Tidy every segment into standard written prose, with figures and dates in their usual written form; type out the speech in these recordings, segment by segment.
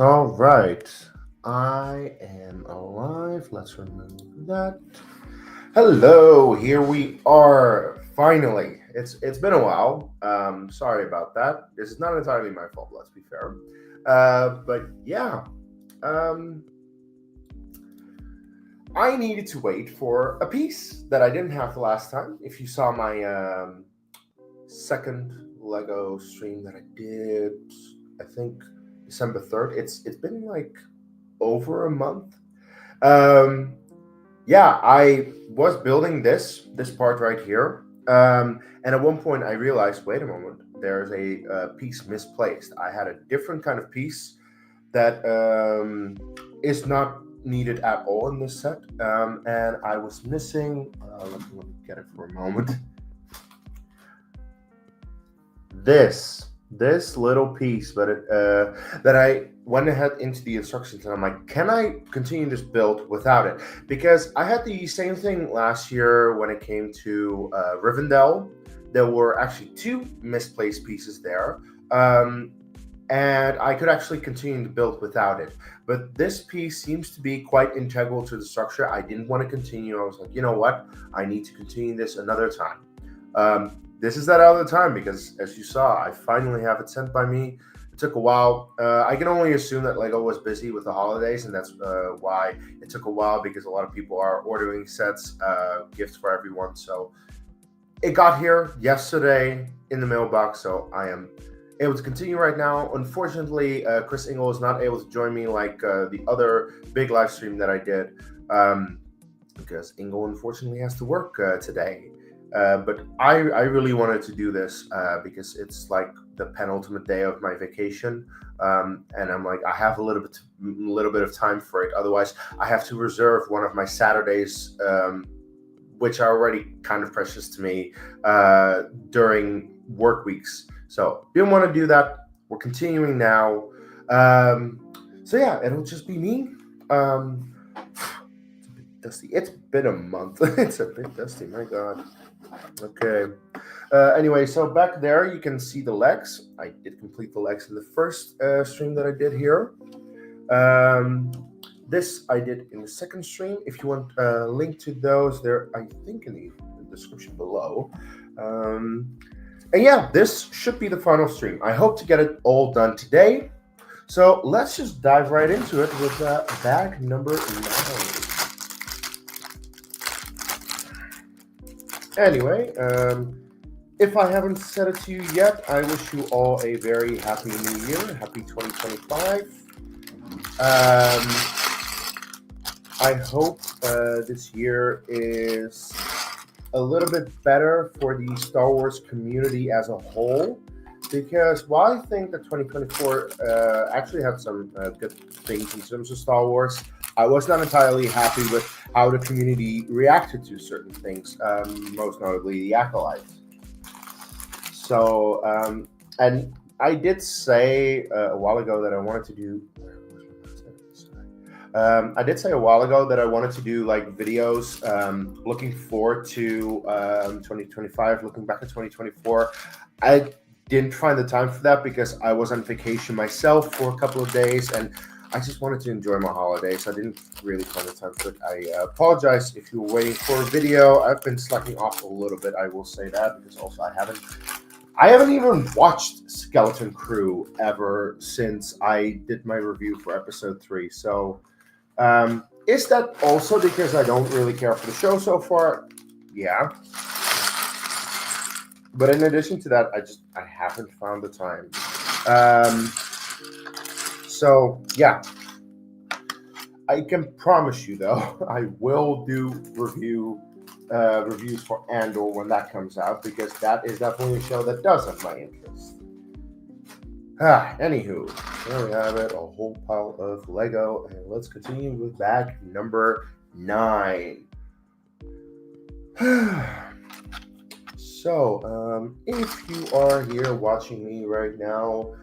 All right. I am alive. Let's remove that. Hello, here we are. Finally. It's been a while. Sorry about that. This is not entirely my fault, let's be fair. But yeah. Um I needed to wait for a piece that I didn't have the last time. If you saw my second Lego stream that I did, I think December 3rd. It's been like over a month. Um, yeah, I was building this part right here, and at one point I realized, wait a moment, there's a piece misplaced. I had a different kind of piece that is not needed at all in this set, and I was missing. Let me get it for a moment. This little piece, but that I went ahead into the instructions and I'm like, can I continue this build without it? Because I had the same thing last year when it came to Rivendell. There were actually two misplaced pieces there, um, and I could actually continue to build without it. But this piece seems to be quite integral to the structure. I didn't want to continue. I was like, you know what? I need to continue this another time. This is that other time because, as you saw, I finally have it sent by me. It took a while. I can only assume that Lego was busy with the holidays, and that's why it took a while because a lot of people are ordering sets, gifts for everyone. So it got here yesterday in the mailbox, so I am able to continue right now. Unfortunately, Chris Ingle is not able to join me like the other big live stream that I did because Ingle unfortunately has to work today. But I really wanted to do this because it's like the penultimate day of my vacation, and I'm like I have a little bit of time for it. Otherwise, I have to reserve one of my Saturdays, which are already kind of precious to me during work weeks. So didn't want to do that. We're continuing now. So yeah, it'll just be me. Um, it's a bit dusty. It's been a month. It's a bit dusty. My God. Okay. Anyway, so back there you can see the legs. I did complete the legs in the first stream that I did here. Um, this I did in the second stream. If you want a link to those, they're I think in the description below. Um, and yeah, this should be the final stream. I hope to get it all done today. So let's just dive right into it with bag number 9. Anyway, if I haven't said it to you yet, I wish you all a very happy new year. Happy 2025. Um, I hope this year is a little bit better for the Star Wars community as a whole. Because while I think that 2024 actually had some good things in terms of Star Wars, I was not entirely happy with how the community reacted to certain things, most notably the Acolytes. So, and I did say a while ago that I wanted to do. I did say a while ago that I wanted to do like videos looking forward to 2025, looking back at 2024. I didn't find the time for that because I was on vacation myself for a couple of days and I just wanted to enjoy my holidays. I didn't really find the time for it. I apologize if you were waiting for a video. I've been slacking off a little bit, I will say that, because also I haven't even watched Skeleton Crew ever since I did my review for episode 3. So is that also because I don't really care for the show so far? Yeah. But in addition to that, I haven't found the time. Um, so yeah, I can promise you though, I will do reviews for Andor when that comes out because that is definitely a show that does have my interest. Anywho, there we have it, a whole pile of Lego, and let's continue with bag number 9. So, if you are here watching me right now,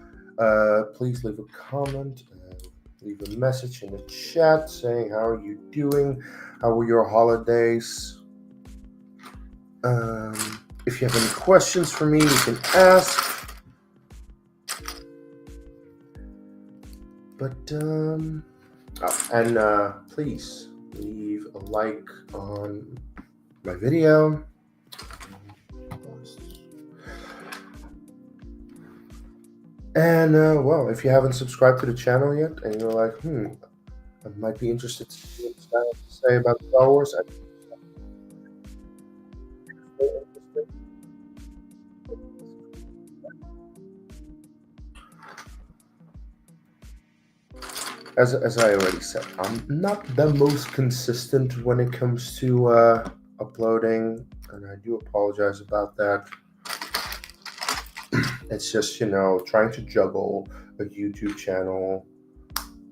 please leave a comment, leave a message in the chat saying how are you doing, how were your holidays. If you have any questions for me, you can ask. But and please leave a like on my video. And well, if you haven't subscribed to the channel yet, and you're like, I might be interested to see what this guy has to say about Star Wars, as I already said, I'm not the most consistent when it comes to uploading, and I do apologize about that. It's just, trying to juggle a YouTube channel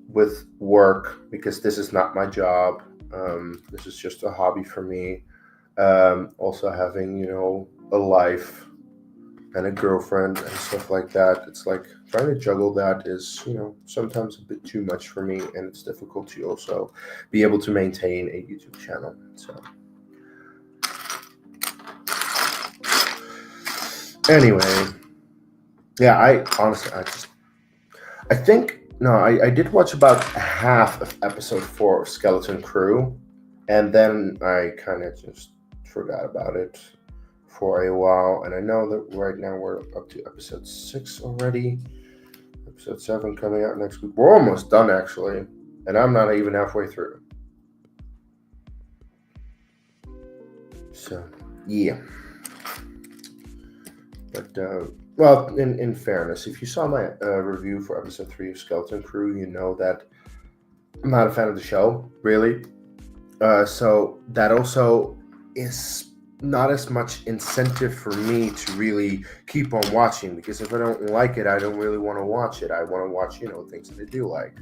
with work, because this is not my job. This is just a hobby for me. Also having, a life and a girlfriend and stuff like that. It's like trying to juggle that is, sometimes a bit too much for me, and it's difficult to also be able to maintain a YouTube channel. So anyway, yeah, I think, no, I did watch about half of episode 4 of Skeleton Crew, and then I kind of just forgot about it for a while. And I know that right now we're up to episode 6 already. Episode 7 coming out next week. We're almost done, actually, and I'm not even halfway through. So, yeah. But, well, in fairness, if you saw my review for episode 3 of Skeleton Crew, you know that I'm not a fan of the show, really. So that also is not as much incentive for me to really keep on watching, because if I don't like it, I don't really want to watch it. I want to watch, things that I do like.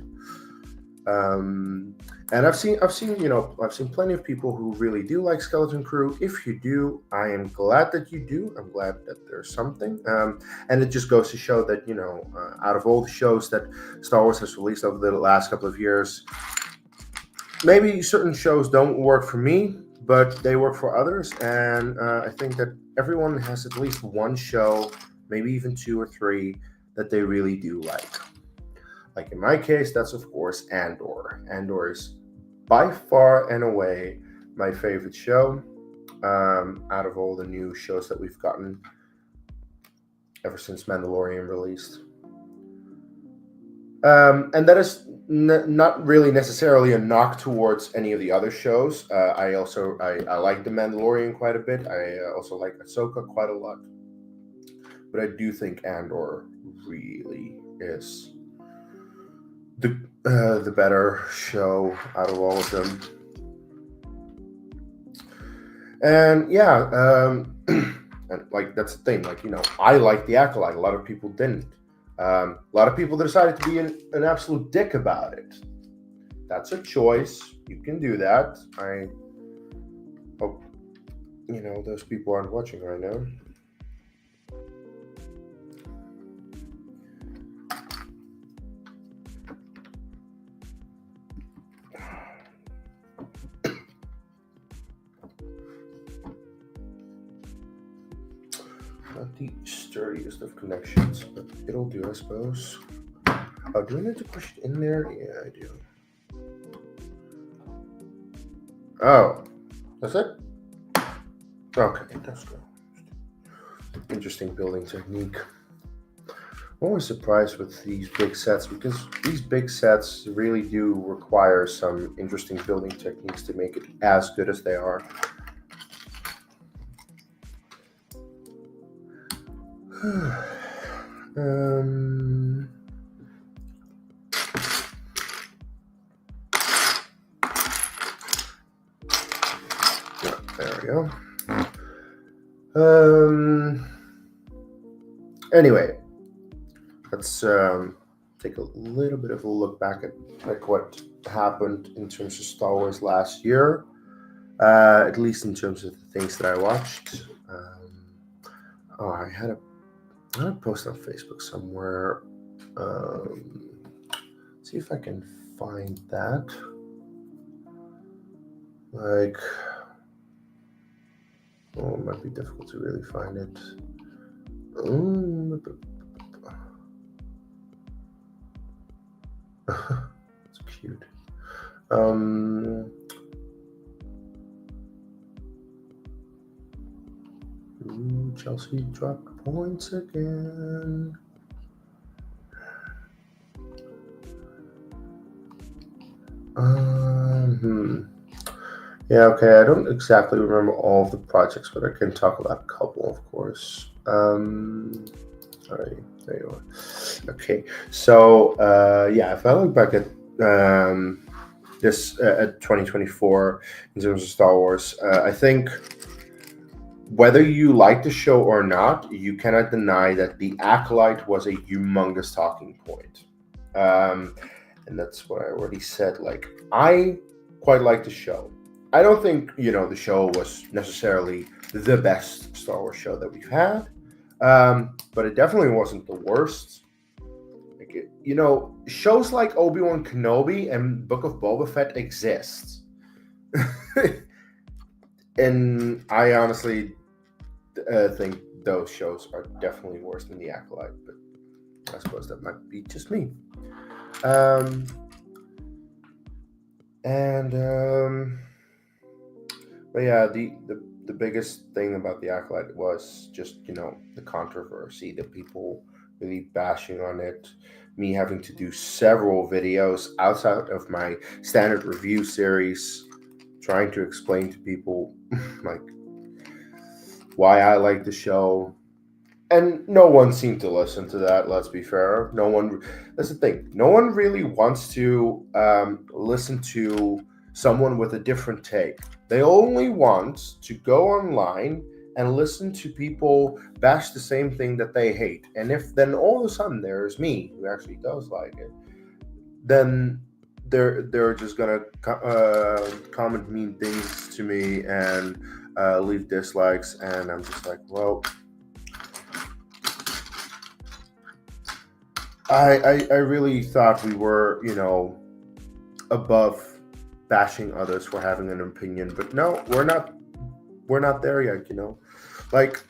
And I've seen plenty of people who really do like Skeleton Crew. If you do, I am glad that you do. I'm glad that there's something. And it just goes to show that, out of all the shows that Star Wars has released over the last couple of years, maybe certain shows don't work for me, but they work for others. And I think that everyone has at least one show, maybe even 2 or 3, that they really do like. Like in my case, that's of course Andor. Andor is by far and away my favorite show out of all the new shows that we've gotten ever since Mandalorian released. And that is not really necessarily a knock towards any of the other shows. I like The Mandalorian quite a bit. I also like Ahsoka quite a lot. But I do think Andor really is the better show out of all of them. And yeah, and like that's the thing. Like, I like The Acolyte. A lot of people didn't. A lot of people decided to be an absolute dick about it. That's a choice. You can do that. I hope those people aren't watching right now. Not the sturdiest of connections, but it'll do, I suppose. Oh, do I need to push it in there? Yeah, I do. Oh, that's it? Okay, let's go. Interesting building technique. I'm always surprised with these big sets, because these big sets really do require some interesting building techniques to make it as good as they are. There we go. Anyway, let's take a little bit of a look back at like what happened in terms of Star Wars last year, at least in terms of the things that I watched. I had a post on Facebook somewhere. See if I can find that. Like, it might be difficult to really find it. It's cute. Um, Chelsea dropped points again. Yeah, okay. I don't exactly remember all of the projects, but I can talk about a couple, of course. All right, there you are. Okay, so yeah, if I look back at this at 2024 in terms of Star Wars, I think whether you like the show or not, you cannot deny that the Acolyte was a humongous talking point. Um, and that's what I already said. Like, I quite like the show. I don't think, the show was necessarily the best Star Wars show that we've had, but it definitely wasn't the worst. Like, shows like Obi-Wan Kenobi and Book of Boba Fett exist. And I honestly think those shows are definitely worse than The Acolyte, but I suppose that might be just me. But yeah, the biggest thing about The Acolyte was just the controversy, the people really bashing on it, me having to do several videos outside of my standard review series, trying to explain to people like why I like the show. And no one seemed to listen to that. Let's be fair. No one. That's the thing. No one really wants to listen to someone with a different take. They only want to go online and listen to people bash the same thing that they hate. And if then all of a sudden there's me who actually does like it, then they're just gonna comment mean things to me and leave dislikes, and I'm just like, well. I really thought we were, above bashing others for having an opinion, but no, we're not. We're not there yet, Like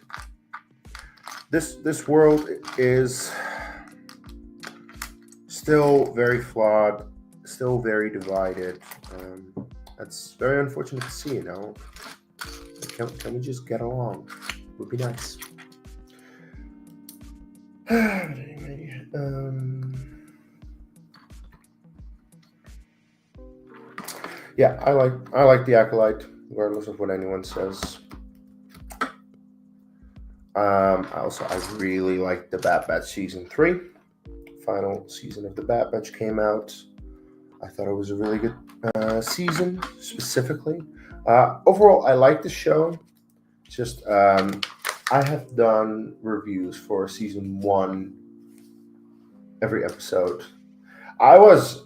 this world is still very flawed, still very divided. That's very unfortunate to see, Can we just get along? Would be nice. But anyway, yeah, I like the Acolyte, regardless of what anyone says. I really like the Bad Batch season 3. Final season of the Bad Batch came out. I thought it was a really good season, specifically. Overall, I like the show. Just I have done reviews for season 1 every episode. I was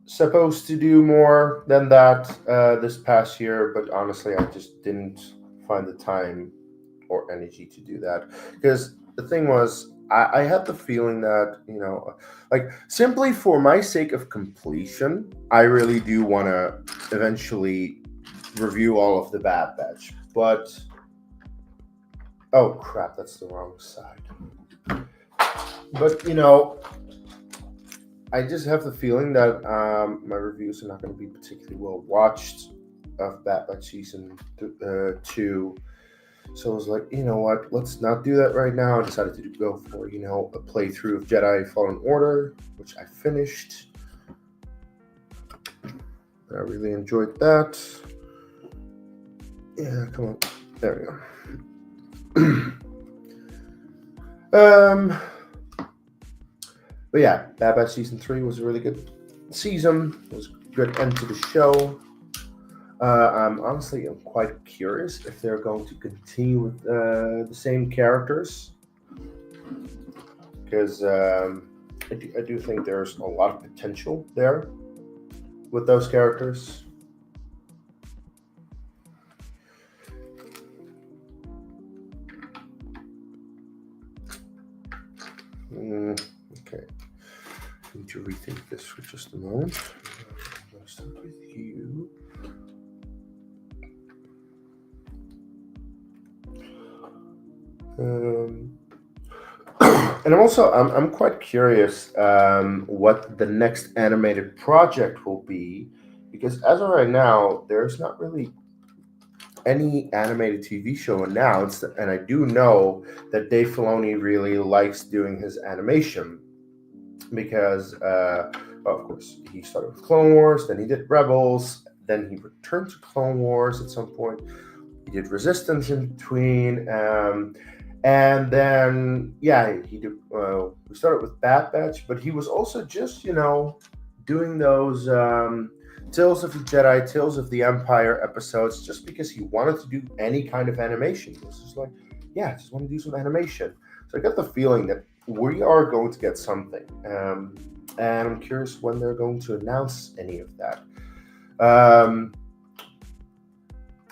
supposed to do more than that this past year, but honestly, I just didn't find the time or energy to do that. Because the thing was, I had the feeling that, like simply for my sake of completion, I really do want to eventually review all of the Bad Batch. But, oh crap, that's the wrong side. But, I just have the feeling that my reviews are not going to be particularly well watched of Bad Batch season 2. So I was like, you know what? Let's not do that right now. I decided to go for, a playthrough of Jedi Fallen Order, which I finished. I really enjoyed that. Yeah, come on. There we go. But yeah, Bad Batch season 3 was a really good season. It was a good end to the show. I'm quite curious if they're going to continue with the same characters, because I do think there's a lot of potential there with those characters. Okay, I need to rethink this for just a moment. I'm going to start with you. And I'm quite curious what the next animated project will be, because as of right now, there's not really any animated TV show announced, and I do know that Dave Filoni really likes doing his animation because, well, of course, he started with Clone Wars, then he did Rebels, then he returned to Clone Wars at some point. He did Resistance in between, and then yeah, he did. We started with Bad Batch, but he was also just doing those Tales of the Jedi, Tales of the Empire episodes, just because he wanted to do any kind of animation. He was just like, yeah, I just want to do some animation. So I got the feeling that we are going to get something, and I'm curious when they're going to announce any of that. Um,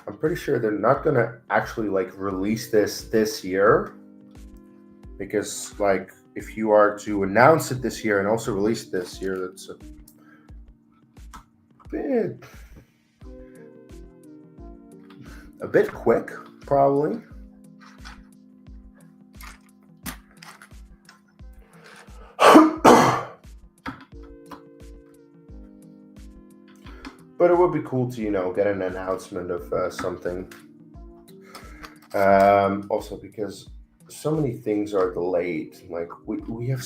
I'm pretty sure they're not gonna actually release this year, because if you are to announce it this year and also release it this year, that's bit a bit quick, probably. But it would be cool to get an announcement of something. Also because so many things are delayed. Like we have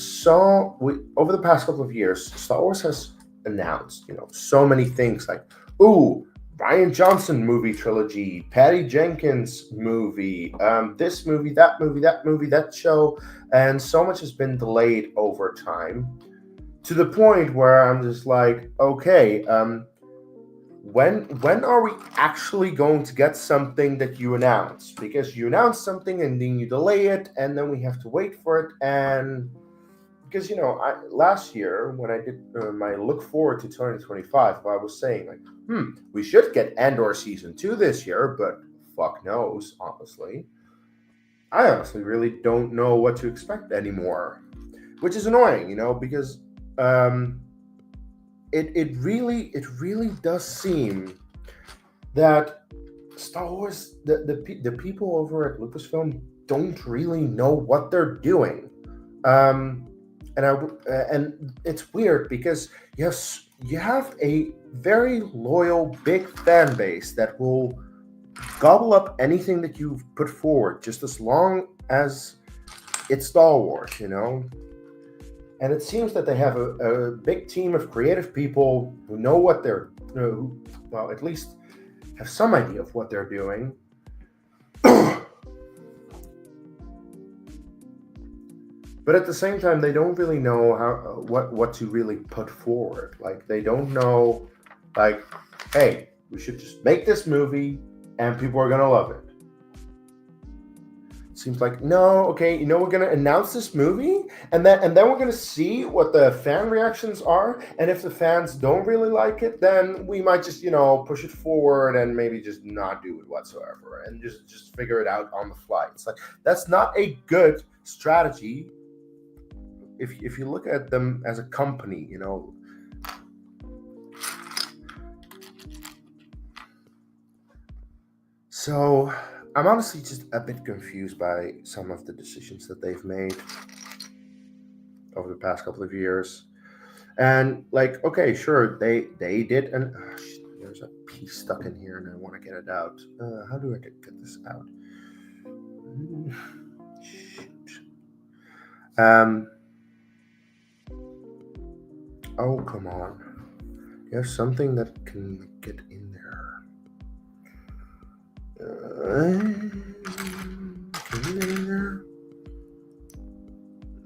over the past couple of years, Star Wars has announced so many things, like, ooh, Ryan Johnson movie trilogy, Patty Jenkins movie, this movie, that movie, that movie, that show, and so much has been delayed over time, to the point where I'm just like, okay, when are we actually going to get something that you announce? Because you announce something and then you delay it, and then we have to wait for it. And because last year when I did my look forward to 2025, I was saying like, we should get Andor season 2 this year, but fuck knows, honestly. I honestly really don't know what to expect anymore, which is annoying, because um, it really does seem that Star Wars, the people over at Lucasfilm don't really know what they're doing, um, and it's weird because you have a very loyal big fan base that will gobble up anything that you put forward, just as long as it's Star Wars. And it seems that they have a big team of creative people who know what they're, well, at least have some idea of what they're doing. But at the same time, they don't really know what to really put forward. Like, they don't know, like, hey, we should just make this movie and people are gonna love it. Seems like, no, okay, we're gonna announce this movie, and then we're gonna see what the fan reactions are, and if the fans don't really like it, then we might just push it forward and maybe just not do it whatsoever, and just figure it out on the fly. It's like, that's not a good strategy if you look at them as a company. So I'm honestly just a bit confused by some of the decisions that they've made over the past couple of years. And like, okay, sure, they did, and shit, there's a piece stuck in here, and I want to get it out. How do I get this out? Shoot. Oh, come on. There's something that can get in there. Can you get in there?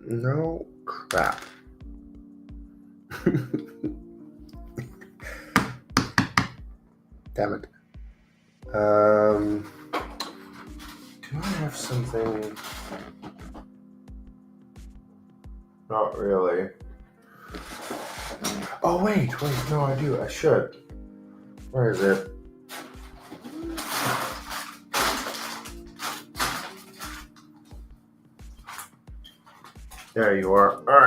No, crap. Damn it. Do I have something? Not really. Oh, wait, no, I do. I should. Where is it? There you are. All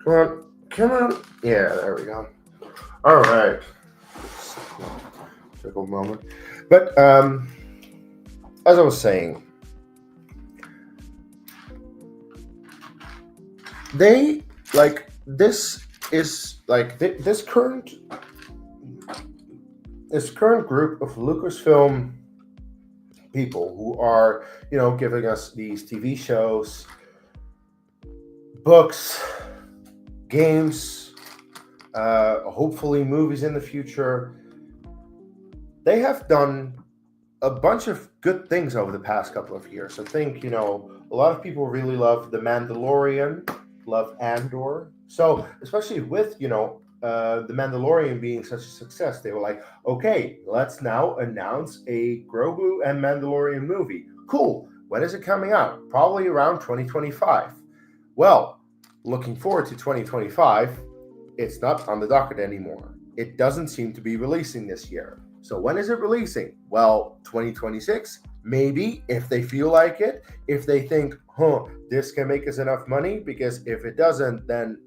right. Come on. Yeah, there we go. All right. Took a moment. But as I was saying, they like this is like this current group of Lucasfilm people who are giving us these TV shows, books, games, hopefully movies in the future. They have done a bunch of good things over the past couple of years. I think, a lot of people really love The Mandalorian, love Andor. So, especially with, The Mandalorian being such a success, they were like, okay, let's now announce a Grogu and Mandalorian movie. Cool. When is it coming out? Probably around 2025. Well, looking forward to 2025, it's not on the docket anymore. It doesn't seem to be releasing this year. So when is it releasing? Well, 2026, maybe, if they feel like it, if they think, this can make us enough money, because if it doesn't, then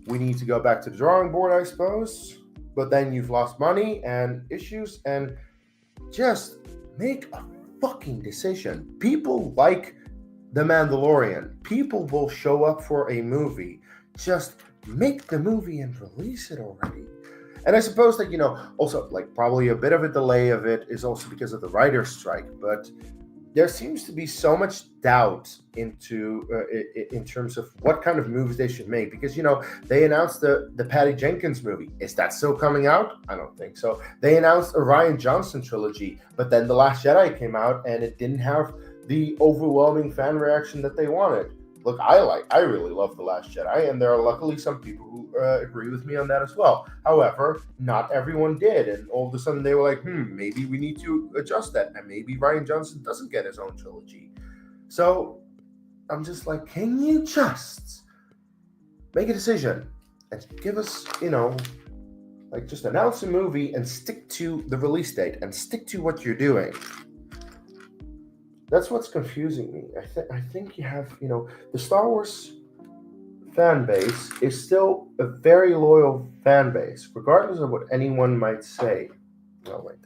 we need to go back to the drawing board, I suppose. But then you've lost money and issues, and just make a fucking decision. People like The Mandalorian. People will show up for a movie. Just make the movie and release it already. And I suppose that, also, like, probably a bit of a delay of it is also because of the writer's strike. But there seems to be so much doubt in terms of what kind of movies they should make. Because, they announced the Patty Jenkins movie. Is that still coming out? I don't think so. They announced a Rian Johnson trilogy. But then The Last Jedi came out and it didn't have the overwhelming fan reaction that they wanted. Look, I really love The Last Jedi, and there are luckily some people who agree with me on that as well. However, not everyone did, and all of a sudden they were like, maybe we need to adjust that, and maybe Rian Johnson doesn't get his own trilogy. So I'm just like, can you just make a decision and give us, like, just announce a movie and stick to the release date and stick to what you're doing. That's what's confusing me. I think you have, the Star Wars fan base is still a very loyal fan base, regardless of what anyone might say. Oh, wait,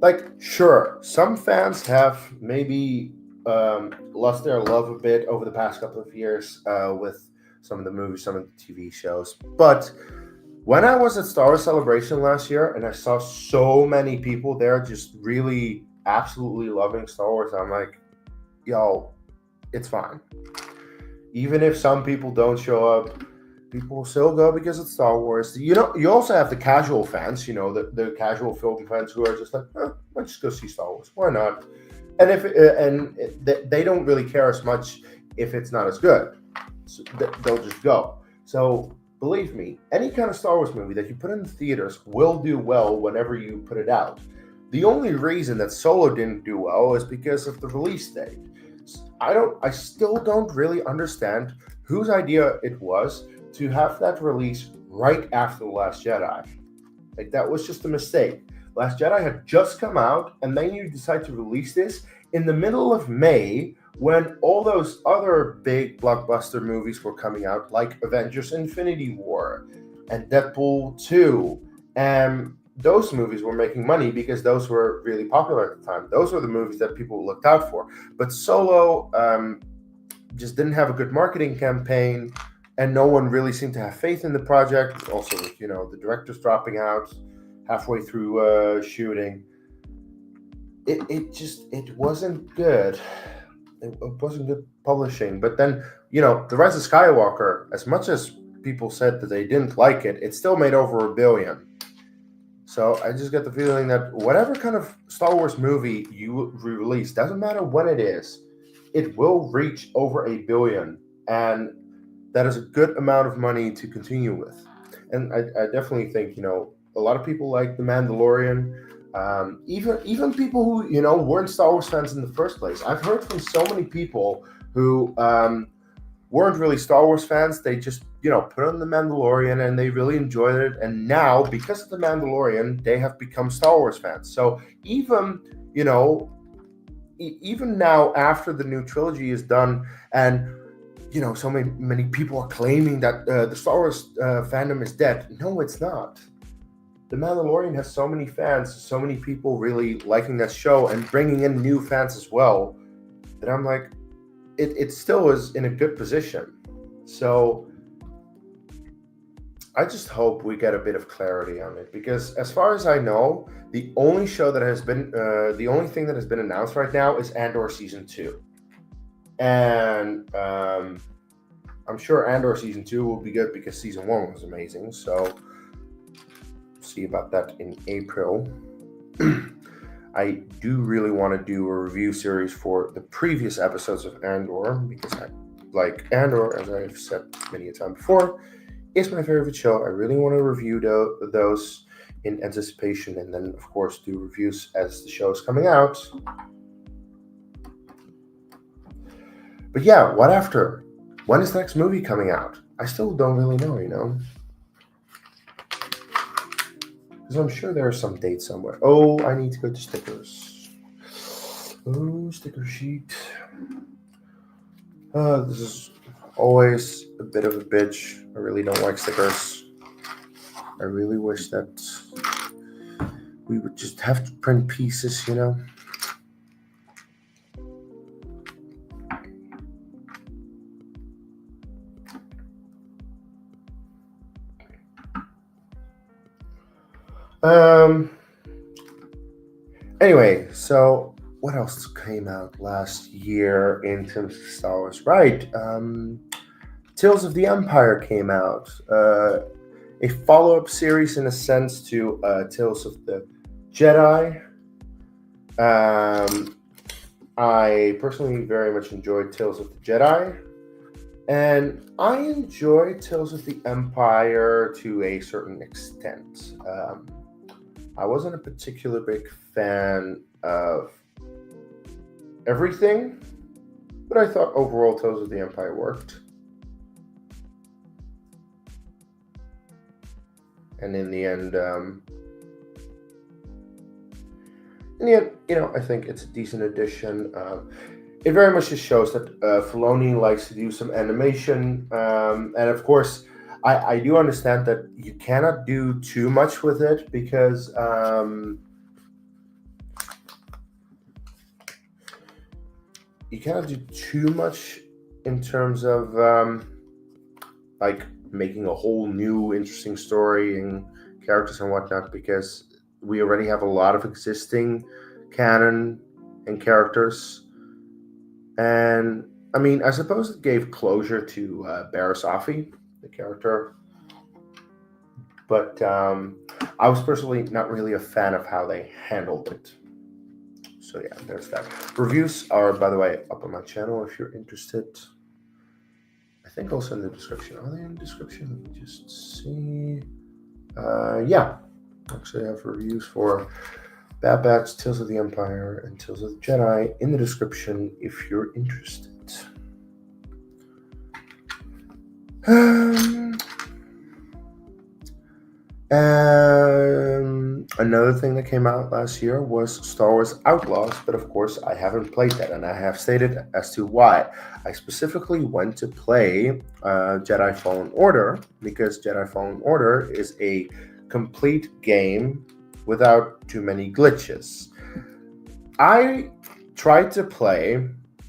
like, sure, some fans have maybe lost their love a bit over the past couple of years with some of the movies, some of the TV shows, but when I was at Star Wars Celebration last year and I saw so many people there just really absolutely loving Star Wars, I'm like, yo, it's fine. Even if some people don't show up, people will still go because it's Star Wars. You also have the casual fans, the casual film fans who are just like, let's just go see Star Wars. Why not? And they don't really care as much if it's not as good. So they'll just go. So believe me, any kind of Star Wars movie that you put in the theaters will do well whenever you put it out. The only reason that Solo didn't do well is because of the release date. I still don't really understand whose idea it was to have that release right after The Last Jedi. Like, that was just a mistake. Last Jedi had just come out, and then you decide to release this in the middle of May, when all those other big blockbuster movies were coming out, like Avengers Infinity War and Deadpool 2, and those movies were making money because those were really popular at the time. Those were the movies that people looked out for. But Solo just didn't have a good marketing campaign, and no one really seemed to have faith in the project. Also, with, the directors dropping out halfway through shooting. It wasn't good. It wasn't good publishing. But then, The Rise of Skywalker, as much as people said that they didn't like it, it still made over $1 billion. So I just get the feeling that whatever kind of Star Wars movie you release, doesn't matter when it is, it will reach over $1 billion. And that is a good amount of money to continue with. And I definitely think, a lot of people like The Mandalorian. Even people who weren't Star Wars fans in the first place. I've heard from so many people who weren't really Star Wars fans. They just put on The Mandalorian and they really enjoyed it. And now, because of The Mandalorian, they have become Star Wars fans. So even even now, after the new trilogy is done, and so many people are claiming that the Star Wars fandom is dead. No, it's not. The Mandalorian has so many fans, so many people really liking that show and bringing in new fans as well. that I'm like, it still is in a good position. So I just hope we get a bit of clarity on it, because as far as I know, the only thing that has been announced right now is Andor season 2, and I'm sure Andor season 2 will be good because season 1 was amazing. So see about that in April. I do really want to do a review series for the previous episodes of Andor, because I like Andor, as I've said many a time before, is my favorite show. I really want to review those in anticipation, and then of course do reviews as the show is coming out. But yeah, what after? When is the next movie coming out? I still don't really know, because I'm sure there are some dates somewhere. Oh, I need to go to stickers. Oh, sticker sheet. This is always a bit of a bitch. I really don't like stickers. I really wish that we would just have to print pieces, Anyway, so what else came out last year in terms of Star Wars? Right. Tales of the Empire came out. A follow-up series in a sense to Tales of the Jedi. I personally very much enjoyed Tales of the Jedi, and I enjoy Tales of the Empire to a certain extent. I wasn't a particular big fan of everything, but I thought overall Tales of the Empire worked. And in the end, I think it's a decent addition. It very much just shows that Filoni likes to do some animation, and of course, I do understand that you cannot do too much with it, because you cannot do too much in terms of like making a whole new interesting story and characters and whatnot, because we already have a lot of existing canon and characters. And I mean, I suppose it gave closure to Barriss Offee, the character, but I was personally not really a fan of how they handled it. So yeah, there's that. Reviews are, by the way, up on my channel if you're interested. I think also in the description. Are they in the description? Let me just see. Yeah, actually I have reviews for Bad Batch, Tales of the Empire, and Tales of the Jedi in the description if you're interested. Another thing that came out last year was Star Wars Outlaws, but of course I haven't played that, and I have stated as to why. I specifically went to play Jedi Fallen Order, because Jedi Fallen Order is a complete game without too many glitches. I tried to play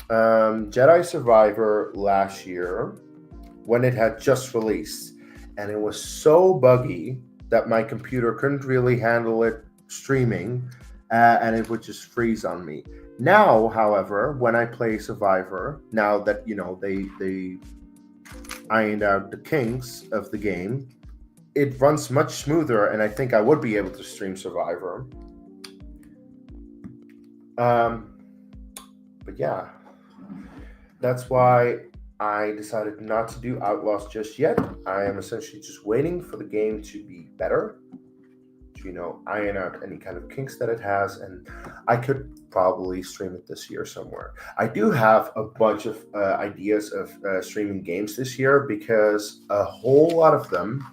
Jedi Survivor last year when it had just released, and it was so buggy that my computer couldn't really handle it streaming, and it would just freeze on me. Now, however, when I play Survivor, now that they ironed out the kinks of the game, it runs much smoother, and I think I would be able to stream Survivor. But yeah, that's why I decided not to do Outlaws just yet. I am essentially just waiting for the game to be better, to iron out any kind of kinks that it has, and I could probably stream it this year somewhere. I do have a bunch of ideas of streaming games this year, because a whole lot of them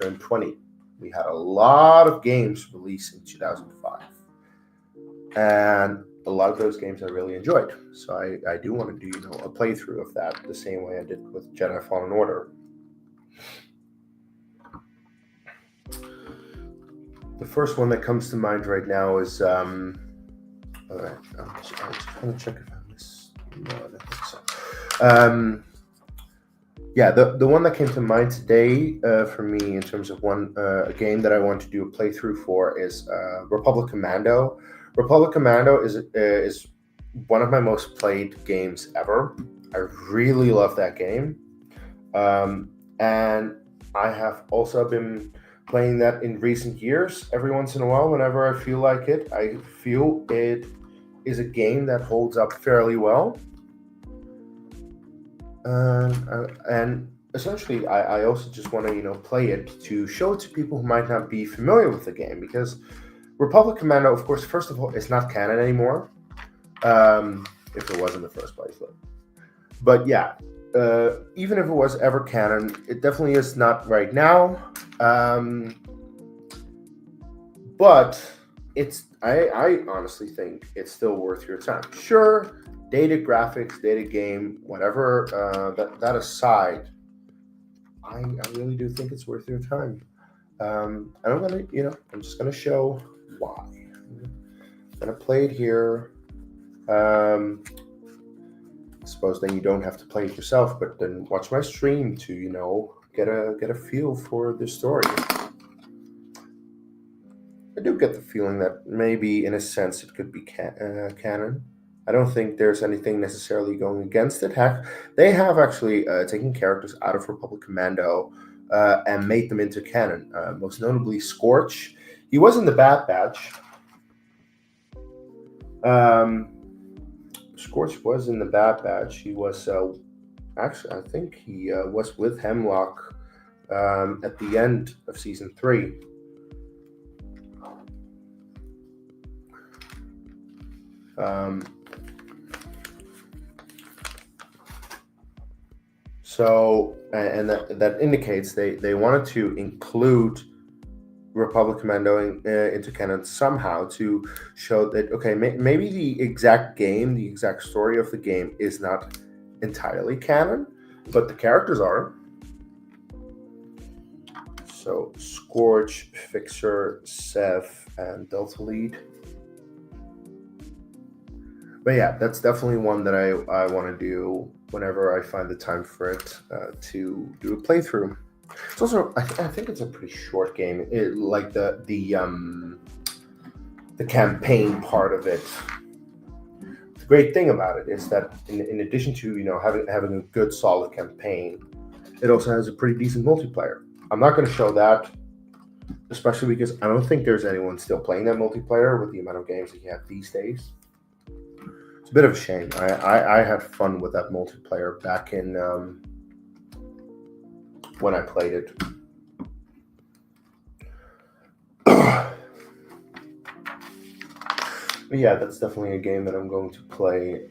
turned 20. We had a lot of games released in 2005, and a lot of those games I really enjoyed. So I do want to do a playthrough of that the same way I did with Jedi Fallen Order. The first one that comes to mind right now is I just want to check if I missed No, I don't think so. Yeah, the one that came to mind today for me in terms of one a game that I want to do a playthrough for is Republic Commando. Republic Commando is one of my most played games ever. I really love that game, and I have also been playing that in recent years. Every once in a while, whenever I feel like it, I feel it is a game that holds up fairly well. And essentially, I also just want to play it to show it to people who might not be familiar with the game, because Republic Commando, of course, first of all, is not canon anymore. If it was in the first place, but yeah, even if it was ever canon, it definitely is not right now. But I honestly think it's still worth your time. Sure, dated graphics, dated game, whatever. That aside, I really do think it's worth your time. And I'm just gonna show why. I'm gonna play it here. I suppose then you don't have to play it yourself, but then watch my stream to get a feel for the story. I do get the feeling that maybe, in a sense, it could be canon. I don't think there's anything necessarily going against it. Heck, they have actually taken characters out of Republic Commando and made them into canon. Most notably, Scorch. He was in the Bad Batch. Scorch was in the Bad Batch. He was actually, I think he was with Hemlock at the end of season 3. So, and that indicates they wanted to include Republic Commando into canon somehow to show that, okay, maybe the exact game, the exact story of the game is not entirely canon, but the characters are. So, Scorch, Fixer, Sev, and Delta Lead. But yeah, that's definitely one that I want to do whenever I find the time for it to do a playthrough. It's also, I think it's a pretty short game. Like the campaign part of it. The great thing about it is that in addition to having a good solid campaign, it also has a pretty decent multiplayer. I'm not going to show that, especially because I don't think there's anyone still playing that multiplayer with the amount of games that you have these days. It's a bit of a shame. I had fun with that multiplayer back in when I played it. But yeah, that's definitely a game that I'm going to play.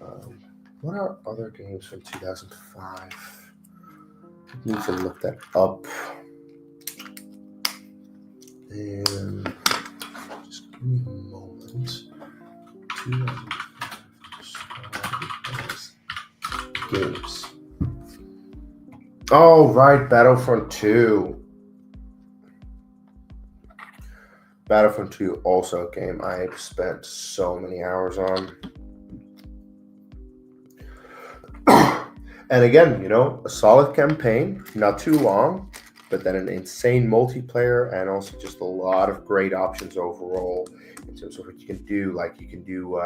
What are other games from 2005? I need to look that up. And just give me a moment. 2005 games. Oh, right, Battlefront 2. Battlefront 2, also a game I've spent so many hours on. And again, a solid campaign, not too long, but then an insane multiplayer, and also just a lot of great options overall in terms of what you can do. Like, you can do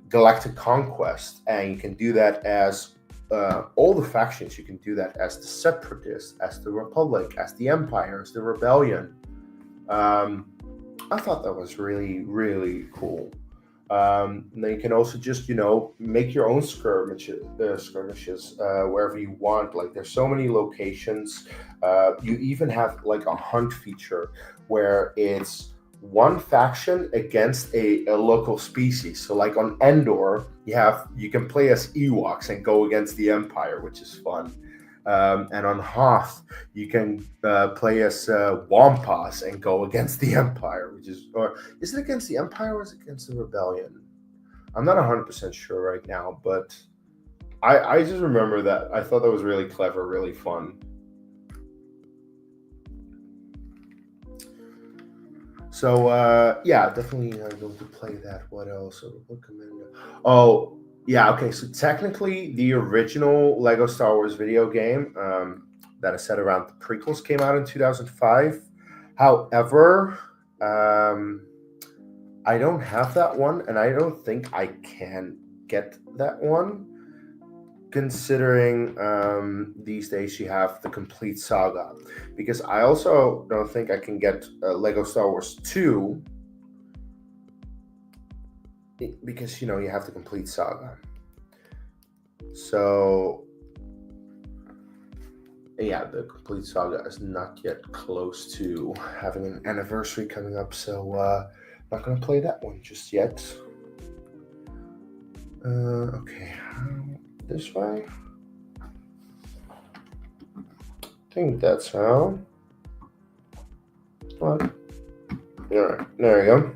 Galactic Conquest, and you can do that as all the factions. You can do that as the Separatists, as the Republic, as the Empire, as the Rebellion. I thought that was really, really cool. And then you can also just, make your own skirmishes wherever you want. Like, there's so many locations. You even have like a hunt feature where it's one faction against a local species. So like on Endor, you can play as Ewoks and go against the Empire, which is fun. And on Hoth, you can play as Wampas and go against the Empire, or is it against the Empire or is it against the Rebellion? I'm not 100% sure right now, but I just remember that I thought that was really clever, really fun. So yeah, definitely I'm going to play that. What else? Oh, Yeah, okay, so technically the original Lego Star Wars video game that is set around the prequels came out in 2005. However, um, I don't have that one, and I don't think I can get that one, considering these days you have the complete saga. Because I also don't think I can get Lego Star Wars 2, because, you know, you have the complete saga. So yeah, the complete saga is not yet close to having an anniversary coming up, so not gonna play that one just yet. Okay, this way. I think that's how. What? Alright, there we go.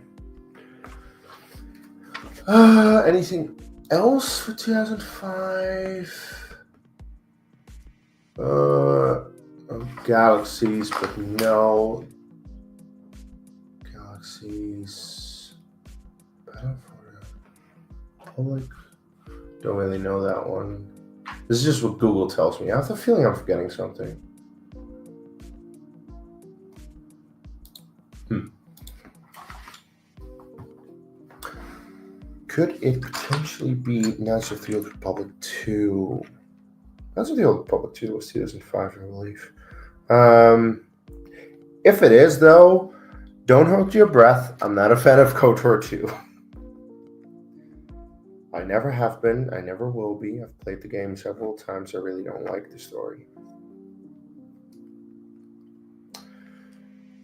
Anything else for 2005? Galaxies, but no. Galaxies. Battlefield. Public. Don't really know that one. This is just what Google tells me. I have the feeling I'm forgetting something. Could it potentially be Knights of the Old Republic 2? Knights of the Old Republic 2 was 2005, I believe. If it is, though, don't hold your breath. I'm not a fan of KOTOR 2. I never have been. I never will be. I've played the game several times. I really don't like the story.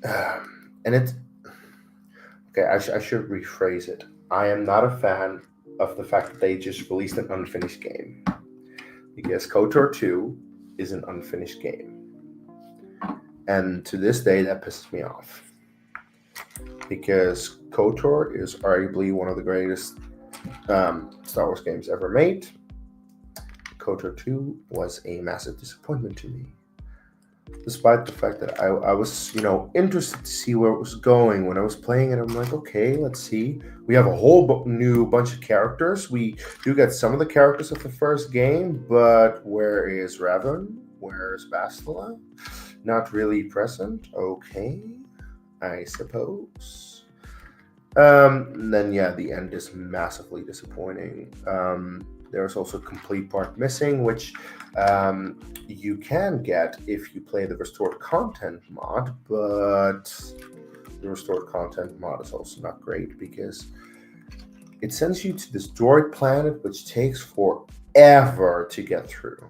And it's... Okay, I should rephrase it. I am not a fan of the fact that they just released an unfinished game. Because KOTOR 2 is an unfinished game. And to this day, that pisses me off. Because KOTOR is arguably one of the greatest Star Wars games ever made. KOTOR 2 was a massive disappointment to me. Despite the fact that I was, interested to see where it was going. When I was playing it, I'm like, okay, let's see. We have a whole new bunch of characters. We do get some of the characters of the first game, but where is Revan? Where's Bastila? Not really present. Okay, I suppose. Then yeah, the end is massively disappointing. There's also a complete part missing, which you can get if you play the restored content mod, but the restored content mod is also not great because it sends you to this droid planet, which takes forever to get through.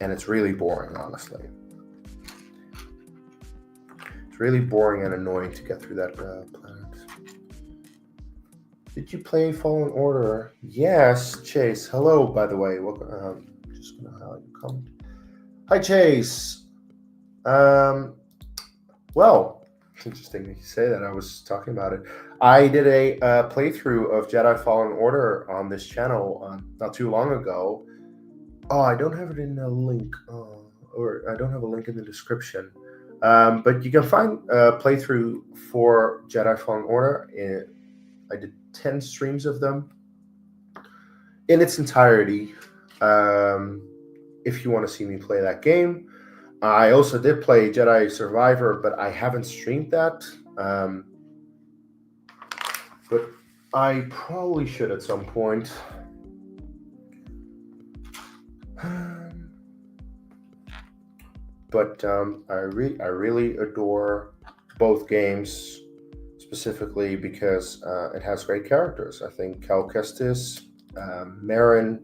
And it's really boring, honestly. It's really boring and annoying to get through that planet. Did you play Fallen Order? Yes, Chase. Hello, by the way. Welcome. Just gonna highlight your comment. Hi, Chase. Well, it's interesting that you say that. I was talking about it. I did a playthrough of Jedi Fallen Order on this channel not too long ago. Oh, I don't have it in a link, or I don't have a link in the description. But you can find a playthrough for Jedi Fallen Order. I did 10 streams of them in its entirety. If you want to see me play that game, I also did play Jedi Survivor, but I haven't streamed that. But I probably should at some point. But I really adore both games, specifically because it has great characters. I think Cal Kestis, Marin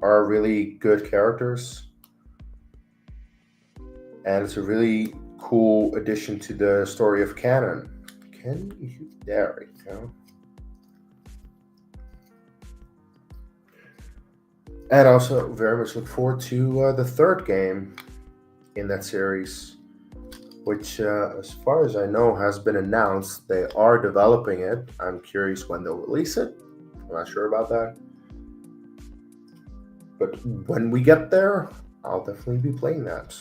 are really good characters, and it's a really cool addition to the story of canon. There we go. And also very much look forward to the third game in that series, which, as far as I know, has been announced. They are developing it. I'm curious when they'll release it. I'm not sure about that. But when we get there, I'll definitely be playing that.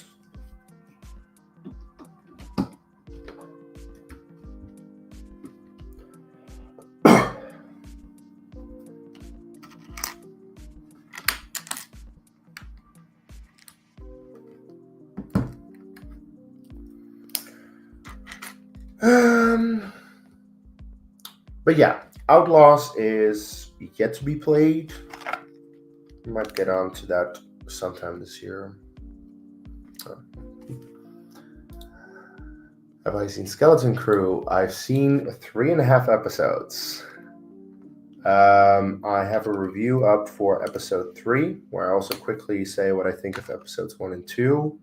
But yeah, Outlaws is yet to be played. Might get on to that sometime this year. Have I seen Skeleton Crew? I've seen 3.5 episodes. I have a review up for episode 3, where I also quickly say what I think of episodes 1 and 2.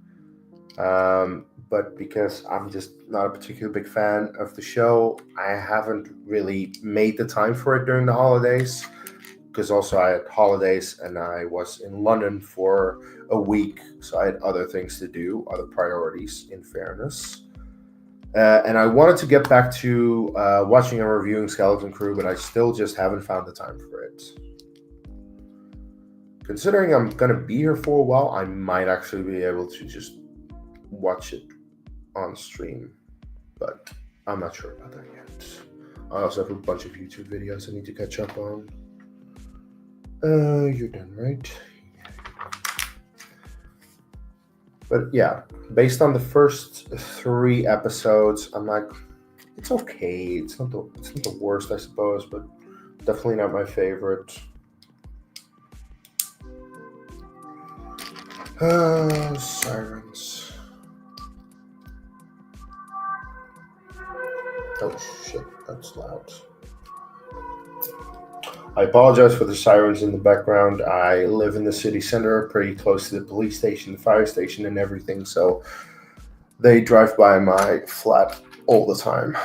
But because I'm just not a particularly big fan of the show, I haven't really made the time for it during the holidays. Because also I had holidays and I was in London for a week, so I had other things to do, other priorities, in fairness. And I wanted to get back to watching and reviewing Skeleton Crew, but I still just haven't found the time for it. Considering I'm going to be here for a while, I might actually be able to just watch it on stream, but I'm not sure about that yet. I also have a bunch of YouTube videos I need to catch up on. You're done, right? But yeah, based on the first 3 episodes, I'm like, it's okay. It's not the worst, I suppose, but definitely not my favorite. Sirens. Oh shit, that's loud. I apologize for the sirens in the background. I live in the city center, pretty close to the police station, the fire station, and everything, so they drive by my flat all the time.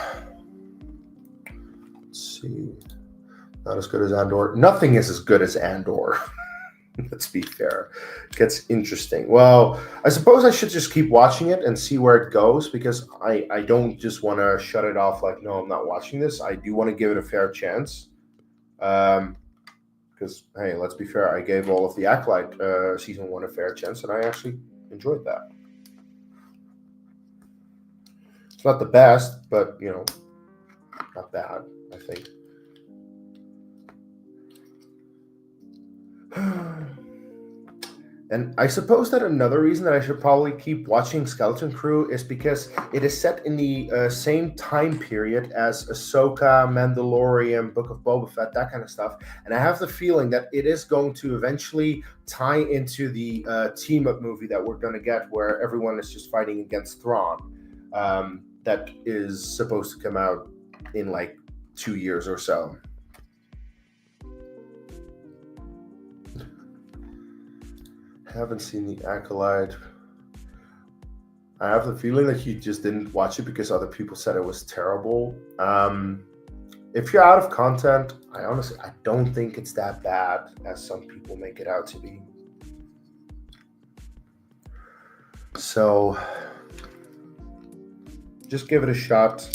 Let's see. Not as good as Andor. Nothing is as good as Andor. Let's be fair. It gets interesting. Well, I suppose I should just keep watching it and see where it goes, because I don't just want to shut it off like, no, I'm not watching this. I do want to give it a fair chance. Because, hey, let's be fair, I gave all of the Acolyte season 1 a fair chance, and I actually enjoyed that. It's not the best, but, not bad, I think. And I suppose that another reason that I should probably keep watching Skeleton Crew is because it is set in the same time period as Ahsoka, Mandalorian, Book of Boba Fett, that kind of stuff. And I have the feeling that it is going to eventually tie into the team-up movie that we're going to get, where everyone is just fighting against Thrawn. That is supposed to come out in like 2 years or so. Haven't seen the Acolyte. I have the feeling that you just didn't watch it because other people said it was terrible. If you're out of content, I don't think it's that bad as some people make it out to be. So just give it a shot.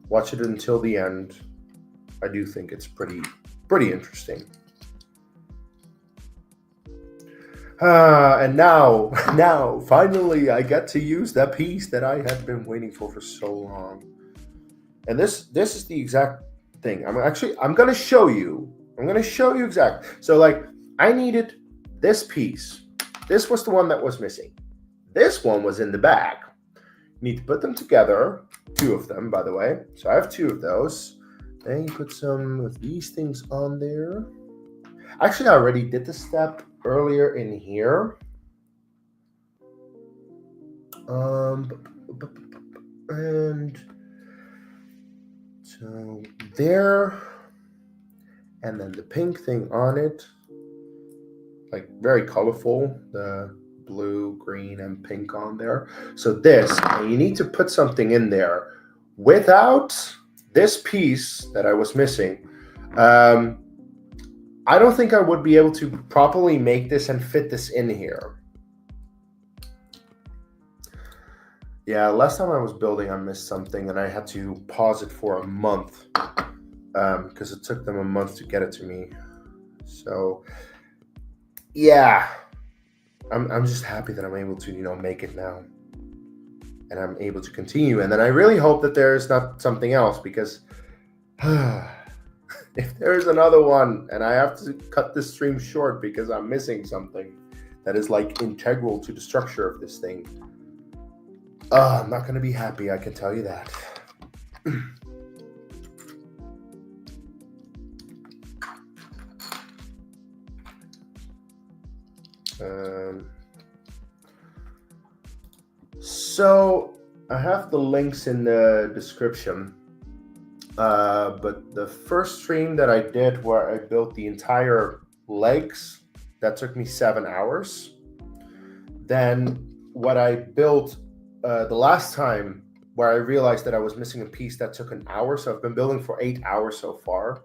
Watch it until the end. I do think it's pretty interesting. And now, finally, I get to use that piece that I had been waiting for so long. And this is the exact thing. I'm going to show you. I'm going to show you exactly. So, like, I needed this piece. This was the one that was missing. This one was in the bag. You need to put them together. 2 of them, by the way. So I have 2 of those. Then you put some of these things on there. Actually, I already did the step earlier in here. And so there, and then the pink thing on it, like very colorful, the blue, green, and pink on there. So this, and you need to put something in there. Without this piece that I was missing, I don't think I would be able to properly make this and fit this in here. Yeah, last time I was building, I missed something, and I had to pause it for a month because it took them a month to get it to me. So, yeah, I'm just happy that I'm able to, make it now, and I'm able to continue. And then I really hope that there is not something else, because if there's another one and I have to cut this stream short because I'm missing something that is like integral to the structure of this thing, I'm not going to be happy, I can tell you that. Um, so I have the links in the description. But the first stream that I did where I built the entire legs, that took me 7 hours. Then what I built the last time where I realized that I was missing a piece, that took an hour. So I've been building for 8 hours so far,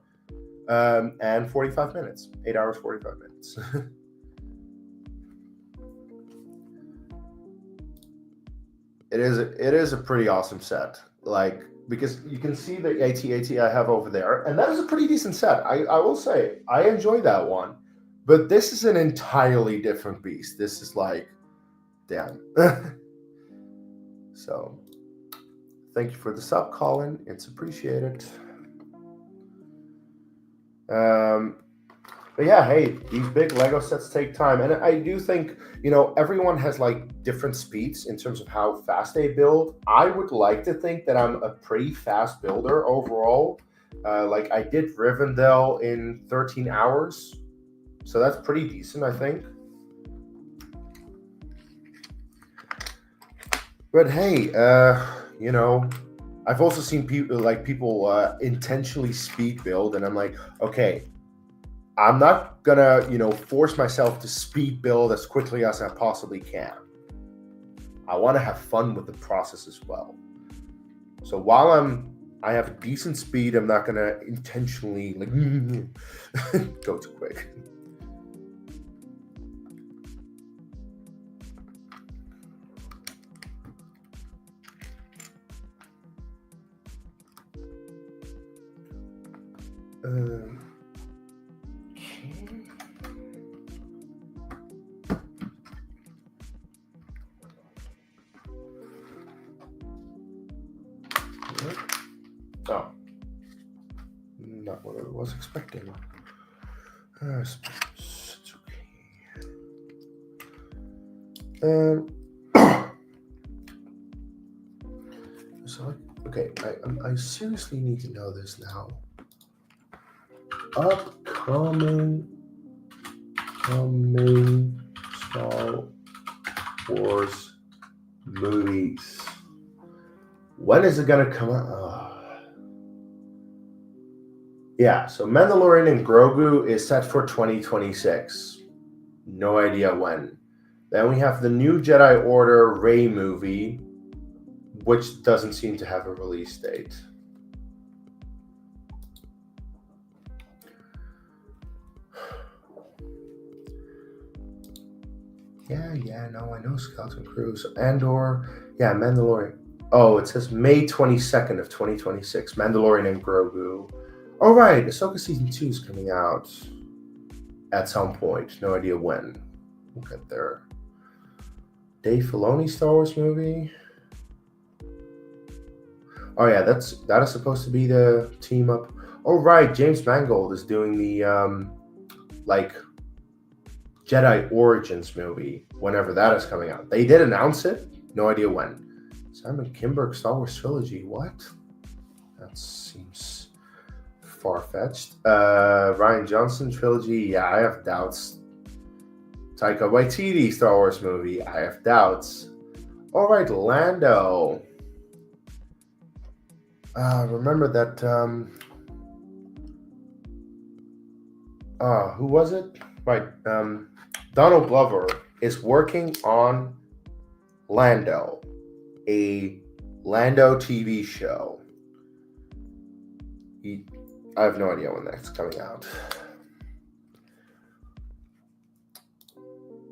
and 45 minutes. 8 hours, 45 minutes. It is a pretty awesome set. Like, because you can see the AT-AT I have over there, and that is a pretty decent set. I will say I enjoy that one, but this is an entirely different beast. This is like, damn. So, thank you for the sub, Colin. It's appreciated. But yeah, hey, these big Lego sets take time, and I do think everyone has like different speeds in terms of how fast they build. I would like to think that I'm a pretty fast builder overall. Like I did Rivendell in 13 hours, so that's pretty decent, I think. But hey, I've also seen people intentionally speed build, and I'm like, okay, I'm not gonna, force myself to speed build as quickly as I possibly can. I want to have fun with the process as well. So while I have a decent speed, I'm not gonna intentionally like go too quick. Oh, not what I was expecting. It's okay. So, okay, I seriously need to know this now. Upcoming Star Wars movies. When is it gonna come out? Yeah, so Mandalorian and Grogu is set for 2026. No idea when. Then we have the new Jedi Order Rey movie, which doesn't seem to have a release date. Yeah, no, I know Skeleton Crew. So Andor, yeah, Mandalorian. Oh, it says May 22nd of 2026, Mandalorian and Grogu. All right, Ahsoka Season 2 is coming out at some point. No idea when. We'll get there. Dave Filoni Star Wars movie. Oh yeah, that is supposed to be the team up. Oh right, James Mangold is doing the Jedi Origins movie whenever that is coming out. They did announce it. No idea when. Simon Kinberg Star Wars trilogy. What? That seems far-fetched. Ryan Johnson trilogy. Yeah, I have doubts. Taika Waititi Star Wars movie. I have doubts. All right, Lando. Remember that. Who was it? Right. Donald Glover is working on Lando, a Lando TV show. I have no idea when that's coming out.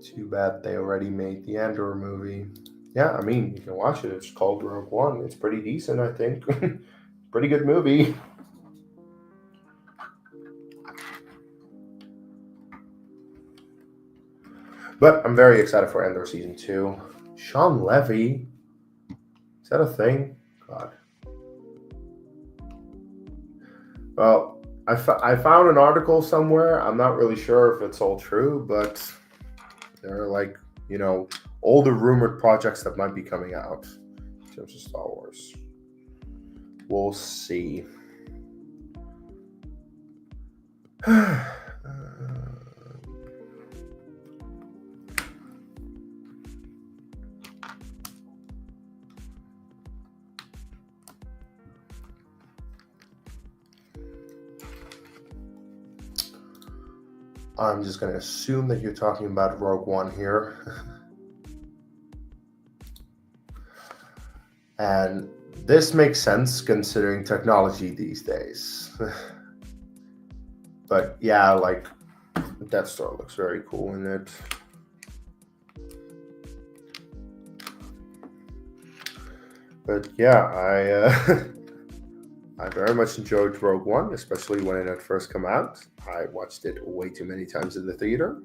Too bad they already made the Andor movie. Yeah, I mean, you can watch it. It's called Rogue One. It's pretty decent, I think. Pretty good movie. But I'm very excited for Andor Season 2. Sean Levy. Is that a thing? God. Well, I found an article somewhere. I'm not really sure if it's all true, but there are all the rumored projects that might be coming out in terms of Star Wars. we'll see. I'm just going to assume that you're talking about Rogue One here. And this makes sense considering technology these days. But yeah, like, Death Star looks very cool in it. But yeah, I very much enjoyed Rogue One, especially when it had first come out. I watched it way too many times in the theater.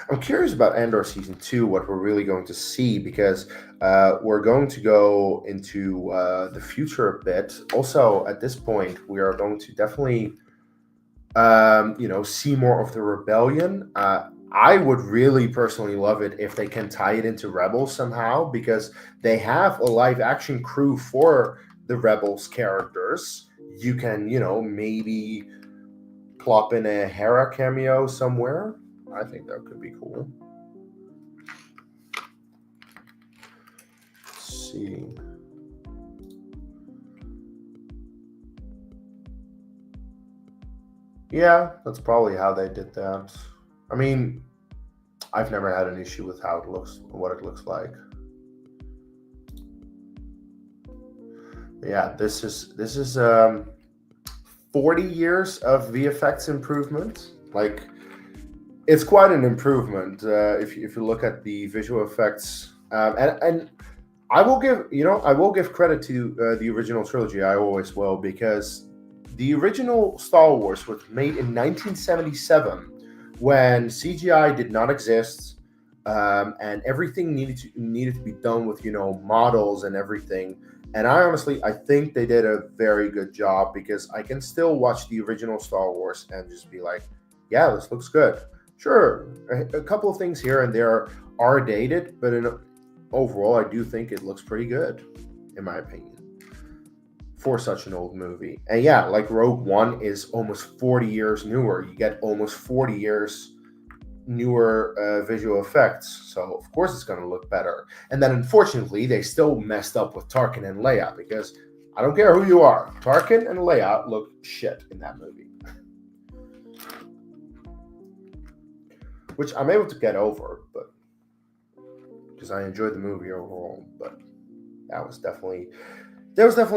I'm curious about Andor Season 2, what we're really going to see, because we're going to go into the future a bit. Also, at this point, we are going to definitely, see more of the rebellion. I would really personally love it if they can tie it into Rebels somehow, because they have a live action crew for the Rebels characters. You can, maybe plop in a Hera cameo somewhere. I think that could be cool. Let's see. Yeah, that's probably how they did that. I mean, I've never had an issue with how it looks, what it looks like. Yeah, this is 40 years of VFX improvement. Like, it's quite an improvement if you look at the visual effects. And I will give credit to the original trilogy. I always will, because the original Star Wars was made in 1977 when CGI did not exist, and everything needed to be done with models and everything. And I think they did a very good job, because I can still watch the original Star Wars and just be like, yeah, this looks good. Sure, a couple of things here and there are dated, but overall, I do think it looks pretty good, in my opinion, for such an old movie. And yeah, like Rogue One is almost 40 years newer. You get almost 40 years newer visual effects, so of course it's going to look better. And then unfortunately, they still messed up with Tarkin and Leia, because I don't care who you are, Tarkin and Leia look shit in that movie. Which I'm able to get over, but because I enjoyed the movie overall. But that was definitely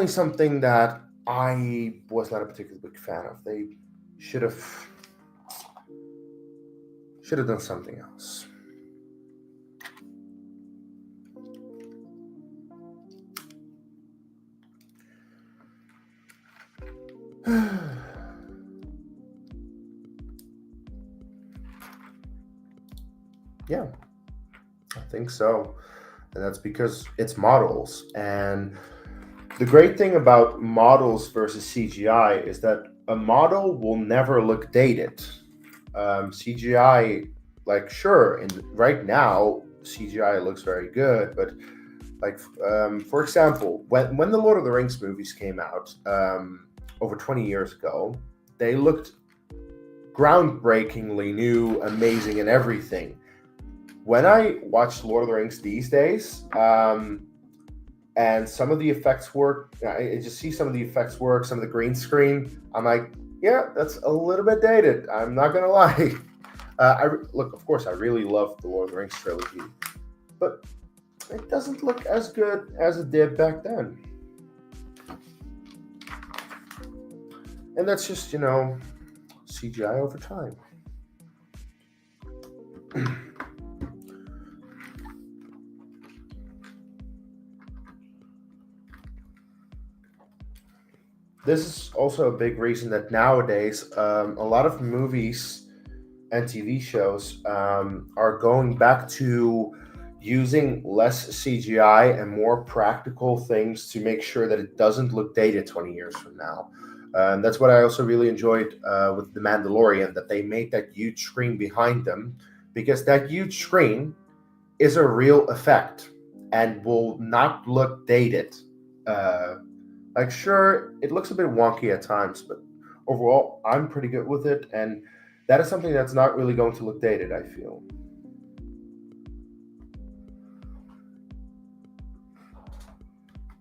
something that I was not a particularly big fan of. They should have done something else. Yeah, I think so. And that's because it's models. And the great thing about models versus CGI is that a model will never look dated. CGI, like, sure, and right now CGI looks very good, but like, for example, when the Lord of the Rings movies came out over 20 years ago, they looked groundbreakingly new, amazing, and everything. When I watch Lord of the Rings these days, and some of the effects work, I just see some of the effects work, some of the green screen, I'm like, yeah, that's a little bit dated. I'm not gonna lie. Of course, I really love the Lord of the Rings trilogy, but it doesn't look as good as it did back then. And that's just, CGI over time. This is also a big reason that nowadays a lot of movies and TV shows are going back to using less CGI and more practical things to make sure that it doesn't look dated 20 years from now. And that's what I also really enjoyed with The Mandalorian, that they made that huge screen behind them, because that huge screen is a real effect and will not look dated. Uh, like, sure, it looks a bit wonky at times, but overall, I'm pretty good with it, and that is something that's not really going to look dated, I feel.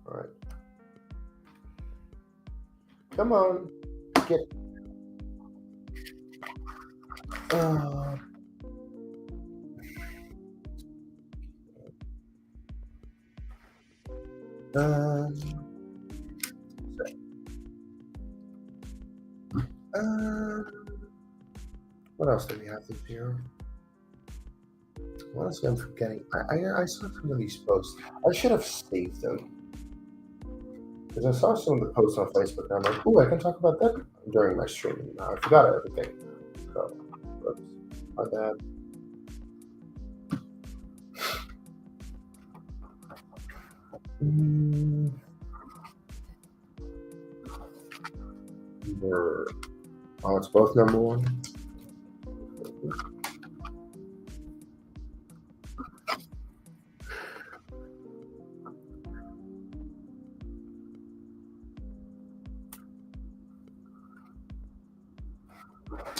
All right, come on, get. Uh, uh, uh, what else do we have this year? What else am I forgetting? I saw some of these posts. I should have saved them because I saw some of the posts on Facebook, and I'm like, "Ooh, I can talk about that during my stream." Now I forgot everything. So, oops, my bad. Mm, number, oh, it's both number one.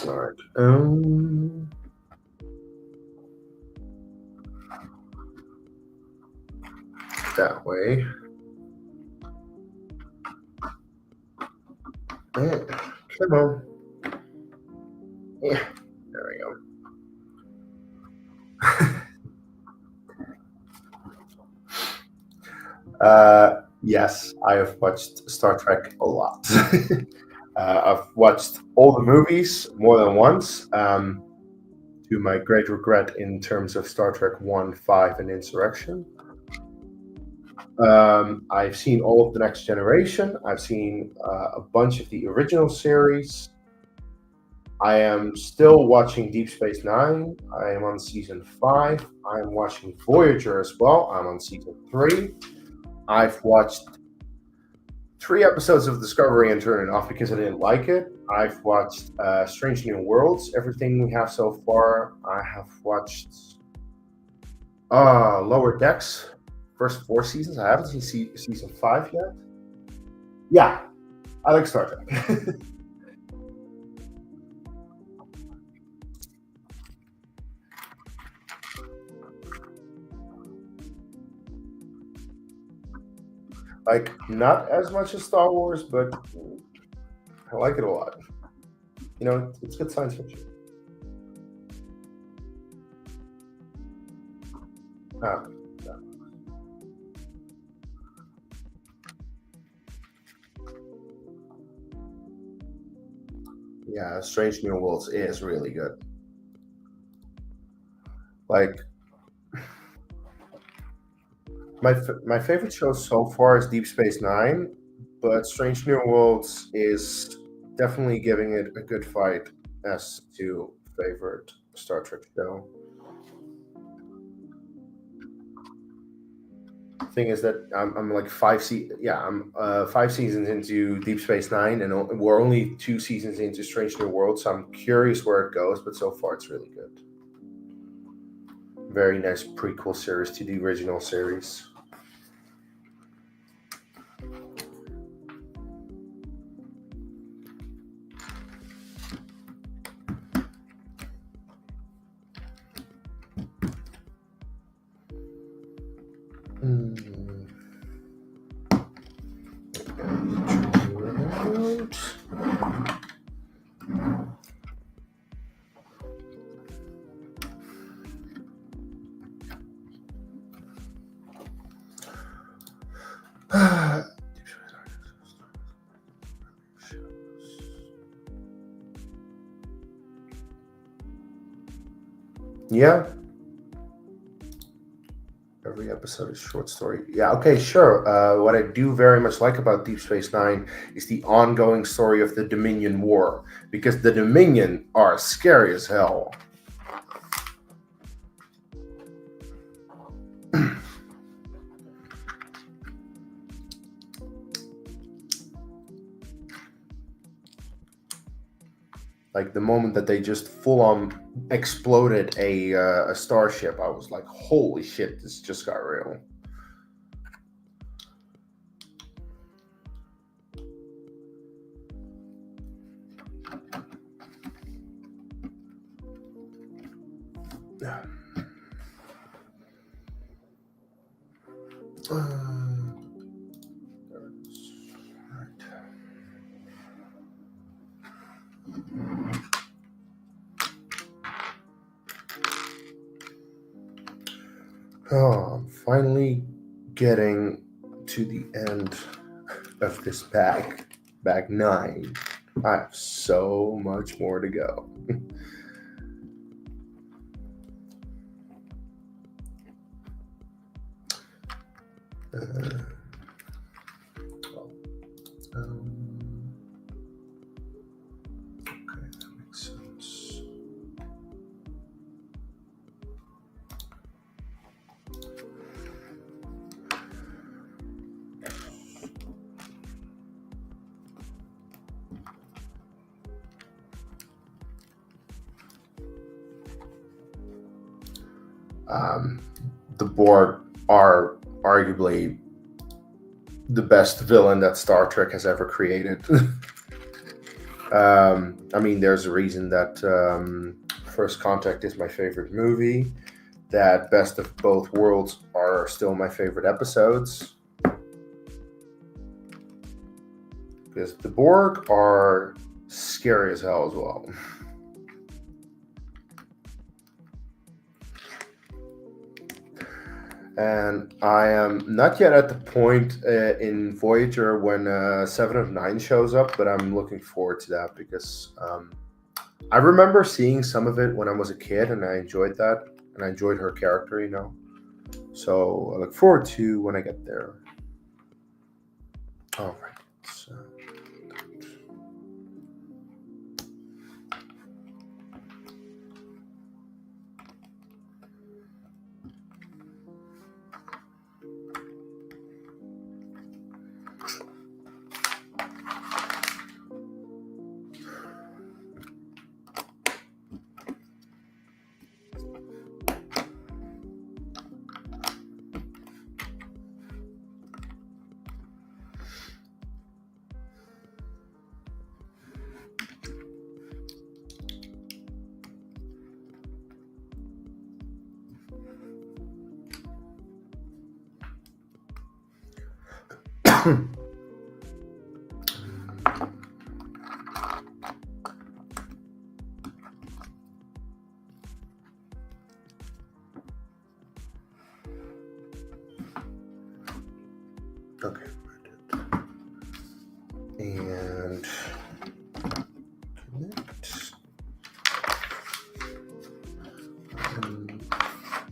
All right. That way. Yeah, come on. Yeah, there we go. Yes, I have watched Star Trek a lot. I've watched all the movies more than once, to my great regret in terms of Star Trek 1, 5, and Insurrection. I've seen all of the Next Generation. I've seen a bunch of the original series. I am still watching Deep Space Nine. I am on season 5. I'm watching Voyager as well. I'm on season 3. I've watched 3 episodes of Discovery and turned it off because I didn't like it. I've watched Strange New Worlds, everything we have so far. I have watched Lower Decks, first 4 seasons. I haven't seen season 5 yet. Yeah, I like Star Trek. Like, not as much as Star Wars, but I like it a lot. You know, it's good science fiction. Ah, yeah. Yeah, Strange New Worlds is really good. Like, my favorite show so far is Deep Space Nine, but Strange New Worlds is definitely giving it a good fight as to favorite Star Trek show. Thing is that I'm like I'm 5 seasons into Deep Space Nine, and we're only 2 seasons into Strange New Worlds, so I'm curious where it goes. But so far, it's really good. Very nice prequel series to the original series. Mm. Yeah, every episode is short story. Yeah, okay, sure. What I do very much like about Deep Space Nine is the ongoing story of the Dominion War, because the Dominion are scary as hell. Like the moment that they just full on exploded a starship, I was like, "Holy shit! This just got real." Yeah. There it is. Oh, I'm finally getting to the end of this bag 9. I have so much more to go. uh, well, okay, that makes sense. The Borg are arguably the best villain that Star Trek has ever created. I mean, there's a reason that First Contact is my favorite movie, that Best of Both Worlds are still my favorite episodes. Because the Borg are scary as hell as well. And I am not yet at the point in Voyager when 7 of 9 shows up, but I'm looking forward to that because I remember seeing some of it when I was a kid, and I enjoyed that, and I enjoyed her character, you know. So I look forward to when I get there. All right. So. Okay. And connect.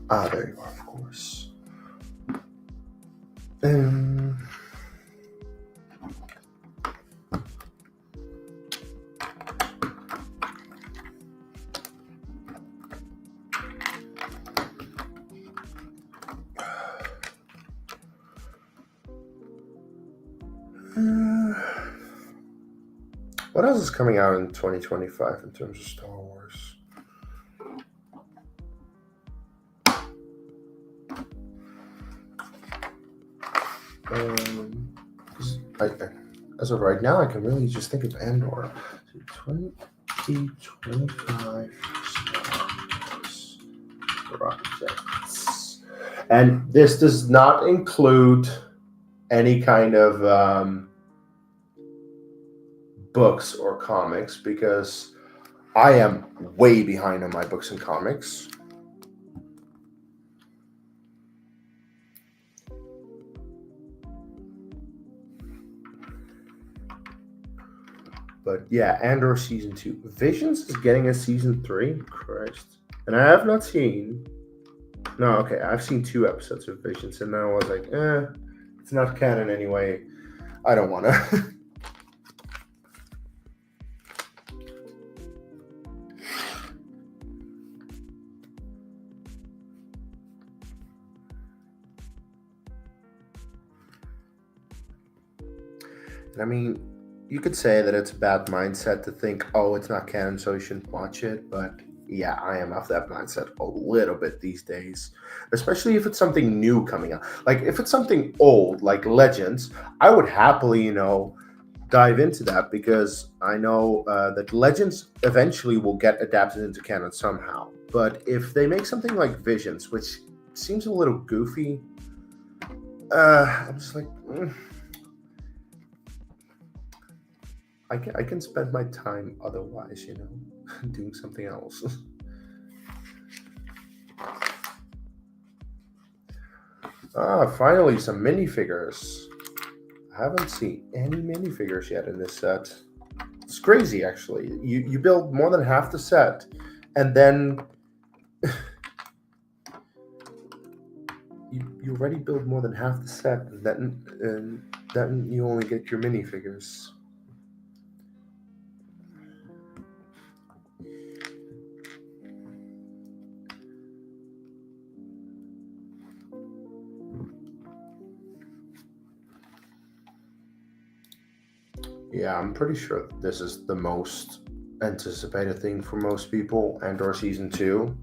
There you are, of course. What else is coming out in 2025 in terms of Star Wars? As of right now, I can really just think of Andor. 2025 Star Wars projects. And this does not include any kind of books or comics, because I am way behind on my books and comics. But yeah, Andor season 2. Visions is getting a season 3. Christ. And I have not seen. No, okay, I've seen 2 episodes of Visions, and then I was like, it's not canon anyway. I don't want to. I mean, you could say that it's a bad mindset to think, oh, it's not canon, so you shouldn't watch it. But yeah, I am of that mindset a little bit these days, especially if it's something new coming out. Like if it's something old, like Legends, I would happily, dive into that because I know that Legends eventually will get adapted into canon somehow. But if they make something like Visions, which seems a little goofy, I'm just like, I can spend my time otherwise, doing something else. Finally, some minifigures. I haven't seen any minifigures yet in this set. It's crazy, actually. You build more than half the set, and then you already build more than half the set, and then you only get your minifigures. Yeah, I'm pretty sure this is the most anticipated thing for most people, and/or season 2.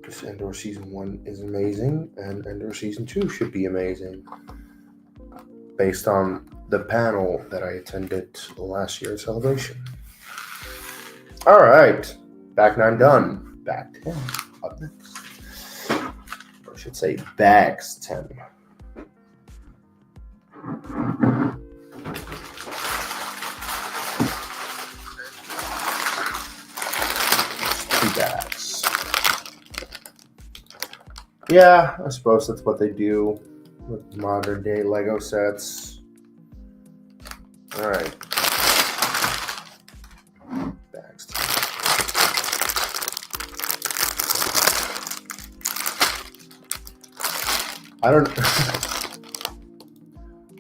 Because Endor season 1 is amazing, and Endor season 2 should be amazing. Based on the panel that I attended last year's celebration. All right, back 9 done. Back 10 up next. Or I should say bags 10. 2 bags. Yeah, I suppose that's what they do with modern day Lego sets. All right. Bags 10.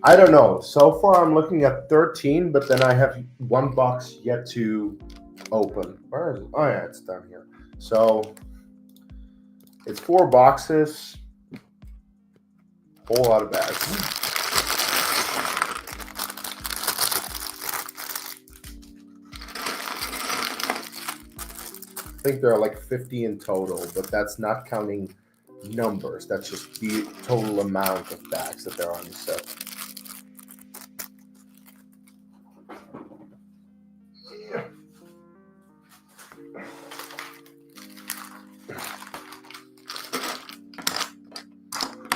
I don't know. So far, I'm looking at 13, but then I have 1 box yet to open. Where is it? Oh yeah, it's down here. So it's 4 boxes, whole lot of bags. I think there are like 50 in total, but that's not counting numbers. That's just the total amount of bags that there are on the set.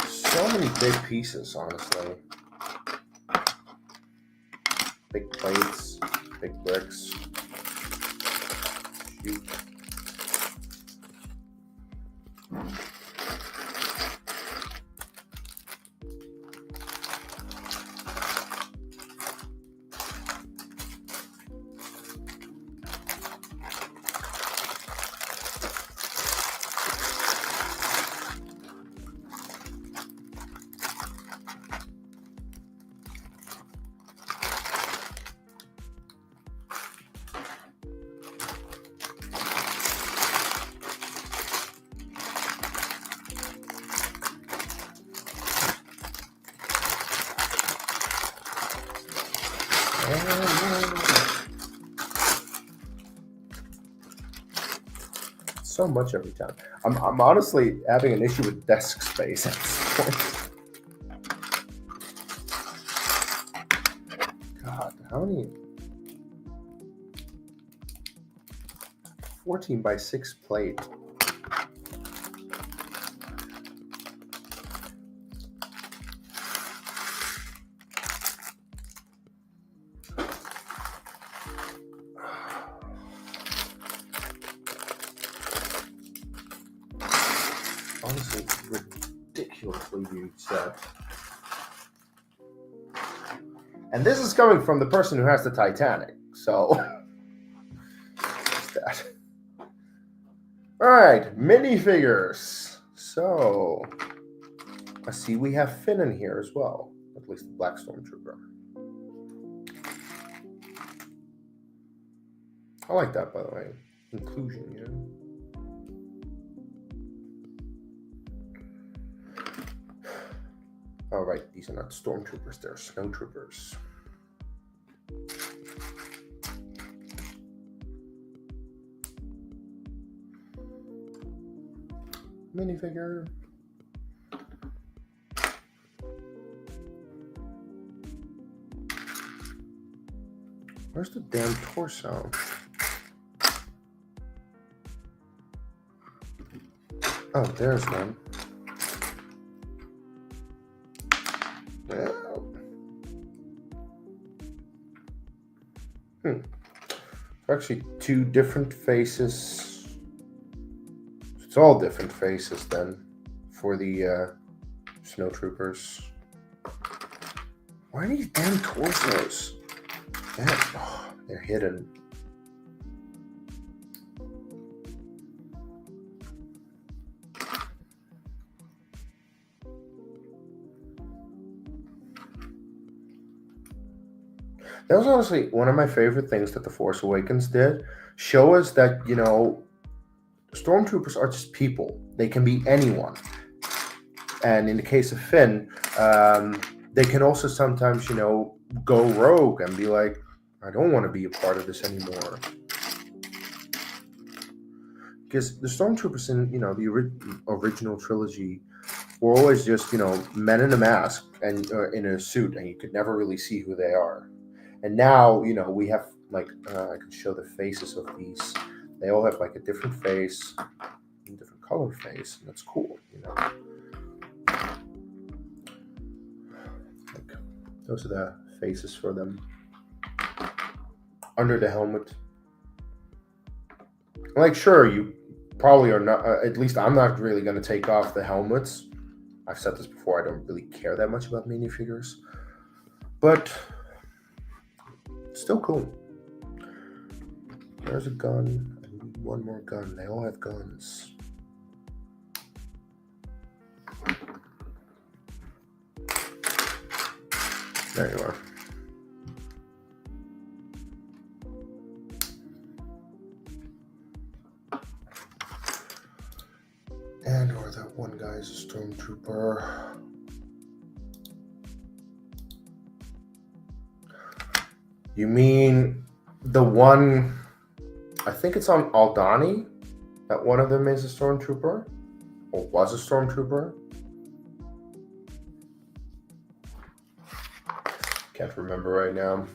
So many big pieces, honestly. Big plates, big bricks. Shoot. So much every time. I'm honestly having an issue with desk space at this point. God, how many? 14 by 6 plate. Honestly, ridiculously huge set. And this is coming from the person who has the Titanic, so that. All right, minifigures. So I see we have Finn in here as well, at least the Black Stormtrooper. I like that, by the way. Inclusion, All right, these are not stormtroopers, they're snowtroopers. Minifigure. Where's the damn torso? Oh, there's one. Actually, two different faces. It's all different faces then for the snowtroopers. Why are these damn torsos? They're hidden. That was honestly one of my favorite things that The Force Awakens did. Show us that, stormtroopers are just people. They can be anyone. And in the case of Finn, they can also sometimes, go rogue and be like, I don't want to be a part of this anymore. Because the stormtroopers in, the original trilogy were always just, men in a mask and in a suit, and you could never really see who they are. And now, we have, I can show the faces of these. They all have, a different face, a different color face, and that's cool, Those are the faces for them. Under the helmet. Sure, you probably are not, at least I'm not really going to take off the helmets. I've said this before, I don't really care that much about minifigures. But still cool. There's a gun. I need one more gun. They all have guns. There you are. Or that one guy is a stormtrooper. You mean the one, I think it's on Aldani, that one of them is a stormtrooper? Or was a stormtrooper? Can't remember right now.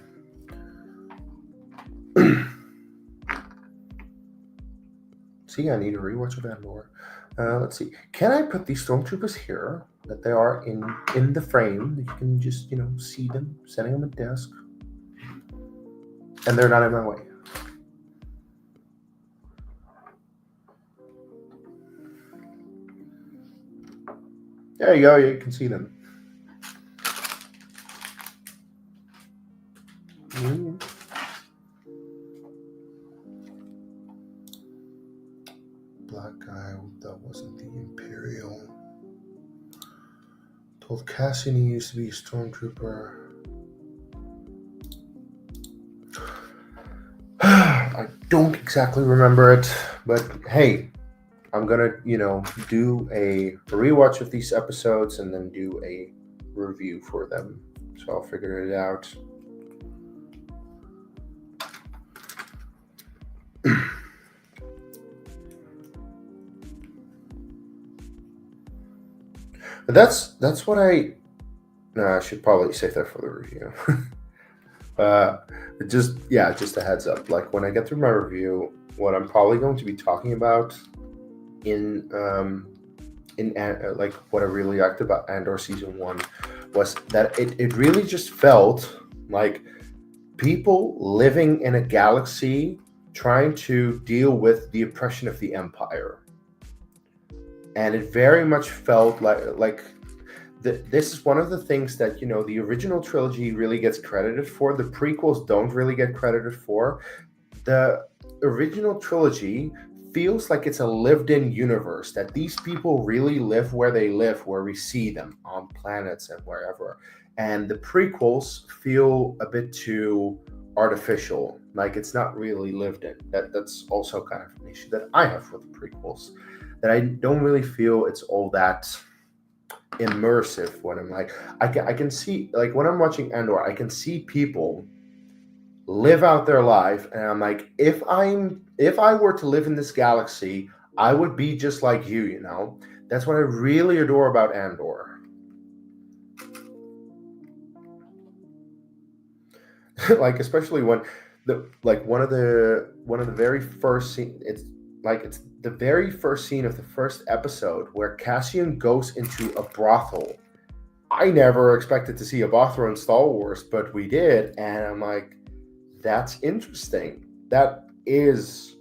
See, I need a rewatch of Andor. Let's see. Can I put these stormtroopers here? That they are in the frame. That you can just, see them, setting them at desk. And they're not in my way. There you go. You can see them. Black guy, that wasn't the Imperial. Told Cassian he used to be a stormtrooper. I don't exactly remember it, but hey, I'm gonna, do a rewatch of these episodes and then do a review for them. So I'll figure it out. But that's what I should probably save that for the review. Just a heads up. When I get through my review, what I'm probably going to be talking about in what I really liked about Andor season 1 was that it really just felt like people living in a galaxy trying to deal with the oppression of the Empire. And it very much felt this is one of the things that, the original trilogy really gets credited for. The prequels don't really get credited for. The original trilogy feels like it's a lived-in universe, that these people really live where they live, where we see them on planets and wherever. And the prequels feel a bit too artificial, like it's not really lived in. That's also kind of an issue that I have with the prequels, that I don't really feel it's all that immersive when I'm like, I can see, like when I'm watching Andor, I can see people live out their life, and I'm like, if I were to live in this galaxy, I would be just like you, you know. That's what I really adore about Andor. Like especially when the like one of the very first scene, it's the very first scene of the first episode where Cassian goes into a brothel. I never expected to see a brothel in Star Wars, but we did, and I'm like, that's interesting. That is,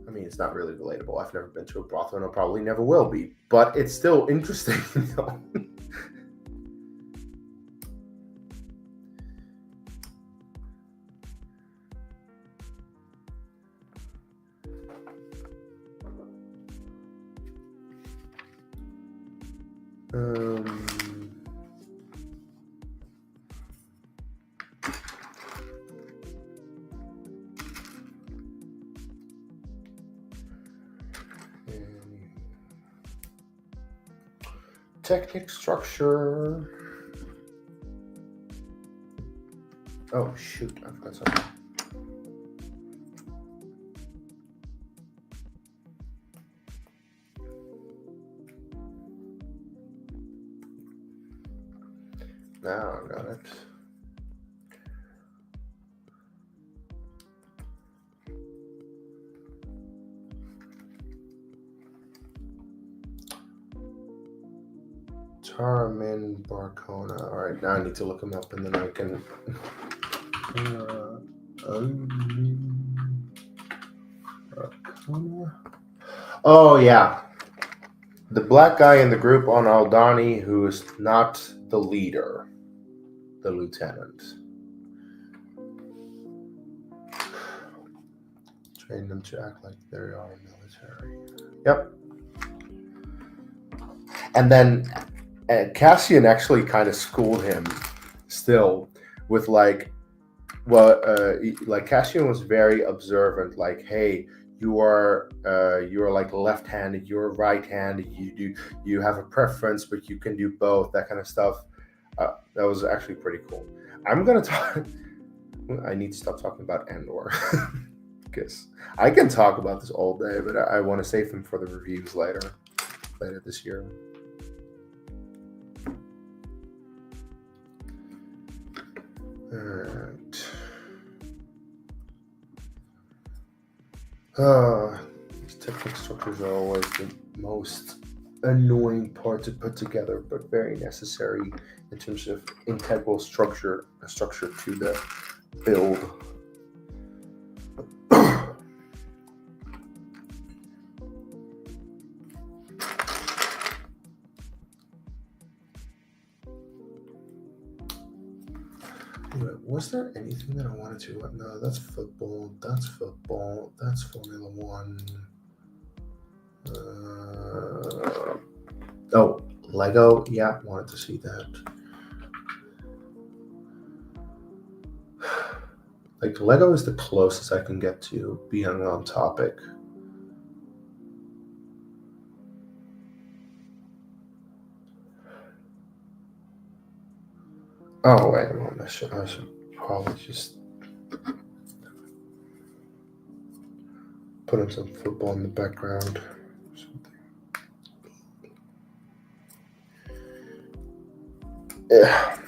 I mean, it's not really relatable. I've never been to a brothel, and I probably never will be, but it's still interesting, you know. um, Technic structure. Oh shoot, I forgot something. Now I got it. Tarmin Barcona. All right, now I need to look him up, and then I can. Oh yeah, the black guy in the group on Aldani who is not the leader, the lieutenant. Train them to act like they are military. Yep. And then Cassian actually kind of schooled him still with like, well, like Cassian was very observant. Like, hey, you're like left-handed, you're right-handed. You have a preference, but you can do both. That kind of stuff. That was actually pretty cool. I'm gonna talk. I need to stop talking about Andor because I can talk about this all day, but I want to save them for the reviews later this year. Alright. These technical structures are always the most annoying part to put together, but very necessary in terms of integral structure to the build. Was there anything that I wanted to? No, that's football. That's football. That's Formula One. Oh, Lego. Yeah, wanted to see that. Like Lego is the closest I can get to being on topic. Oh wait a moment. I should probably just put in some football in the background. Yeah.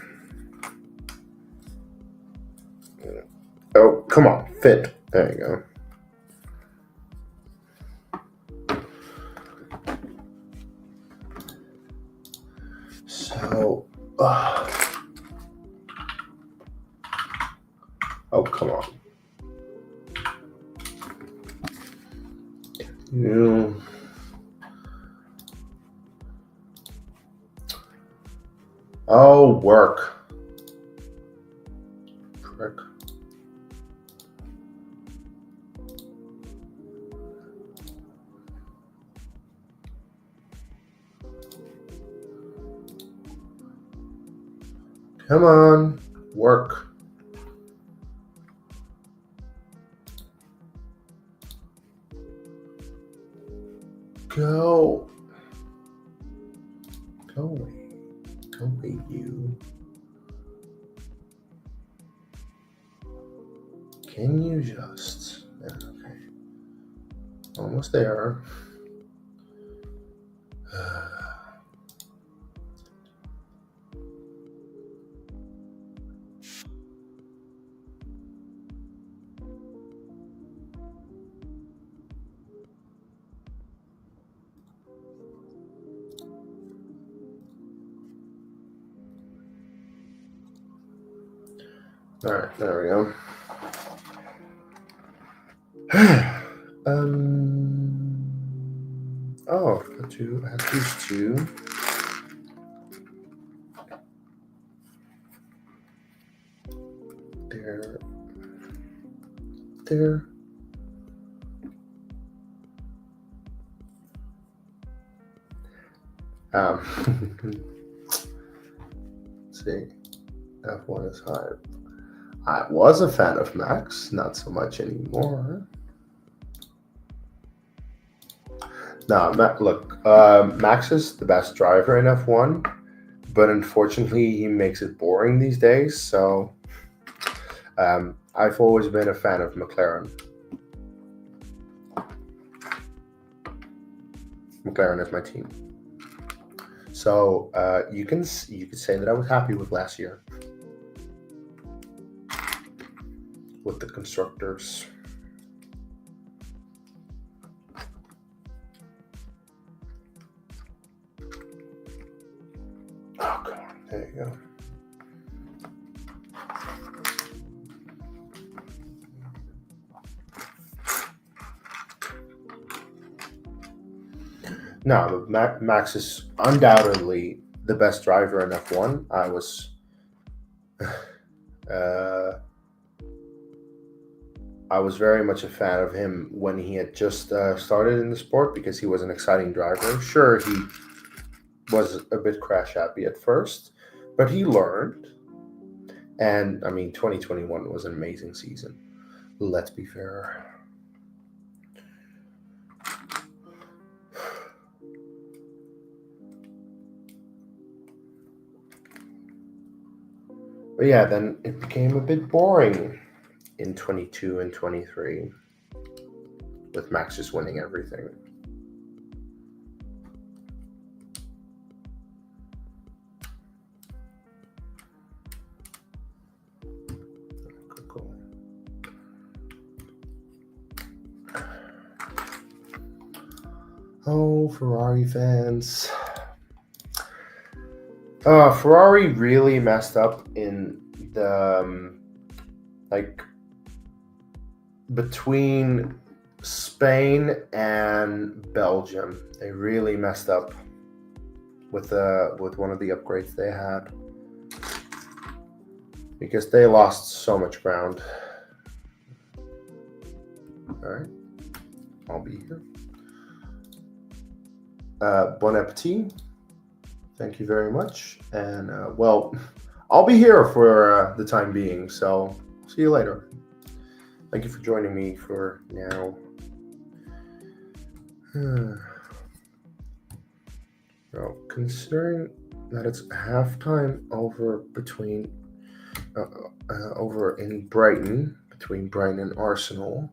Oh, come on, fit. There you go. So, oh, come on. Yeah. Oh, work. Prick. Come on, work. Go. Go away. Go away, you. Can you just... Okay. Almost there. All right, there we go. Oh, I have these two. There. Let's see. F1 is high. I was a fan of Max, not so much anymore. No, look, Max is the best driver in F1, but unfortunately he makes it boring these days, so I've always been a fan of McLaren. McLaren is my team. So you could say that I was happy with last year with the constructors. Oh, come on. There you go. No, Max is undoubtedly the best driver in F1. I was very much a fan of him when he had just started in the sport because he was an exciting driver. Sure, he was a bit crash happy at first, but he learned. And I mean, 2021 was an amazing season. Let's be fair. But yeah, then it became a bit boring in 22 and 23 with Max just winning everything. Cool. Oh, Ferrari fans. Ferrari really messed up in the between Spain and Belgium. They really messed up with one of the upgrades they had because they lost so much ground. All right, I'll be here. Bon appetit. Thank you very much. And well, I'll be here for the time being. So see you later. Thank you for joining me for now. Well, considering that it's halftime over over in Brighton, between Brighton and Arsenal.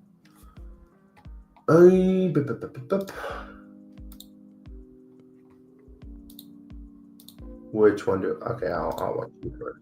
Which one do? Okay, I'll watch you first.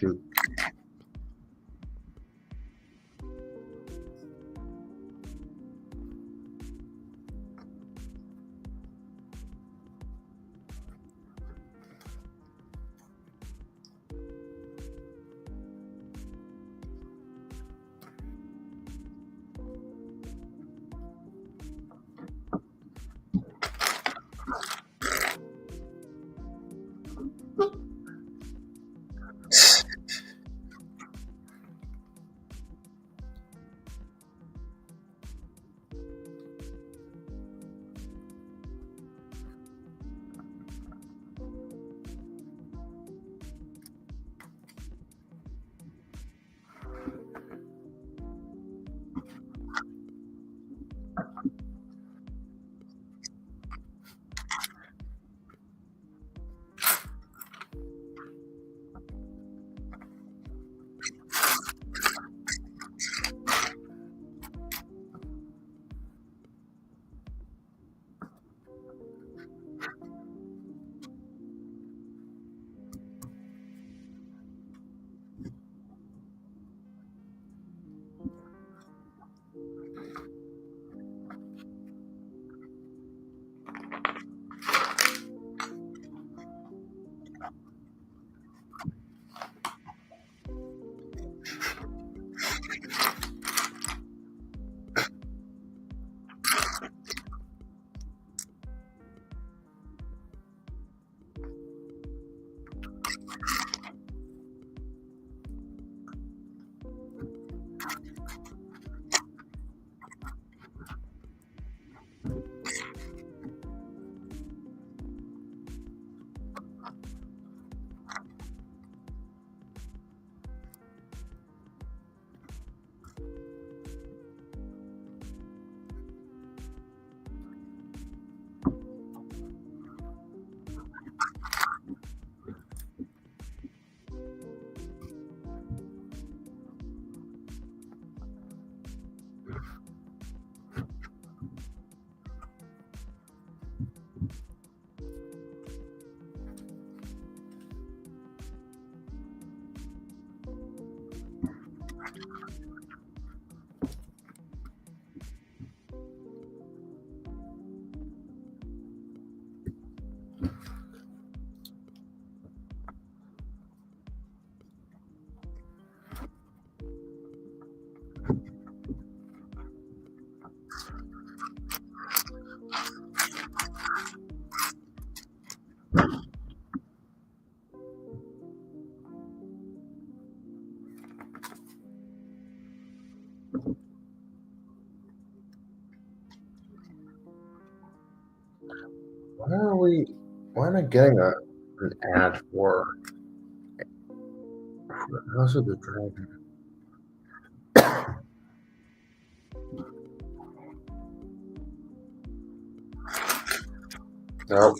Shoot. Why are we? Why am I getting an ad for House of the Dragon? No.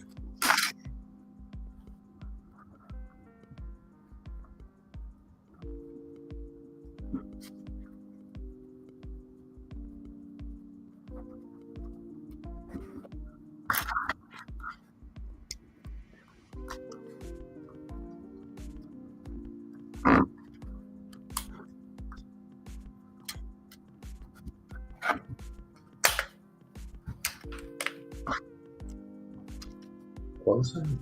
Closing?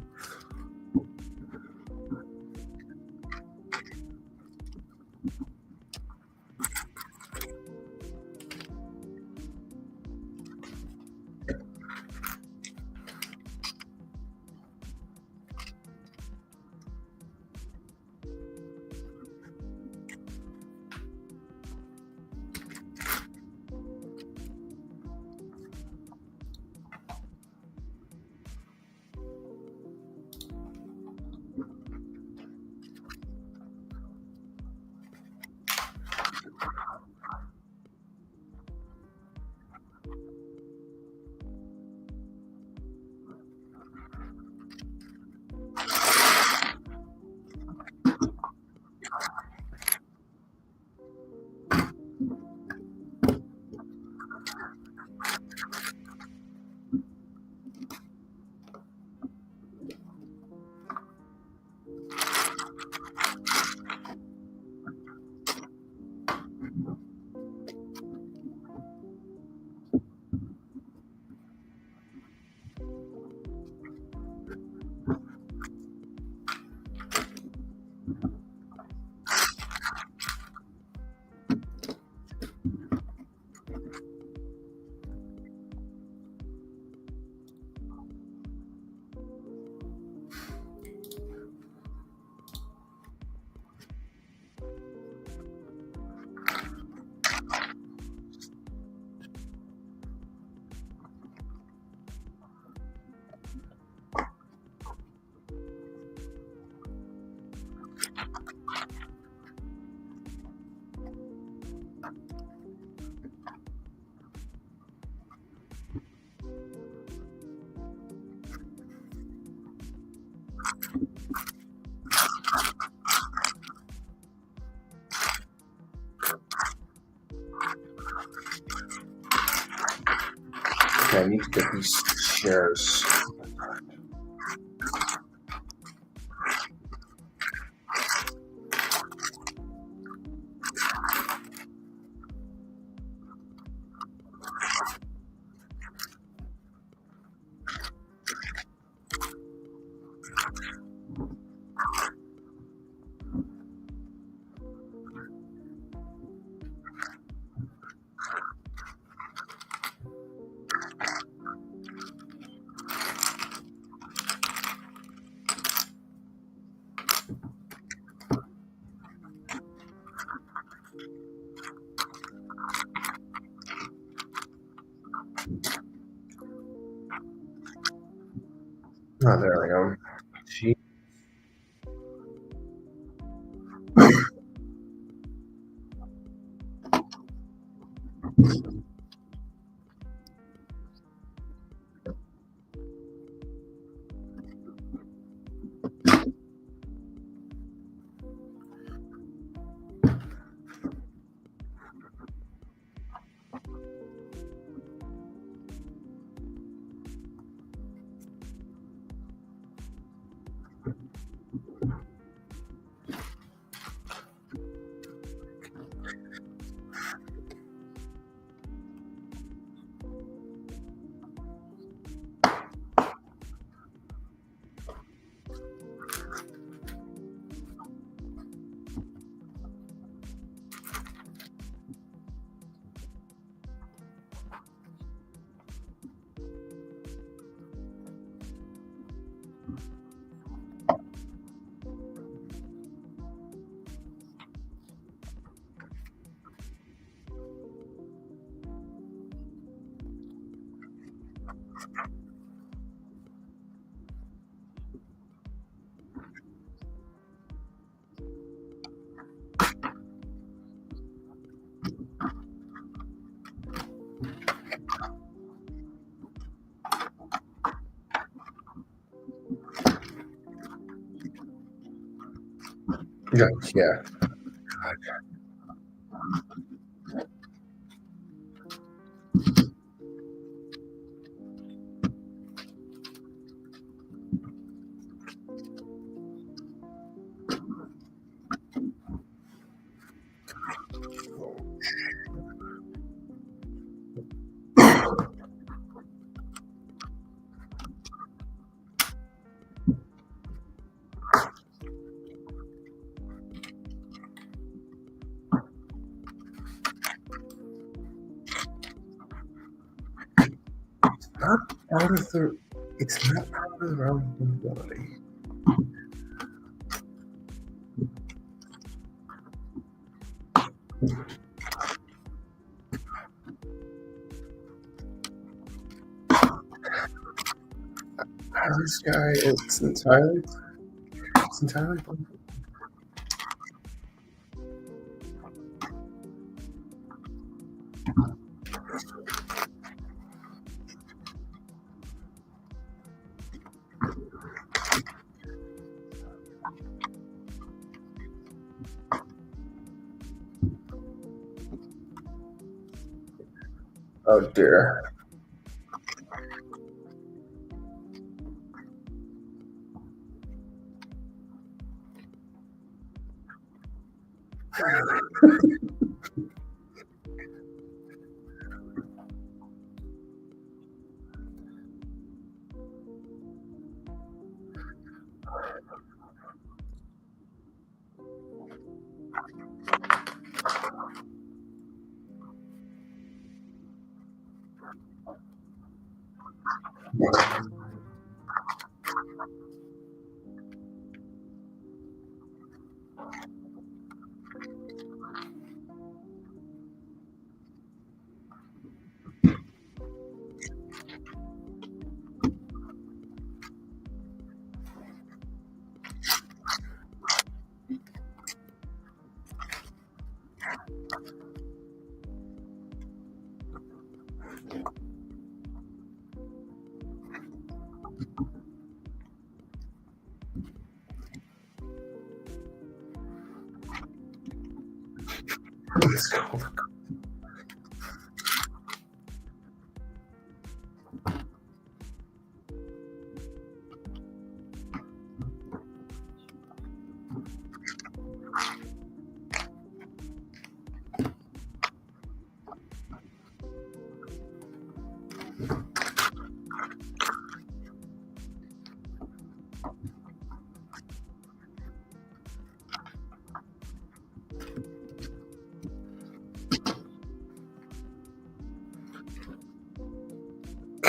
Okay, I need to get these chairs. Oh, there we go. Gee. Yeah. Not part of the. It's not part of the realm of ability. This guy, it's entirely. It's entirely. Oh dear.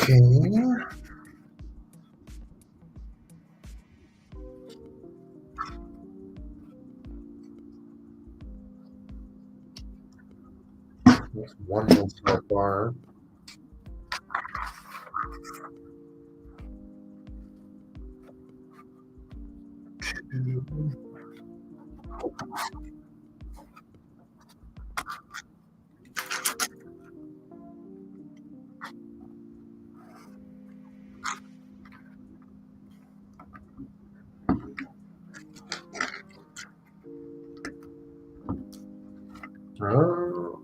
Okay. That's one meal so far. Oh.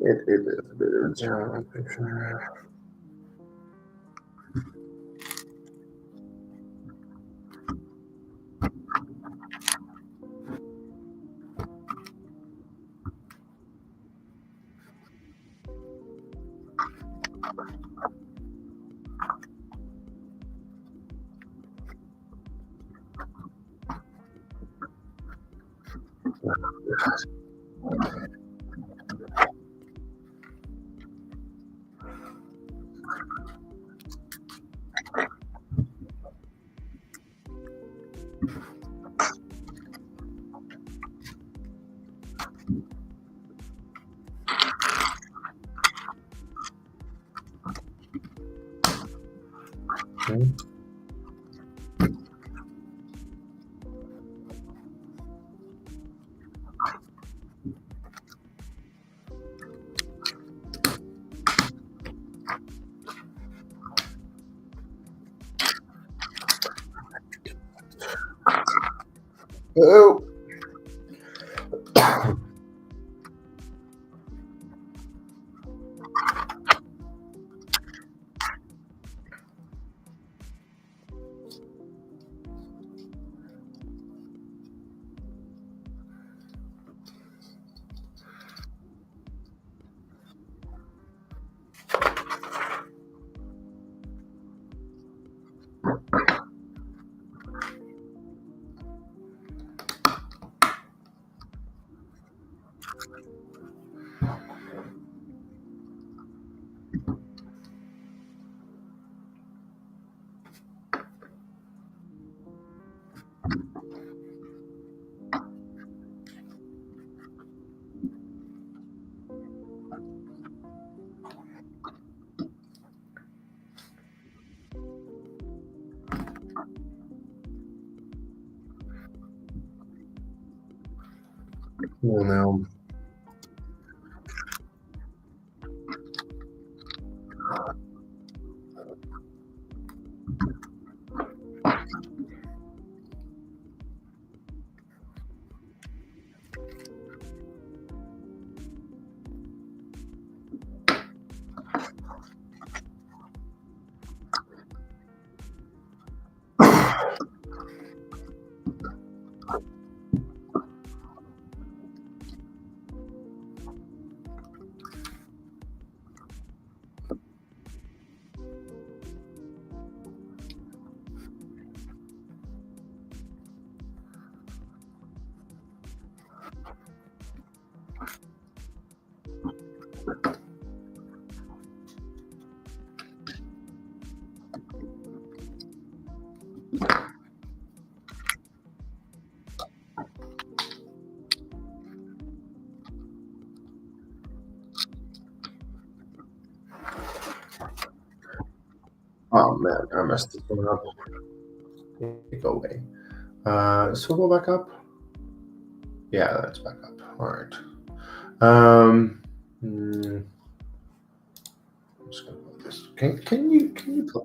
It is a bit of a challenge picture. Okay. Oh. Well, now. man, I messed this one up. Go away. Swivel back up. Yeah, that's back up. All right. I'm just gonna put this. Can you put?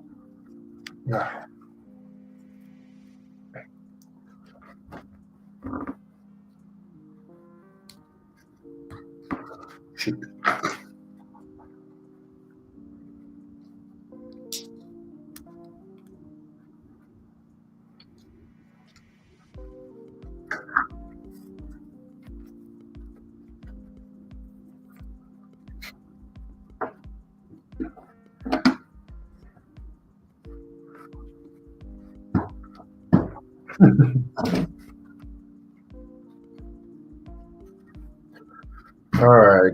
Yeah. Shoot. All right.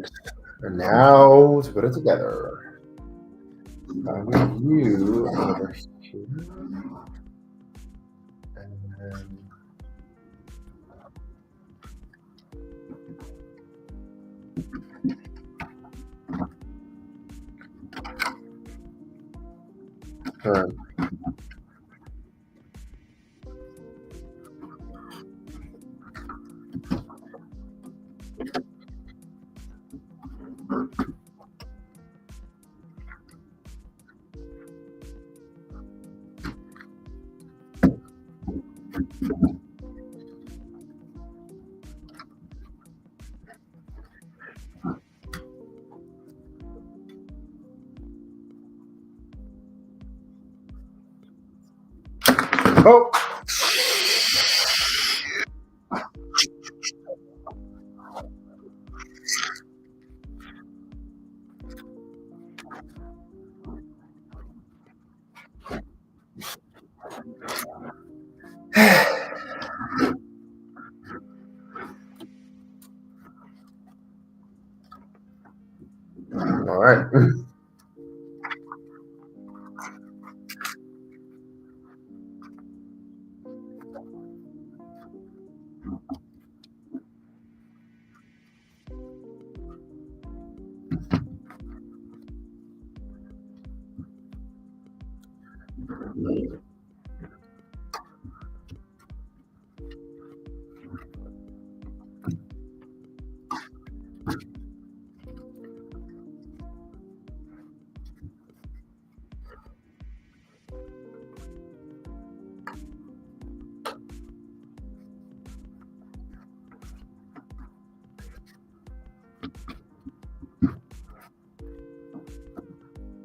And now to put it together. I need you over here. And then turn. Oh! All right.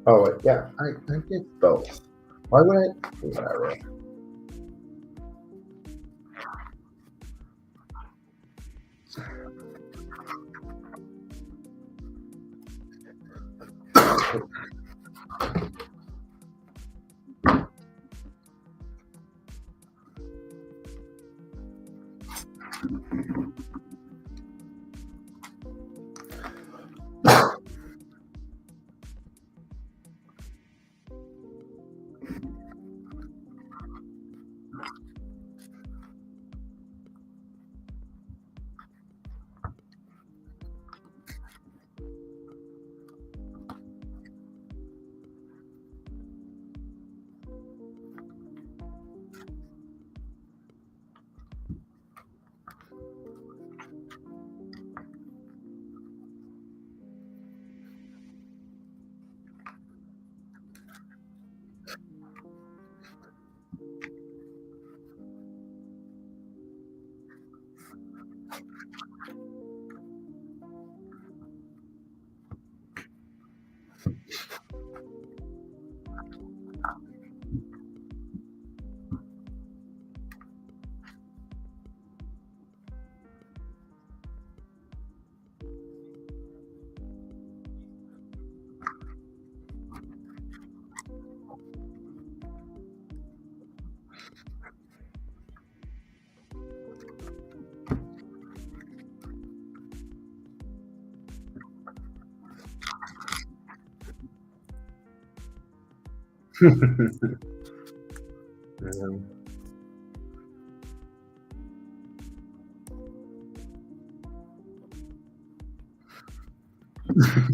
Oh, wait, yeah, I get both. Why would I? Whatever.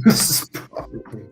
This is probably good.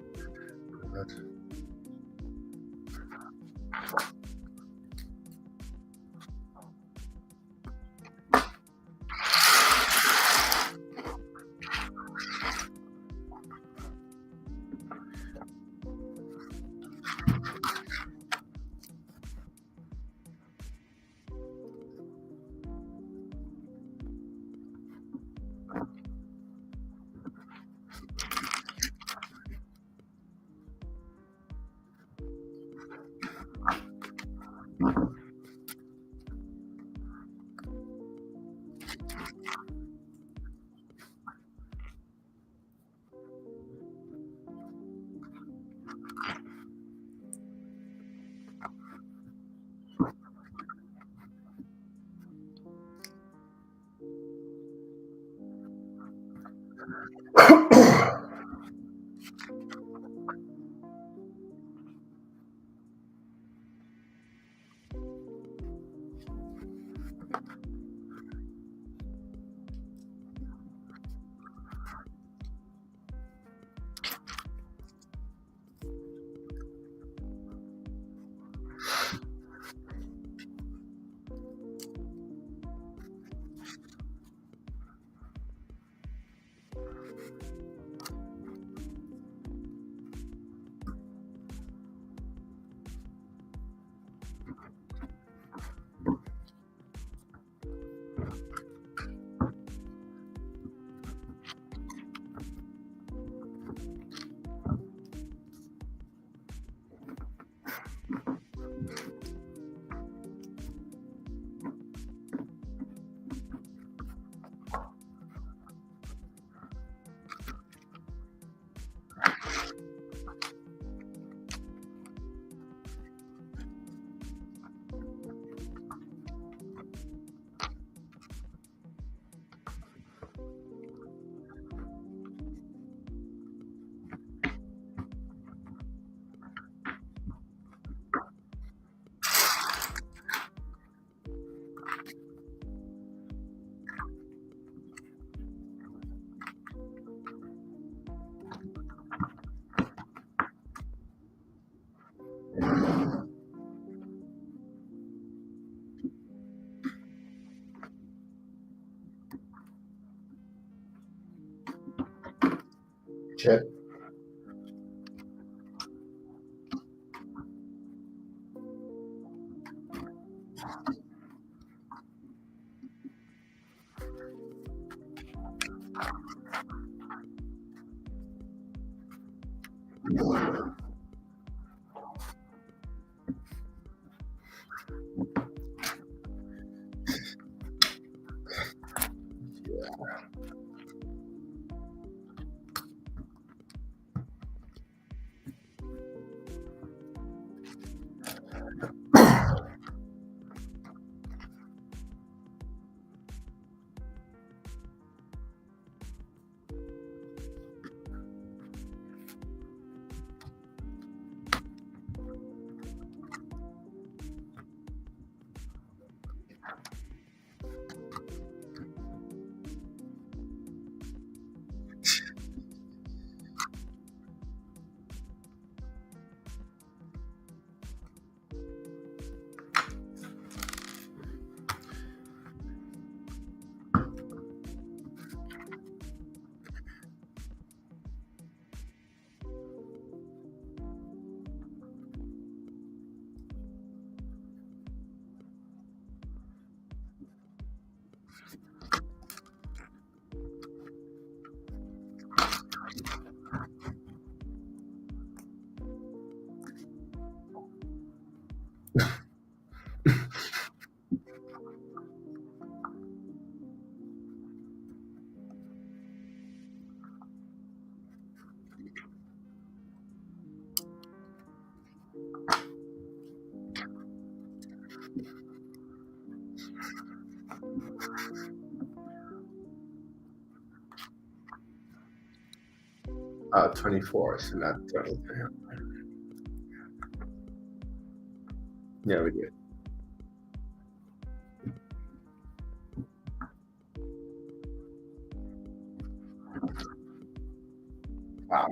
Shit. Oh, 24, so not 23. Yeah, we did. Wow.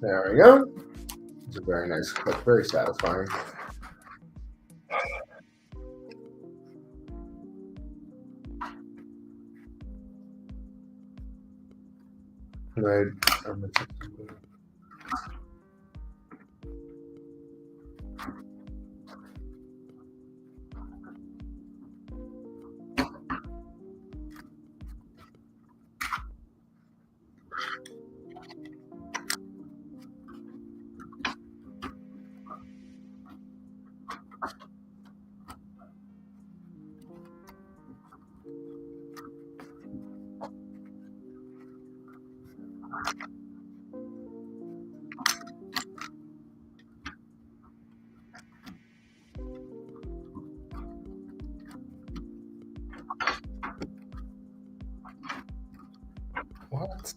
There we go. It's a very nice clip, very satisfying. Right. What?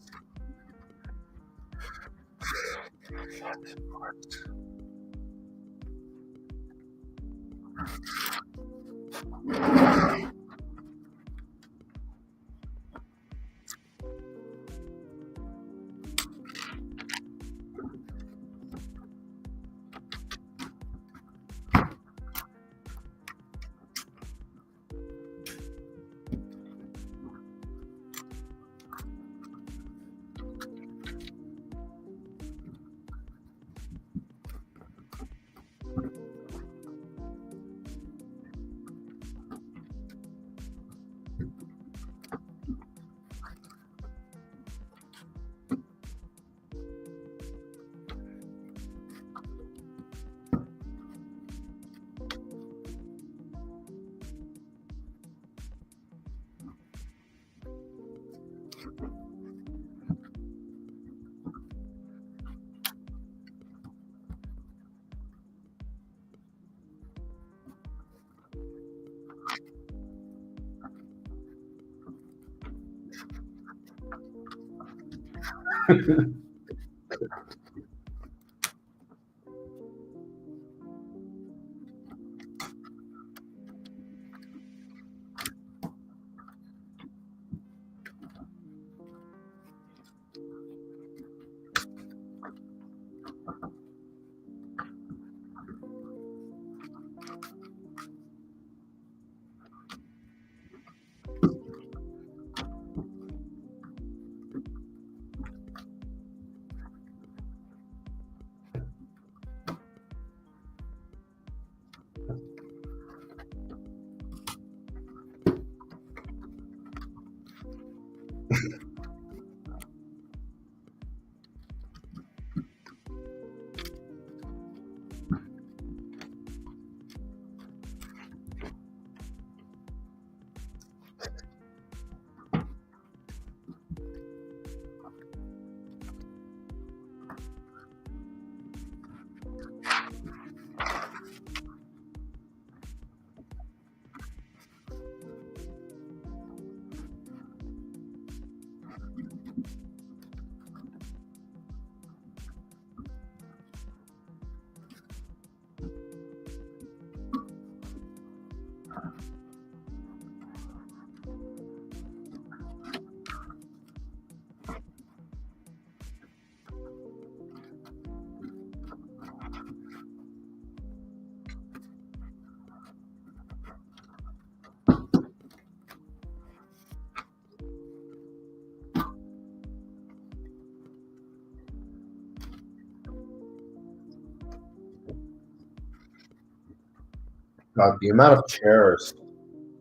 God, the amount of chairs,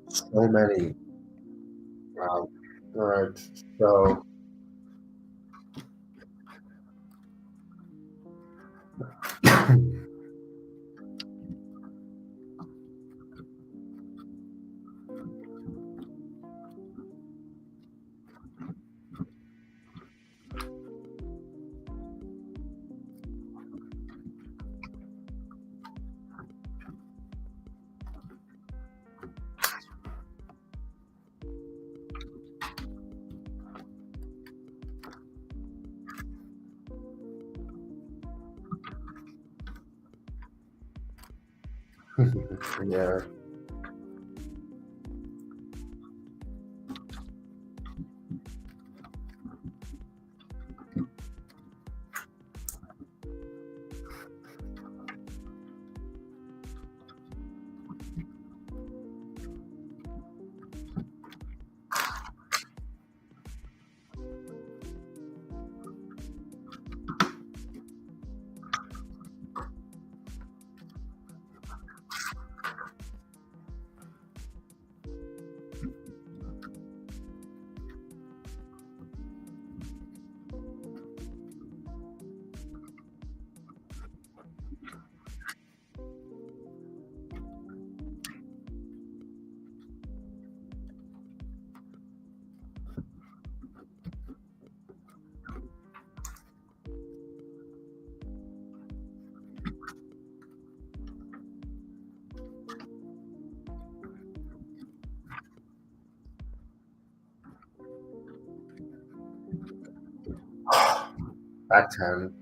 so many. Wow. All right. So, yeah. Back 10.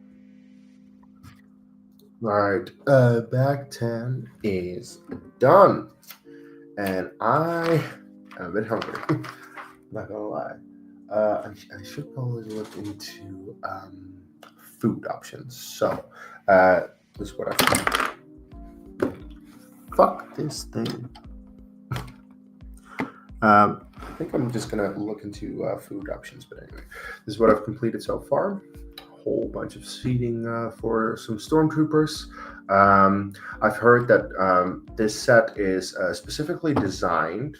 All right. Back 10 is done. And I am a bit hungry. Not gonna lie. I should probably look into food options. So, this is what I fuck this thing. I think I'm just gonna look into food options. But anyway, this is what I've completed so far. A whole bunch of seating for some stormtroopers. I've heard that this set is specifically designed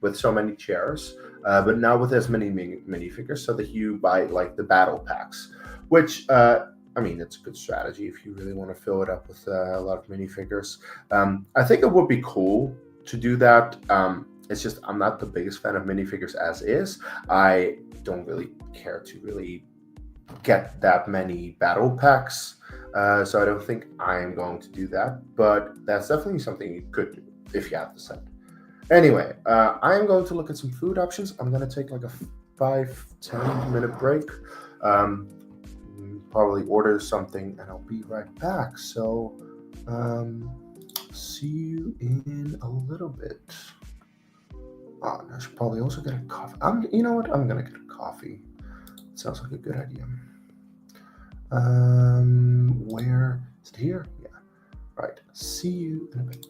with so many chairs, but not with as many minifigures, so that you buy like the battle packs, which I mean, it's a good strategy if you really want to fill it up with a lot of minifigures. I think it would be cool to do that. It's just I'm not the biggest fan of minifigures as is. I don't really care to really get that many battle packs, so I don't think I am going to do that. But that's definitely something you could do if you have the set. Anyway, I am going to look at some food options. I'm going to take like a 5-10 minute break. Um, Probably order something, and I'll be right back. So, um, see you in a little bit. Oh, and I should probably also get a coffee. You know what? I'm gonna get a coffee. Sounds like a good idea. Where is it here? Yeah. Right. See you in a bit.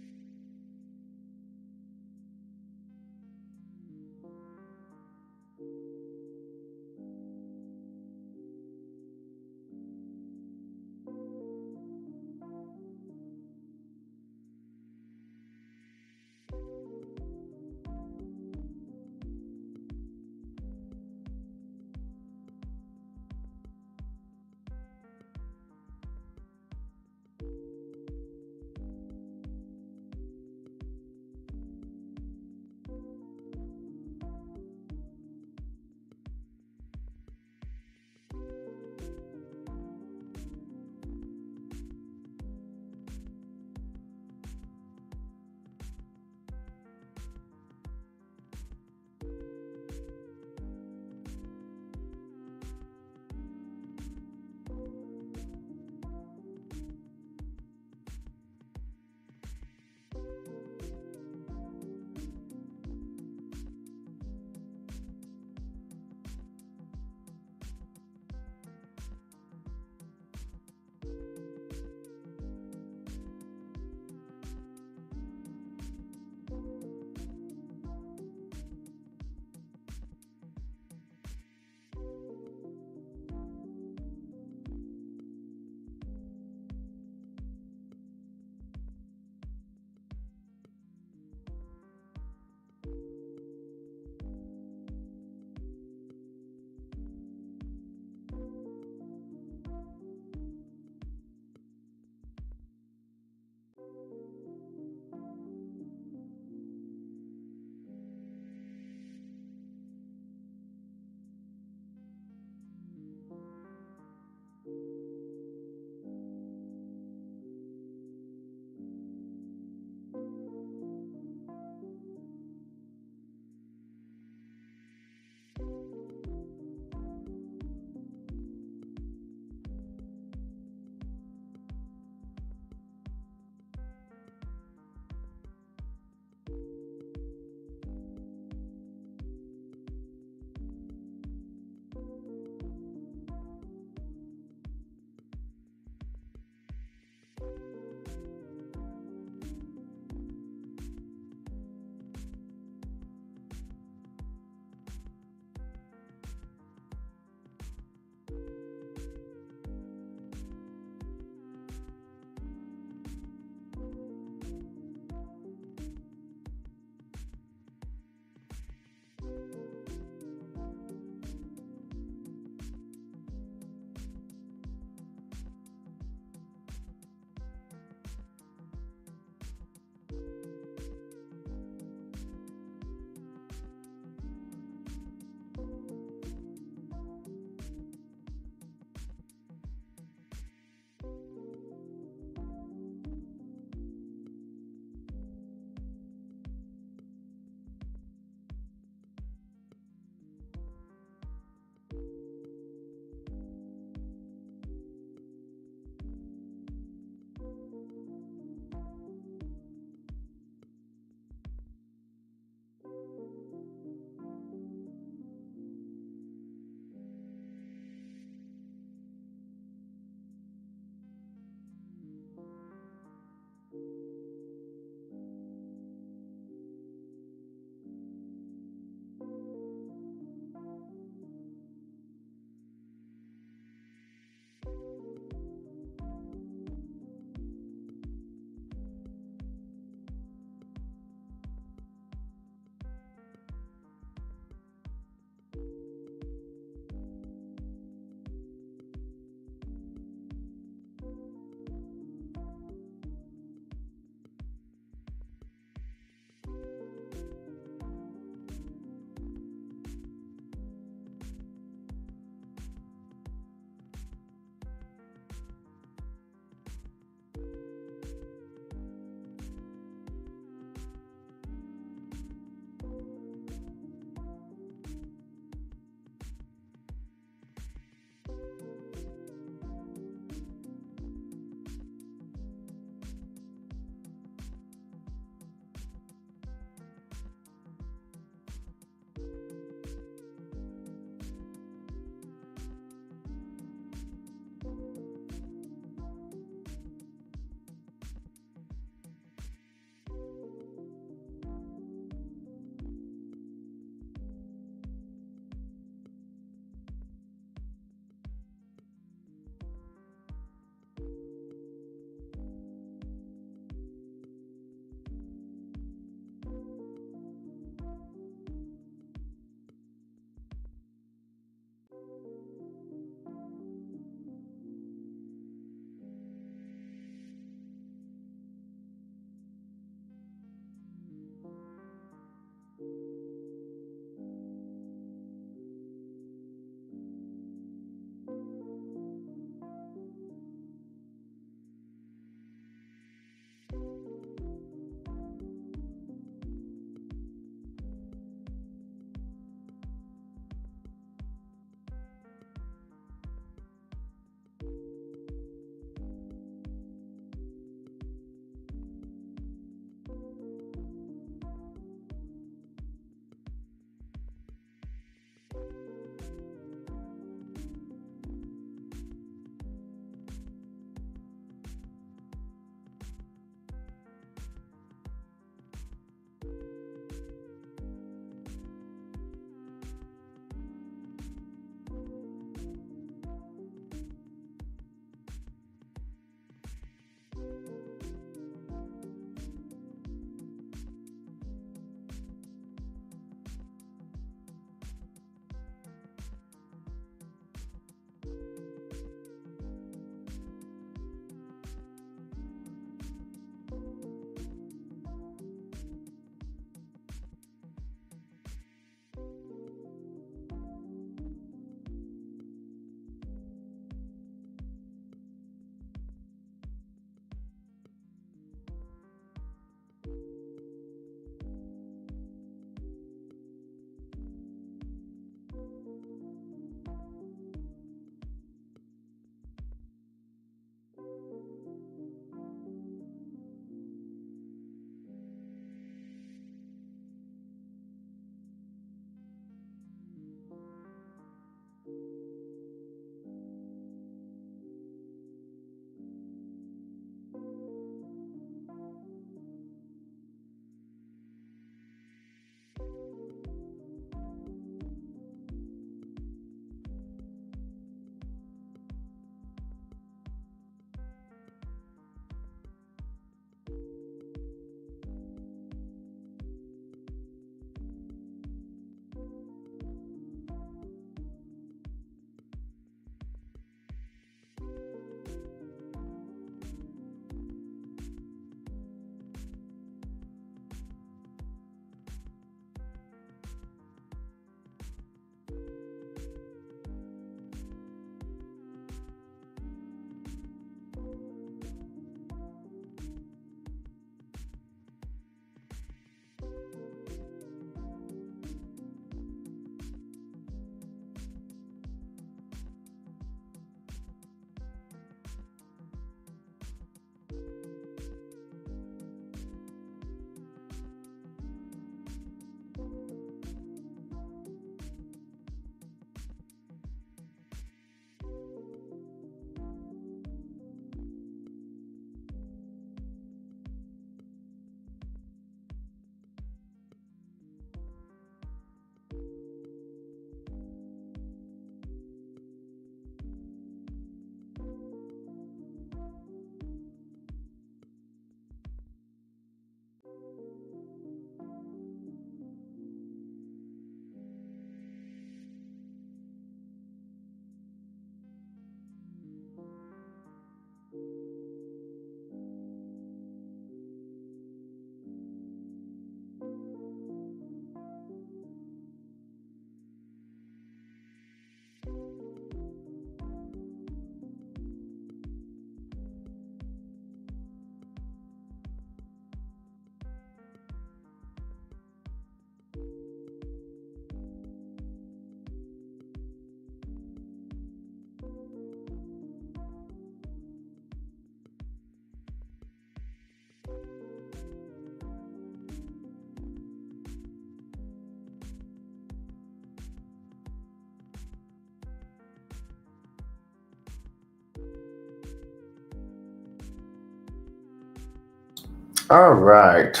All right,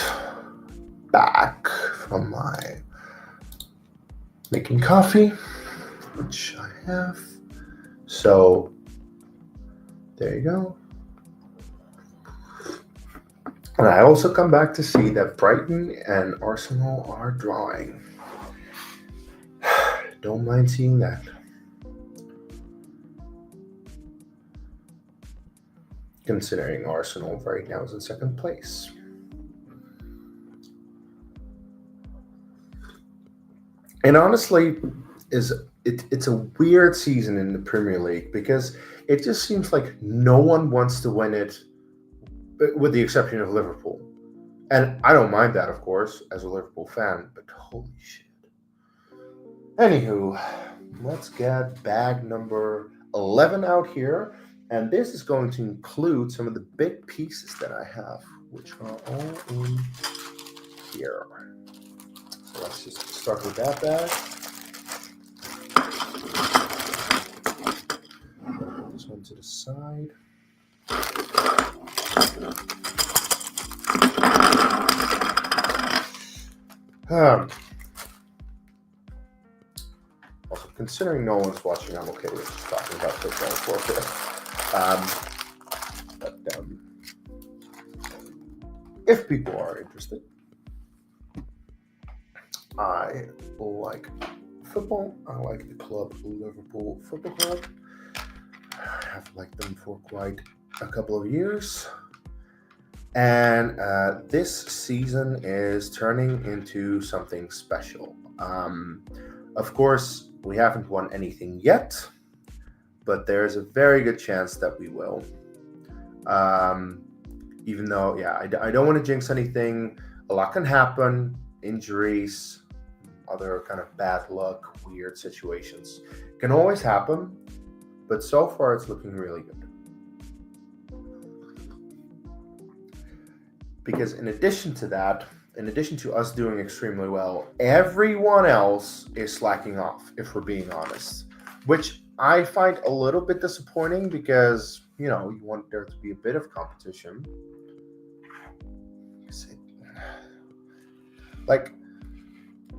back from my making coffee, which I have. So there you go. And I also come back to see that Brighton and Arsenal are drawing. Don't mind seeing that. Considering Arsenal right now is in second place. And honestly, it's a weird season in the Premier League because it just seems like no one wants to win it, with the exception of Liverpool. And I don't mind that, of course, as a Liverpool fan, but holy shit. Anywho, let's get bag number 11 out here. And this is going to include some of the big pieces that I have, which are all in here. So let's just start with that bag. Put this one to the side. Also, considering no one's watching, I'm okay with just talking about football for a bit. But if people are interested, I like football. I like the club Liverpool Football Club. I have liked them for quite a couple of years. And this season is turning into something special. Of course, we haven't won anything yet, but there's a very good chance that we will. Even though, I don't want to jinx anything. A lot can happen. Injuries, other kind of bad luck, weird situations can always happen. But so far, it's looking really good. Because in addition to us doing extremely well, everyone else is slacking off, if we're being honest. Which I find a little bit disappointing because, you want there to be a bit of competition. Like,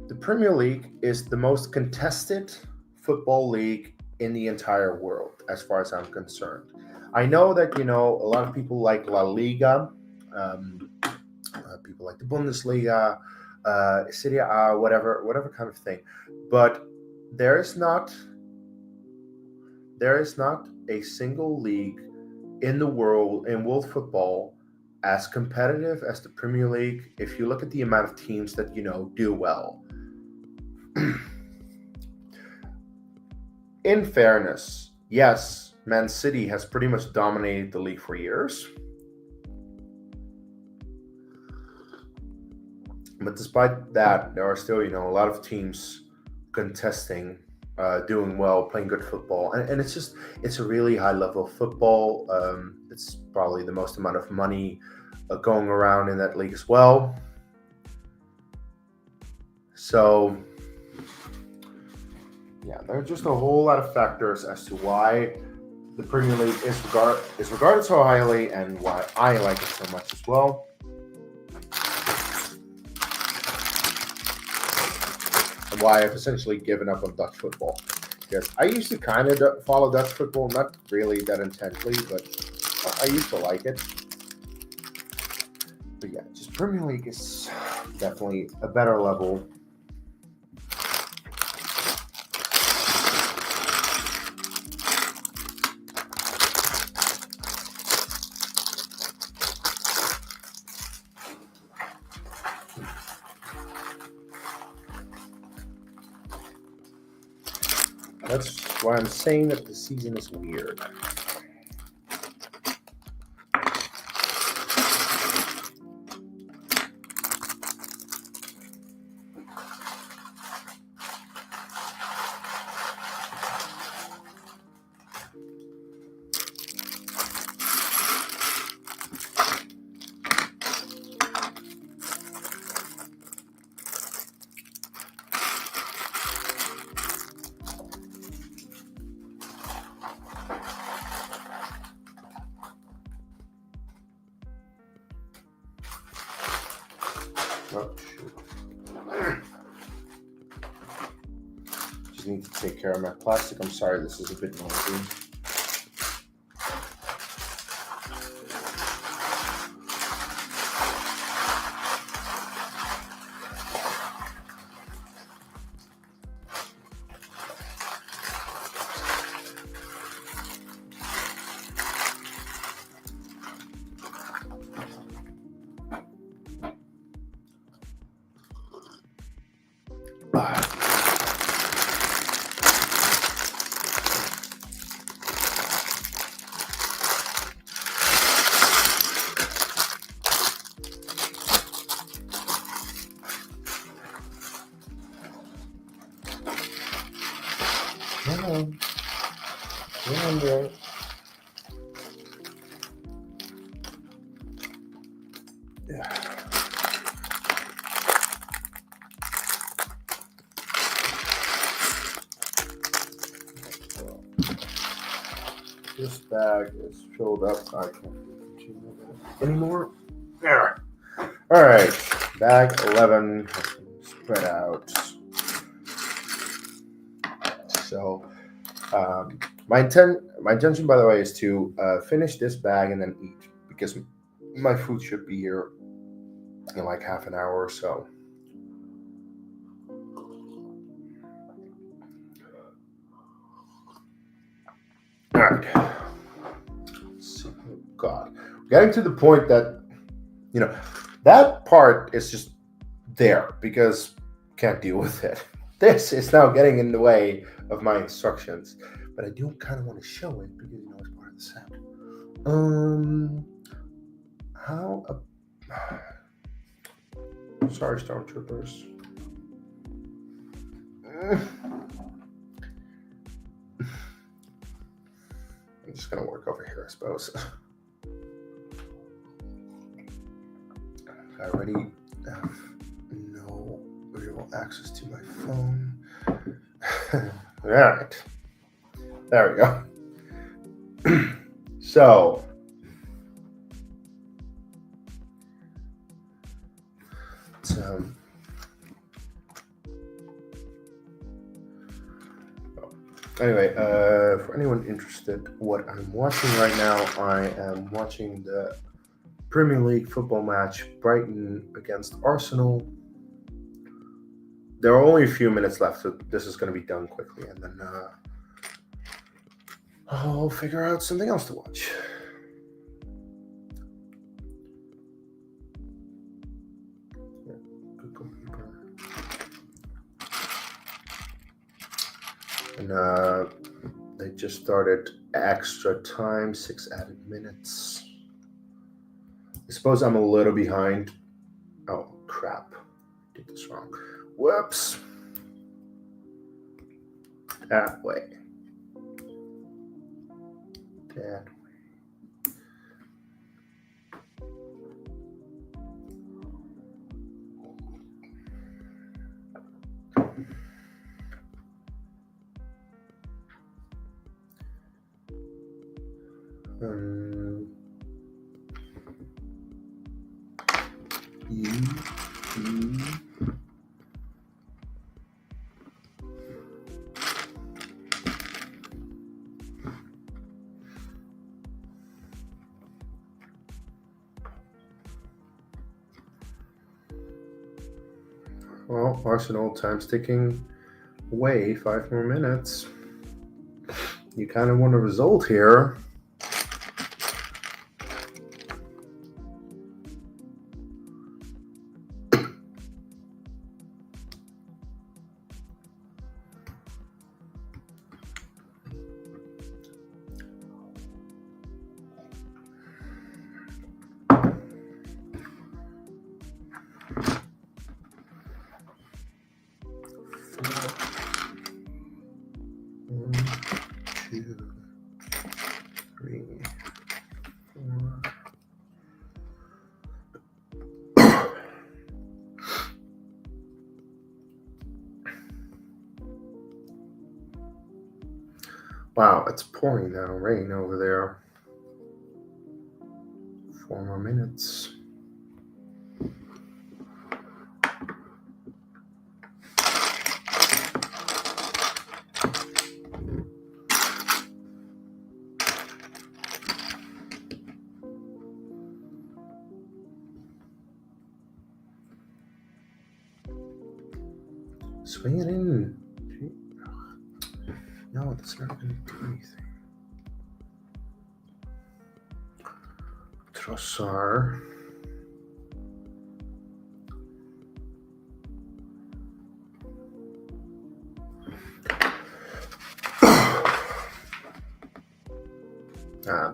the Premier League is the most contested football league in the entire world, as far as I'm concerned. I know that, a lot of people like La Liga. People like the Bundesliga, Serie A, whatever kind of thing. But there is not a single league in the world, in world football, as competitive as the Premier League. If you look at the amount of teams that do well. In fairness, yes, Man City has pretty much dominated the league for years. But despite that, there are still, a lot of teams contesting, doing well, playing good football. And it's a really high level of football. It's probably the most amount of money going around in that league as well. So, there are just a whole lot of factors as to why the Premier League is regarded so highly and why I like it so much as well. And why I've essentially given up on Dutch football. Because I used to kind of follow Dutch football, not really that intensely, but I used to like it. But just Premier League is definitely a better level. That's why I'm saying that the season is weird. Oh, shoot. Just need to take care of my plastic. I'm sorry, this is a bit noisy. This bag is filled up. I can't continue anymore. There. All right. Bag 11 has been spread out. So, my intention, by the way, is to finish this bag and then eat, because my food should be here in like half an hour or so. All right. Oh God, getting to the point that that part is just there because can't deal with it. This is now getting in the way of my instructions, but I do kind of want to show it because it's part of the set. How? Sorry, Stormtroopers. I'm just gonna work over here, I suppose. I already have no real access to my phone. All right, there we go. So, anyway, for anyone interested, what I'm watching right now, I am watching the Premier League football match, Brighton against Arsenal. There are only a few minutes left, so this is going to be done quickly, and then I'll figure out something else to watch. Good computer. And they just started extra time, 6 added minutes. I suppose I'm a little behind. Oh, crap. I did this wrong. Whoops. That way. That way. Well, Arsenal, time's ticking away. 5 more minutes. You kind of want a result here. Wow, it's pouring now, rain over there. 4 more minutes. Swing it in. No, that's not going to do anything. Trossard.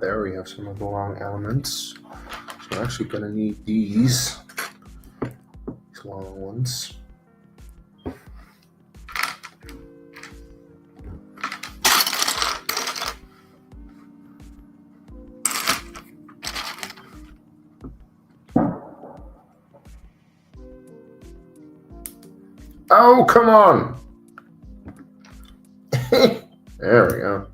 There we have some of the long elements. So we're actually going to need these long ones. Oh, come on! There we go.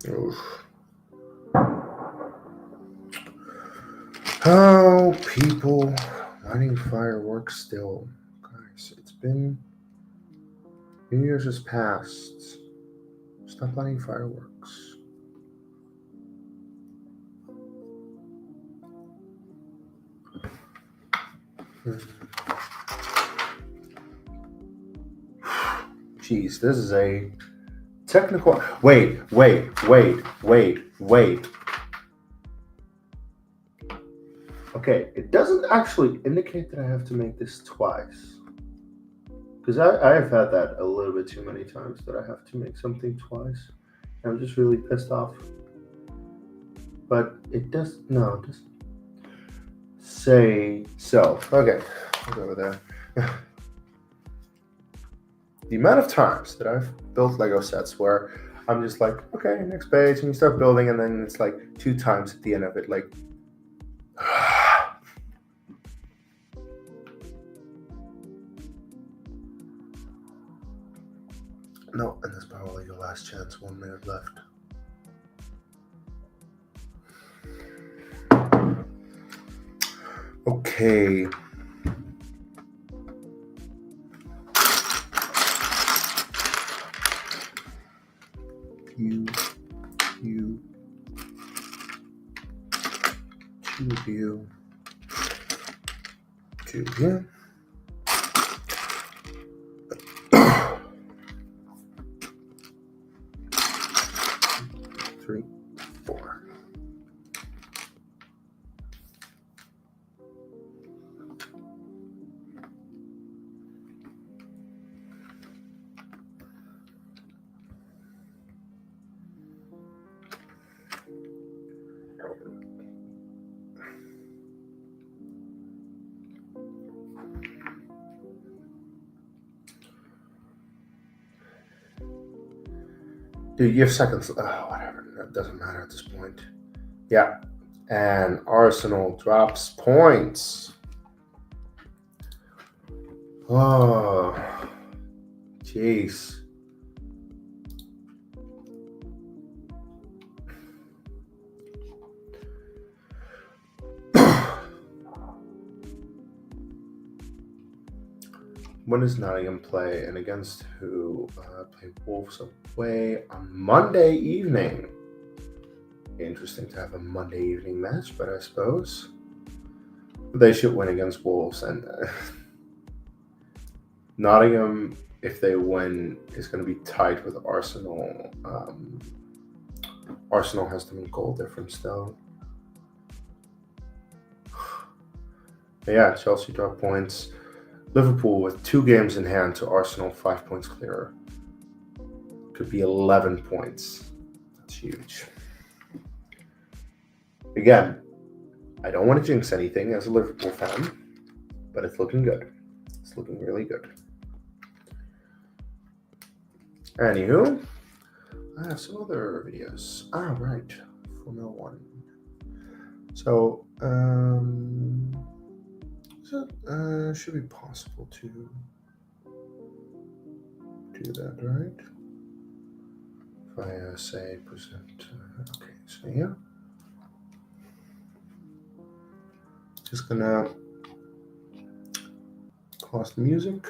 Oof. Oh, people lighting fireworks still. Guys, it's been New Year's has passed. Stop lighting fireworks. Jeez, this is a technical. Wait. Okay, it doesn't actually indicate that I have to make this twice. Because I've had that a little bit too many times that I have to make something twice. I'm just really pissed off. But it doesn't say so. Okay, I'll go with that. The amount of times that I've built Lego sets where I'm just like, okay, next page, and you start building, and then it's like 2 times at the end of it, like, no, and that's probably your last chance. 1 minute left. Okay. You, two of you, 2 here. 3, 4. Dude, you have seconds. Whatever. That doesn't matter at this point. Yeah. And Arsenal drops points. Oh, jeez. When does Nottingham play, and against who? Play Wolves away on Monday evening. Interesting to have a Monday evening match, but I suppose they should win against Wolves. And Nottingham, if they win, is going to be tied with Arsenal. Arsenal has the goal difference, though. But yeah, Chelsea drop points. Liverpool with 2 games in hand to Arsenal, 5 points clearer. Could be 11 points. That's huge. Again, I don't want to jinx anything as a Liverpool fan, but it's looking good. It's looking really good. Anywho, I have some other videos. Right. Formula 1. So, Should be possible to do that, right? If I say present, okay, so yeah. Just gonna pause the music.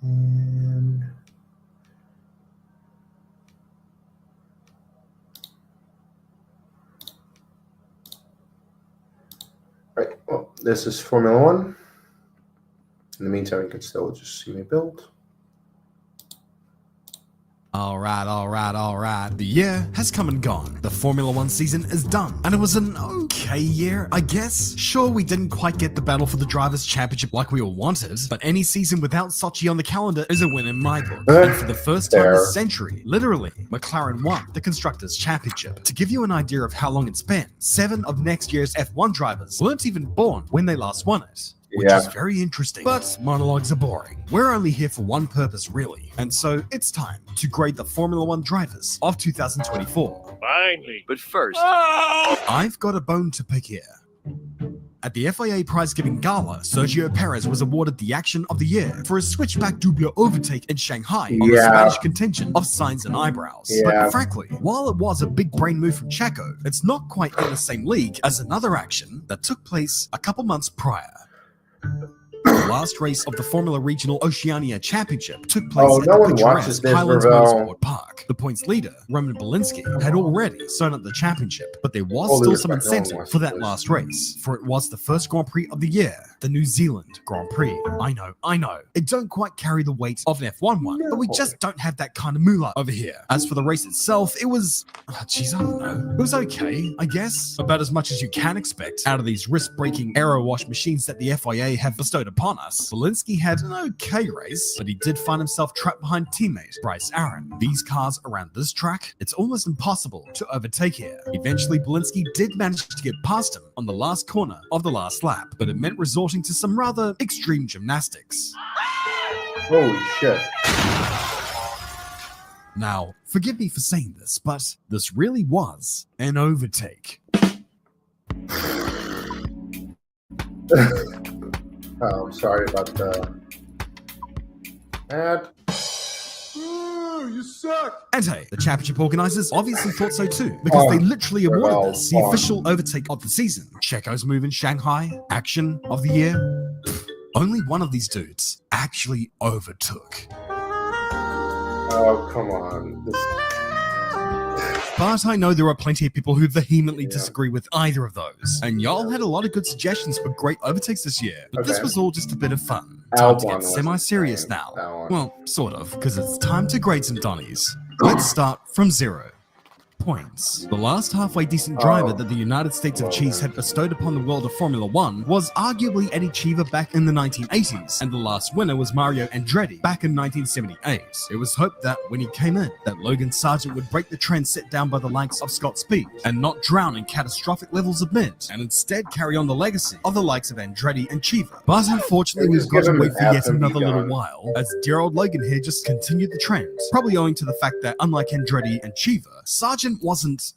And right, well, this is Formula One. In the meantime, you can still just see me build. All right. The year has come and gone. The Formula One season is done, and it was an okay year, I guess. Sure, we didn't quite get the battle for the Drivers' Championship like we all wanted, but any season without Sochi on the calendar is a win in my book. And for the first time this century, literally, McLaren won the Constructors' Championship. To give you an idea of how long it's been, 7 of next year's F1 drivers weren't even born when they last won it. Which is very interesting, but monologues are boring. We're only here for one purpose, really, and so it's time to grade the Formula One drivers of 2024. Finally, but first, I've got a bone to pick here. At the FIA prize-giving gala, Sergio Perez was awarded the Action of the Year for his switchback double overtake in Shanghai on the Spanish contention of signs and eyebrows. But frankly, while it was a big brain move from Checo, it's not quite in the same league as another action that took place a couple months prior. The last race of the Formula Regional Oceania Championship took place at the picturesque Highlands Motorsport Park. The points leader, Roman Belinsky, had already sewn up the championship, but there was still some incentive for that last race, for it was the first Grand Prix of the year, the New Zealand Grand Prix. I know. It don't quite carry the weight of an F1 one, but we just don't have that kind of moolah over here. As for the race itself, it was, I don't know. It was okay, I guess. About as much as you can expect out of these risk-breaking aero wash machines that the FIA have bestowed upon us. Belinsky had an okay race, but he did find himself trapped behind teammate Bryce Aaron. These cars around this track, it's almost impossible to overtake here. Eventually, Belinsky did manage to get past him on the last corner of the last lap, but it meant resorting to some rather extreme gymnastics. Holy shit. Now, forgive me for saying this, but this really was an overtake. Oh, sorry about the ad. You suck! And hey, the championship organizers obviously thought so too, because they literally awarded this the official overtake of the season. Checo's move in Shanghai, Action of the Year. Only one of these dudes actually overtook. Oh, come on. But I know there are plenty of people who vehemently disagree with either of those. And y'all had a lot of good suggestions for great overtakes this year. But this was all just a bit of fun. Time to get semi-serious now. Well, sort of, because it's time to grade some Donnies. Let's start from 0 points. The last halfway decent driver that the United States of Cheese had bestowed upon the world of Formula One was arguably Eddie Cheever back in the 1980s, and the last winner was Mario Andretti back in 1978. It was hoped that when he came in, that Logan Sargent would break the trend set down by the likes of Scott Speed and not drown in catastrophic levels of mint, and instead carry on the legacy of the likes of Andretti and Cheever. But unfortunately, we've got to wait for yet another little while, as dear old Logan here just continued the trend, probably owing to the fact that unlike Andretti and Cheever, Sargent wasn't...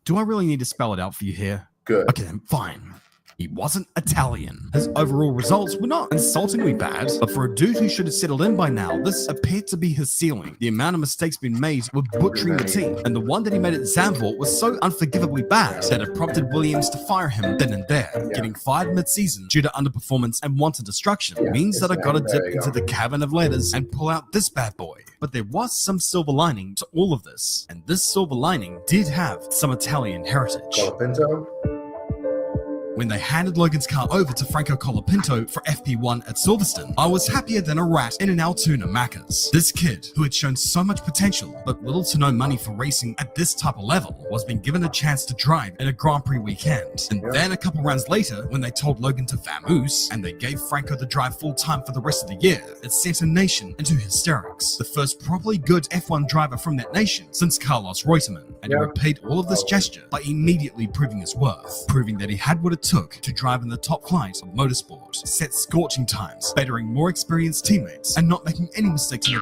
Do I really need to spell it out for you here? Good. Okay, then, fine. He wasn't Italian. His overall results were not insultingly bad, but for a dude who should have settled in by now, this appeared to be his ceiling. The amount of mistakes being made were butchering the team, and the one that he made at Zandvoort was so unforgivably bad that it prompted Williams to fire him then and there. Getting fired mid-season due to underperformance and wanton destruction means that I gotta dip into the cavern of letters and pull out this bad boy. But there was some silver lining to all of this, and this silver lining did have some Italian heritage. Colapinto? When they handed Logan's car over to Franco Colapinto for FP1 at Silverstone, I was happier than a rat in an Altoona Macca's. This kid, who had shown so much potential, but little to no money for racing at this type of level, was being given a chance to drive in a Grand Prix weekend. And then a couple rounds later, when they told Logan to vamoose, and they gave Franco the drive full time for the rest of the year, it sent a nation into hysterics. The first properly good F1 driver from that nation since Carlos Reutemann, and he repaid all of this gesture by immediately proving his worth, proving that he had what it took to drive in the top flight of motorsport, set scorching times, bettering more experienced teammates, and not making any mistakes in the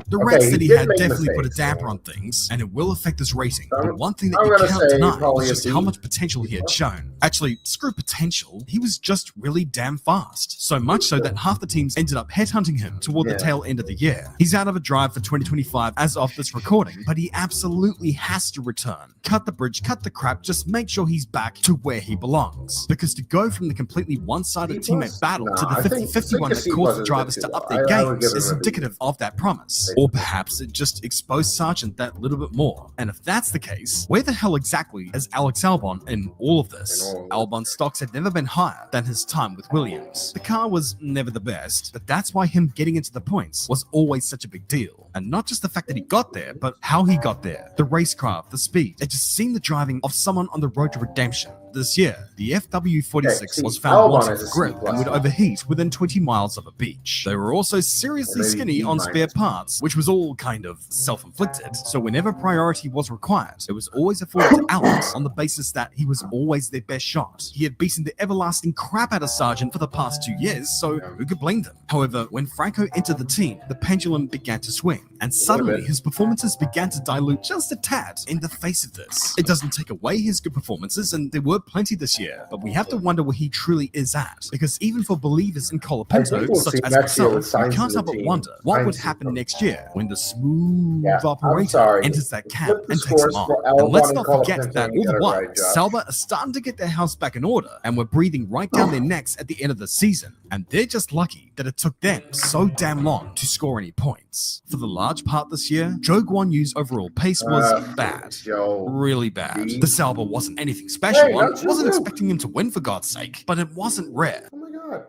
The Okay, rest he that he did had make definitely put a mistakes, damper so- on things, and it will affect his rating. I'm- But one thing that I'm you gonna can't say deny probably was a just B. how much potential he had shown. Actually, screw potential, he was just really damn fast. So much so that half the teams ended up headhunting him toward the Yeah. tail end of the year. He's out of a drive for 2025 as of this recording, but he absolutely has to return. Cut the bridge, cut the crap, just make sure he's back to where he belongs. Because to go from the completely one-sided C+? teammate battle to Nah, the I think 50-50 one that C+ caused is the a bit drivers too to low. update I would games give is him a B. indicative of that promise. Or perhaps it just exposed Sargent that little bit more. And if that's the case, where the hell exactly is Alex Albon in all of this? In all of it. Albon's stocks had never been higher than his time with Williams. The car was never the best, but that's why him getting into the points was always such a big deal. And not just the fact that he got there, but how he got there. The racecraft, the speed. It just seemed the driving of someone on the road to redemption. This year, the FW46 was found Albon wanting is a for grip C+. and would overheat within 20 miles of a beach. They were also seriously Or maybe skinny D on minus. spare parts, which was all kind of self-inflicted. So whenever priority was required, it was always afforded to Alex on the basis that he was always their best shot. He had beaten the everlasting crap out of Sargent for the past 2 years, so who could blame them? However, when Franco entered the team, the pendulum began to swing, and suddenly his performances began to dilute just a tad in the face of this. It doesn't take away his good performances, and there were plenty this year, but we have to wonder where he truly is at, because even for believers in I think Colapinto, we'll such see as next year with myself, you Sainz can't in help the but team. wonder what would Sainz happen is- next year when the smooth Yeah, I'm operator sorry. enters that cab Flip the and takes him scores on. for And let's Albon not and forget Colapinto that and all the get it while, right, Josh. Sauber are starting to get their house back in order and were breathing right down their necks at the end of the season. And they're just lucky that it took them so damn long to score any points. For the large part this year, Joe Guan Yu's overall pace was bad. Joe. Really bad. D. The Sauber wasn't anything special. Hey, I not wasn't you. expecting him to win for God's sake, but it wasn't rare. Oh my god.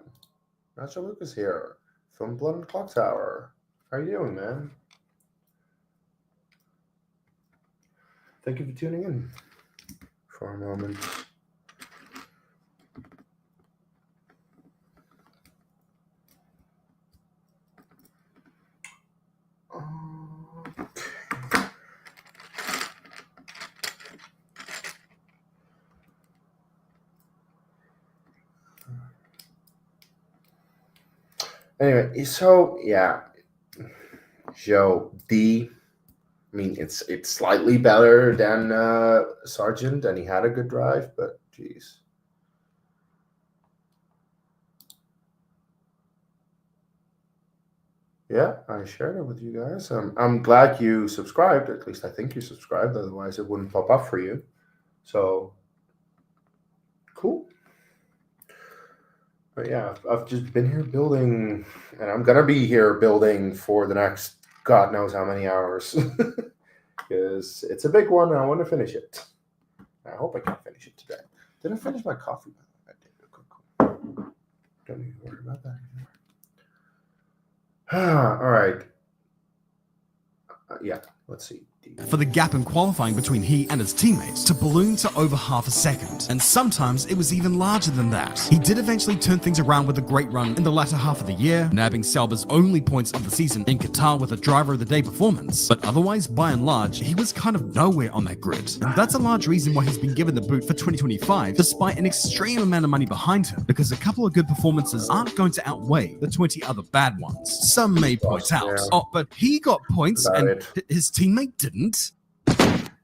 Nacho Lucas here from Blood and Clock Tower. How you doing, man? Thank you for tuning in for a moment. Anyway, so yeah, Joe D. I mean, it's slightly better than Sargent, and he had a good drive, but geez. Yeah, I shared it with you guys. I'm glad you subscribed. At least I think you subscribed. Otherwise, it wouldn't pop up for you. So cool. But yeah, I've just been here building, and I'm gonna be here building for the next God knows how many hours, because it's a big one and I want to finish it. I hope I can finish it today. Did I finish my coffee? I did. Cool. Don't need to worry about that anymore. All right. Yeah, let's see. For the gap in qualifying between he and his teammates to balloon to over half a second, and sometimes it was even larger than that. He did eventually turn things around with a great run in the latter half of the year, nabbing Sauber's only points of the season in Qatar with a driver of the day performance, but otherwise, by and large, he was kind of nowhere on that grid. And that's a large reason why he's been given the boot for 2025, despite an extreme amount of money behind him, because a couple of good performances aren't going to outweigh the 20 other bad ones. Some may point out, oh, but he got points and his teammate didn't.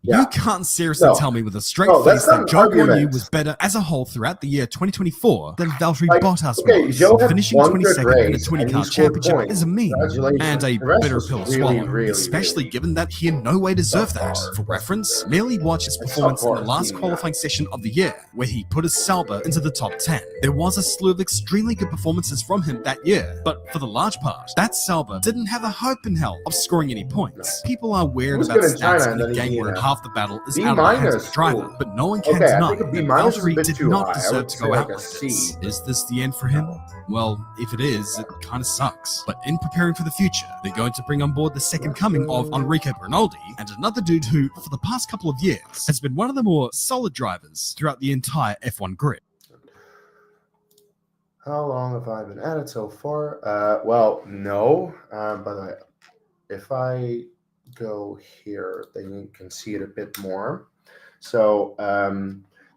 Yeah. You can't seriously tell me with a straight face that's not that an Joe Guan Yu argument. was better as a whole throughout the year 2024 than Valtteri Like, Bottas okay, was. Joe had Finishing one good 22nd in a race, 20 and car he scored championship points. is a meme Congratulations. and a The rest bitter was pill to really, swallow, really, especially really given that he in no way deserved that. subpar. For reference, merely watch his performance in the last subpar. qualifying session of the year, where he put his Sauber into the top 10. There was a slew of extremely good performances from him that year, but for the large part, that Sauber didn't have a hope in hell of scoring any points. People are weird Who's about good in China stats in and a then game where Indiana? half the battle is B out of the hands of minus, the driver, ooh. but no one can Okay, I deny think a that B minus is a Valtteri bit did too not high. I deserve would to say go like out a like C. this. Is this the end for him? Well, if it is, it kind of sucks. But in preparing for the future, they're going to bring on board the second coming of Enrico Brinaldi, and another dude who, for the past couple of years, has been one of the more solid drivers throughout the entire F1 grid. How long have I been at it so far? Well, no. By the way, if I go here, then you can see it a bit more. So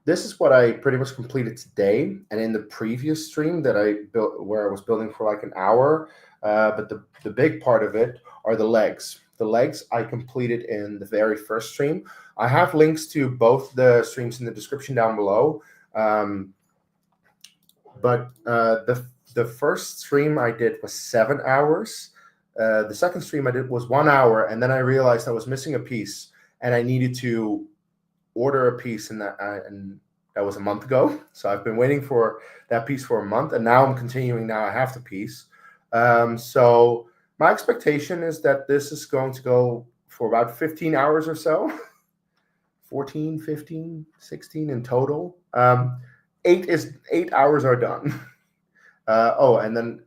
this is what I pretty much completed today. And in the previous stream that I built, where I was building for like an hour, but the big part of it are the legs. The legs I completed in the very first stream. I have links to both the streams in the description down below. But the first stream I did was 7 hours. The second stream I did was 1 hour, and then I realized I was missing a piece, and I needed to order a piece, and that was a month ago. So I've been waiting for that piece for a month, and now I'm continuing. Now I have the piece. So my expectation is that this is going to go for about 15 hours or so. 14, 15, 16 in total. 8 hours are done. And then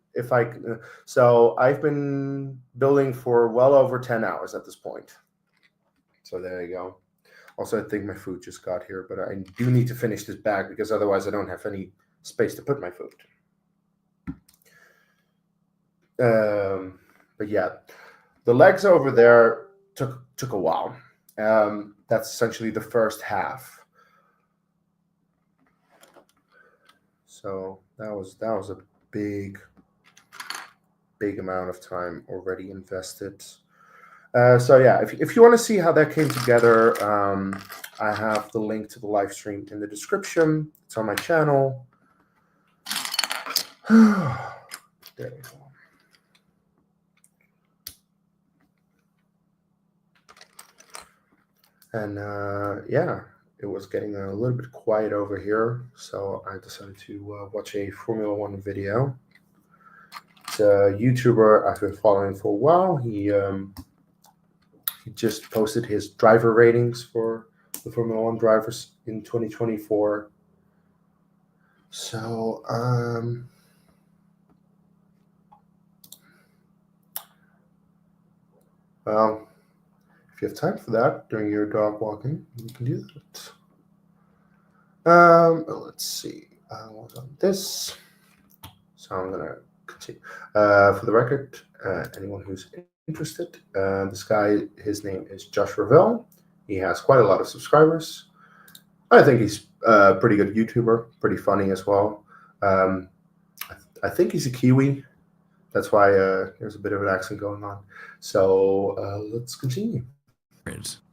so I've been building for well over 10 hours at this point. So there you go. Also, I think my food just got here, but I do need to finish this bag because otherwise I don't have any space to put my food. But yeah, the legs over there took a while. That's essentially the first half. So that was a big amount of time already invested. So yeah, if you want to see how that came together, I have the link to the live stream in the description. It's on my channel. There we go. And yeah, it was getting a little bit quiet over here, so I decided to watch a Formula One video. It's a YouTuber I've been following for a while. He just posted his driver ratings for the Formula One drivers in 2024. So well, if you have time for that during your dog walking, you can do that. Let's see. What's on this? So I'm gonna continue. For the record, anyone who's interested, this guy, his name is Josh Ravel. He has quite a lot of subscribers. I think he's a pretty good YouTuber, pretty funny as well. I think he's a Kiwi. That's why there's a bit of an accent going on. So let's continue.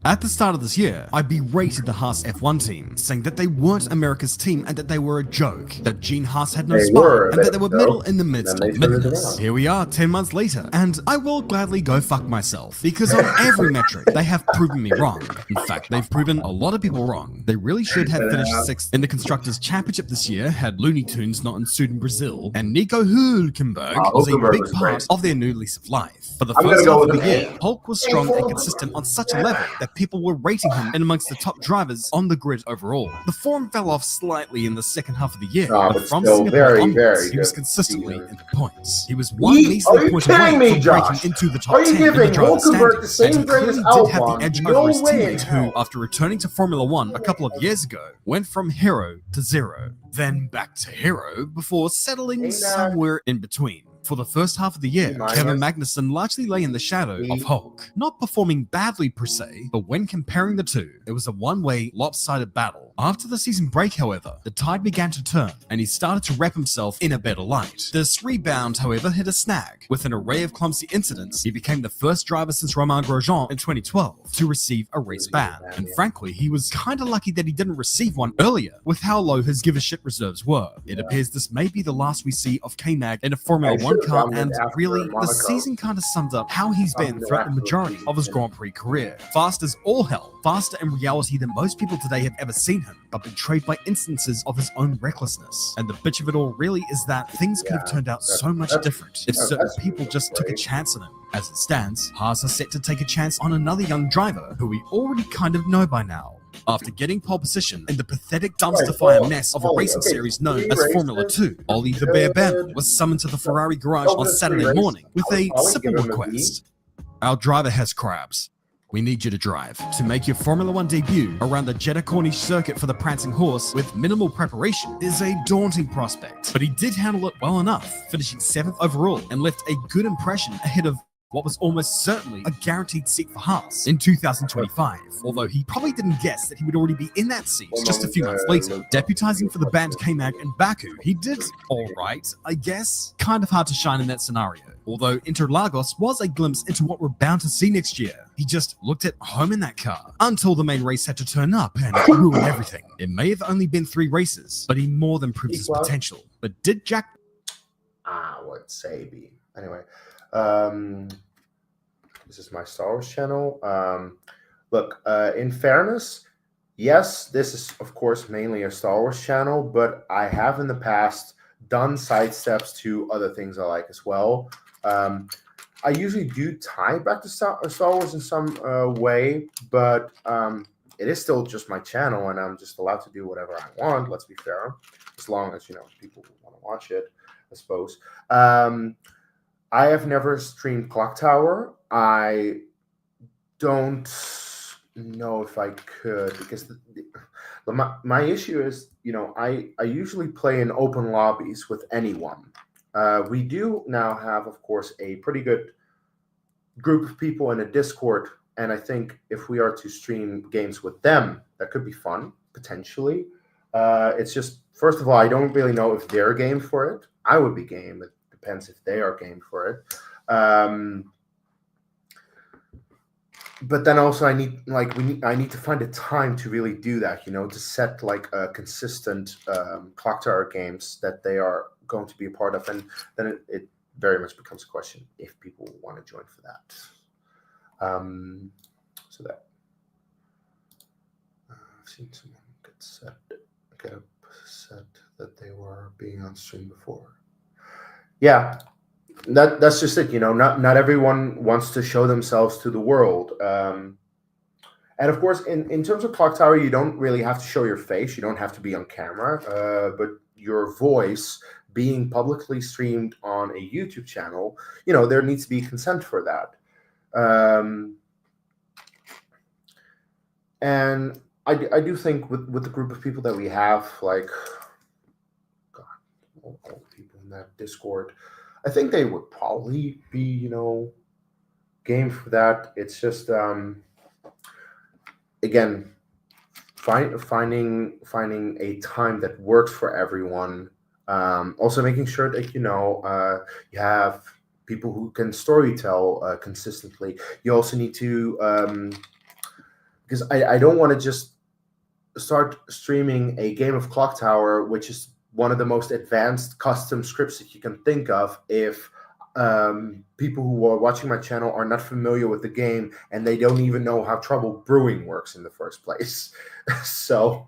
At the start of this year, I berated the Haas F1 team, saying that they weren't America's team and that they were a joke, that Gene Haas had no spine, and that they were middle in the midst of madness. Here we are 10 months later, and I will gladly go fuck myself, because on every metric, they have proven me wrong. In fact, they've proven a lot of people wrong. They really should have finished 6th in the Constructors' Championship this year had Looney Tunes not ensued in Brazil, and Nico Hülkenberg was a big part of their new lease of life. For the first half of the year, Hulk was strong and consistent on such a level that people were rating him in amongst the top drivers on the grid overall. The form fell off slightly in the second half of the year, but from Singapore onwards, he was consistently in the points. He was one measly point away from breaking into the top 10 in the driver's standings, and he clearly did have the edge over his teammate who, after returning to Formula One a couple of years ago, went from hero to zero, then back to hero before settling somewhere in between. For the first half of the year, Kevin Magnussen largely lay in the shadow of Hulk, not performing badly per se, but when comparing the two, it was a one-way, lopsided battle. After the season break, however, the tide began to turn, and he started to rep himself in a better light. This rebound, however, hit a snag. With an array of clumsy incidents, he became the first driver since Romain Grosjean in 2012 to receive a race ban. And frankly, he was kinda lucky that he didn't receive one earlier, with how low his give-a-shit reserves were. It appears this may be the last we see of K-Mag in a Formula One car, and really, the season kind of summed up how he's been throughout the majority of his Grand Prix career. Fast as all hell, faster in reality than most people today have ever seen him, but betrayed by instances of his own recklessness. And the bitch of it all really is that things could have turned out so much different if certain people just took a chance on him. As it stands, Haas are set to take a chance on another young driver who we already kind of know by now. After getting pole position in the pathetic dumpster fire mess of a racing series known as Formula 2, Ollie the Bear Bannon was summoned to the Ferrari garage on Saturday morning with a simple request. Our driver has crabs. We need you to drive. To make your Formula One debut around the Jeddah Corniche circuit for the prancing horse with minimal preparation is a daunting prospect, but he did handle it well enough, finishing 7th overall and left a good impression ahead of what was almost certainly a guaranteed seat for Haas in 2025, although he probably didn't guess that he would already be in that seat just a few months later. Deputizing for the band K-Mag and Baku, he did alright, I guess. Kind of hard to shine in that scenario. Although Interlagos was a glimpse into what we're bound to see next year. He just looked at home in that car until the main race had to turn up and ruin everything. It may have only been 3 races, but he more than proved his potential. But did Jack... What say be? Anyway, this is my Star Wars channel. Look, in fairness, yes, this is, of course, mainly a Star Wars channel, but I have in the past done sidesteps to other things I like as well. I usually do tie back to Star Wars in some way, but it is still just my channel, and I'm just allowed to do whatever I want, let's be fair, as long as, people want to watch it, I suppose. I have never streamed Clock Tower. I don't know if I could, because my issue is, I usually play in open lobbies with anyone. We do now have, of course, a pretty good group of people in a Discord, and I think if we are to stream games with them, that could be fun, potentially. It's just, first of all, I don't really know if they're game for it. I would be game. It depends if they are game for it. But then also I need to find a time to really do that, to set like a consistent Clock Tower games that they are going to be a part of, and then it very much becomes a question if people want to join for that. So that I've seen someone get upset that they were being on stream before. Yeah. That's just it, not everyone wants to show themselves to the world. And of course, in terms of Clock Tower, you don't really have to show your face. You don't have to be on camera, but your voice being publicly streamed on a YouTube channel, there needs to be consent for that. And I do think with the group of people that we have, like, God, all the people in that Discord, I think they would probably be, game for that. It's just, again, finding a time that works for everyone. Also making sure that, you have people who can storytell consistently. You also need to, because I don't want to just start streaming a game of Clock Tower, which is one of the most advanced custom scripts that you can think of, if people who are watching my channel are not familiar with the game and they don't even know how trouble brewing works in the first place. So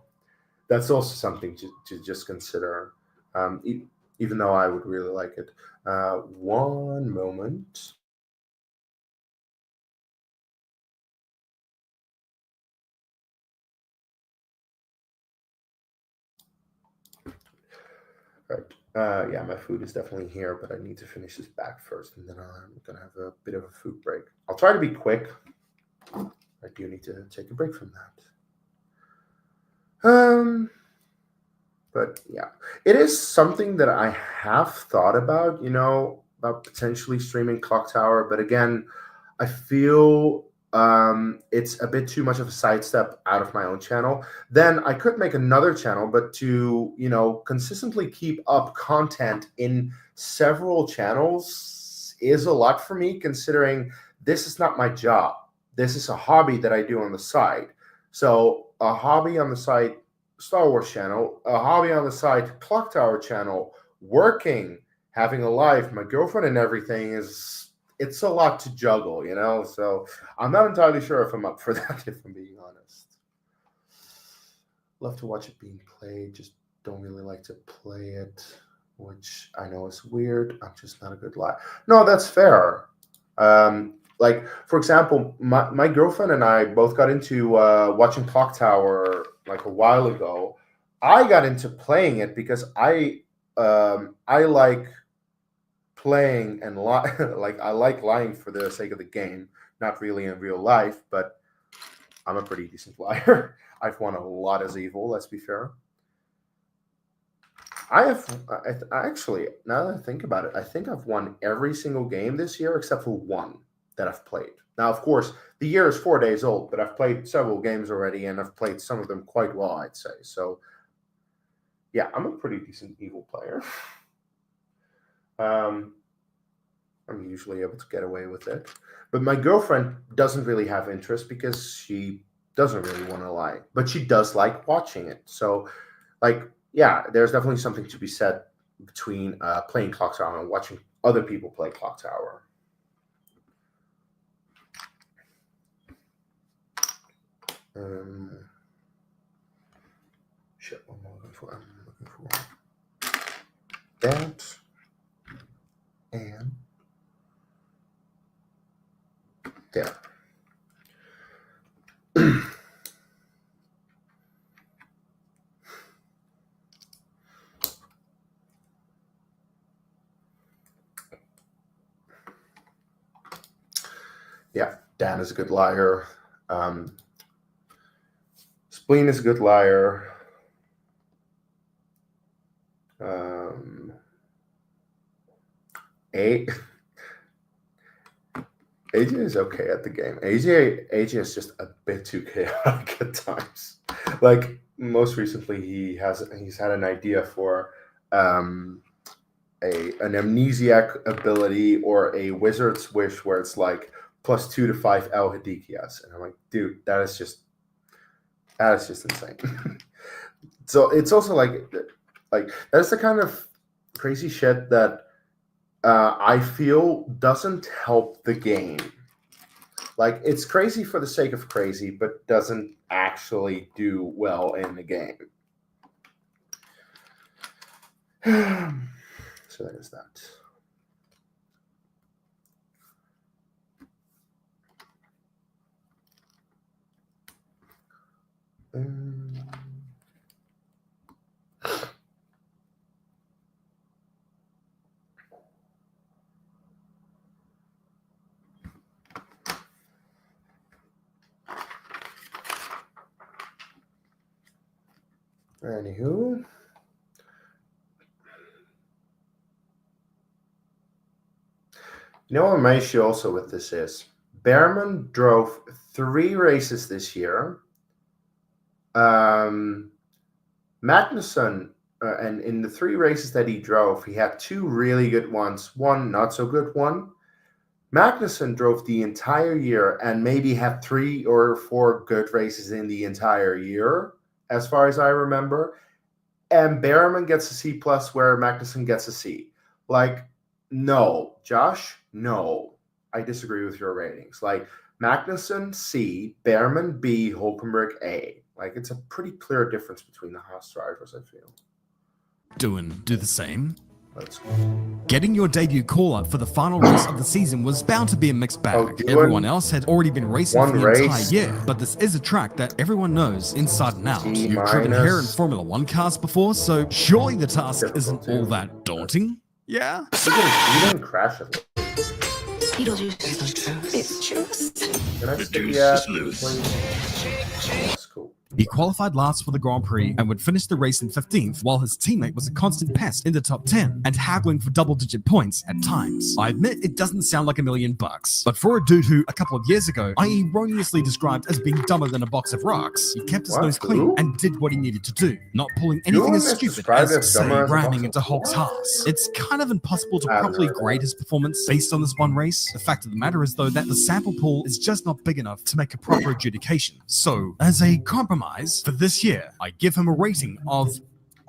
that's also something to just consider, even though I would really like it. One moment. Right. Yeah, my food is definitely here, but I need to finish this back first, and then I'm going to have a bit of a food break. I'll try to be quick. I do need to take a break from that. But yeah, it is something that I have thought about, about potentially streaming Clock Tower. But again, I feel it's a bit too much of a sidestep out of my own channel. Then I could make another channel, but to, consistently keep up content in several channels is a lot for me, considering this is not my job. This is a hobby that I do on the side. So a hobby on the side, Star Wars channel, a hobby on the side, Clock Tower channel, working, having a life, my girlfriend and everything it's a lot to juggle, so I'm not entirely sure if I'm up for that, if I'm being honest. Love to watch it being played, just don't really like to play it, which I know is weird. I'm just not a good liar. No, that's fair. Like, for example, my girlfriend and I both got into watching Clock Tower like a while ago. I got into playing it because I like playing and like I like lying for the sake of the game, not really in real life, but I'm a pretty decent liar. I've won a lot as evil, let's be fair. I actually, now that I think about it, I think I've won every single game this year except for one. that I've played. Now, of course, the year is 4 days old, but I've played several games already, and I've played some of them quite well, I'd say. So, yeah, I'm a pretty decent Evil player. I'm usually able to get away with it. But my girlfriend doesn't really have interest because she doesn't really want to lie. But she does like watching it. So, like, yeah, there's definitely something to be said between playing Clock Tower and watching other people play Clock Tower. Shit, what am I looking for? I'm looking for that and there. Yeah, Dan is a good liar. Spleen is a good liar. AJ is okay at the game. AJ is just a bit too chaotic at times. Like most recently, he's had an idea for an amnesiac ability or a wizard's wish where it's like +2 to 5 El Hadikias, and I'm like, dude, that is just insane. So it's also like that's the kind of crazy shit that I feel doesn't help the game. Like, it's crazy for the sake of crazy, but doesn't actually do well in the game. So that is that. Anywho, you know what my issue also with this is? Behrman drove 3 races this year. Magnussen, and in the 3 races that he drove, he had 2 really good ones, 1 not so good one. Magnussen drove the entire year and maybe had 3 or 4 good races in the entire year, as far as I remember. And Behrman gets a C+ where Magnussen gets a C. Like, no. Josh, no. I disagree with your ratings. Like, Magnussen, C, Behrman, B, Hulkenberg, A. Like, it's a pretty clear difference between the Haas drivers, I feel. Do the same. Let's go. Getting your debut call-up for the final race of the season was bound to be a mixed bag. Everyone else had already been racing for the entire year, but this is a track that everone knows inside and out. You've driven here in Formula 1 cars before, so surely the task isn't all that daunting? Yeah? You didn't crash it. It's juice. Can I stick That's cool. He qualified last for the Grand Prix and would finish the race in 15th, while his teammate was a constant pest in the top 10 and haggling for double-digit points at times. I admit it doesn't sound like $1 million, but for a dude who, a couple of years ago, I erroneously described as being dumber than a box of rocks, he kept his nose clean and did what he needed to do, not pulling anything as stupid as, say, ramming into Hulk's Haas. It's kind of impossible to properly grade his performance based on this one race. The fact of the matter is, though, that the sample pool is just not big enough to make a proper adjudication. So, as a compromise, for this year, I give him a rating of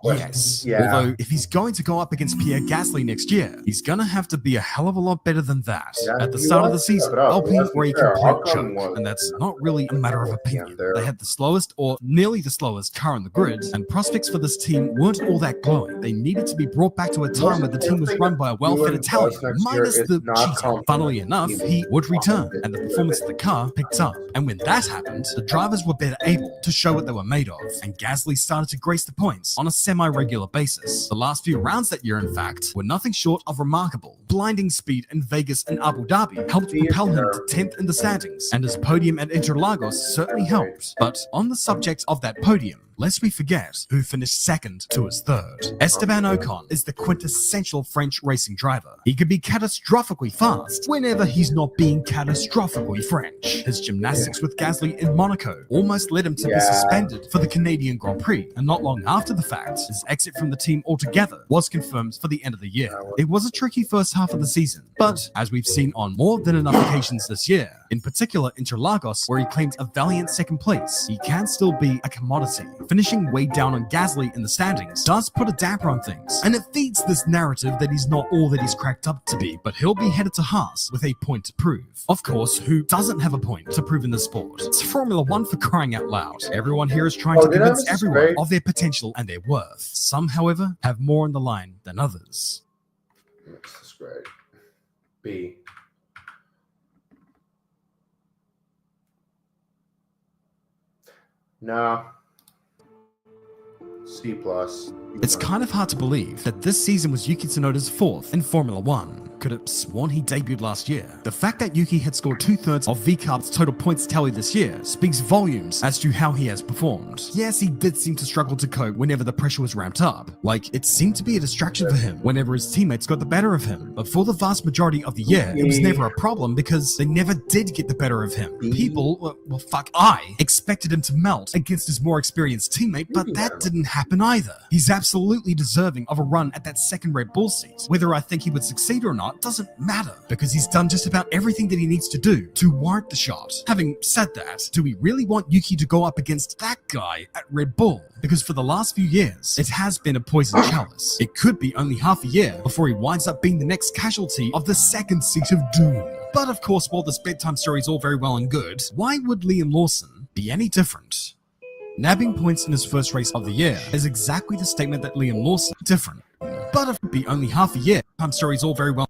yes. Yeah. Although, if he's going to go up against Pierre Gasly next year, he's going to have to be a hell of a lot better than that. Yeah, at the start of the season, Alpine were a complete joke, was, and that's not really a matter of opinion. They had the slowest, or nearly the slowest, car on the grid, and prospects for this team weren't all that glowing. They needed to be brought back to a time where the team was run by a well-fed Italian, minus the cheating. Funnily enough, he would return, and the performance of the car picked up. And when that happened, the drivers were better able to show what they were made of, and Gasly started to grace the points on a semi-regular basis. The last few rounds that year, in fact, were nothing short of remarkable. Blinding speed in Vegas and Abu Dhabi helped propel him to 10th in the standings, and his podium at Interlagos certainly helped. But on the subject of that podium, lest we forget who finished second to his third. Esteban Ocon is the quintessential French racing driver. He can be catastrophically fast whenever he's not being catastrophically French. His gymnastics with Gasly in Monaco almost led him to be suspended for the Canadian Grand Prix, and not long after the fact, his exit from the team altogether was confirmed for the end of the year. It was a tricky first half of the season, but as we've seen on more than enough occasions this year, in particular Interlagos, where he claimed a valiant second place, he can still be a commodity. Finishing way down on Gasly in the standings does put a damper on things, and it feeds this narrative that he's not all that he's cracked up to be, but he'll be headed to Haas with a point to prove. Of course, who doesn't have a point to prove in the sport? It's Formula One, for crying out loud. Everyone here is trying to convince everyone of their potential and their worth. Some, however, have more on the line than others. This is great. B. Nah. C+. It's kind of hard to believe that this season was Yuki Tsunoda's fourth in Formula One. Could have sworn he debuted last year. The fact that Yuki had scored 2/3 of VCARB's total points tally this year speaks volumes as to how he has performed. Yes, he did seem to struggle to cope whenever the pressure was ramped up. Like, it seemed to be a distraction for him whenever his teammates got the better of him. But for the vast majority of the year, it was never a problem because they never did get the better of him. People, I expected him to melt against his more experienced teammate, but that didn't happen either. He's absolutely deserving of a run at that second Red Bull seat. Whether I think he would succeed or not doesn't matter, because he's done just about everything that he needs to do to warrant the shot. Having said that, do we really want Yuki to go up against that guy at Red Bull? Because for the last few years, it has been a poison chalice. It could be only half a year before he winds up being the next casualty of the second seat of doom. But of course, while this bedtime story is all very well and good, why would Liam Lawson be any different? Nabbing points in his first race of the year is exactly the statement that Liam Lawson is different. But if it be only half a year, time story is all very well.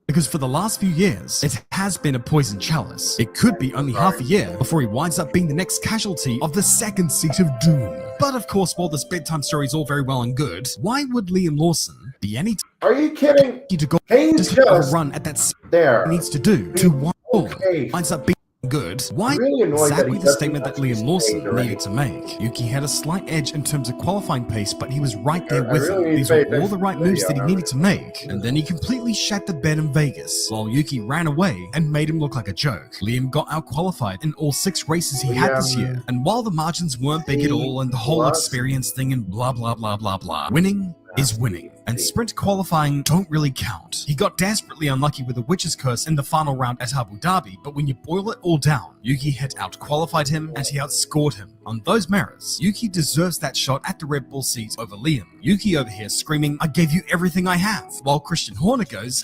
Because for the last few years, it has been a poison chalice. It could be only half a year before he winds up being the next casualty of the second seat of doom. But of course, while this bedtime story is all very well and good, why would Liam Lawson be any Are you kidding? to go He's just a run at that there. needs to do to one Okay. winds up being good? Why really annoyed that exactly he the doesn't statement that actually Liam Lawson stay already. needed to make? Yuki had a slight edge in terms of qualifying pace, but he was right there I with really him. These paid were all the right attention to the moves that he video, needed to make, and then he completely shat the bed in Vegas, while Yuki ran away and made him look like a joke. Liam got out-qualified in all 6 races he had this year, and while the margins weren't big at all and the whole experience thing and blah blah blah blah blah, winning is winning, and sprint qualifying don't really count. He got desperately unlucky with the Witch's Curse in the final round at Abu Dhabi, but when you boil it all down, Yuki had out-qualified him and he outscored him. On those merits, Yuki deserves that shot at the Red Bull seat over Liam. Yuki over here screaming, "I gave you everything I have," while Christian Horner goes,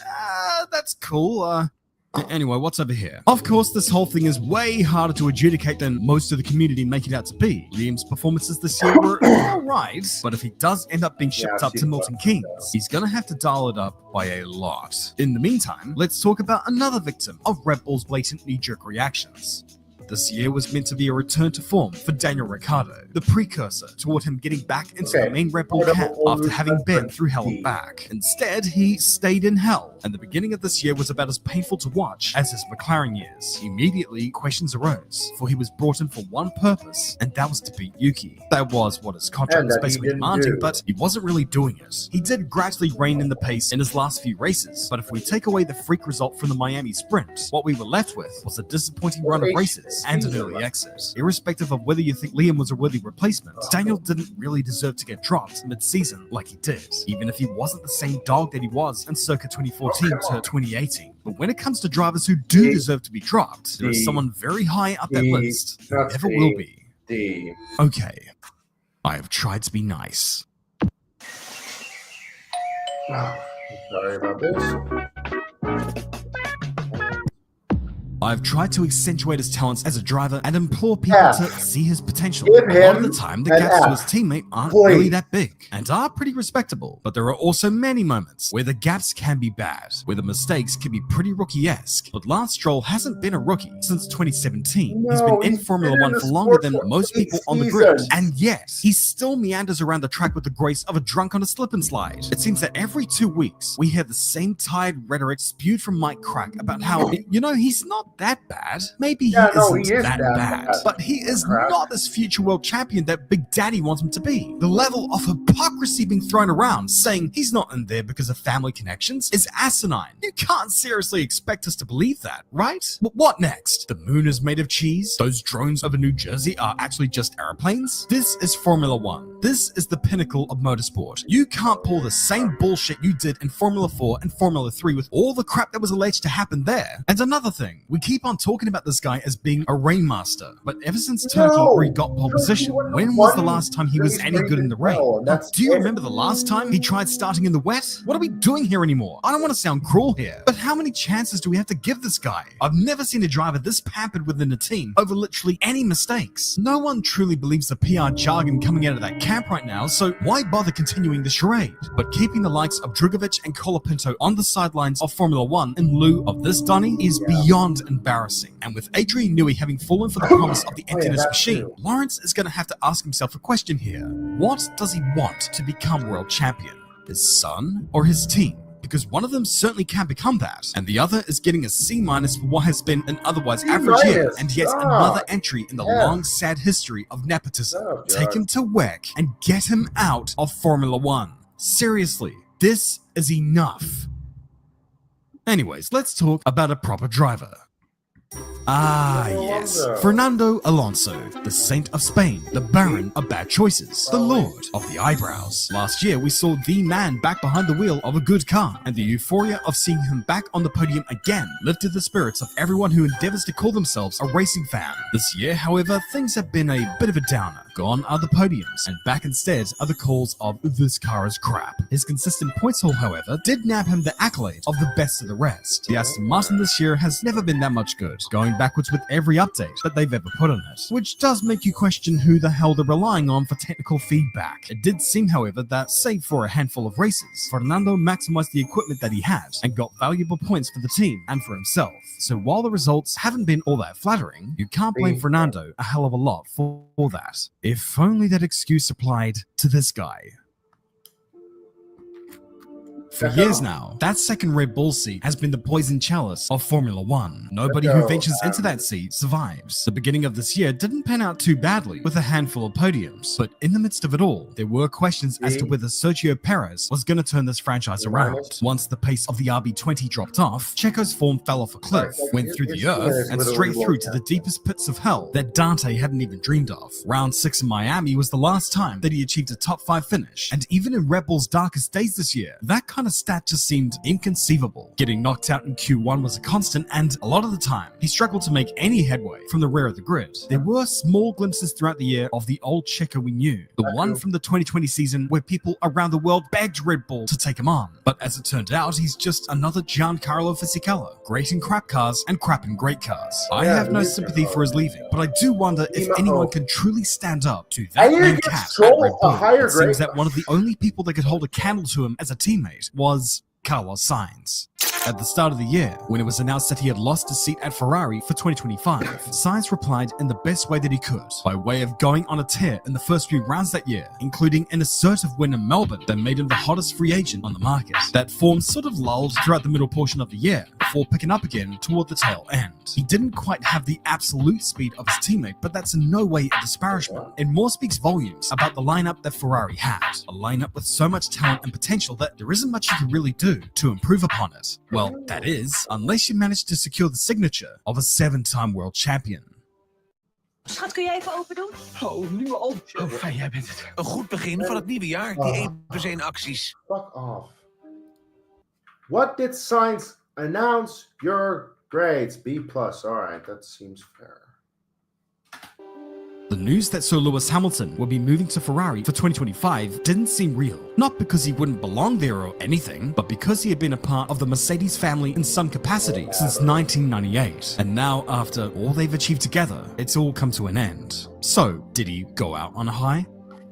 that's cool, Anyway, what's over here? Of course, this whole thing is way harder to adjudicate than most of the community make it out to be. Liam's performances this year were alright, but if he does end up being shipped up to Milton Keynes, he's gonna have to dial it up by a lot. In the meantime, let's talk about another victim of Red Bull's blatant knee-jerk reactions. This year was meant to be a return to form for Daniel Ricciardo, the precursor toward him getting back into the main Red Bull camp after having been through hell and back. Instead, he stayed in hell, and the beginning of this year was about as painful to watch as his McLaren years. Immediately, questions arose, for he was brought in for one purpose, and that was to beat Yuki. That was what his contract was basically demanding, but he wasn't really doing it. He did gradually rein in the pace in his last few races, but if we take away the freak result from the Miami sprint, what we were left with was a disappointing run of races and an early exit. Irrespective of whether you think Liam was a worthy replacement, Daniel didn't really deserve to get dropped mid-season like he did, even if he wasn't the same dog that he was in circa 2014 to 2018. But when it comes to drivers who do deserve to be dropped, there is someone very high up that list who never will be. Okay, I have tried to be nice. Sorry about this. I've tried to accentuate his talents as a driver and implore people to see his potential. A lot of the time, the gaps to his teammate aren't really that big and are pretty respectable. But there are also many moments where the gaps can be bad, where the mistakes can be pretty rookie-esque. But Lance Stroll hasn't been a rookie since 2017. He's been in Formula One for longer than most people on the grid. And yet, he still meanders around the track with the grace of a drunk on a slip and slide. It seems that every 2 weeks, we hear the same tired rhetoric spewed from Mike Crack about how, he's not not that bad. Maybe he Yeah, no, isn't he is that that bad, bad. but he is Crap. not this future world champion that Big Daddy wants him to be. The level of hypocrisy being thrown around, saying he's not in there because of family connections, is asinine. You can't seriously expect us to believe that, right? But what next? The moon is made of cheese? Those drones over New Jersey are actually just airplanes? This is Formula One. This is the pinnacle of motorsport. You can't pull the same bullshit you did in Formula 4 and Formula 3 with all the crap that was alleged to happen there. And another thing, we keep on talking about this guy as being a rainmaster, but ever since Turkey where he got pole position, when was the last time he was any good in the rain? Do you remember the last time he tried starting in the wet? What are we doing here anymore? I don't want to sound cruel here, but how many chances do we have to give this guy? I've never seen a driver this pampered within a team over literally any mistakes. No one truly believes the PR jargon coming out of that camp right now, so why bother continuing the charade? But keeping the likes of Drugovich and Colapinto on the sidelines of Formula One in lieu of this Donny is beyond embarrassing. And with Adrian Newey having fallen for the promise of the emptiness machine, Lawrence is going to have to ask himself a question here. What does he want to become world champion? His son or his team? Because one of them certainly can become that, and the other is getting a C- for what has been an otherwise average year, and yet another entry in the long, sad history of nepotism. Take him to WEC and get him out of Formula One. Seriously, this is enough. Anyways, let's talk about a proper driver. Ah, yes. Fernando Alonso, the Saint of Spain, the Baron of bad choices, the Lord of the eyebrows. Last year, we saw the man back behind the wheel of a good car, and the euphoria of seeing him back on the podium again lifted the spirits of everyone who endeavors to call themselves a racing fan. This year, however, things have been a bit of a downer. Gone are the podiums, and back instead are the calls of "this car is crap." His consistent points haul, however, did nab him the accolade of the best of the rest. The Aston Martin this year has never been that much good, going backwards with every update that they've ever put on it, which does make you question who the hell they're relying on for technical feedback. It did seem, however, that save for a handful of races, Fernando maximized the equipment that he had and got valuable points for the team and for himself. So while the results haven't been all that flattering, you can't blame Fernando a hell of a lot for that. If only that excuse applied to this guy. For years now, that second Red Bull seat has been the poison chalice of Formula One. Nobody who ventures into that seat survives. The beginning of this year didn't pan out too badly, with a handful of podiums. But in the midst of it all, there were questions as to whether Sergio Perez was going to turn this franchise around. Once the pace of the RB20 dropped off, Checo's form fell off a cliff, went through the earth, and straight through to the deepest pits of hell that Dante hadn't even dreamed of. Round 6 in Miami was the last time that he achieved a top 5 finish, and even in Red Bull's darkest days this year, that kind of stat just seemed inconceivable. Getting knocked out in Q1 was a constant, and a lot of the time, he struggled to make any headway from the rear of the grid. There were small glimpses throughout the year of the old Checo we knew, the one from the 2020 season where people around the world begged Red Bull to take him on. But as it turned out, he's just another Giancarlo Fisichella, great in crap cars and crap in great cars. I have no sympathy for his leaving, but I do wonder if anyone can truly stand up to that main cap at Red Bull. It seems that one of the only people that could hold a candle to him as a teammate was Carlos Sainz. At the start of the year, when it was announced that he had lost his seat at Ferrari for 2025, Sainz replied in the best way that he could, by way of going on a tear in the first few rounds that year, including an assertive win in Melbourne that made him the hottest free agent on the market. That form sort of lulled throughout the middle portion of the year, before picking up again toward the tail end. He didn't quite have the absolute speed of his teammate, but that's in no way a disparagement. It more speaks volumes about the lineup that Ferrari had, a lineup with so much talent and potential that there isn't much you can really do to improve upon it. Well, that is, unless you manage to secure the signature of a 7-time world champion. Schat, kun jij even open doen? Oh, nu al? Oh, fijn, jij bent het. Een goed begin van het nieuwe jaar, die 1+1 acties. Fuck off. What did Sainz announce? Your grades, B+. Alright, that seems fair. The news that Sir Lewis Hamilton would be moving to Ferrari for 2025 didn't seem real. Not because he wouldn't belong there or anything, but because he had been a part of the Mercedes family in some capacity since 1998. And now, after all they've achieved together, it's all come to an end. So, did he go out on a high?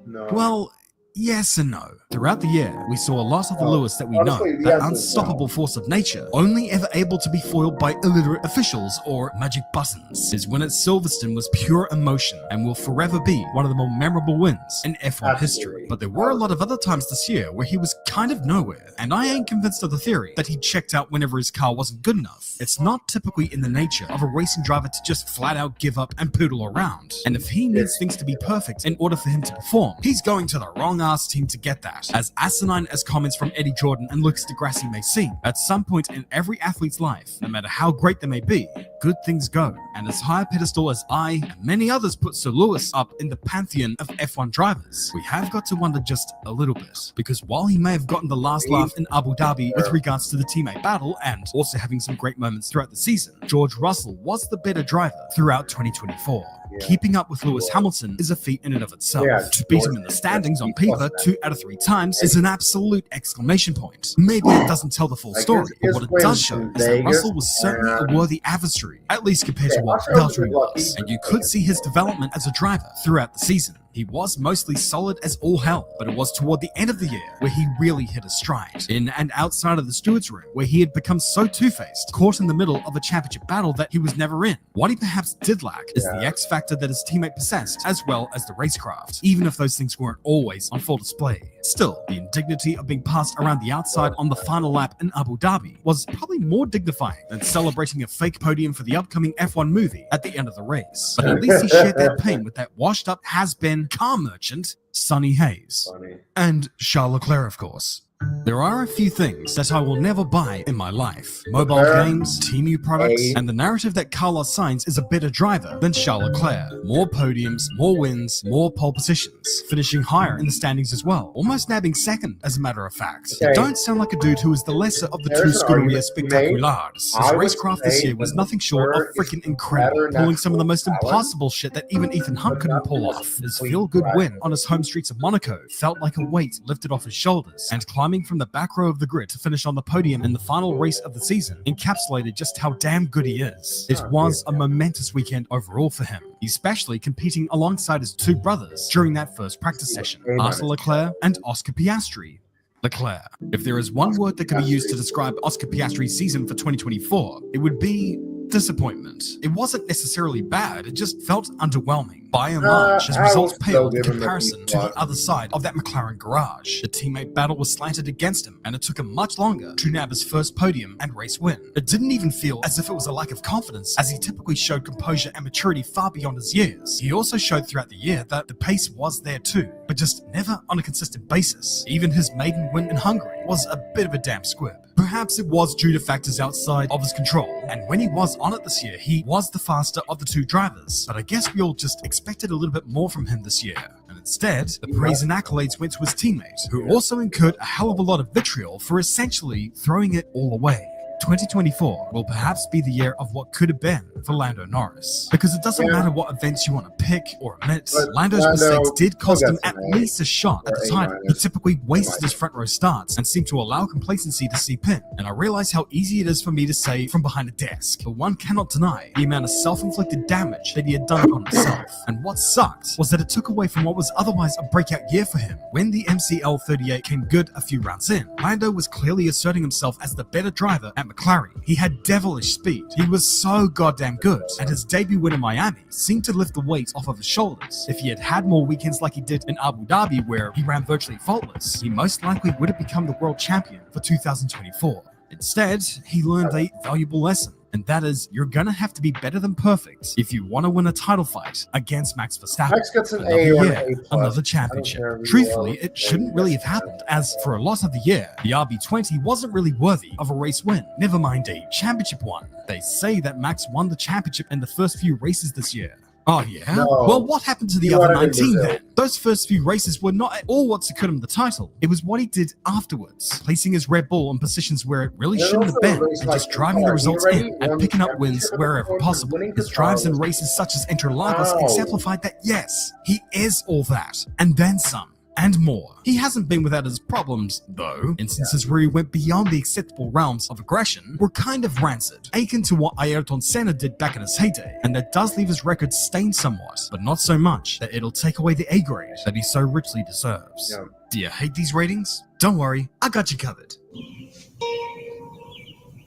No. Well, yes and no. Throughout the year, we saw a lot of the Lewis that we Honestly, know, the that answer is no. unstoppable force of nature, only ever able to be foiled by illiterate officials or magic buttons. His win at Silverstone was pure emotion and will forever be one of the more memorable wins in F1 history. But there were a lot of other times this year where he was kind of nowhere, and I ain't convinced of the theory that he checked out whenever his car wasn't good enough. It's not typically in the nature of a racing driver to just flat out give up and poodle around. And if he needs things to be perfect in order for him to perform, he's going to the wrong ass team to get that. As asinine as comments from Eddie Jordan and Lucas deGrassi may seem, at some point in every athlete's life, no matter how great they may be, good things go. And as high a pedestal as I and many others put Sir Lewis up in the pantheon of F1 drivers, we have got to wonder just a little bit. Because while he may have gotten the last laugh in Abu Dhabi with regards to the teammate battle and also having some great moments throughout the season, George Russell was the better driver throughout 2024. Keeping up with Lewis Hamilton is a feat in and of itself. To beat him in the standings on paper 2 out of 3 times is an absolute exclamation point. Maybe it doesn't tell the full story, but what it does show is that Russell was certainly a worthy adversary, at least compared to what Valtteri was. And you could see his development as a driver throughout the season. He was mostly solid as all hell, but it was toward the end of the year where he really hit a stride. In and outside of the steward's room, where he had become so two-faced, caught in the middle of a championship battle that he was never in. What he perhaps did lack is the X factor that his teammate possessed, as well as the racecraft, even if those things weren't always on full display. Still, the indignity of being passed around the outside on the final lap in Abu Dhabi was probably more dignifying than celebrating a fake podium for the upcoming F1 movie at the end of the race. But at least he shared that pain with that washed-up has-been car merchant, Sonny Hayes. And Charles Leclerc, of course. There are a few things that I will never buy in my life. Mobile games, TMU products, and the narrative that Carlos Sainz is a better driver than Charles Leclerc. More podiums, more wins, more pole positions, finishing higher in the standings as well, almost nabbing second as a matter of fact. It don't sound like a dude who is the lesser of the two Scuderia Spectaculars. His racecraft this year was nothing short of freaking incredible, pulling some of the most impossible shit that even Ethan Hunt couldn't pull off. His feel-good win on his home streets of Monaco felt like a weight lifted off his shoulders, and climbing from the back row of the grid to finish on the podium in the final race of the season encapsulated just how damn good he is. It was a momentous weekend overall for him, especially competing alongside his 2 brothers during that first practice session, Arthur Leclerc and Oscar Piastri. Leclerc. If there is one word that could be used to describe Oscar Piastri's season for 2024, it would be disappointment. It wasn't necessarily bad, it just felt underwhelming. By and large, his results paled in comparison to the other side of that McLaren garage. The teammate battle was slanted against him, and it took him much longer to nab his first podium and race win. It didn't even feel as if it was a lack of confidence, as he typically showed composure and maturity far beyond his years. He also showed throughout the year that the pace was there too, but just never on a consistent basis. Even his maiden win in Hungary was a bit of a damn squib. Perhaps it was due to factors outside of his control, and when he was on it this year, he was the faster of the 2 drivers. But I guess we all just expected a little bit more from him this year. And instead, the praise and accolades went to his teammate, who also incurred a hell of a lot of vitriol for essentially throwing it all away. 2024 will perhaps be the year of what could have been for Lando Norris. Because it doesn't matter what events you want to pick or omit, Lando's mistakes did cost him at least a shot at the title. He typically wasted his front row starts and seemed to allow complacency to seep in. And I realize how easy it is for me to say from behind a desk, but one cannot deny the amount of self-inflicted damage that he had done upon himself. And what sucked was that it took away from what was otherwise a breakout year for him. When the MCL 38 came good a few rounds in, Lando was clearly asserting himself as the better driver at McLaren. He had devilish speed. He was so goddamn good, and his debut win in Miami seemed to lift the weight off of his shoulders. If he had had more weekends like he did in Abu Dhabi, where he ran virtually faultless, he most likely would have become the world champion for 2024. Instead, he learned a valuable lesson. And that is, you're gonna have to be better than perfect if you want to win a title fight against Max Verstappen. Max gets an Another A or an year, A+. another championship. Truthfully, it shouldn't really have happened, as for a lot of the year, the RB20 wasn't really worthy of a race win, never mind a championship one. They say that Max won the championship in the first few races this year. Oh yeah? No. Well, what happened to the He other won it in 19 Brazil. then? Those first few races were not at all what secured him the title. It was what he did afterwards, placing his Red Bull in positions where it really There's shouldn't have also a been, race and like just driving the Qatar. results He already in and won picking the up wins championship wherever before possible. winning His Qatar drives in was- races such as Interlagos Wow. exemplified that yes, he is all that, and then some. And more. He hasn't been without his problems, though. Instances where he went beyond the acceptable realms of aggression were kind of rancid, akin to what Ayrton Senna did back in his heyday, and that does leave his record stained somewhat, but not so much that it'll take away the A grade that he so richly deserves. Yeah. Do you hate these ratings? Don't worry, I got you covered.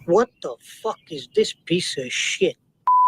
What the fuck is this piece of shit?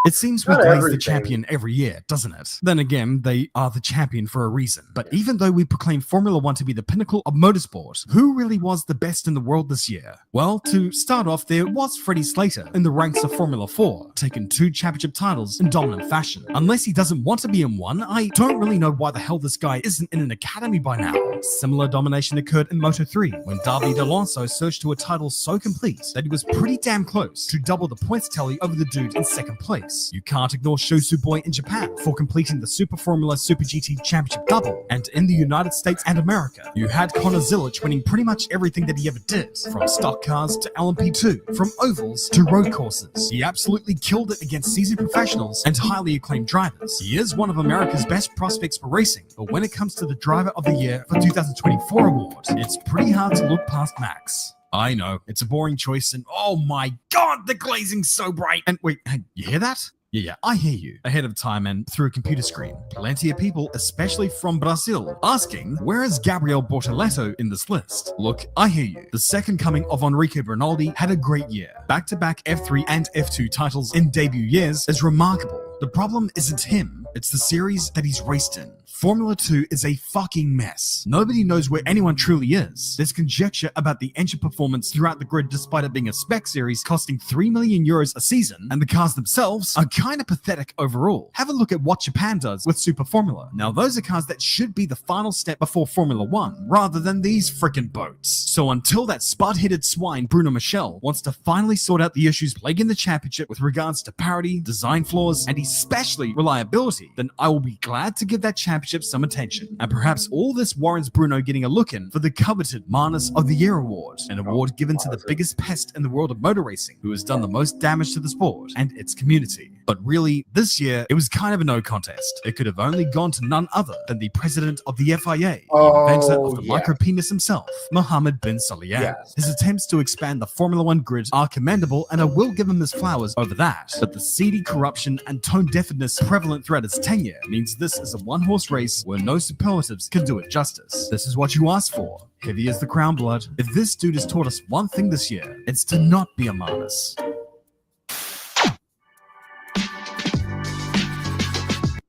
It seems we Not glaze the everything. champion every year, doesn't it? Then again, they are the champion for a reason. But even though we proclaim Formula One to be the pinnacle of motorsport, who really was the best in the world this year? Well, to start off, there was Freddie Slater in the ranks of Formula 4, taking 2 championship titles in dominant fashion. Unless he doesn't want to be in one, I don't really know why the hell this guy isn't in an academy by now. Similar domination occurred in Moto 3, when David Alonso surged to a title so complete that he was pretty damn close to double the points tally over the dude in second place. You can't ignore Shosu Boy in Japan for completing the Super Formula Super GT Championship double, and in the United States and America, you had Connor Zilic winning pretty much everything that he ever did, from stock cars to LMP2, from ovals to road courses. He absolutely killed it against seasoned professionals and highly acclaimed drivers. He is one of America's best prospects for racing, but when it comes to the Driver of the Year for 2024 award, it's pretty hard to look past Max. I know, it's a boring choice, and oh my god, the glazing's so bright! And wait, hey, you hear that? Yeah, I hear you. Ahead of time and through a computer screen. Plenty of people, especially from Brazil, asking, where is Gabriel Bortoleto in this list? Look, I hear you. The second coming of Enrique Bernaldi had a great year. Back-to-back F3 and F2 titles in debut years is remarkable. The problem isn't him, it's the series that he's raced in. Formula 2 is a fucking mess. Nobody knows where anyone truly is. There's conjecture about the engine performance throughout the grid despite it being a spec series costing 3 million euros a season, and the cars themselves are kinda pathetic overall. Have a look at what Japan does with Super Formula. Now those are cars that should be the final step before Formula 1, rather than these frickin' boats. So until that spud-headed swine Bruno Michel wants to finally sort out the issues plaguing the championship with regards to parity, design flaws, and especially reliability, then I will be glad to give that championship some attention. And perhaps all this warrants Bruno getting a look in for the coveted Manus of the Year award, an award given to the biggest pest in the world of motor racing, who has done the most damage to the sport and its community. But really, this year, it was kind of a no contest. It could have only gone to none other than the president of the FIA, the inventor of the micropenis himself, Mohammed bin Sulayem. Yes. His attempts to expand the Formula One grid are commendable, and I will give him his flowers over that. But the seedy corruption and tone deafness prevalent throughout his tenure means this is a one-horse race where no superlatives can do it justice. This is what you asked for. Heavy as the crown blood. If this dude has taught us one thing this year, it's to not be a Manus.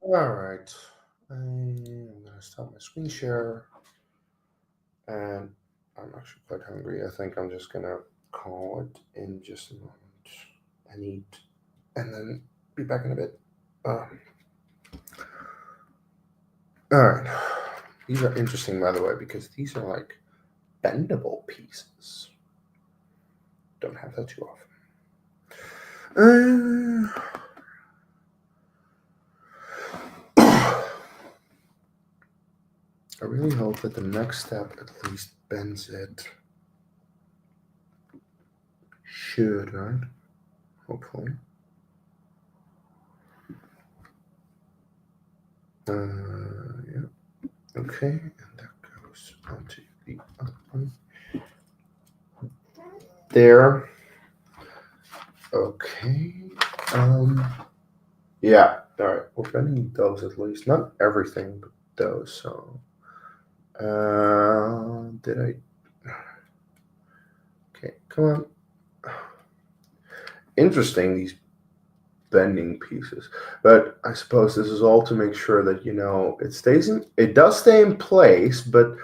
Alright. I'm gonna stop my screen share. And I'm actually quite hungry. I think I'm just gonna call it in just a moment and eat, and then be back in a bit. Alright. These are interesting, by the way, because these are like bendable pieces. Don't have that too often. I really hope that the next step at least bends it. Should, right? Hopefully. Yeah. Okay, and that goes onto the other one. There. Okay. Yeah. All right. We're bending those at least, not everything, but those. So. Did I? Okay, come on. Interesting, these bending pieces, but I suppose this is all to make sure that, you know, it does stay in place, but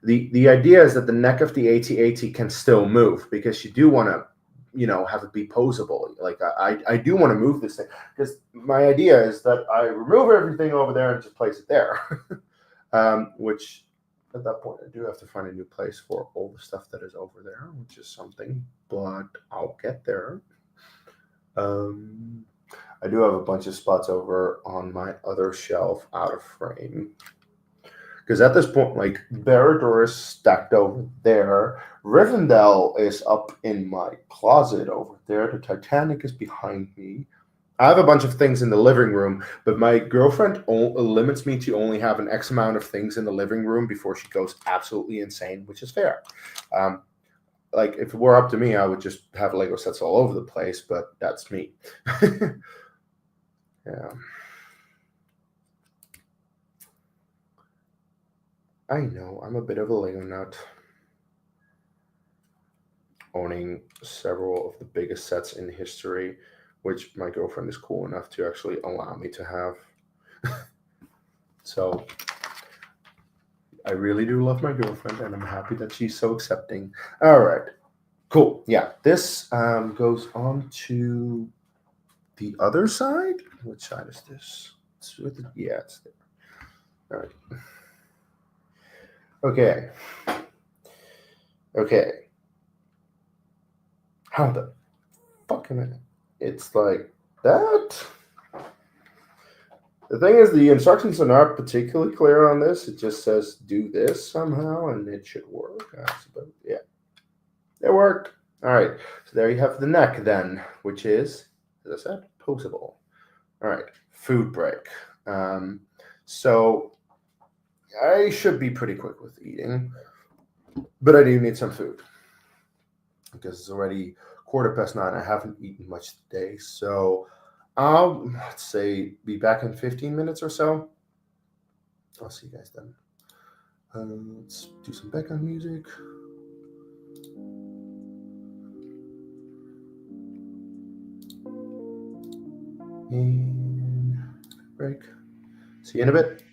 the idea is that the neck of the AT-AT can still move, because you do want to, you know, have it be posable. Like I do want to move this thing, because my idea is that I remove everything over there and just place it there, which at that point I do have to find a new place for all the stuff that is over there, which is something, but I'll get there. I do have a bunch of spots over on my other shelf out of frame, because at this point, like, Barrador is stacked over there, Rivendell is up in my closet over there, the Titanic is behind me. I have a bunch of things in the living room, but my girlfriend limits me to only have an X amount of things in the living room before she goes absolutely insane, which is fair. Like, if it were up to me, I would just have Lego sets all over the place, but that's me. Yeah. I know I'm a bit of a Lego nut, owning several of the biggest sets in history, which my girlfriend is cool enough to actually allow me to have. So I really do love my girlfriend, and I'm happy that she's so accepting. All right, cool. Yeah, this goes on to the other side. Which side is this? It's with the, yeah, it's there. All right. Okay. Okay. How the fuck am I? It's like that. The thing is, the instructions are not particularly clear on this. It just says do this somehow, and it should work. I suppose. Yeah, it worked. All right. So there you have the neck then, which is, as I said, posable. All right. Food break. So I should be pretty quick with eating, but I do need some food because it's already 9:15. I haven't eaten much today, so I'll, let's say, be back in 15 minutes or so. I'll see you guys then. Let's do some background music. And break. See you in a bit.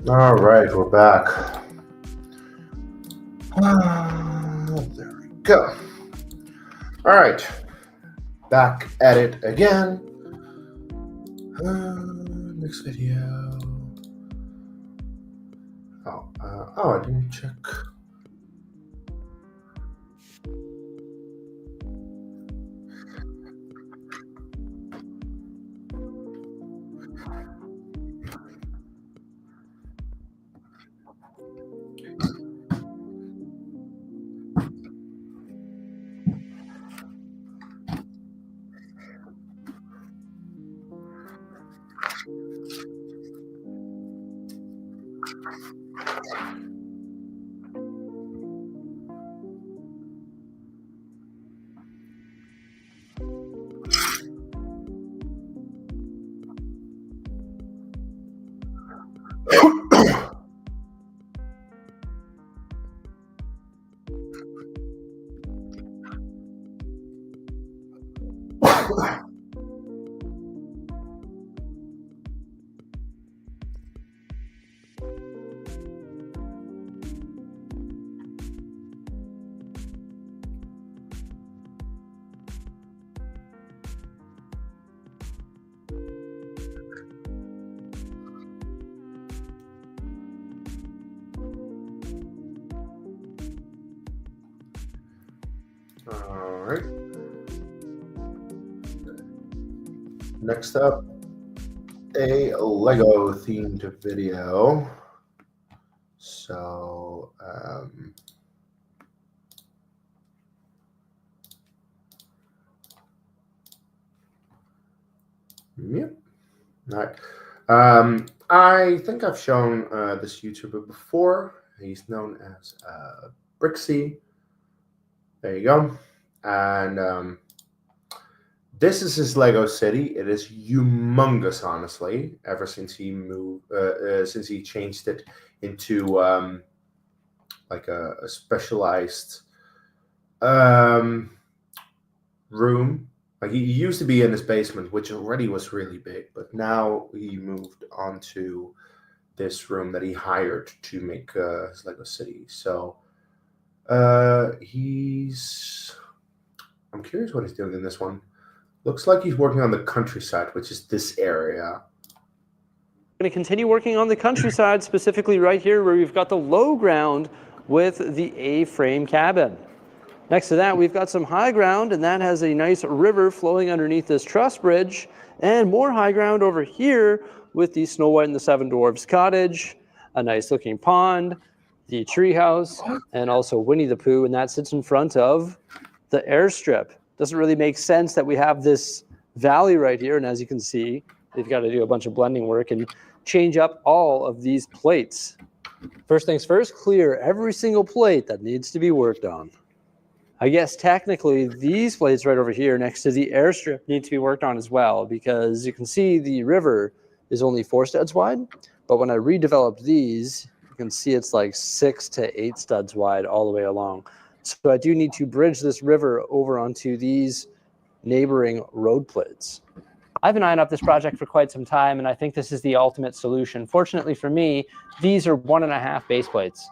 All right, we're back. There we go. All right, back at it again. Next video. Oh, I didn't check. All right. Next up, a Lego themed video. So, yep. All right. I think I've shown this YouTuber before. He's known as Brixie. There you go. And this is his Lego city. It is humongous, honestly. Ever since he moved, since he changed it into like a specialized room. Like he used to be in his basement, which already was really big, but now he moved onto this room that he hired to make his Lego city. So I'm curious what he's doing in this one. Looks like he's working on the countryside, which is this area. Going to continue working on the countryside, specifically right here where we've got the low ground with the A-frame cabin. Next to that, we've got some high ground, and that has a nice river flowing underneath this truss bridge, and more high ground over here with the Snow White and the Seven Dwarfs cottage, a nice looking pond, the treehouse, and also Winnie the Pooh, and that sits in front of the airstrip. Doesn't really make sense that we have this valley right here, and as you can see, they've got to do a bunch of blending work and change up all of these plates. First things first, clear every single plate that needs to be worked on. I guess technically these plates right over here next to the airstrip need to be worked on as well, because you can see the river is only 4 studs wide, but when I redeveloped these, you can see it's like 6 to 8 studs wide all the way along. So I do need to bridge this river over onto these neighboring road plates. I've been eyeing up this project for quite some time, and I think this is the ultimate solution. Fortunately for me, these are 1.5 base plates.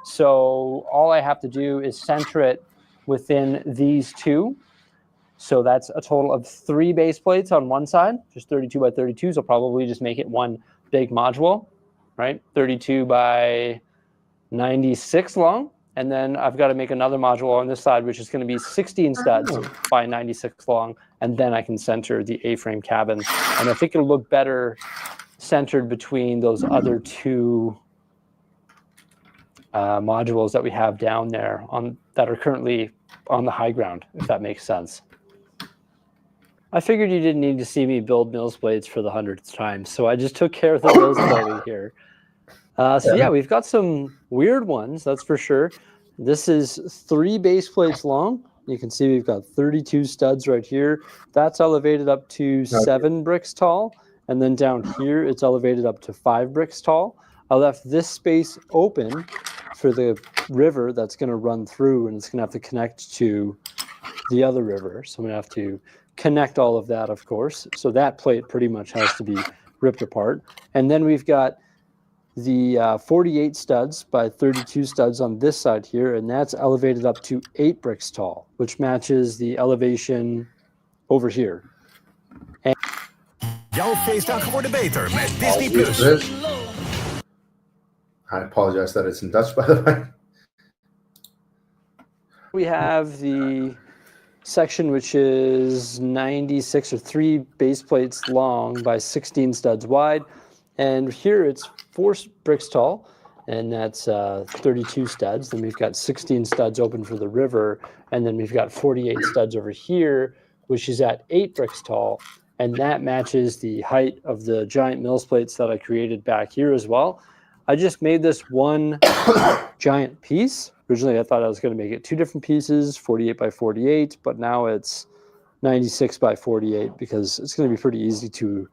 So all I have to do is center it within these two. So that's a total of 3 base plates on one side, just 32 by 32s. I'll probably just make it one big module, right? 32 by 96 long. And then I've got to make another module on this side, which is going to be 16 studs by 96 long. And then I can center the A-frame cabin. And I think it'll look better centered between those other 2 modules that we have down there that are currently on the high ground, if that makes sense. I figured you didn't need to see me build Mills blades for the 100th time, so I just took care of the Mills blade here. So yeah, we've got some weird ones, that's for sure. This is 3 base plates long. You can see we've got 32 studs right here. That's elevated up to 7 bricks tall. And then down here, it's elevated up to 5 bricks tall. I left this space open for the river that's going to run through, and it's going to have to connect to the other river. So I'm going to have to connect all of that, of course. So that plate pretty much has to be ripped apart. And then we've got the 48 studs by 32 studs on this side here, and that's elevated up to 8 bricks tall, which matches the elevation over here. Jouw feestdag wordt beter met Disney+. Apologies for this. I apologize that it's in Dutch, by the way. We have the section which is 96 or 3 base plates long by 16 studs wide, and here it's 4 bricks tall, and that's 32 studs. Then we've got 16 studs open for the river, and then we've got 48 studs over here, which is at 8 bricks tall, and that matches the height of the giant mills plates that I created back here as well. I just made this one giant piece. Originally, I thought I was going to make it 2 different pieces, 48 by 48, but now it's 96 by 48 because it's going to be pretty easy to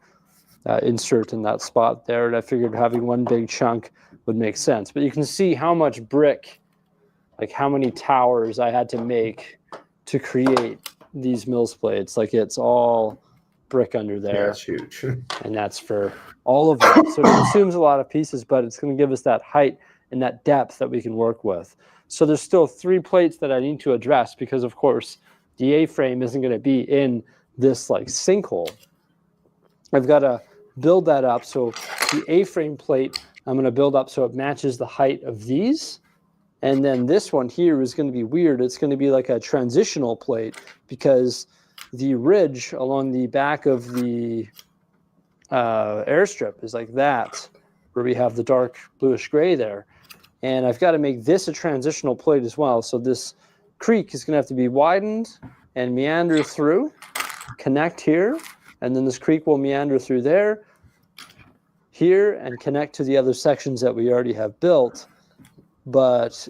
insert in that spot there. And I figured having one big chunk would make sense. But you can see how much brick, like how many towers I had to make to create these mills plates. Like it's all brick under there. Yeah, it's huge. And that's for all of them. So it consumes a lot of pieces, but it's going to give us that height and that depth that we can work with. So there's still 3 plates that I need to address because, of course, the A-frame isn't going to be in this like sinkhole. I've got to build that up. So the A-frame plate, I'm going to build up so it matches the height of these. And then this one here is going to be weird. It's going to be like a transitional plate because the ridge along the back of the airstrip is like that, where we have the dark bluish gray there. And I've got to make this a transitional plate as well. So this creek is going to have to be widened and meander through, connect here, and then this creek will meander through there, here, and connect to the other sections that we already have built. But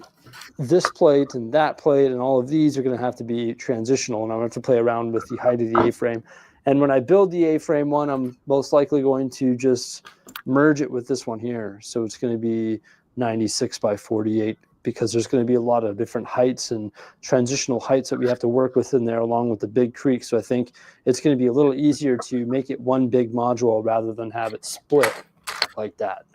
this plate and that plate and all of these are going to have to be transitional, and I'm going to have to play around with the height of the A-frame. And when I build the A-frame one, I'm most likely going to just merge it with this one here. So it's going to be 96 by 48 because there's going to be a lot of different heights and transitional heights that we have to work with in there along with the big creek. So I think it's going to be a little easier to make it one big module rather than have it split like that.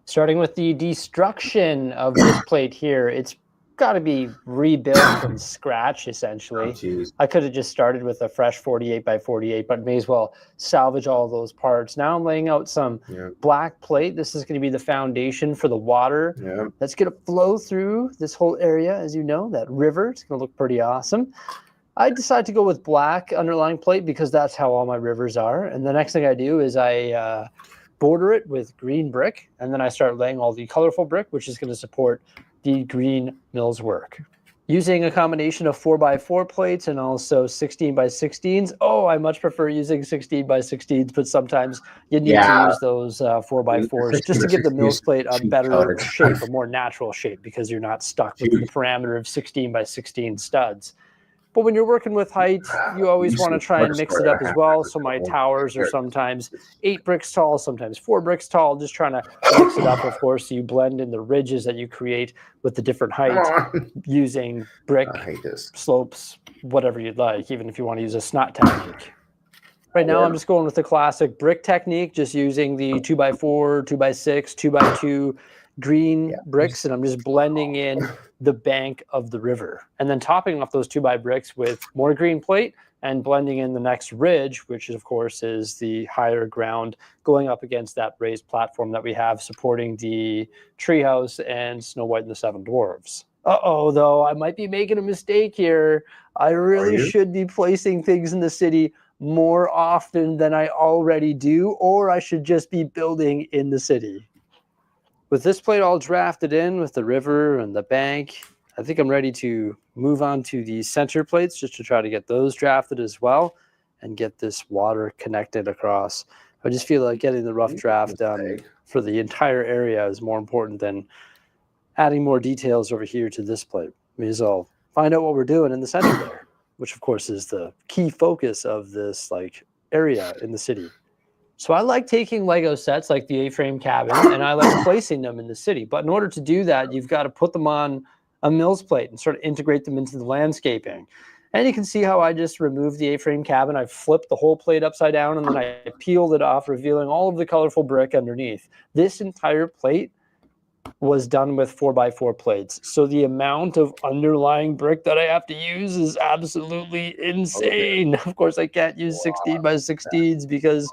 Starting with the destruction of this plate here, it's got to be rebuilt from scratch, essentially. Oh, I could have just started with a fresh 48 by 48, but may as well salvage all those parts. Now I'm laying out some black plate. This is going to be the foundation for the water. That's going to flow through this whole area, as you know, that river. It's going to look pretty awesome. I decided to go with black underlying plate because that's how all my rivers are. And the next thing I do is I border it with green brick, and then I start laying all the colorful brick, which is going to support the green mills work. Using a combination of 4x4 plates and also 16 by 16s. Oh, I much prefer using 16 by 16s, but sometimes you need to use those 4x4s just to give the mills plate a better shape, a more natural shape, because you're not stuck with the parameter of 16 by 16 studs. But when you're working with height, you always want to try and mix it up as well. So my towers are sometimes 8 bricks tall, sometimes 4 bricks tall, just trying to mix it up, of course. So you blend in the ridges that you create with the different heights using brick, slopes, whatever you'd like, even if you want to use a snot technique. Right now, I'm just going with the classic brick technique, just using the 2x4, 2x6, 2x2 green bricks, and I'm just blending in the bank of the river. And then topping off those 2x bricks with more green plate and blending in the next ridge, which of course is the higher ground going up against that raised platform that we have supporting the treehouse and Snow White and the Seven Dwarfs. Uh-oh, though, I might be making a mistake here. I really should be placing things in the city more often than I already do, or I should just be building in the city. With this plate all drafted in with the river and the bank, I think I'm ready to move on to the center plates just to try to get those drafted as well and get this water connected across. I just feel like getting the rough draft done for the entire area is more important than adding more details over here to this plate. May as well find out what we're doing in the center there, which of course is the key focus of this area in the city. So I like taking Lego sets like the A-frame cabin, and I like placing them in the city. But in order to do that, you've got to put them on a mills plate and sort of integrate them into the landscaping. And you can see how I just removed the A-frame cabin. I flipped the whole plate upside down, and then I peeled it off, revealing all of the colorful brick underneath. This entire plate was done with 4x4 plates. So the amount of underlying brick that I have to use is absolutely insane. Of course, I can't use 16 by 16s because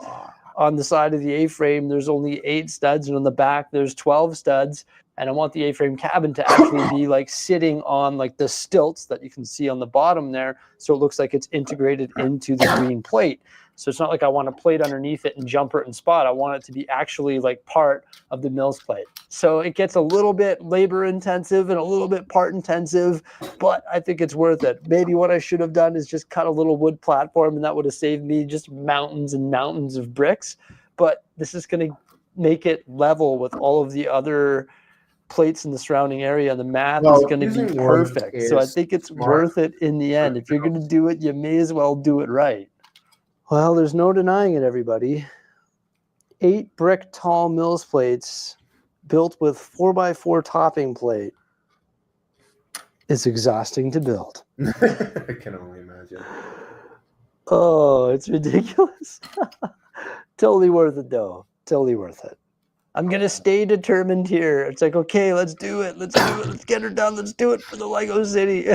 on the side of the A-frame, there's only 8 studs, and on the back, there's 12 studs. And I want the A-frame cabin to actually be like sitting on like the stilts that you can see on the bottom there. So it looks like it's integrated into the green plate. So it's not like I want a plate underneath it and jumper it and spot. I want it to be actually like part of the mills plate. So it gets a little bit labor intensive and a little bit part intensive, but I think it's worth it. Maybe what I should have done is just cut a little wood platform, and that would have saved me just mountains and mountains of bricks. But this is going to make it level with all of the other plates in the surrounding area. The math is going to be perfect. So I think it's worth it in the end. If you're going to do it, you may as well do it right. Well, there's no denying it, everybody. 8 brick tall mills plates built with 4x4 topping plate. It's exhausting to build. I can only imagine. Oh, it's ridiculous. Totally worth it, though. Totally worth it. I'm going to stay determined here. It's like, okay, let's do it. Let's do it. Let's get her done. Let's do it for the Lego City.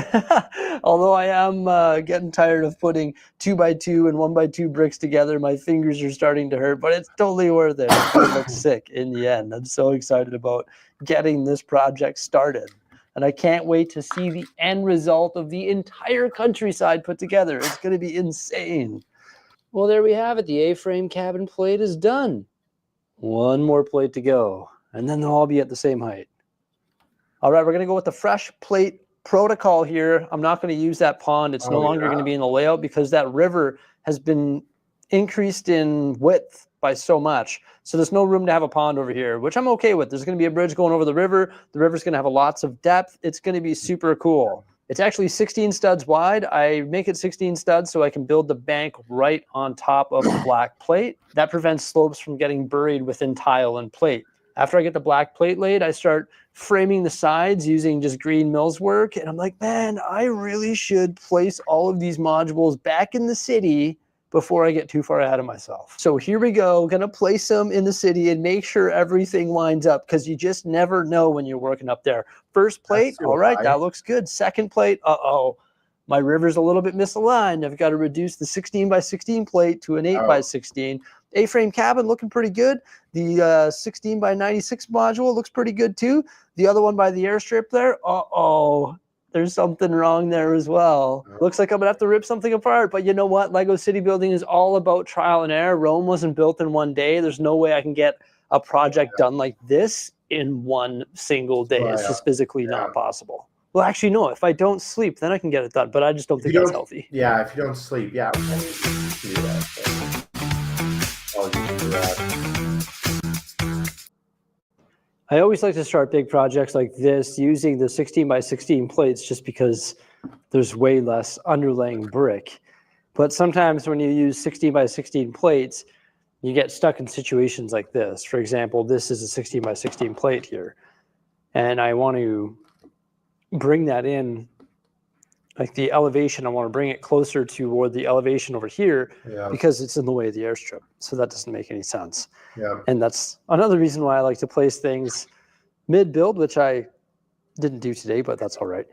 Although I am getting tired of putting 2x2 and 1x2 bricks together. My fingers are starting to hurt, but it's totally worth it. It's going to look sick in the end. I'm so excited about getting this project started. And I can't wait to see the end result of the entire countryside put together. It's going to be insane. Well, there we have it. The A-frame cabin plate is done. One more plate to go, and then they'll all be at the same height. All right, we're going to go with the fresh plate protocol here. I'm not going to use that pond. It's no longer going to be in the layout because that river has been increased in width by so much. So there's no room to have a pond over here, which I'm okay with. There's going to be a bridge going over the river. The river's going to have lots of depth. It's going to be super cool. It's actually 16 studs wide. I make it 16 studs so I can build the bank right on top of the black plate. That prevents slopes from getting buried within tile and plate. After I get the black plate laid, I start framing the sides using just green mills work. And I'm like, man, I really should place all of these modules back in the city before I get too far ahead of myself. So here we go, gonna place them in the city and make sure everything lines up because you just never know when you're working up there. First plate, all right, that looks good. Second plate, uh-oh, my river's a little bit misaligned. I've got to reduce the 16 by 16 plate to an 8 by 16. A-frame cabin looking pretty good. The 16 by 96 module looks pretty good too. The other one by the airstrip there, uh-oh, there's something wrong there as well. Looks like I'm gonna have to rip something apart, but you know what? Lego city building is all about trial and error. Rome wasn't built in one day. There's no way I can get a project done like this in one single day. It's just physically not possible. Well, actually, no. If I don't sleep, then I can get it done, but I just don't think that's healthy. Yeah, if you don't sleep, yeah. I mean, you can do that, so. You can do that. I always like to start big projects like this using the 16 by 16 plates just because there's way less underlaying brick. But sometimes when you use 16 by 16 plates, you get stuck in situations like this. For example, this is a 16 by 16 plate here. And I want to bring that in, like the elevation, I want to bring it closer toward the elevation over here because it's in the way of the airstrip. So that doesn't make any sense. Yeah. And that's another reason why I like to place things mid-build, which I didn't do today, but that's all right.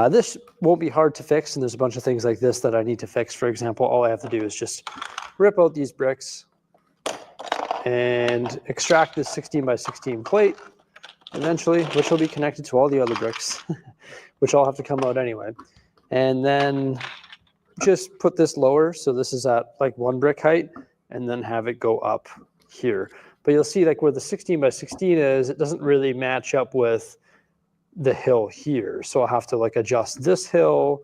This won't be hard to fix, and there's a bunch of things like this that I need to fix. For example, all I have to do is just rip out these bricks and extract this 16 by 16 plate eventually, which will be connected to all the other bricks, which all have to come out anyway. And then just put this lower, so this is at like 1 brick height, and then have it go up here. But you'll see like where the 16 by 16 is, it doesn't really match up with the hill here. So I'll have to like adjust this hill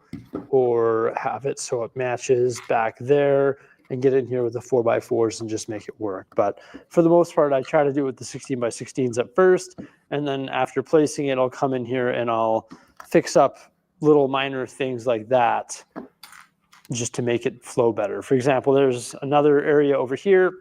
or have it so it matches back there and get in here with the 4x4s and just make it work. But for the most part, I try to do it with the 16 by 16s at first. And then after placing it, I'll come in here and I'll fix up little minor things like that just to make it flow better. For example, there's another area over here,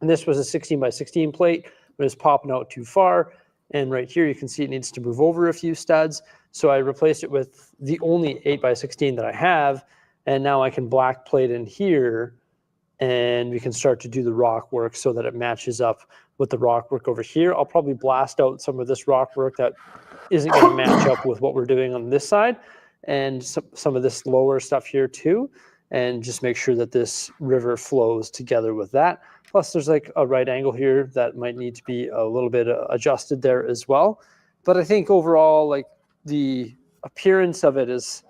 and this was a 16 by 16 plate, but it's popping out too far. And right here, you can see it needs to move over a few studs. So I replaced it with the only 8 by 16 that I have. And now I can black plate in here and we can start to do the rock work so that it matches up with the rock work over here. I'll probably blast out some of this rock work that isn't going to match up with what we're doing on this side, and some of this lower stuff here too, and just make sure that this river flows together with that. Plus there's like a right angle here that might need to be a little bit adjusted there as well. But I think overall, like, the appearance of it is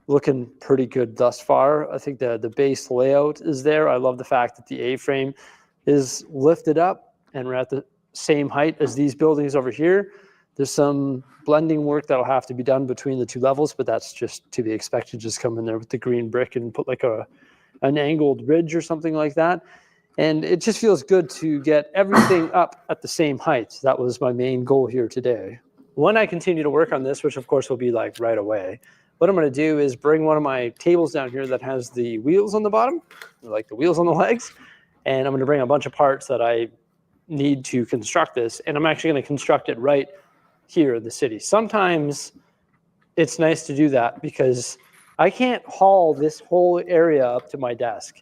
looking pretty good thus far. I think the base layout is there. I love the fact that the A-frame is lifted up and we're at the same height as these buildings over here. There's some blending work that'll have to be done between the two levels, but that's just to be expected. Just come in there with the green brick and put like an angled ridge or something like that. And it just feels good to get everything up at the same height. That was my main goal here today. When I continue to work on this, which of course will be like right away, what I'm going to do is bring one of my tables down here that has the wheels on the bottom, like the wheels on the legs, and I'm going to bring a bunch of parts that I need to construct this, and I'm actually going to construct it right here in the city. Sometimes it's nice to do that because I can't haul this whole area up to my desk.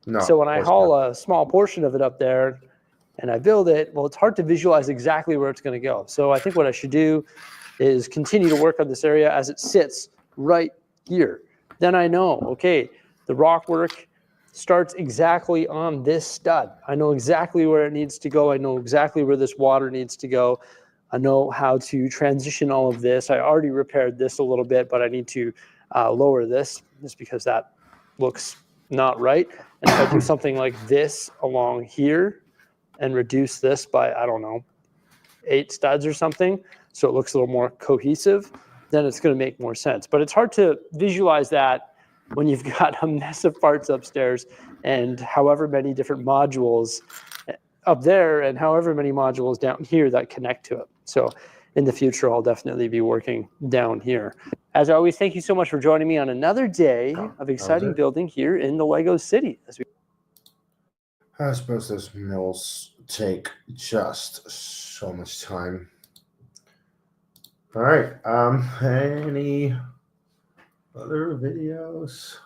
No, so when I haul a small portion of it up there and I build it, well, it's hard to visualize exactly where it's going to go. So I think what I should do is continue to work on this area as it sits right here. Then I know, okay, the rock work starts exactly on this stud. I know exactly where it needs to go. I know exactly where this water needs to go. I know how to transition all of this. I already repaired this a little bit, but I need to lower this just because that looks not right. And if I do something like this along here and reduce this by, I don't know, 8 studs or something, so it looks a little more cohesive, then it's going to make more sense. But it's hard to visualize that when you've got a mess of parts upstairs and however many different modules up there and however many modules down here that connect to it. So in the future, I'll definitely be working down here. As always, thank you so much for joining me on another day of exciting building here in the Lego City. I suppose those mills take just so much time. All right. Any other videos?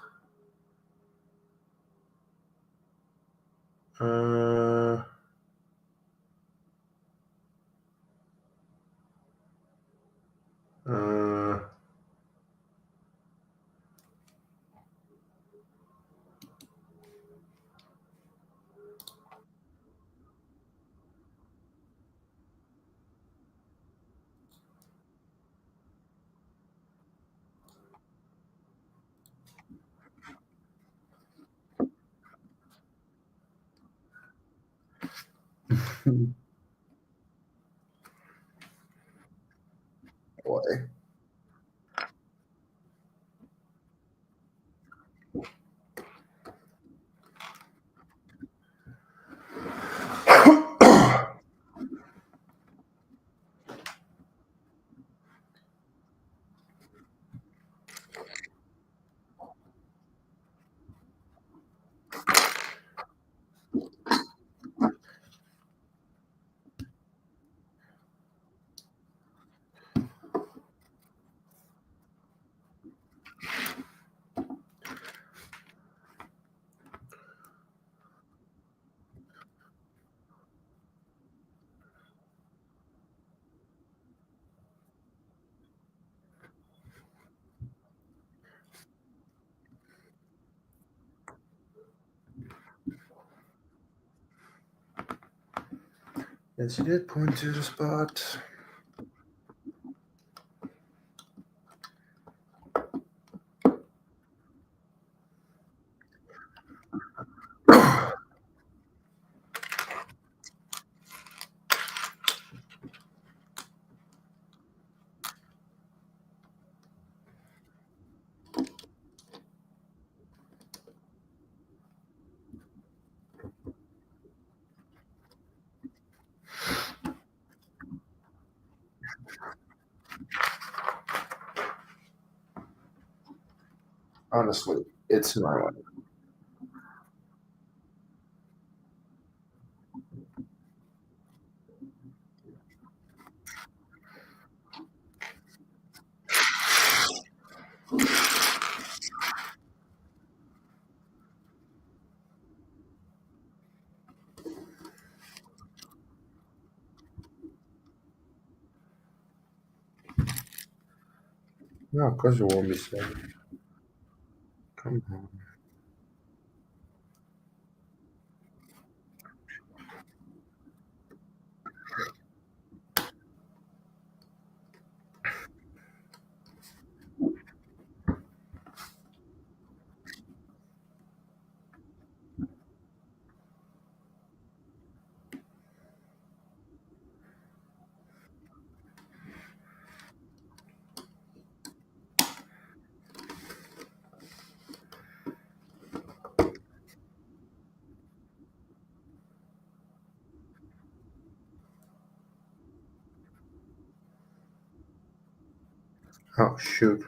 Boy. Yes, you did point to the spot. Honestly, it's my one. No, of course it won't be safe. Come on. Oh, shoot.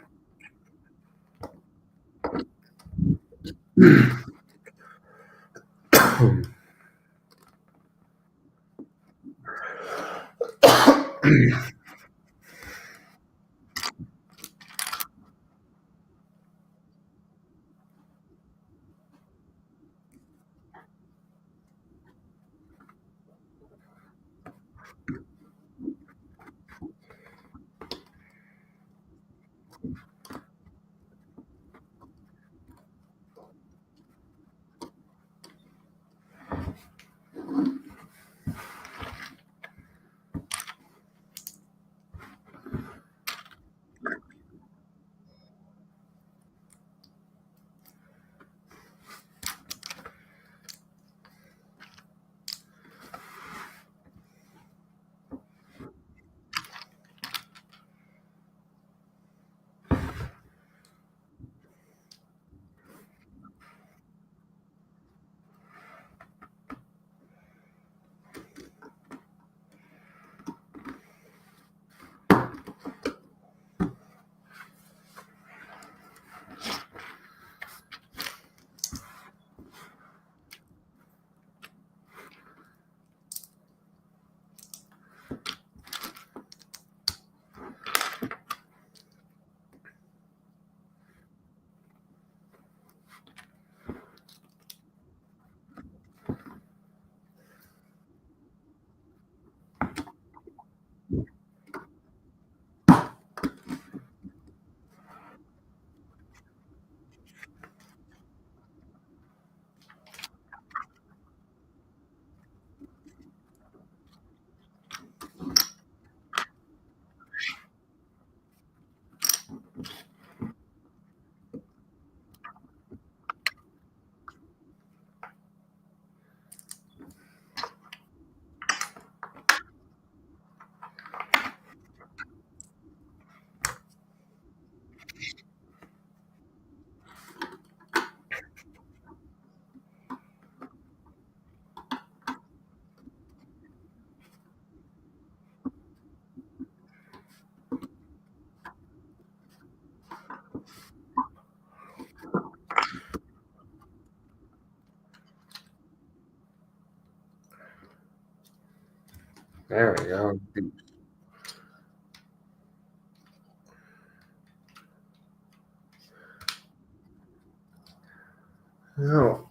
There we go. No.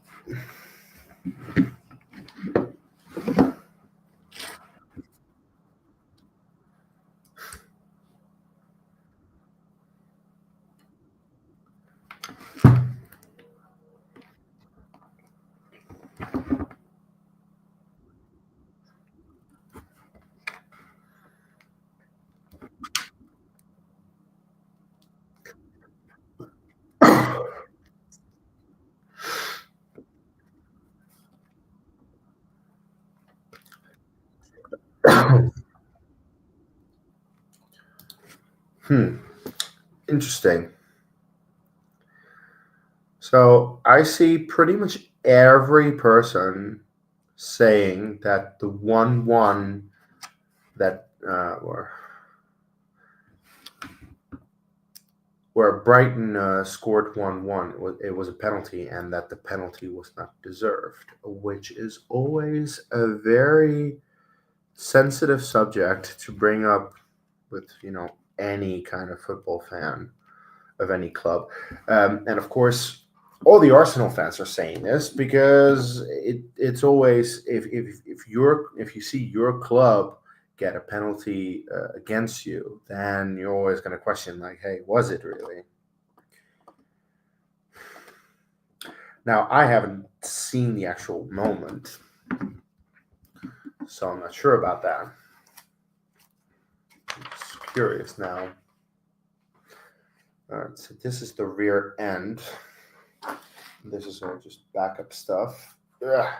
Interesting. So I see pretty much every person saying that the 1-1 that where Brighton scored 1-1, it was a penalty, and that the penalty was not deserved, which is always a very sensitive subject to bring up with any kind of football fan of any club, and of course all the Arsenal fans are saying this because it's always if you see your club get a penalty against you, then you're always going to question, like, hey, was it really? Now, I haven't seen the actual moment, so I'm not sure about that. I'm just curious now. All right, so this is the rear end. This is all just backup stuff. Ugh.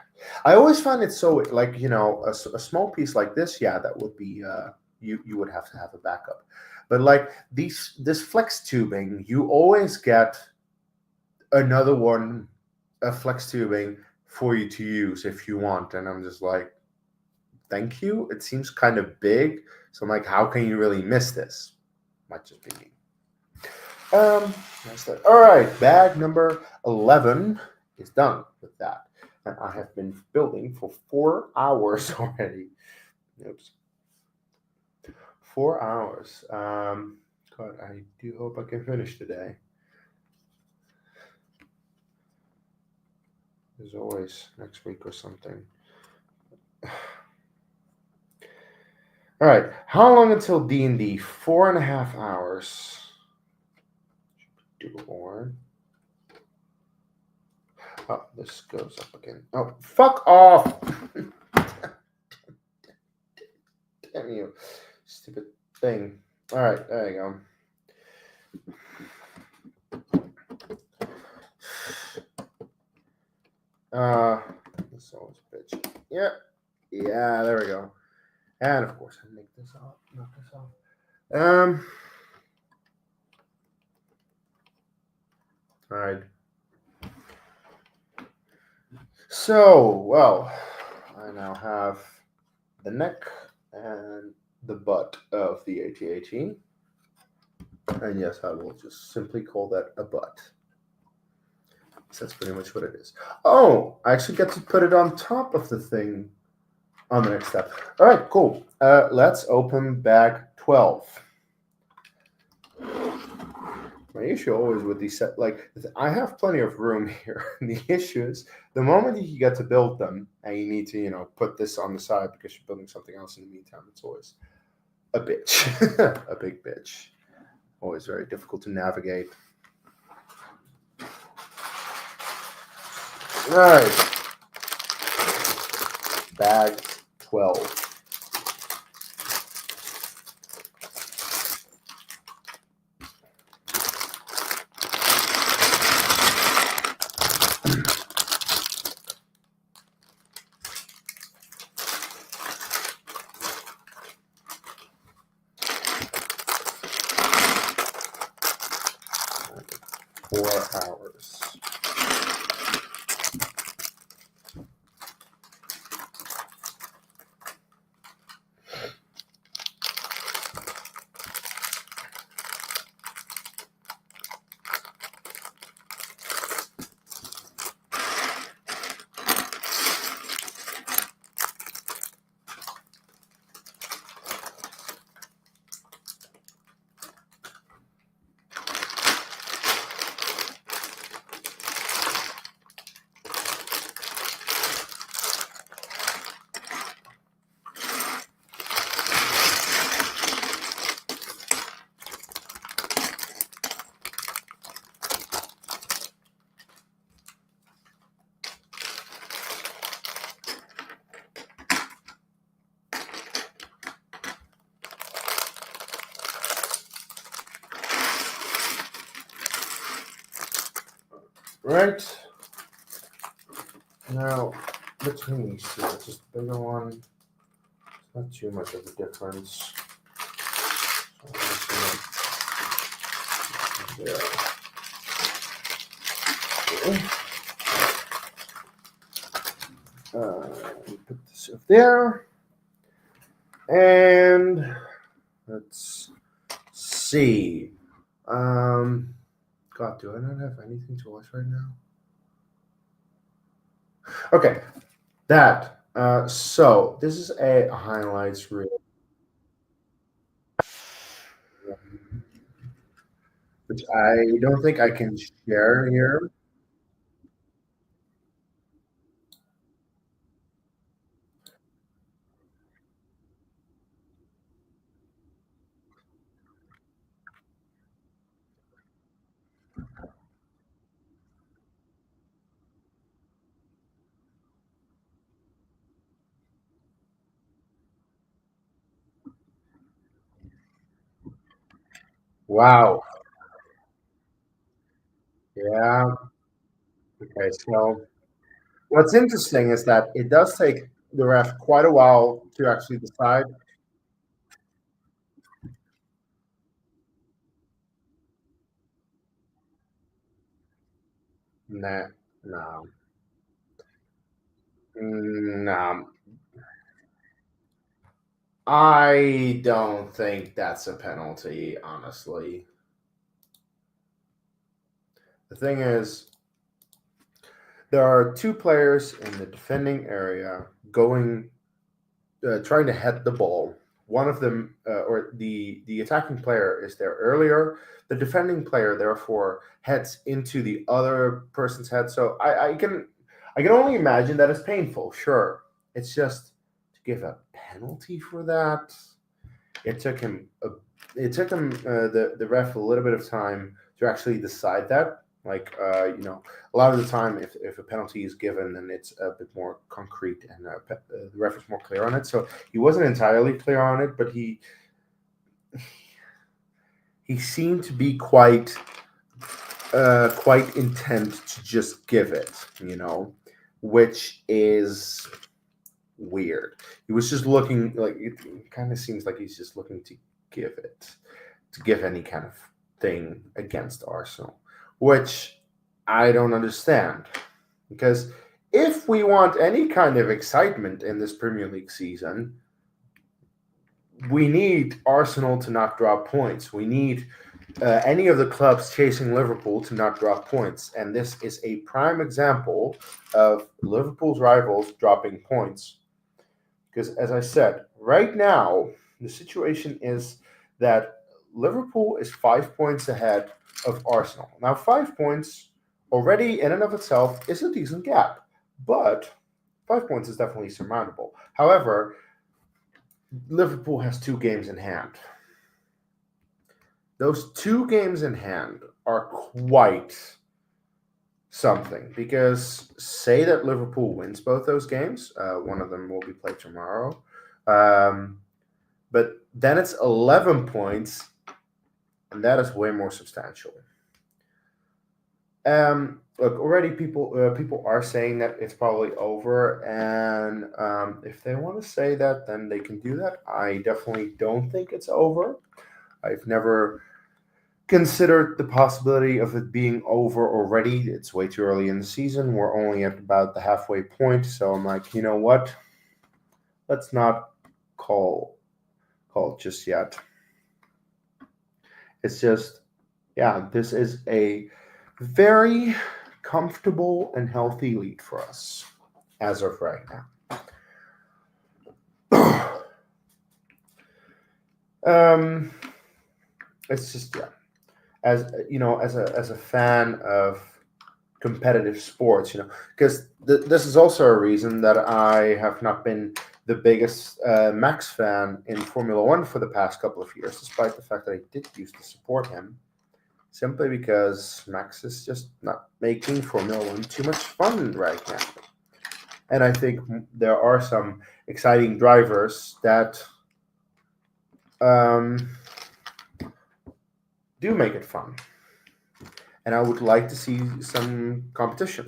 I always find it so, like, you know, a small piece like this, yeah, that would be, you would have to have a backup. But like this flex tubing, you always get another one, a flex tubing for you to use if you want. And I'm just like, thank you. It seems kind of big. So I'm like, how can you really miss this? Might just be me. That's that. All right, bag number 11 is done with that. And I have been building for 4 hours already. Oops. 4 hours. God, I do hope I can finish today. As always, next week or something. All right, how long until D&D? 4.5 hours. Doable. Oh, this goes up again. Oh, fuck off! Damn you, stupid thing. All right, there you go. This always bitch. Yeah, there we go. And of course, I make this off. Knock this off. All right. So, well, I now have the neck and the butt of the AT-AT. And yes, I will just simply call that a butt. So that's pretty much what it is. Oh, I actually get to put it on top of the thing on the next step. All right, cool. Let's open bag 12. My issue always with these set, like, I have plenty of room here. The issue is the moment you get to build them and you need to, you know, put this on the side because you're building something else in the meantime, it's always a bitch, a big bitch. Always very difficult to navigate. All right, bag 12. Hours. Right. Now, between these two, it's just the bigger one. Not too much of a difference. Yeah. Put this up there. And let's see. God, do I not have anything to watch right now? Okay, that. So this is a highlights reel, which I don't think I can share here. Wow. Yeah. Okay. So what's interesting is that it does take the ref quite a while to actually decide. Nah, no, no. I don't think that's a penalty, honestly. The thing is, there are two players in the defending area going, trying to head the ball. One of them, or the attacking player, is there earlier. The defending player, therefore, heads into the other person's head. So I can only imagine that it's painful. Sure, it's just to give a penalty for that. It took him the ref a little bit of time to actually decide that. Like a lot of the time, if a penalty is given, then it's a bit more concrete and the ref is more clear on it. So he wasn't entirely clear on it, but he seemed to be quite intent to just give it, which is weird. He was just looking like it kind of seems like he's just looking to give any kind of thing against Arsenal, which I don't understand. Because if we want any kind of excitement in this Premier League season, we need Arsenal to not drop points. We need any of the clubs chasing Liverpool to not drop points. And this is a prime example of Liverpool's rivals dropping points. Because as I said, right now, the situation is that Liverpool is 5 points ahead of Arsenal. Now, 5 points already in and of itself is a decent gap, but 5 points is definitely surmountable. However, Liverpool has 2 games in hand. Those 2 games in hand are quite something, because say that Liverpool wins both those games, one of them will be played tomorrow, but then it's 11 points, and that is way more substantial. Look, already people are saying that it's probably over, and if they want to say that, then they can do that. I definitely don't think it's over. I've never considered the possibility of it being over already. It's way too early in the season. We're only at about the halfway point, so I'm like, you know what? Let's not call it just yet. It's just, yeah, this is a very comfortable and healthy lead for us as of right now. It's just, yeah. As as a fan of competitive sports, because this is also a reason that I have not been the biggest Max fan in Formula One for the past couple of years, despite the fact that I did used to support him, simply because Max is just not making Formula One too much fun right now. And I think there are some exciting drivers that do make it fun. And I would like to see some competition.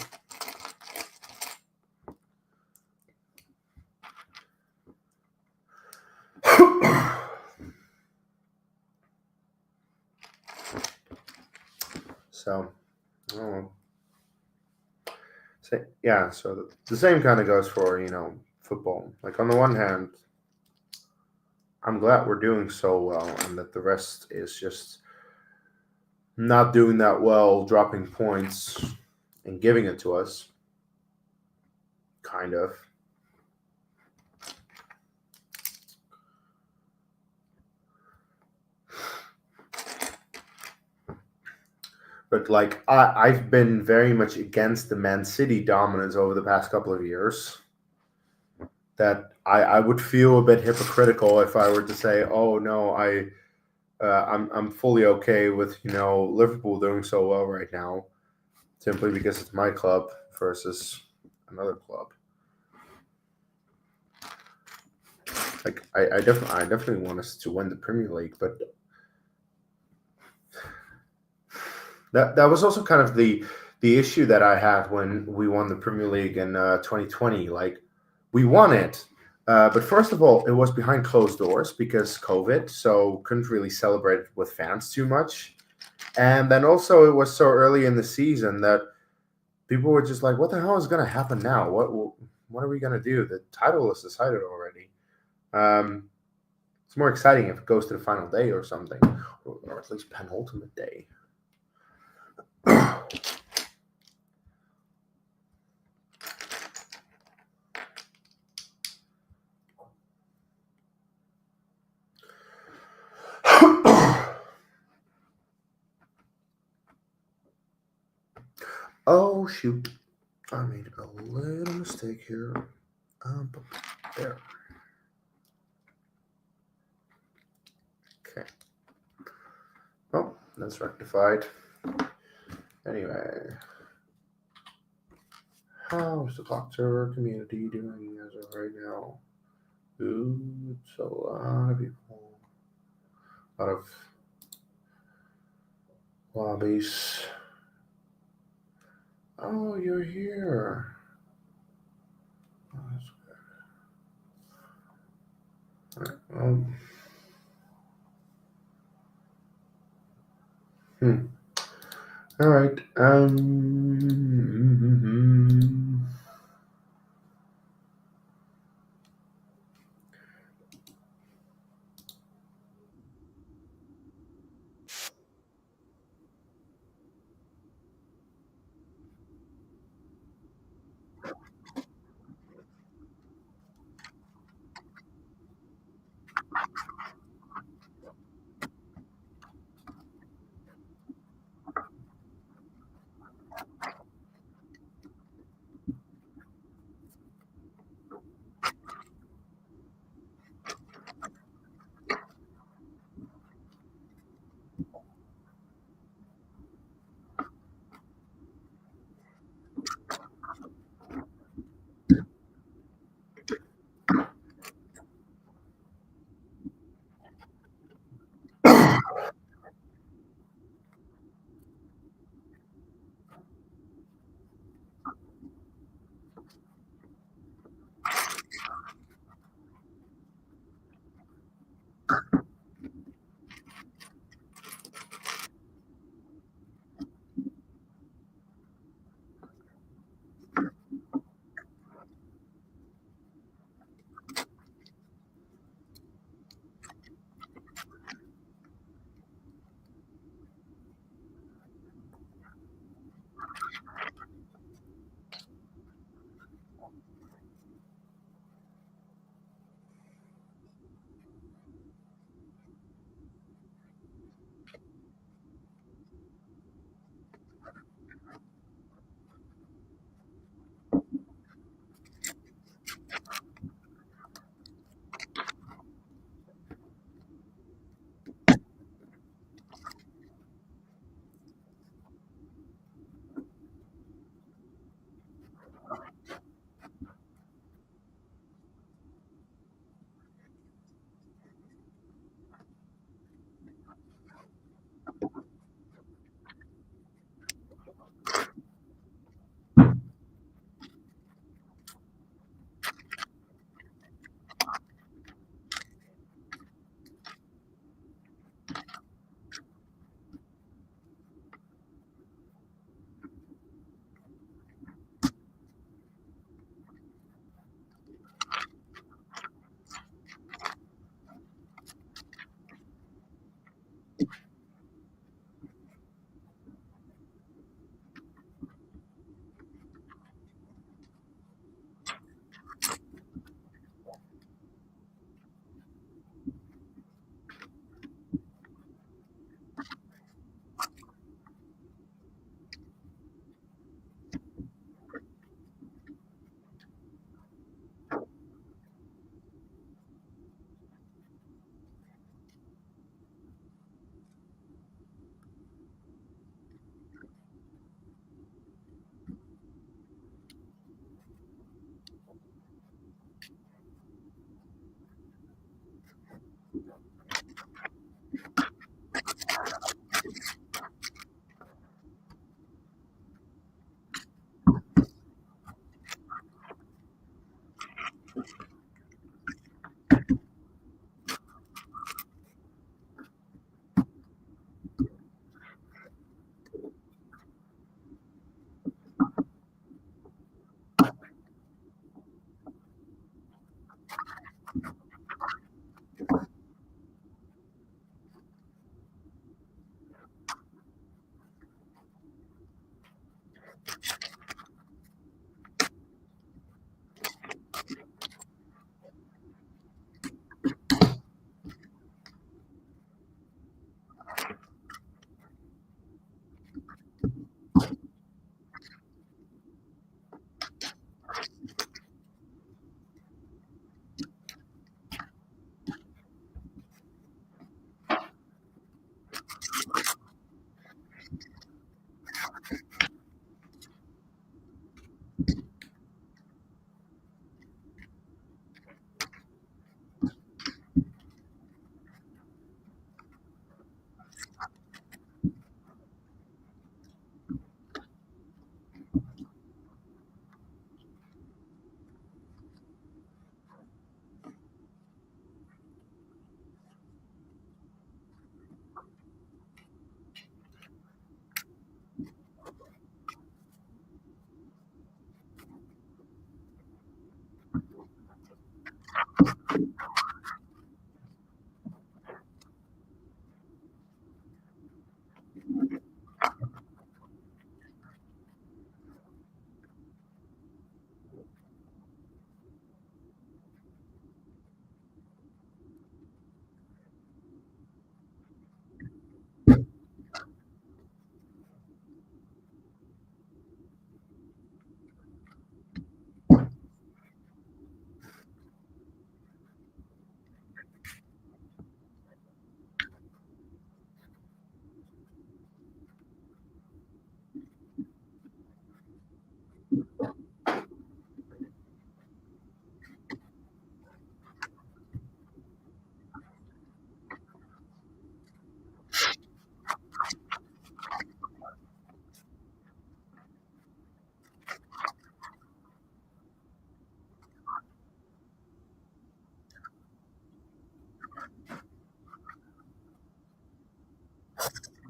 So, yeah. So the same kind of goes for football. Like, on the one hand, I'm glad we're doing so well, and that the rest is just not doing that well, dropping points and giving it to us. Kind of. But like I've been very much against the Man City dominance over the past couple of years. That I would feel a bit hypocritical if I were to say, oh no, I'm fully okay with Liverpool doing so well right now, simply because it's my club versus another club. Like I definitely want us to win the Premier League, but That was also kind of the issue that I had when we won the Premier League in 2020. Like, we won it, but first of all, it was behind closed doors because COVID, so couldn't really celebrate it with fans too much. And then also, it was so early in the season that people were just like, "What the hell is going to happen now? What are we going to do? The title is decided already." It's more exciting if it goes to the final day or something, or at least penultimate day. Oh shoot, I made a little mistake here. There. Okay. Oh, that's rectified. Anyway, how's the clock server community doing as of right now? Ooh, it's a lot of people. A lot of lobbies. Oh, you're here. Oh, that's good. All right, All right.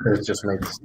It just makes.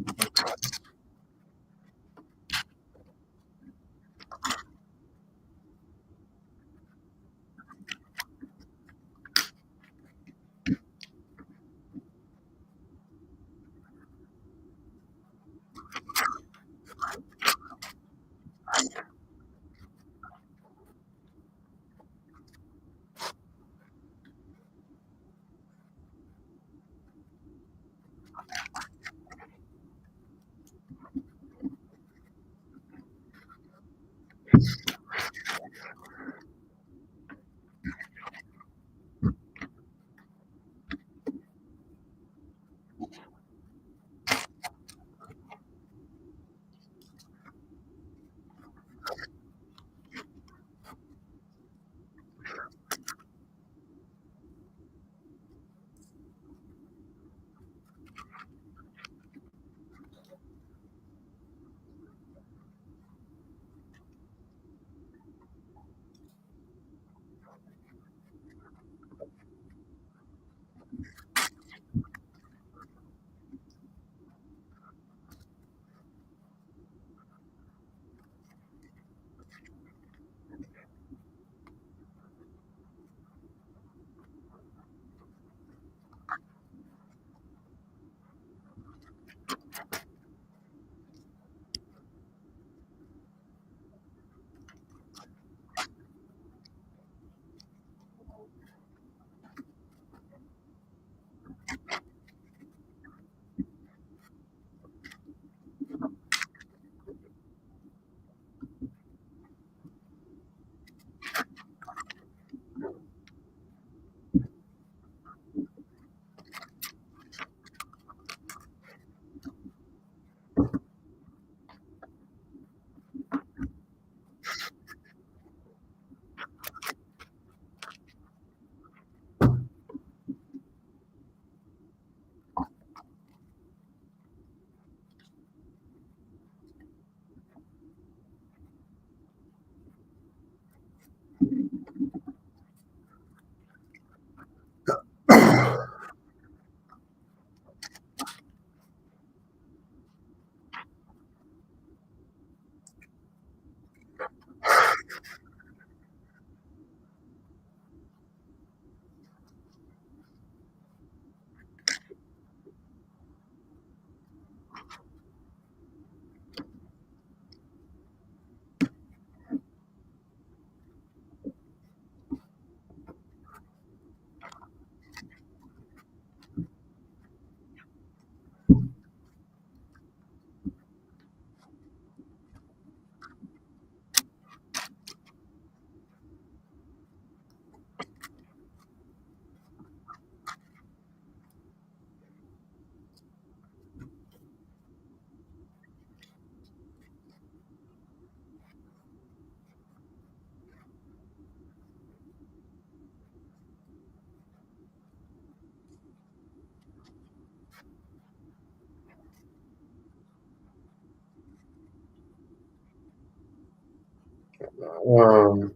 Hmm.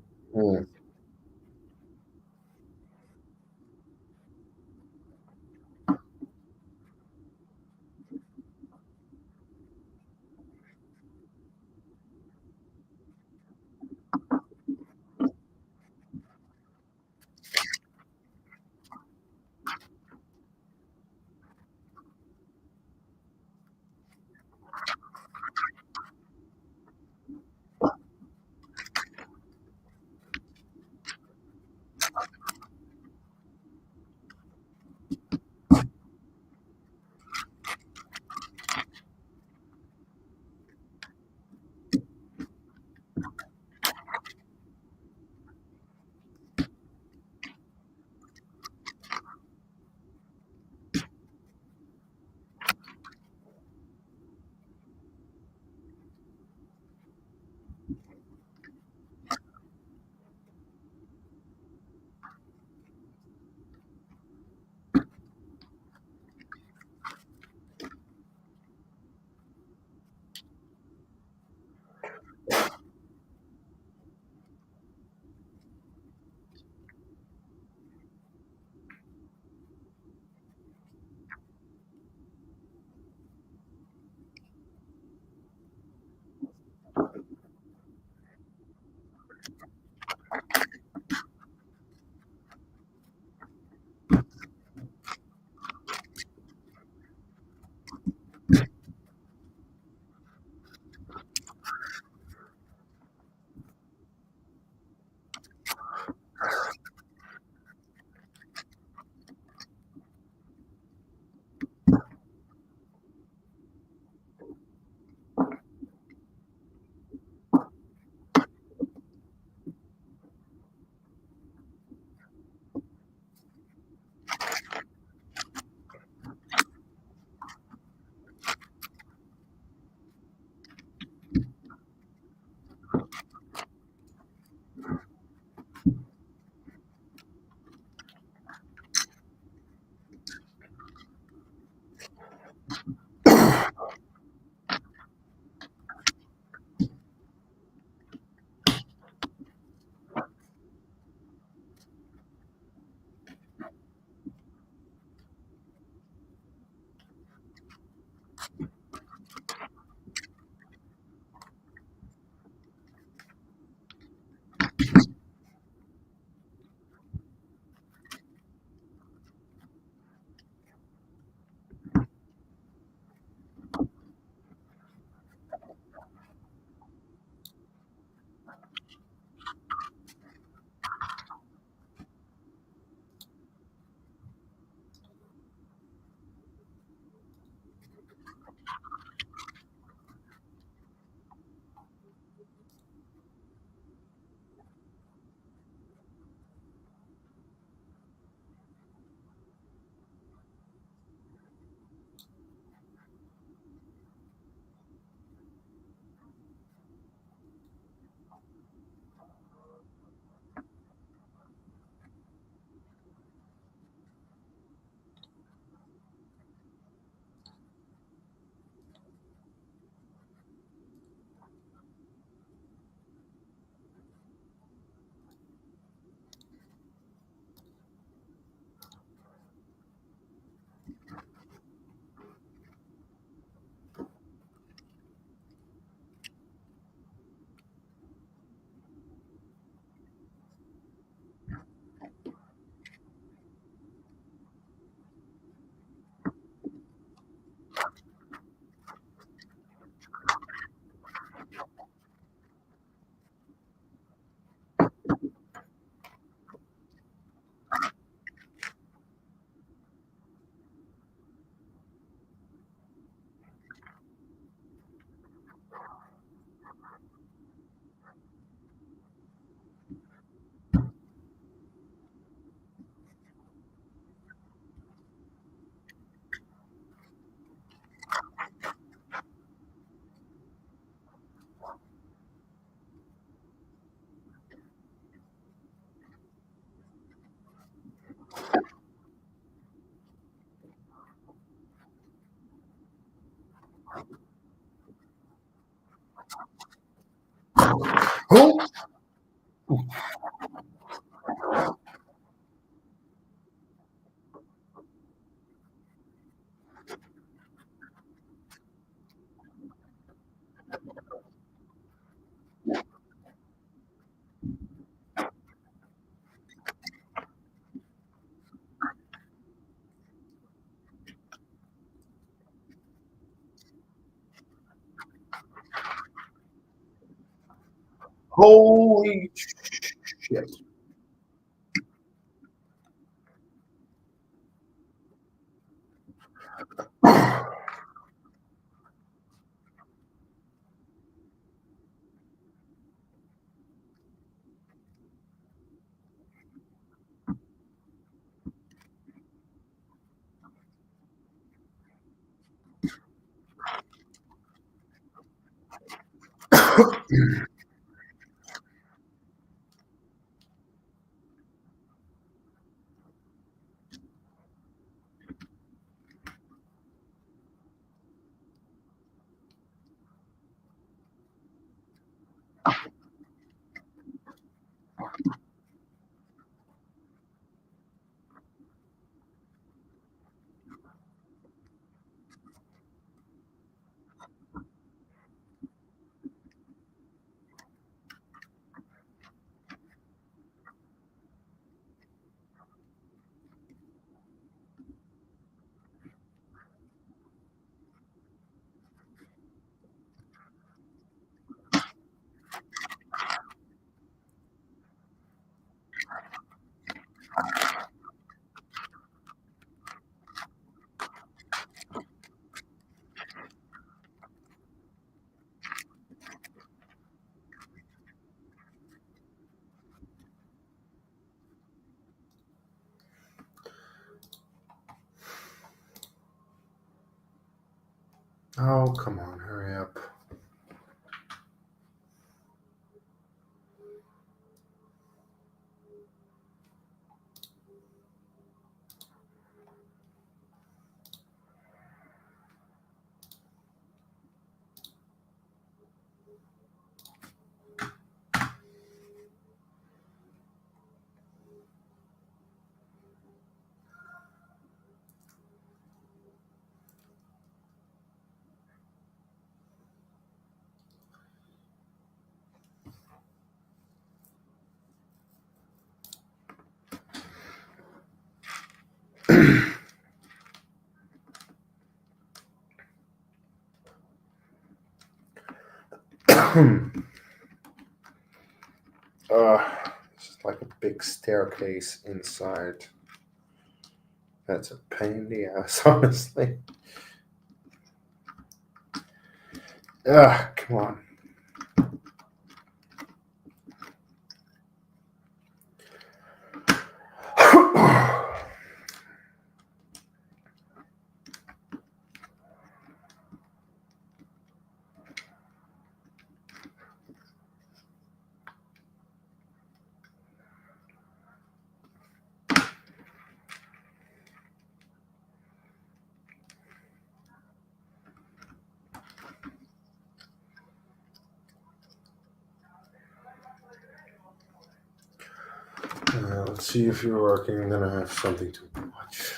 Who? Holy shit. Oh, come on, hurry up. This is like a big staircase inside. That's a pain in the ass, honestly. Come on. Let's see if you're working, then I have something to watch.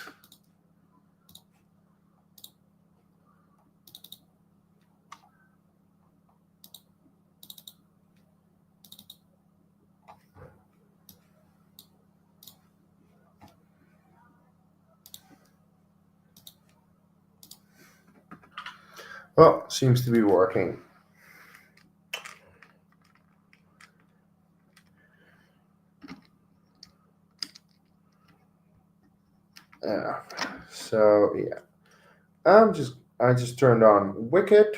Well, seems to be working. So yeah, I just turned on Wicked.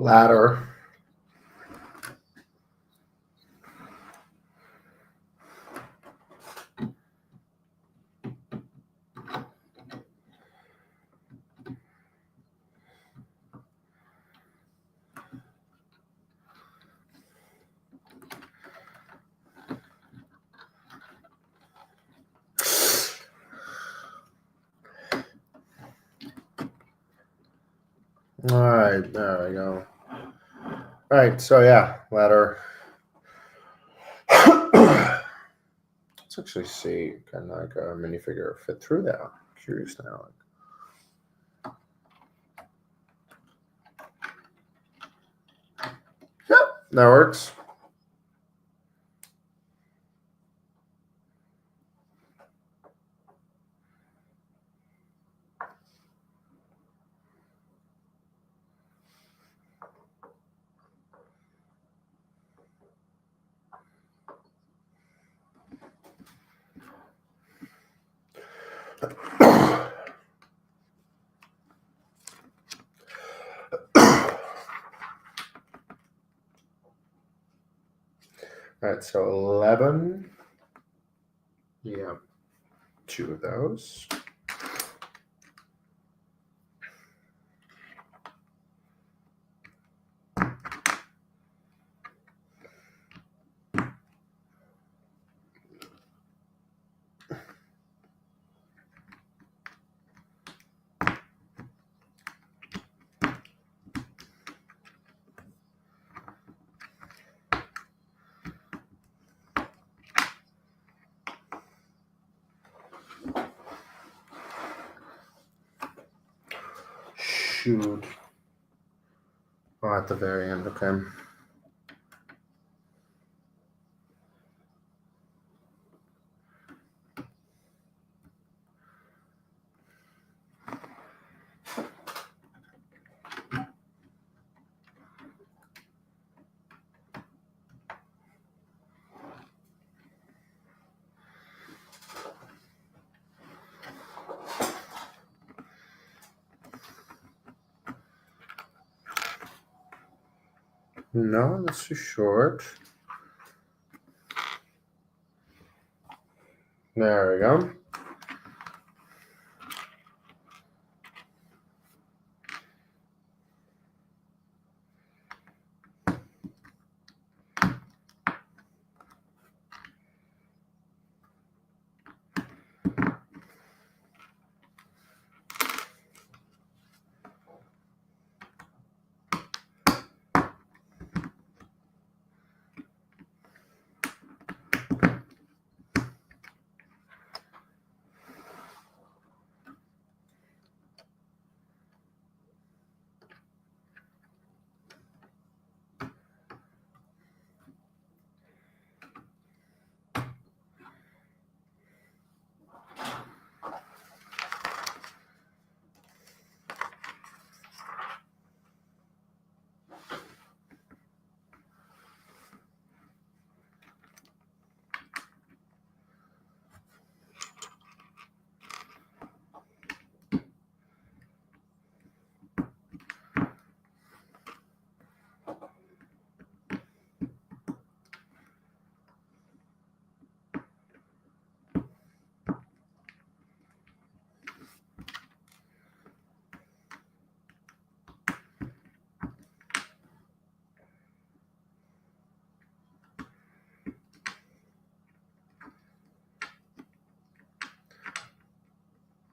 Ladder. All right, there we go. All right, so yeah, ladder. Let's actually see, can like a minifigure fit through that? I'm curious now. Yep, that works. All right, so 11. Yeah, 2 of those. Shoot. Oh, at the very end, okay. No, that's too short. There we go.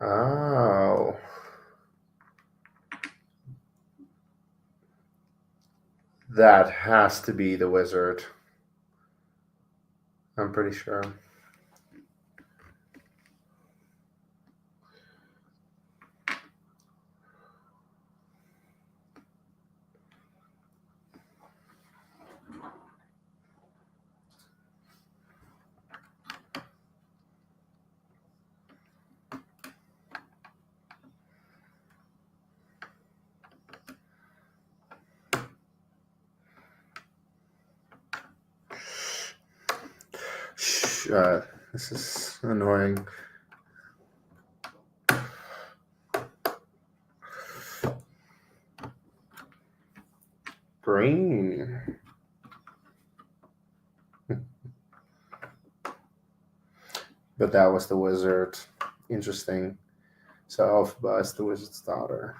Oh. That has to be the wizard. I'm pretty sure. This is annoying. Green. But that was the wizard. Interesting. So Elphaba is the wizard's daughter.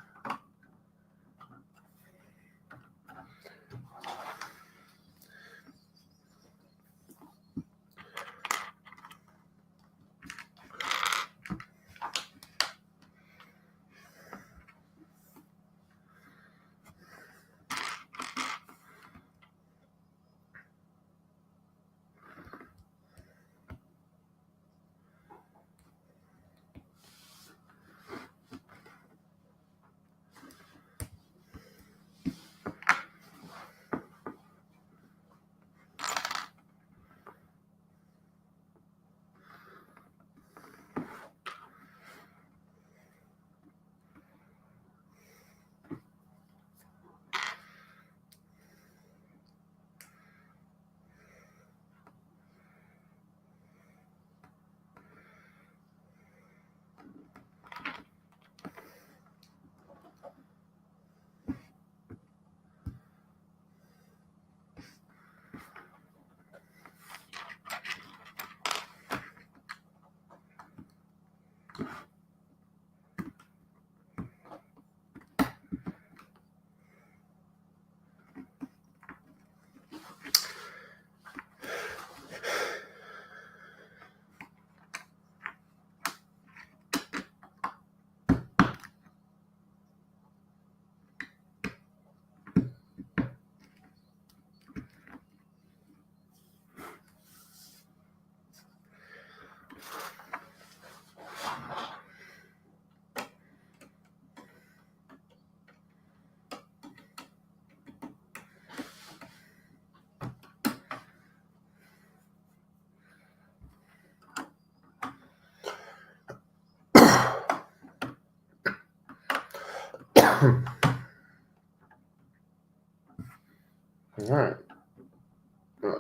All right.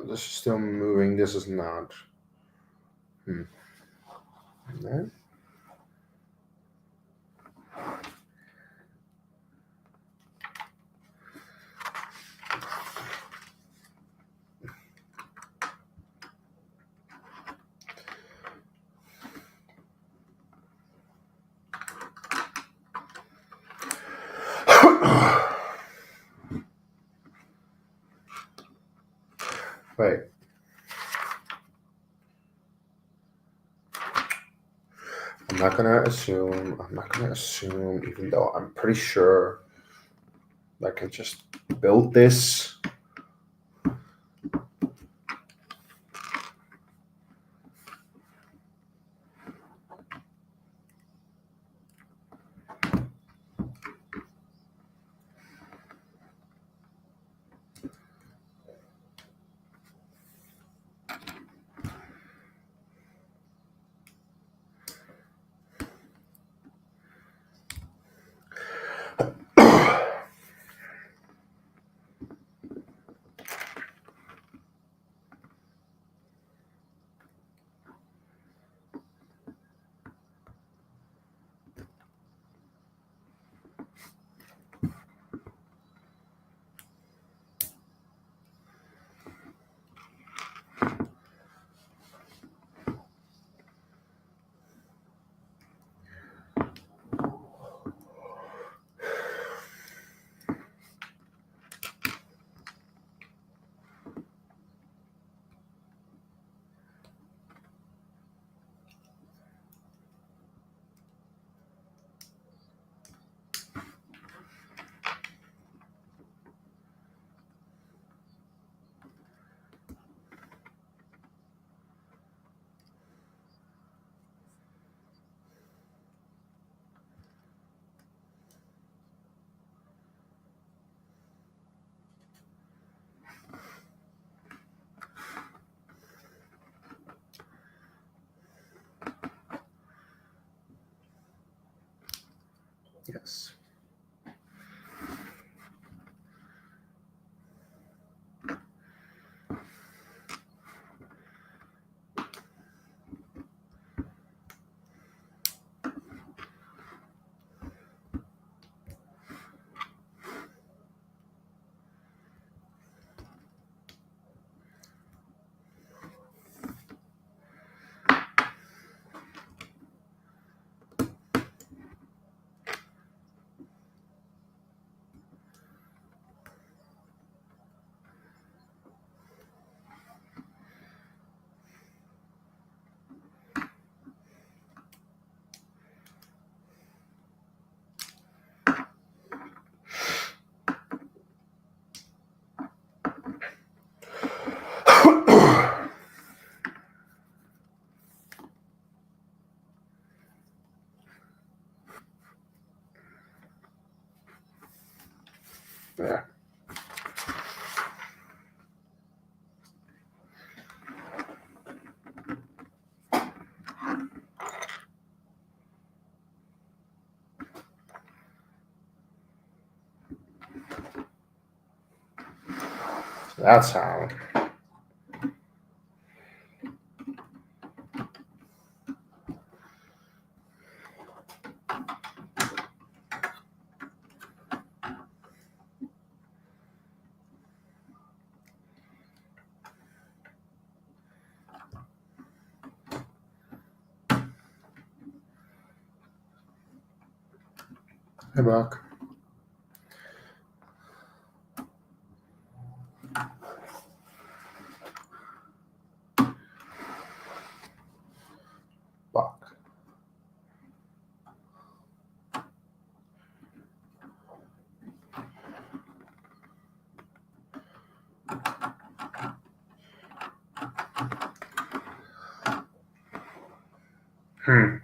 This is still moving. This is not. Right. Wait. I'm not gonna assume, even though I'm pretty sure I can just build this. Yes. Yeah. That's how. Hey, Buck. Buck. Hmm.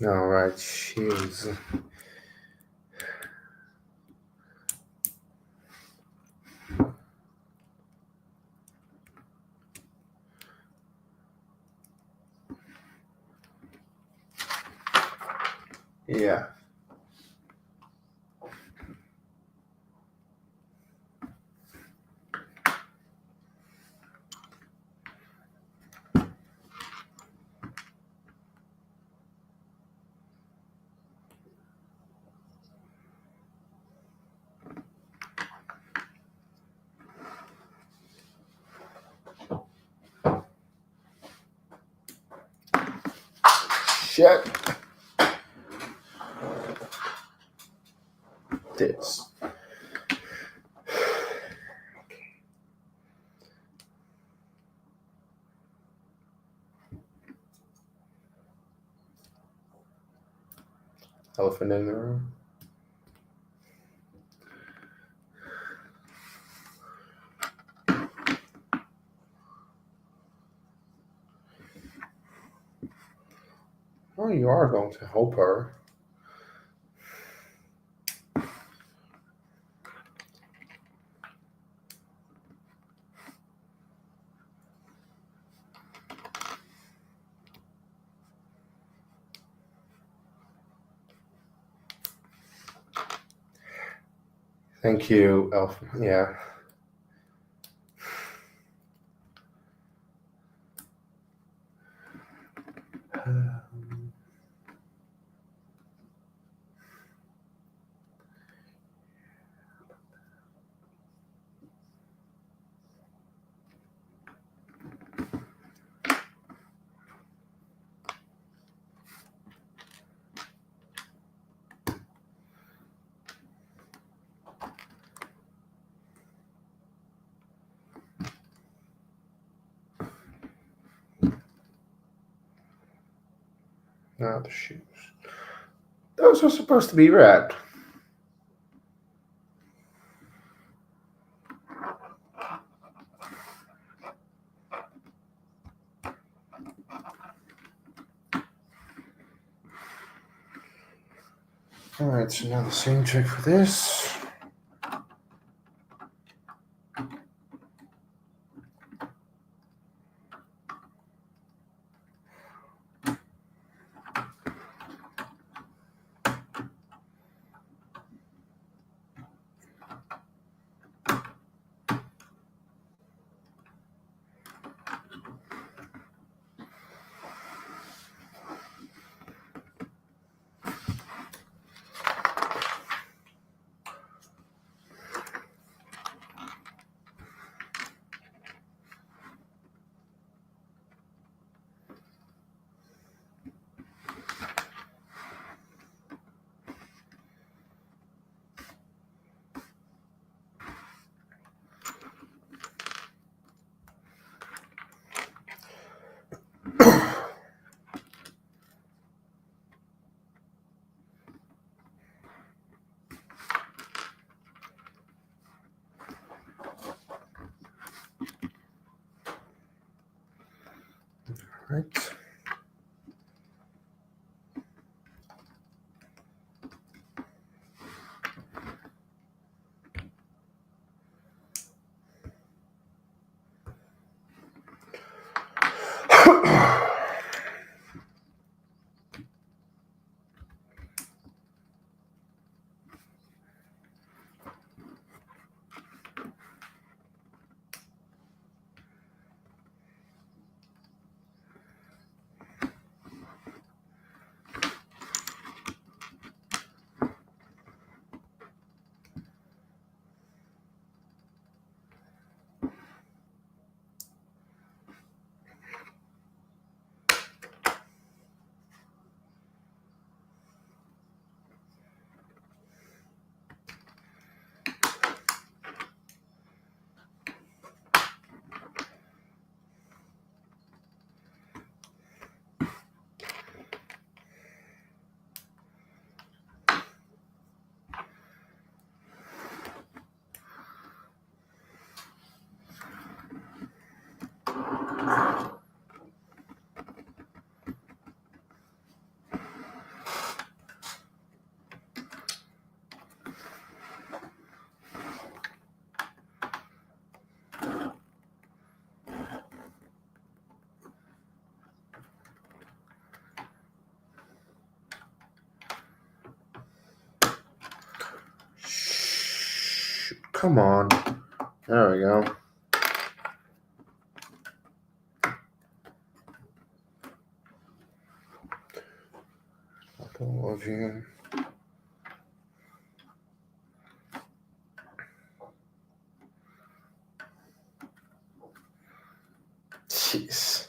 All right, jeez. Yeah. Shit. This. Elephant in the room. Oh, you are going to help her. Thank you, Elf. Yeah. Now the shoes. Those are supposed to be red. All right, so now the same trick for this. Right. Come on. There we go. I don't love you. Jeez.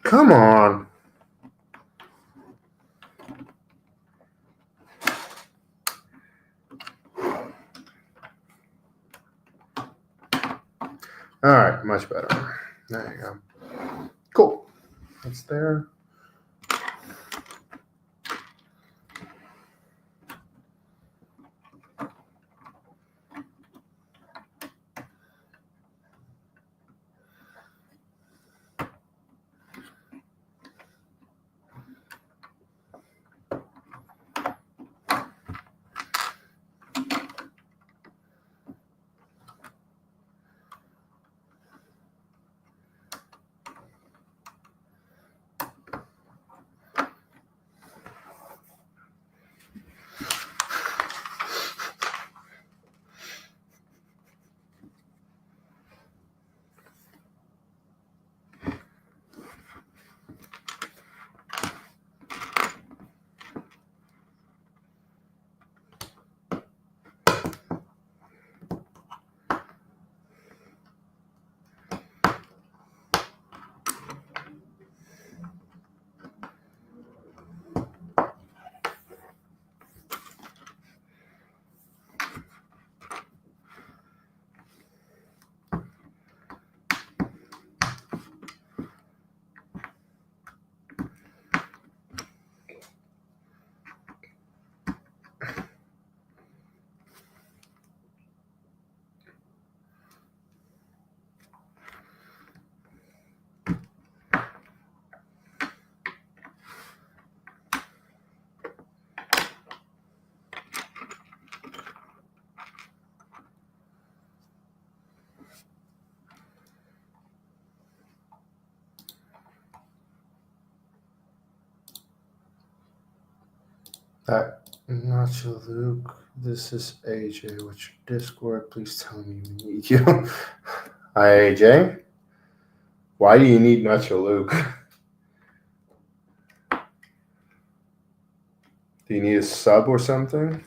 Come on. All right, much better. There you go. Cool. That's there. Nacho Luke, this is AJ. What's your Discord? Please tell me we need you. Hi, AJ. Why do you need Nacho Luke? Do you need a sub or something?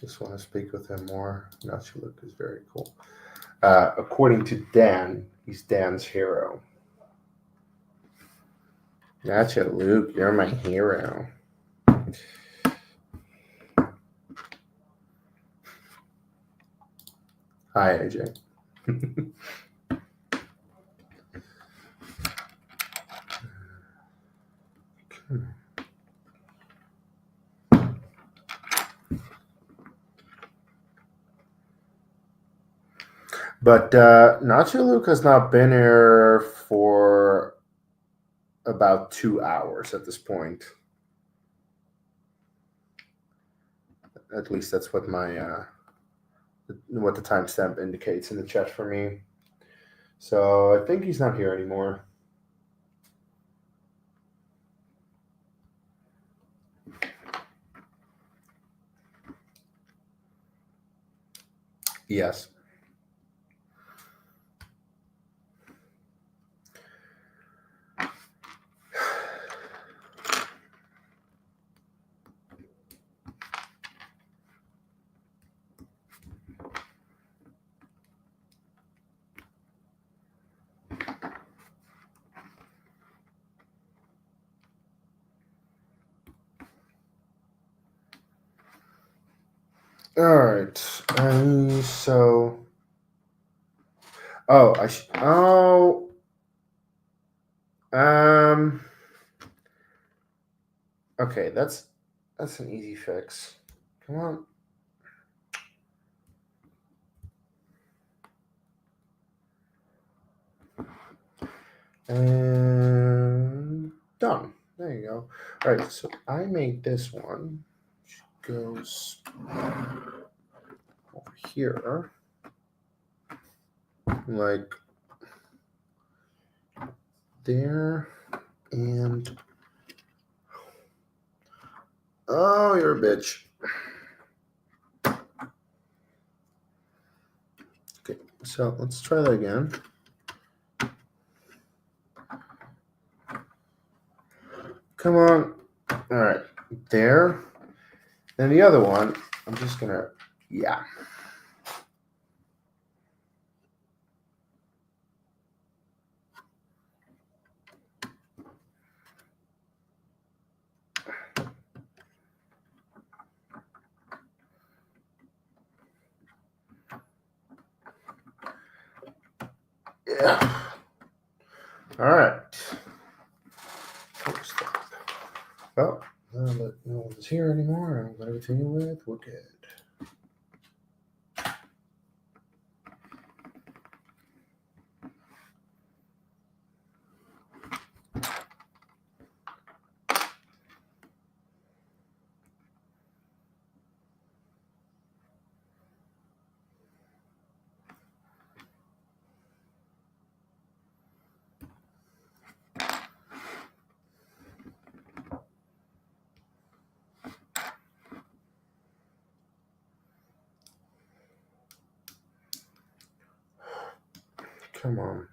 Just want to speak with him more. Nacho Luke is very cool. According to Dan, he's Dan's hero. Nacho Luke, you're my hero. Hi, AJ. But Nacho Luke has not been here for about 2 hours at this point. At least that's what my what the timestamp indicates in the chat for me. So I think he's not here anymore. Yes. All right. So. Oh, Um. Okay, that's an easy fix. Come on. And done. There you go. All right, so I made this one, which goes over here, like there, and oh, you're a bitch. Okay, so let's try that again. Come on. All right, there. And the other one, I'm just gonna, yeah. Yeah. All right. Well, now that no one's here anymore, I'm going to continue with we're good. Come on.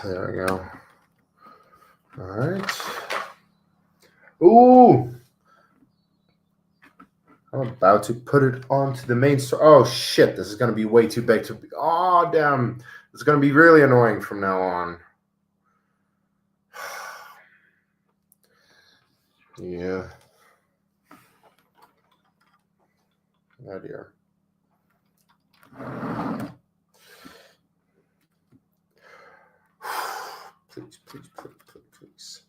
There we go. All right. Ooh. I'm about to put it onto the main store. Oh, shit. This is going to be way too big to be. Oh, damn. It's going to be really annoying from now on. Yeah. Oh, dear. Please, please, please, please, please.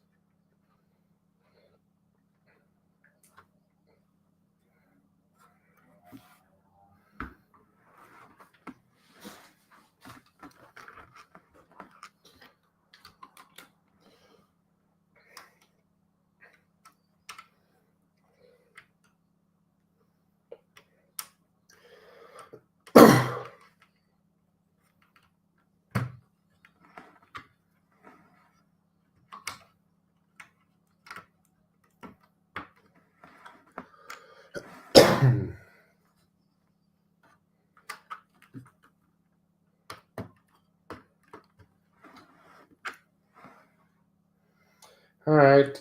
All right.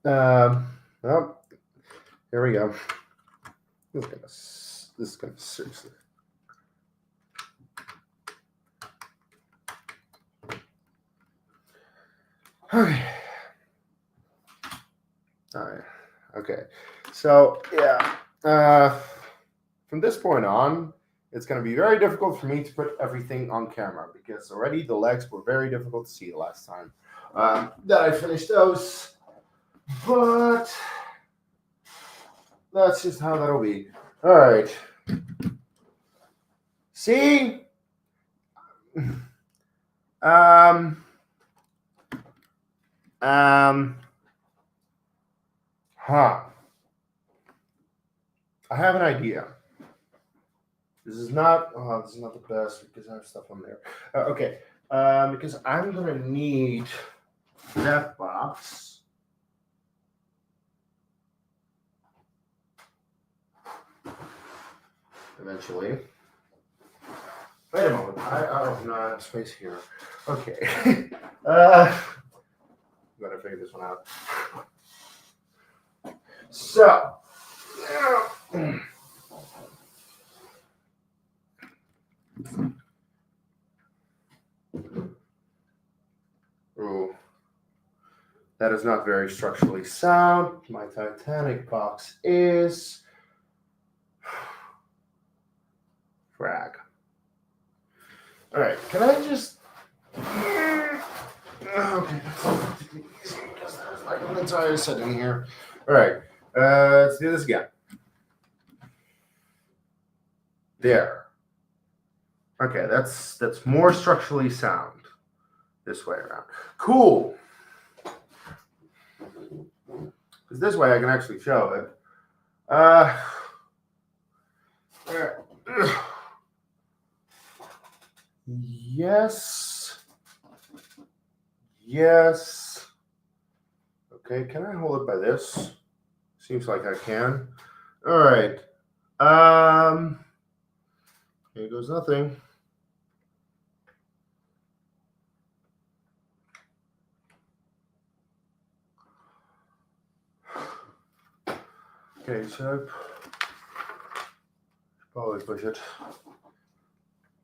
Well, here we go. This is gonna seriously. Okay. All right. Okay. So yeah. From this point on, it's going to be very difficult for me to put everything on camera because already the legs were very difficult to see the last time that I finished those. But that's just how that'll be. All right. See? I have an idea. This is not the best because I have stuff on there. Okay. Because I'm gonna need that box. Eventually. Wait a moment. I don't have space here. Okay. I'm gonna figure this one out. So. Oh, that is not very structurally sound. My Titanic box is frag. All right, can I just? Okay, that's easy because there's like an entire set in here. All right, let's do this again. There. Okay, that's more structurally sound this way around. Cool. Because this way I can actually show it. Yes. Yes. Okay, can I hold it by this? Seems like I can. All right. Here goes nothing. Okay, so probably push it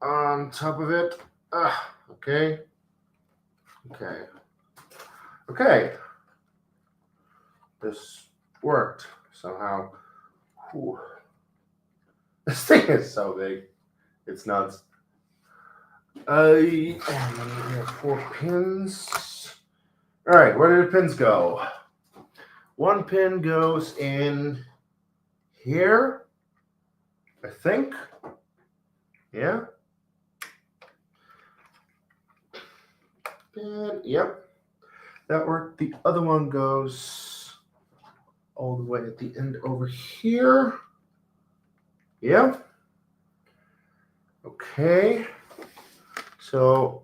on top of it. Okay. Okay. Okay. This worked somehow. Whew. This thing is so big. It's nuts. And then we have 4 pins. All right, where did the pins go? One pin goes in here, I think. Yeah. And yep, that worked. The other one goes all the way at the end over here. Yeah. Okay. So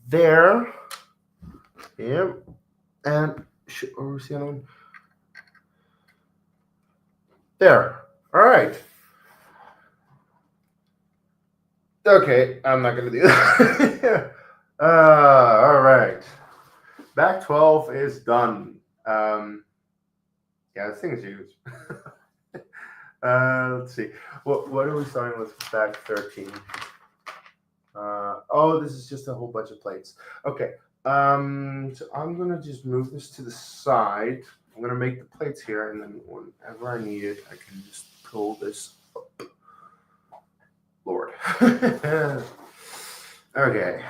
there. Yep. And where's the other one? There. All right. Okay, I'm not gonna do that. All right. Back 12 is done. Yeah, this thing is huge. Let's see. What are we starting with back 13? Oh, this is just a whole bunch of plates. Okay. So I'm gonna just move this to the side. I'm gonna make the plates here, and then whenever I need it, I can just pull this up. Lord. Okay.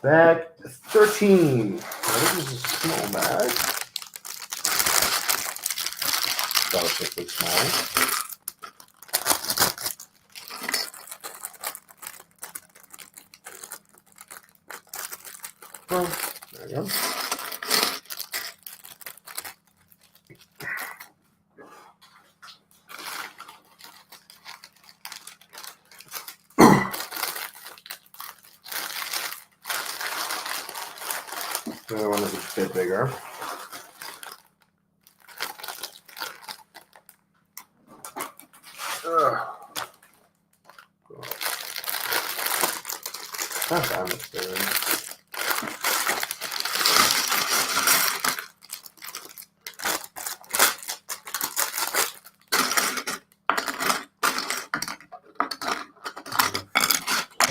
Bag 13. Now, this is a small bag. Relatively small. Well, there you go. The other one is a bit bigger. Not that much bigger.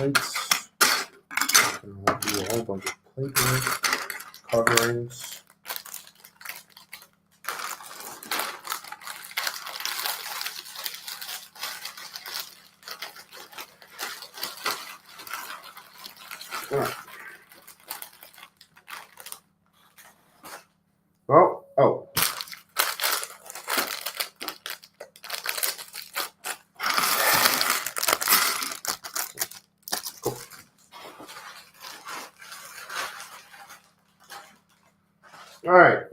plates. And we'll do a whole bunch of plate coverings. All right. Well, oh. Cool. All right.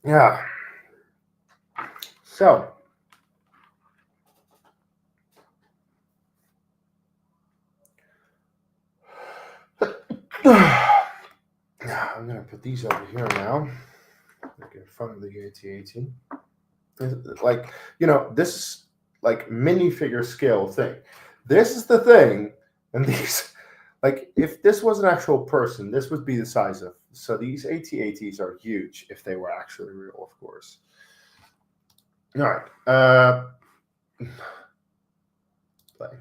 Yeah. So. I'm going to put these over here now. Like in front of the AT-AT. Like, this is like minifigure scale thing. This is the thing. And these, like, if this was an actual person, this would be the size of. So these AT-ATs are huge if they were actually real, of course. All right. Play.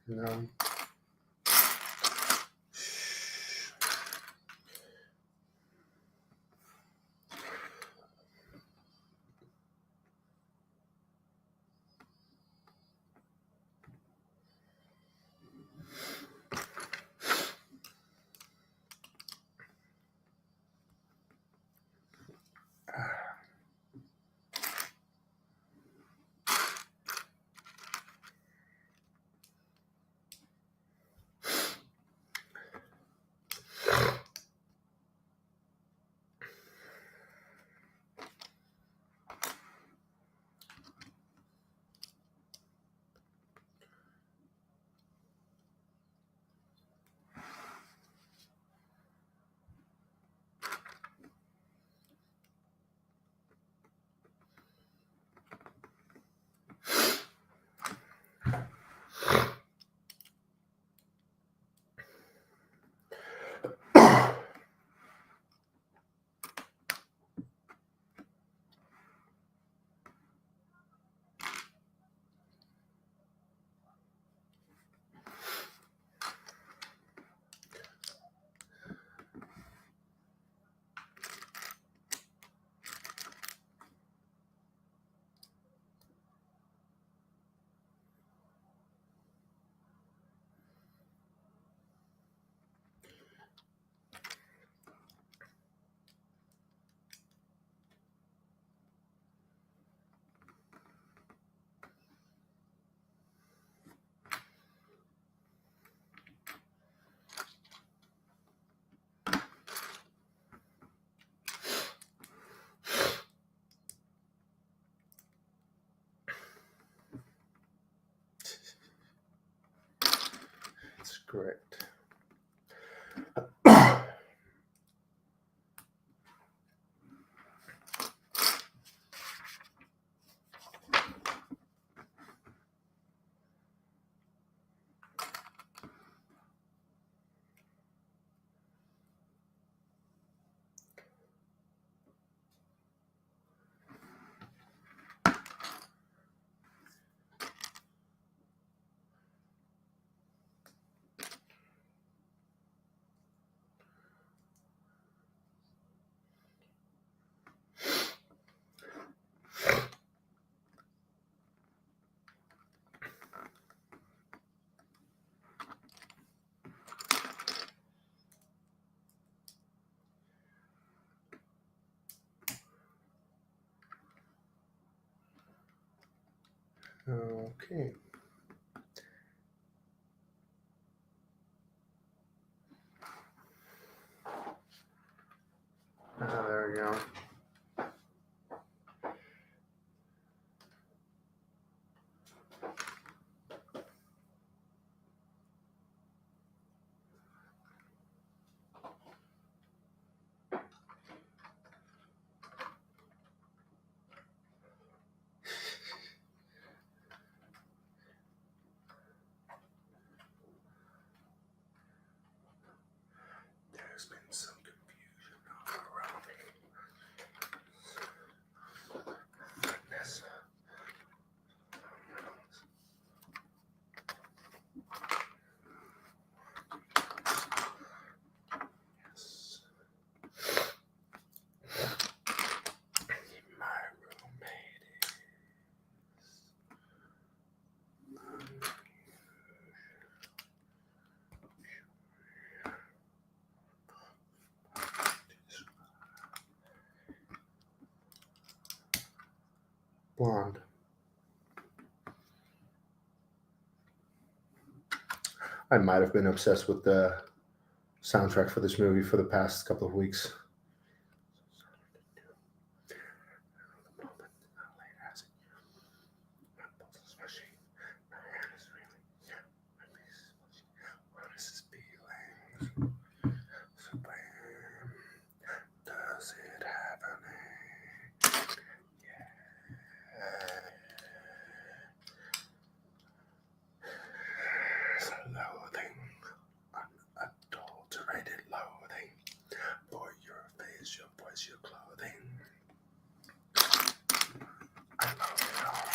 No. That's correct. Okay. There we go. There's been some confusion all around me. Goodness. Yes. My roommate is blonde. I might have been obsessed with the soundtrack for this movie for the past couple of weeks. Does it have a name? Yes. Loathing, unadulterated loathing for your face, your voice, your clothing. I love it all.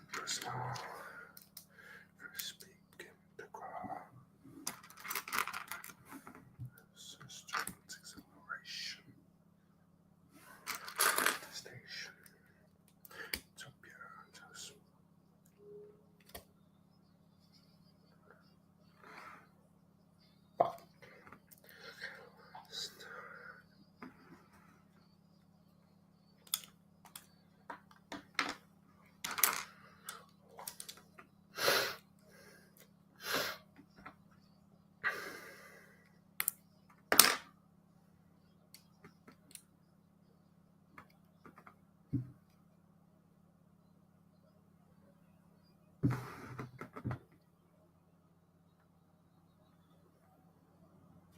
For small, for speaking to crawl. Strength, acceleration. Station. So pure, just.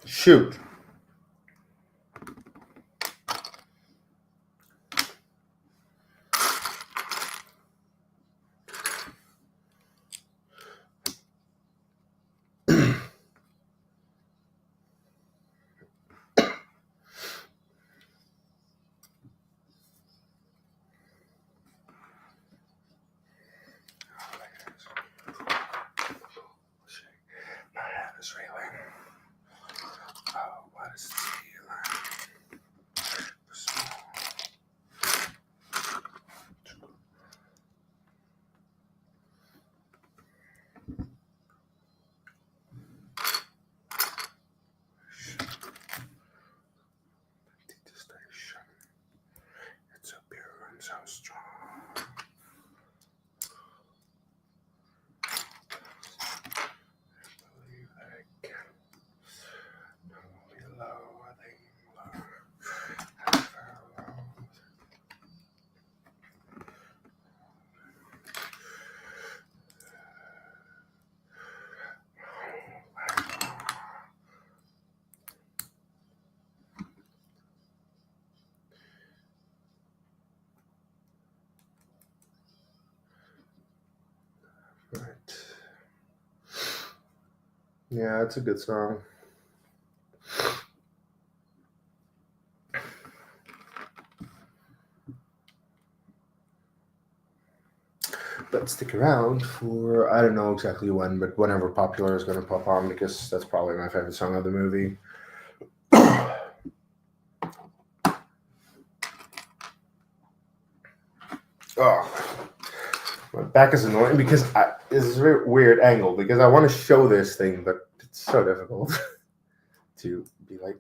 Shoot. My head is reeling. Oh, what is this feeling? Detestation. It's so pure and so strong. I believe that I can. No loathing, ever loathe. Right. Yeah, it's a good song. But stick around for, I don't know exactly when, but whenever Popular is going to pop on, because that's probably my favorite song of the movie. Oh, my back is annoying because this is a very weird angle because I want to show this thing, but it's so difficult to be like.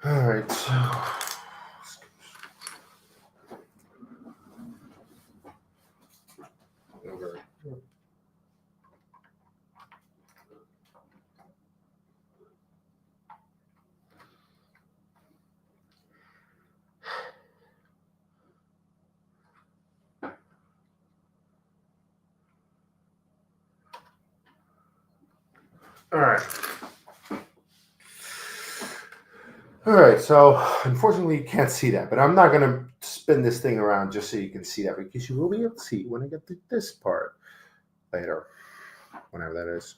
All right, so over. All right. All right, so unfortunately you can't see that, but I'm not going to spin this thing around just so you can see that, because you will be able to see when I get to this part later, whenever that is.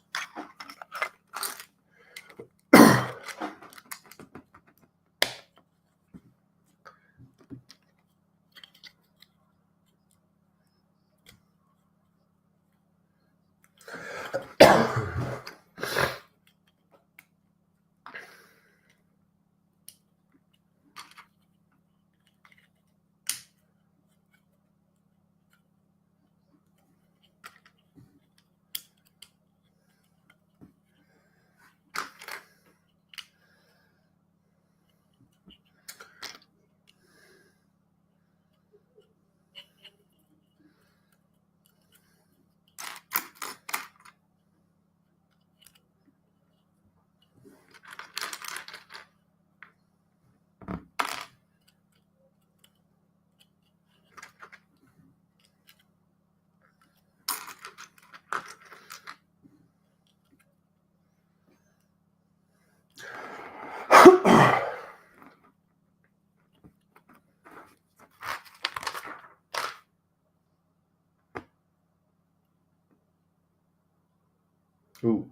Ooh.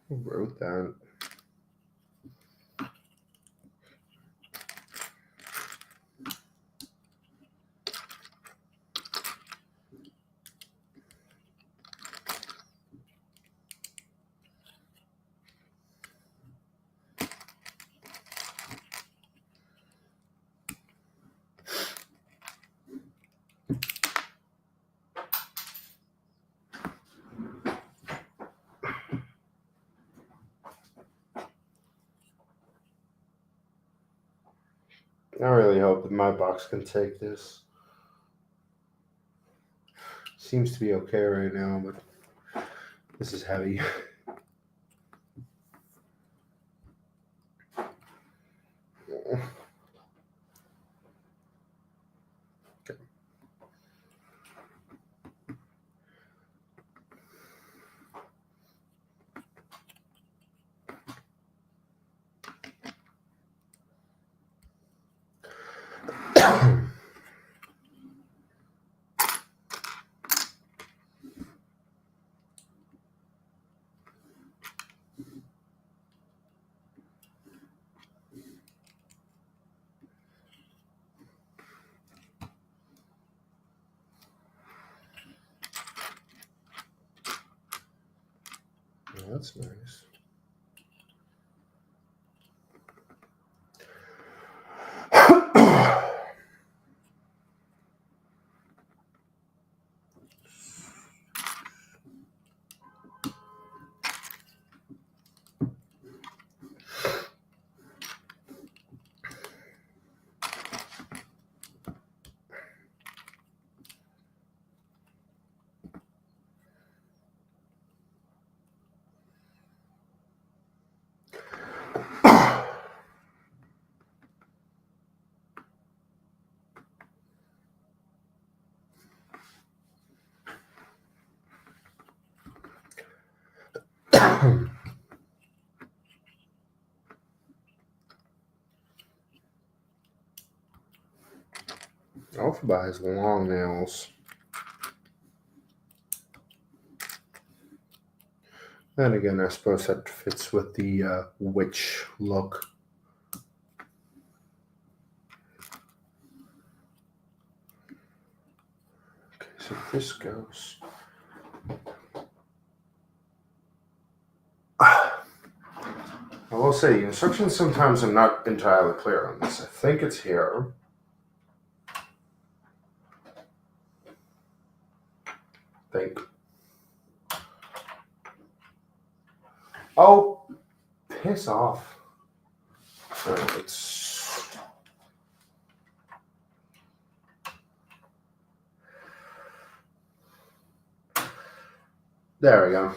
Who wrote that? I really hope that my box can take this. Seems to be okay right now, but this is heavy. Oh, that's nice. Alphabet has long nails. Then again, I suppose that fits with the witch look. Okay, so this goes. I will say, the instructions sometimes I'm not entirely clear on this. I think it's here. Think. Oh, piss off. There we go.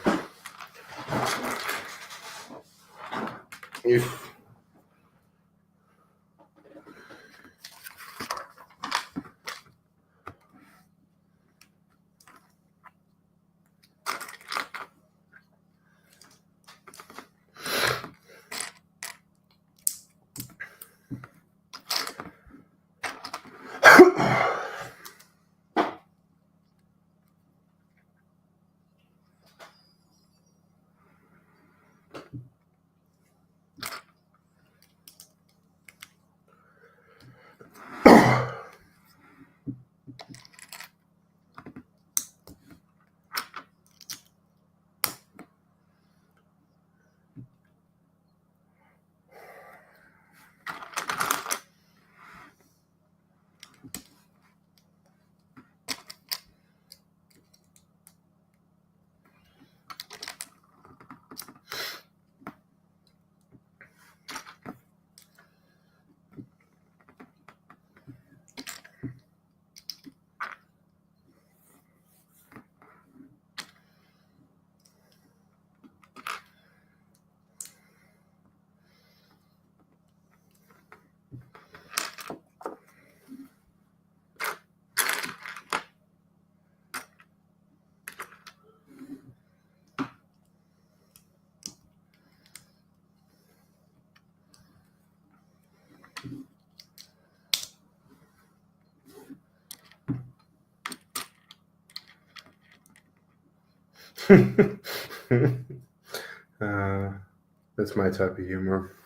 That's my type of humor.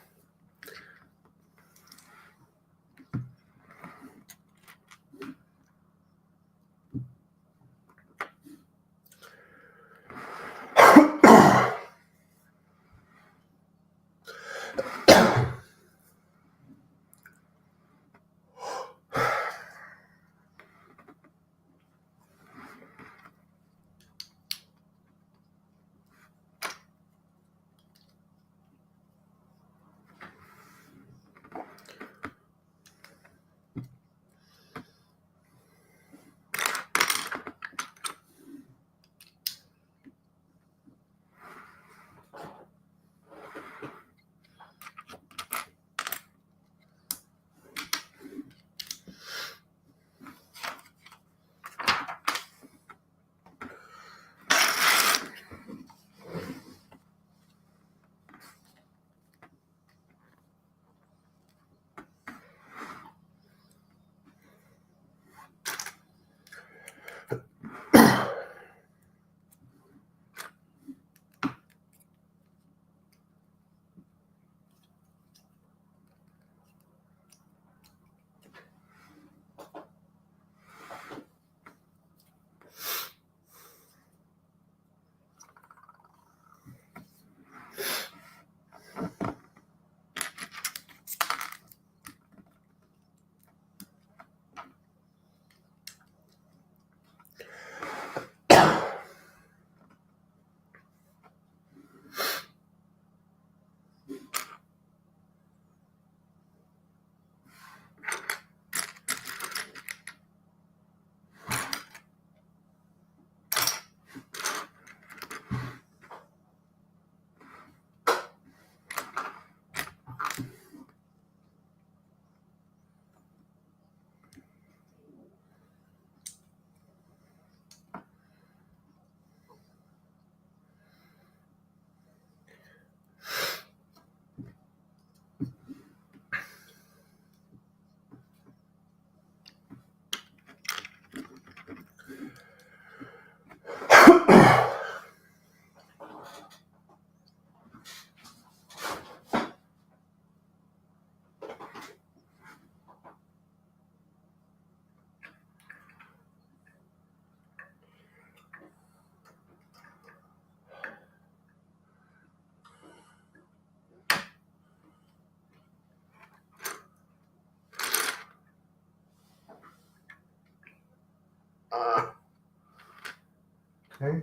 Okay.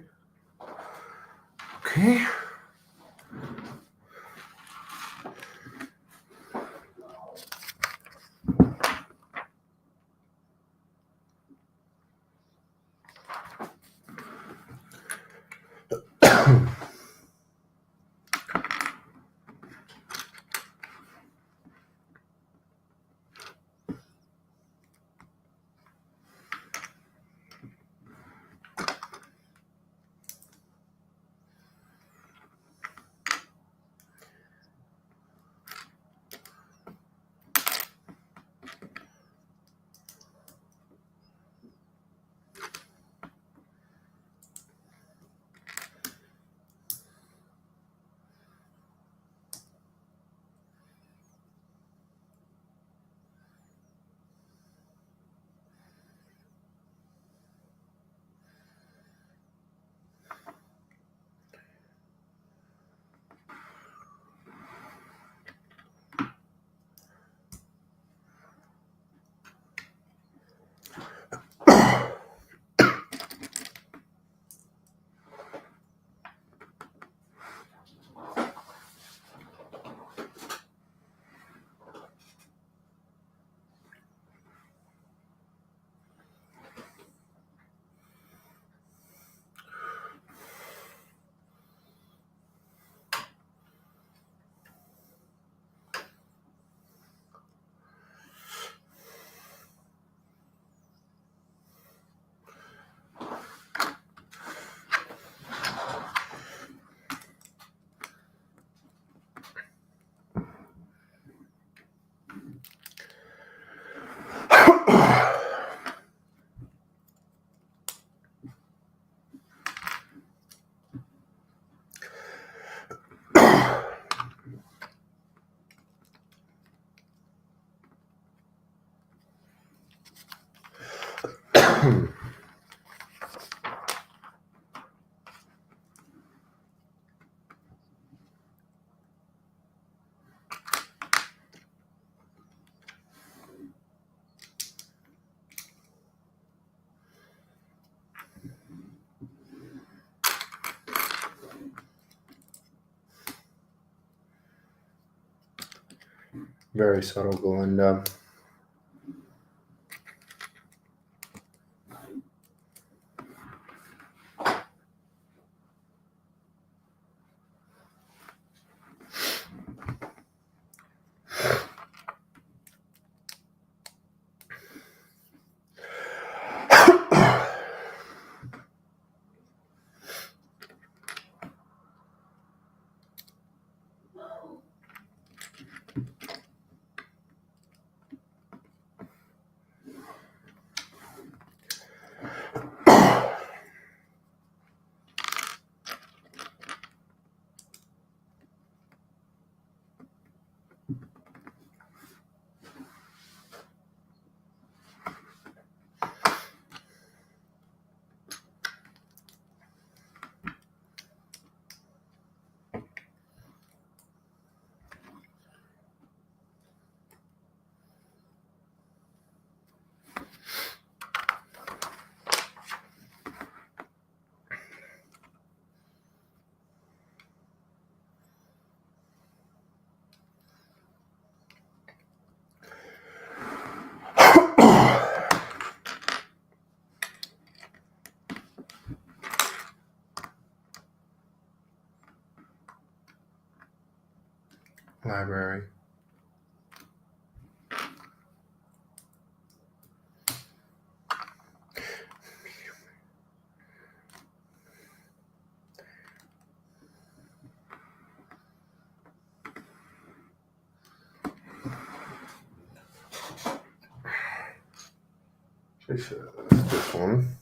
Okay. Very subtle, Glinda. Library. This one.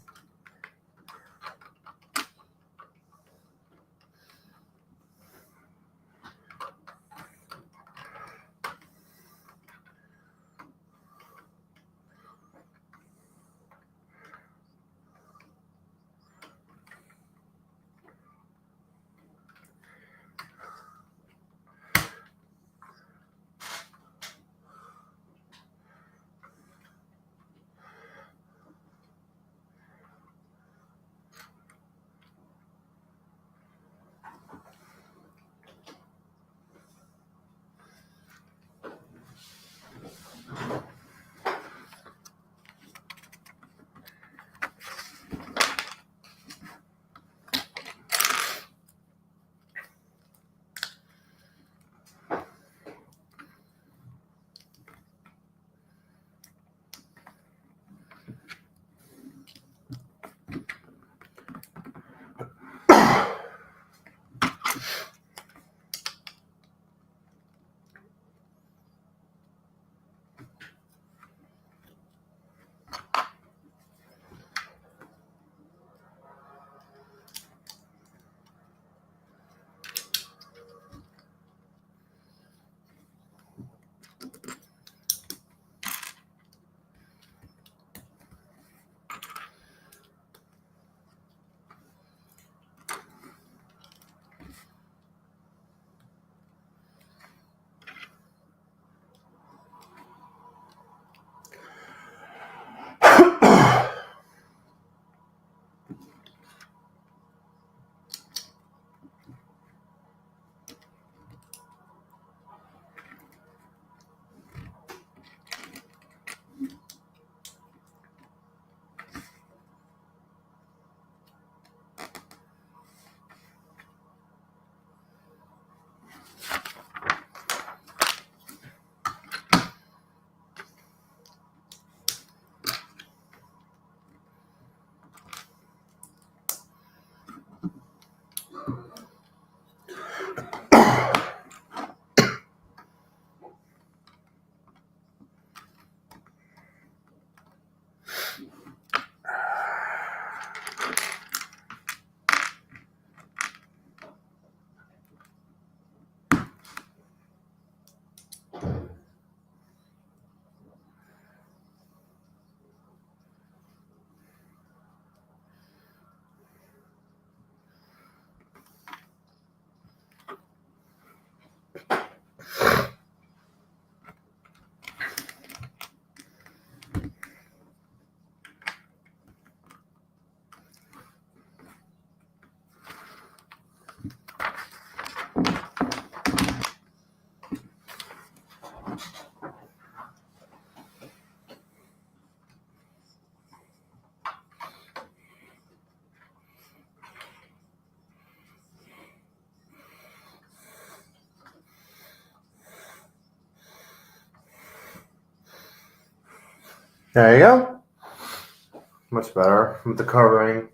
There you go. Much better with the covering.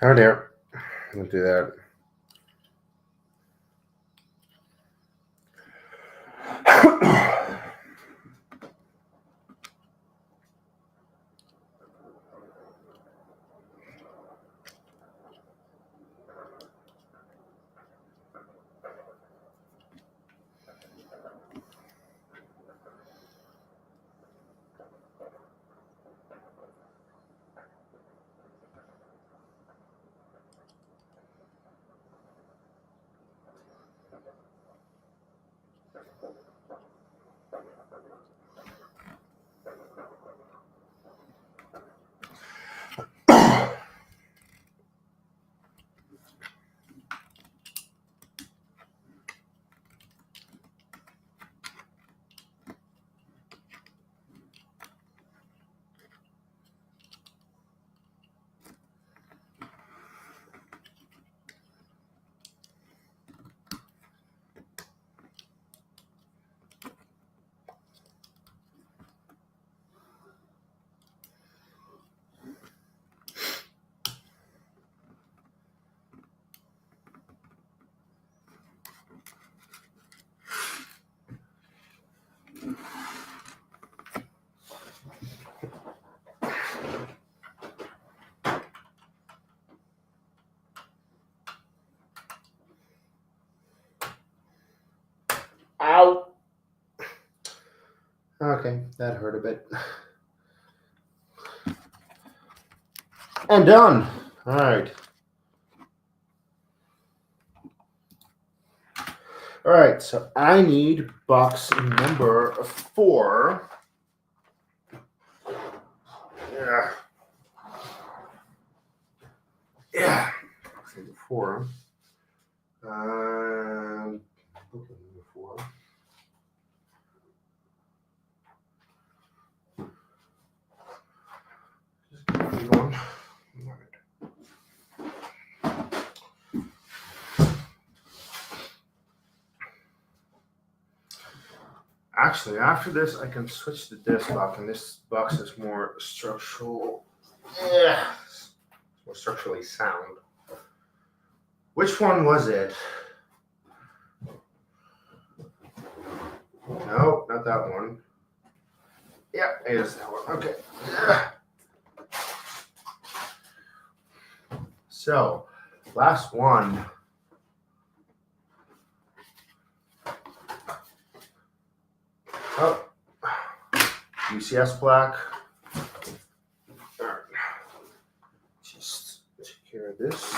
Oh dear. We'll do that. Ow. Okay, that hurt a bit. And done. All right. All right, so I need box number 4. Yeah. Yeah. Box number 4. Okay, number 4. Just keep going. All right. Actually, after this, I can switch to this box, and this box is more structural. Yeah, it's more structurally sound. Which one was it? No, not that one. Yeah, it is that one. Okay. So, last one. Oh, UCS black. All right. Just take care of this.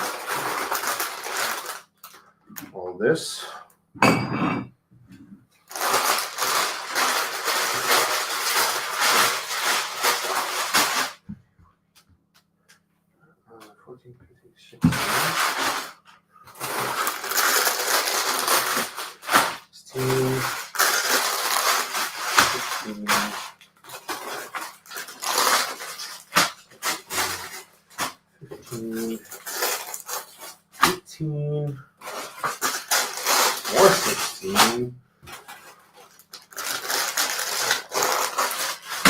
All this. 14, 15, 16. 15, 18, more 16,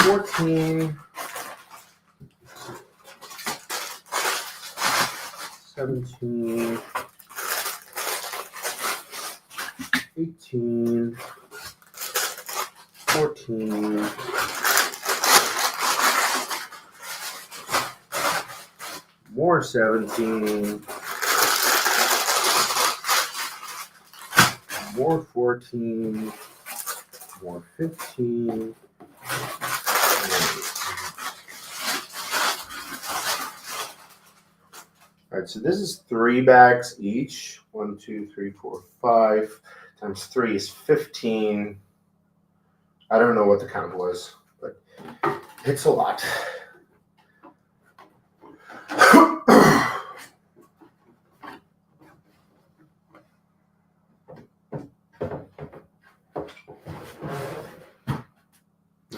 14, 17, 18, 14, more 17, more 14, more 15. All right, so this is 3 bags each. 1, 2, 3, 4, 5 times 3 is 15. I don't know what the count was, but it's a lot.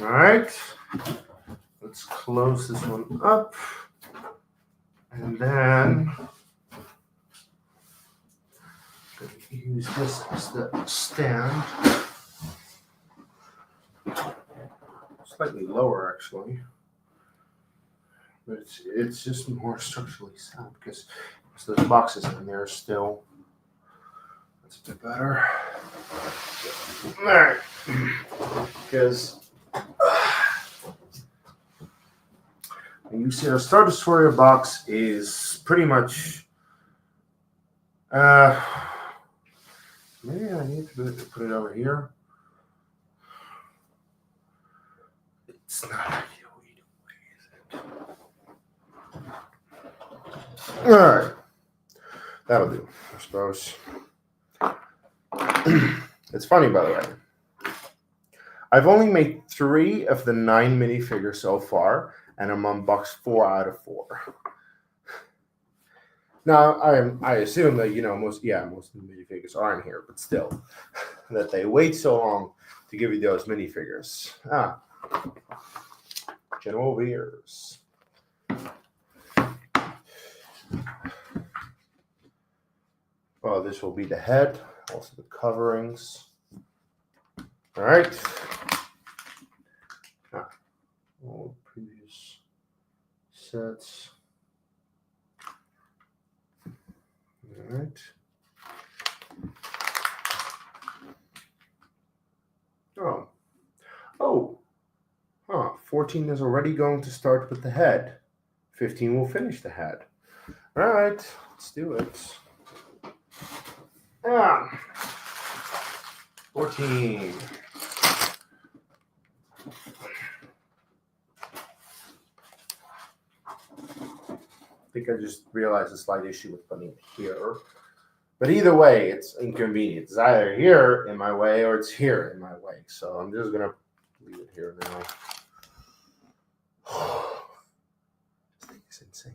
All right, let's close this one up. And then use this as the stand. Slightly lower, actually. But it's just more structurally sound because those boxes in there still. That's a bit better. All right. Because the UCS Star Destroyer box is pretty much. Maybe I need to put it over here. It's not ideal either way, is it? All right, that'll do, I suppose. It's funny, by the way. I've only made 3 of the 9 minifigures so far, and I'm on box 4 out of 4. Now, I assume that, most of the minifigures aren't here, but still, that they wait so long to give you those minifigures. General Veers. Well, this will be the head, also the coverings. All right. All previous sets. All right. Oh. 14 is already going to start with the head. 15 will finish the head. All right, let's do it. 14. I think I just realized a slight issue with putting it here. But either way, it's inconvenient. It's either here in my way or it's here in my way. So I'm just going to leave it here now. This thing is insane.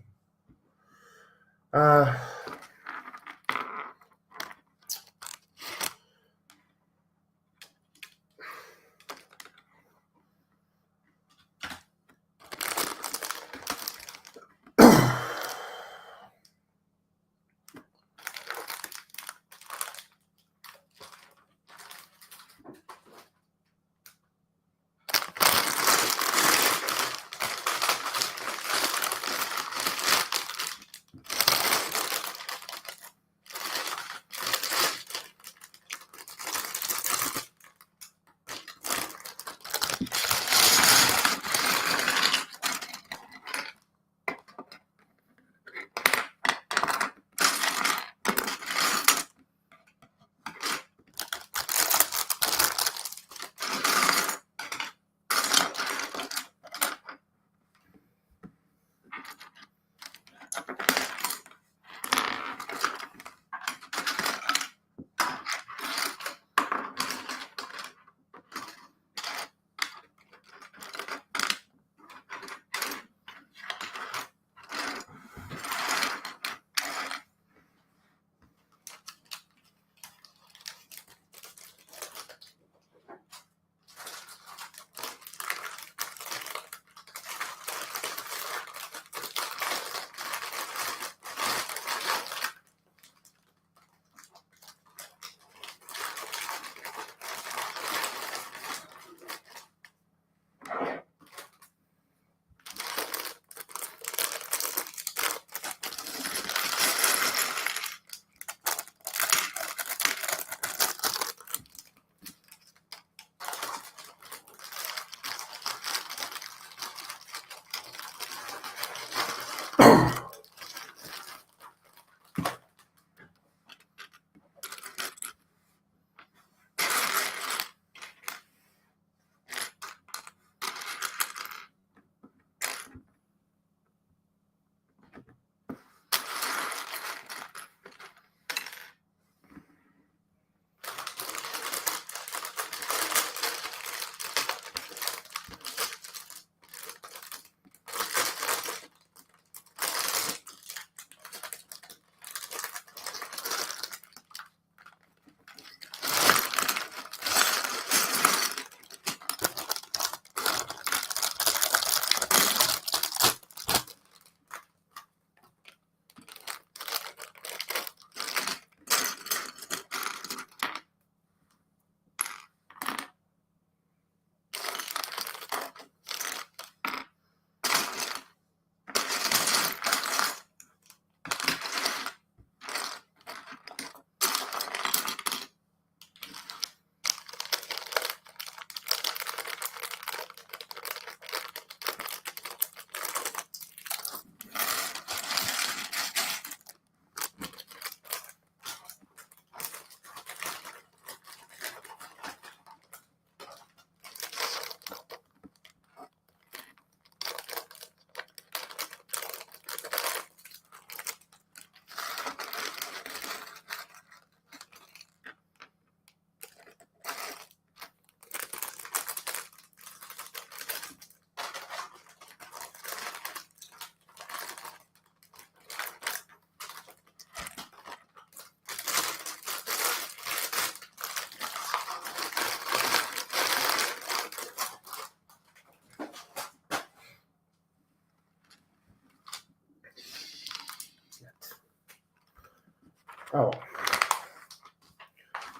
Oh.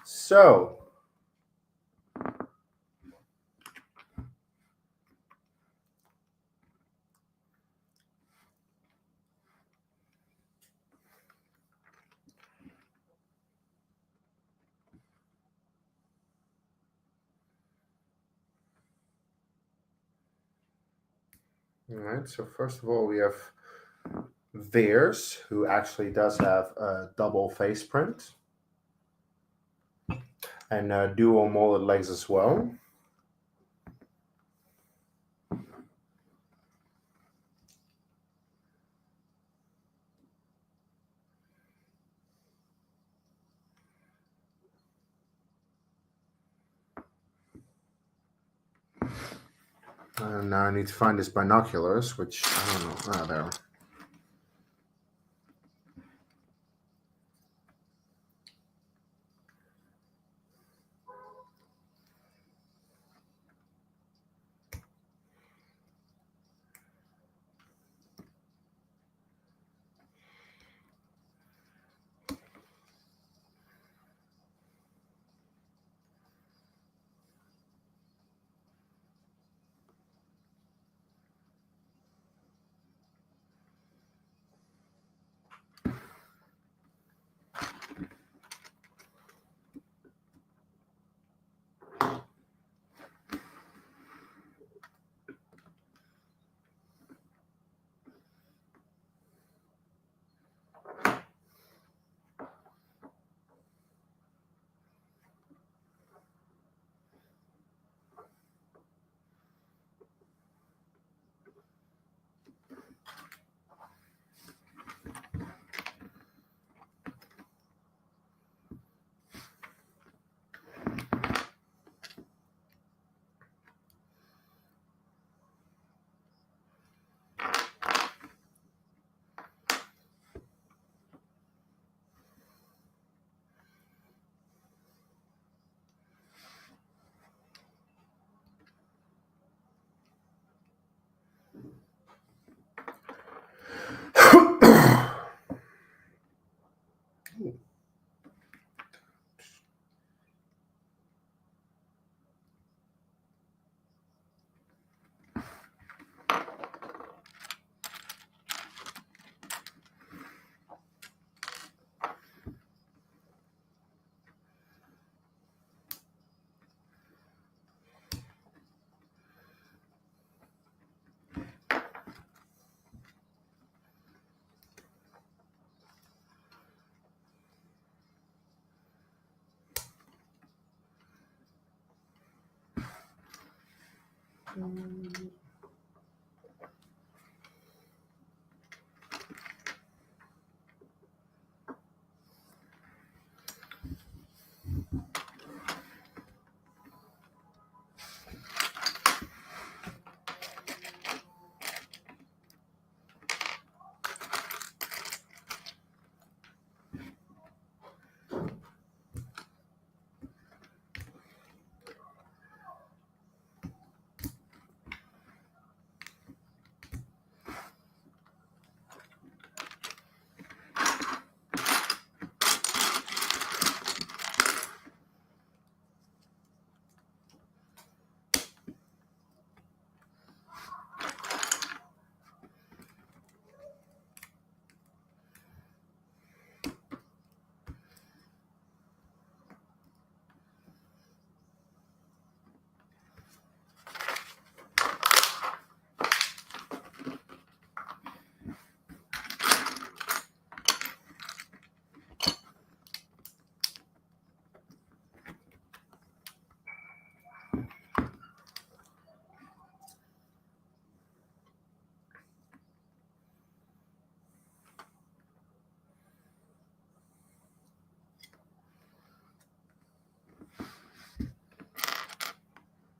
So. All right, so first of all, we have Veers, who actually does have a double face print and dual molded legs as well. And now I need to find his binoculars, which I don't know. Ah, there.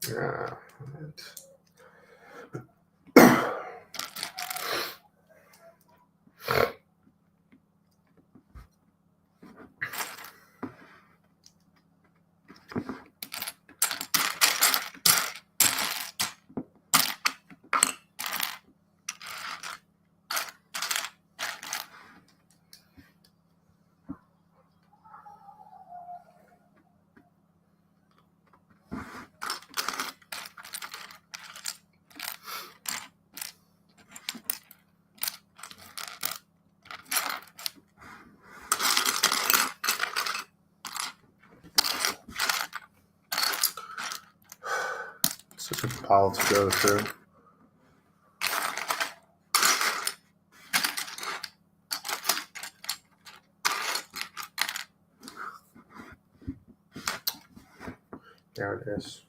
Yeah. pile to go through. There it is.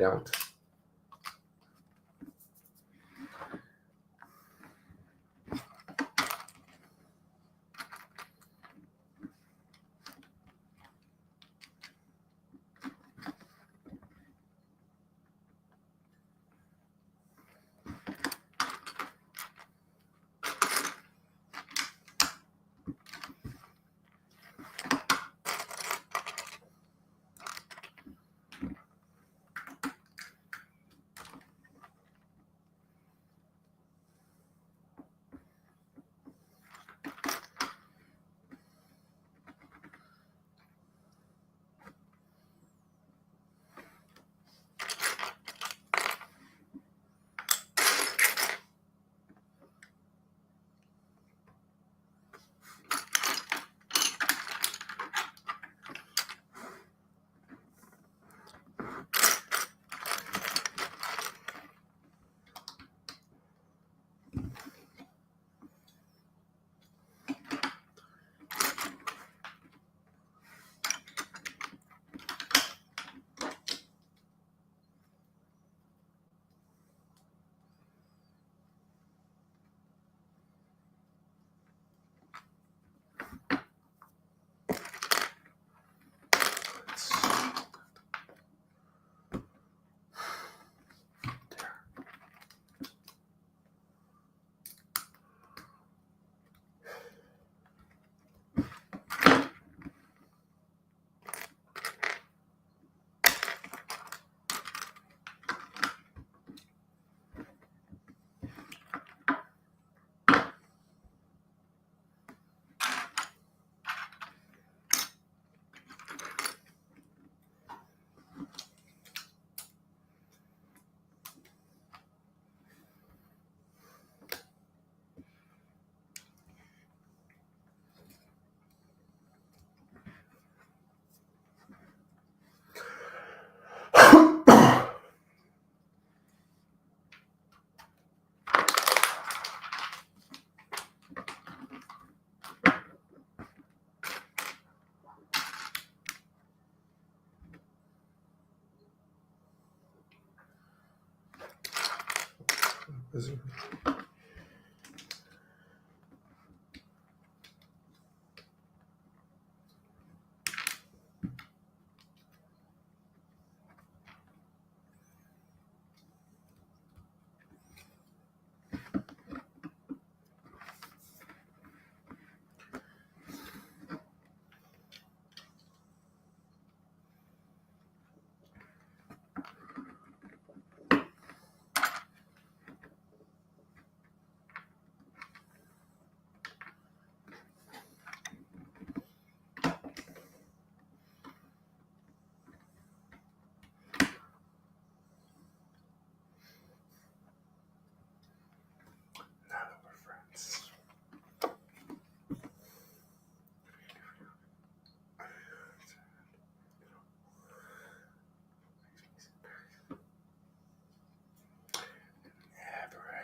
don't.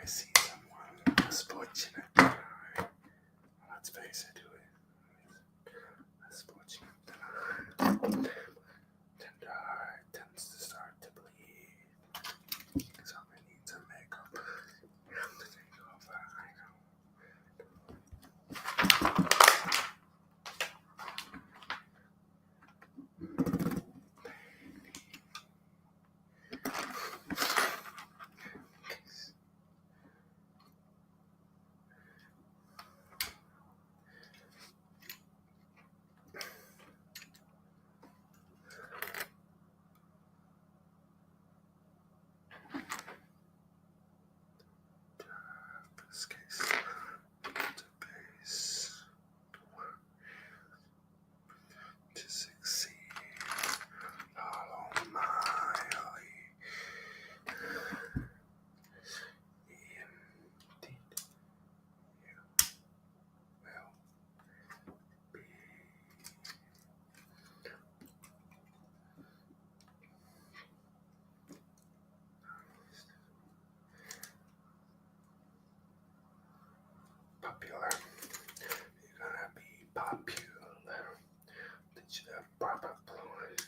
See someone less fortunate than I. Let's face it, less fortunate than I. Tender heart tends to start to bleed. Someone needs a makeup. To take over, I know. This case, to base, to succeed, follow my lead. Indeed, you will be. Popular. You're gonna be popular. Did you have proper voice?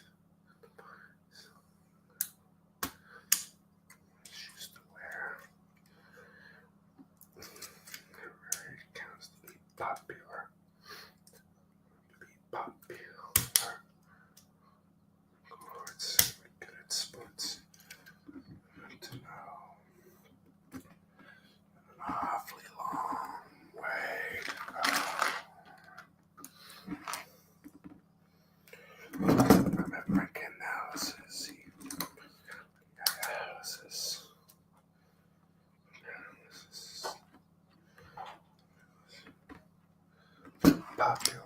Popular.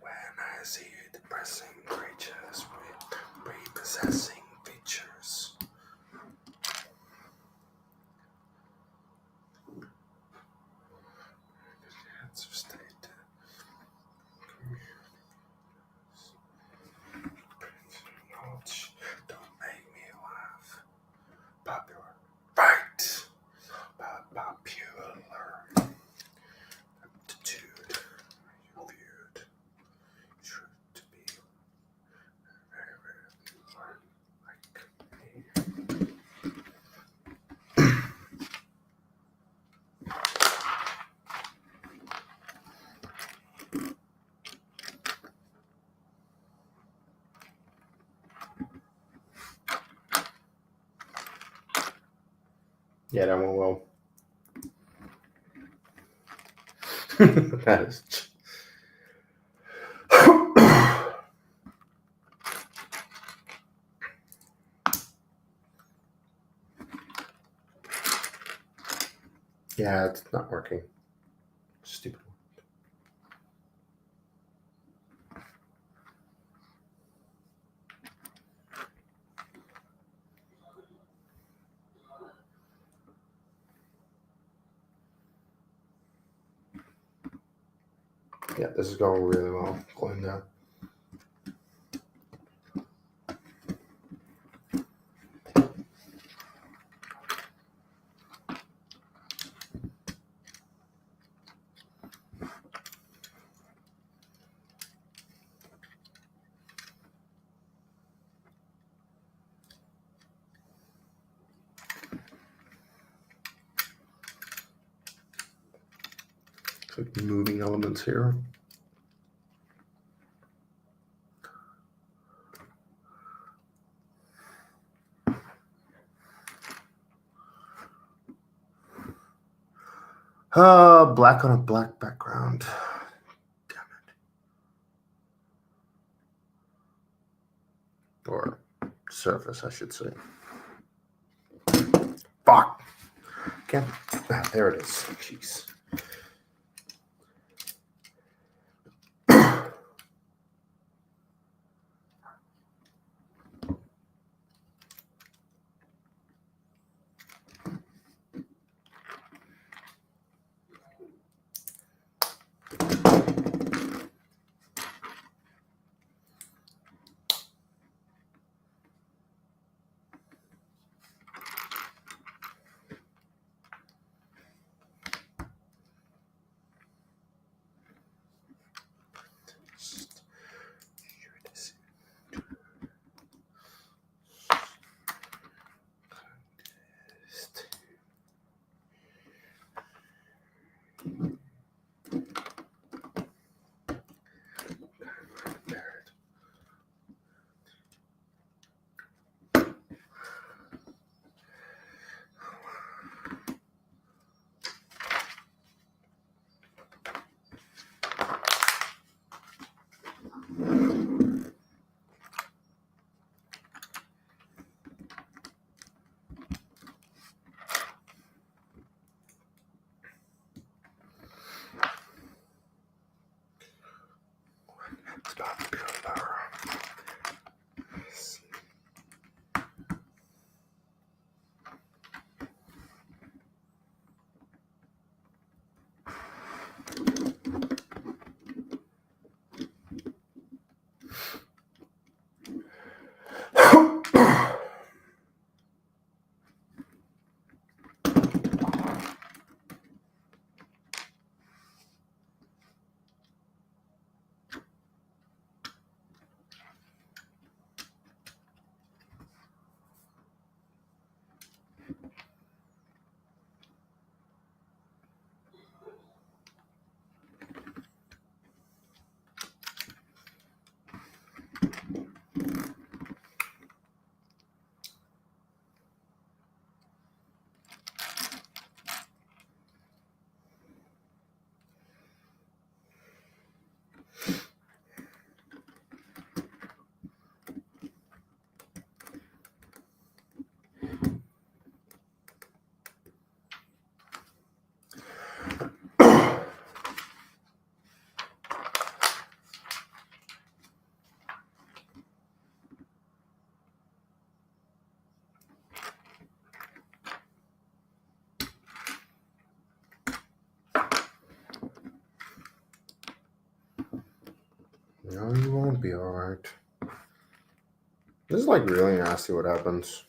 I see depressing creatures with prepossessing features. Heads of state. Knowledge don't make me laugh. Popular. Right! Popular. Aptitude. You viewed. Truth to be very, very like me. Yeah, that went well. That is. Yeah, it's not working. Stupid. Yeah, this is going really well. Going down. Click moving elements here. Black on a black background. Damn it. Or surface, I should say. Fuck. Can't. Ah, there it is. Jeez. No, you won't be alright. This is like really nasty what happens.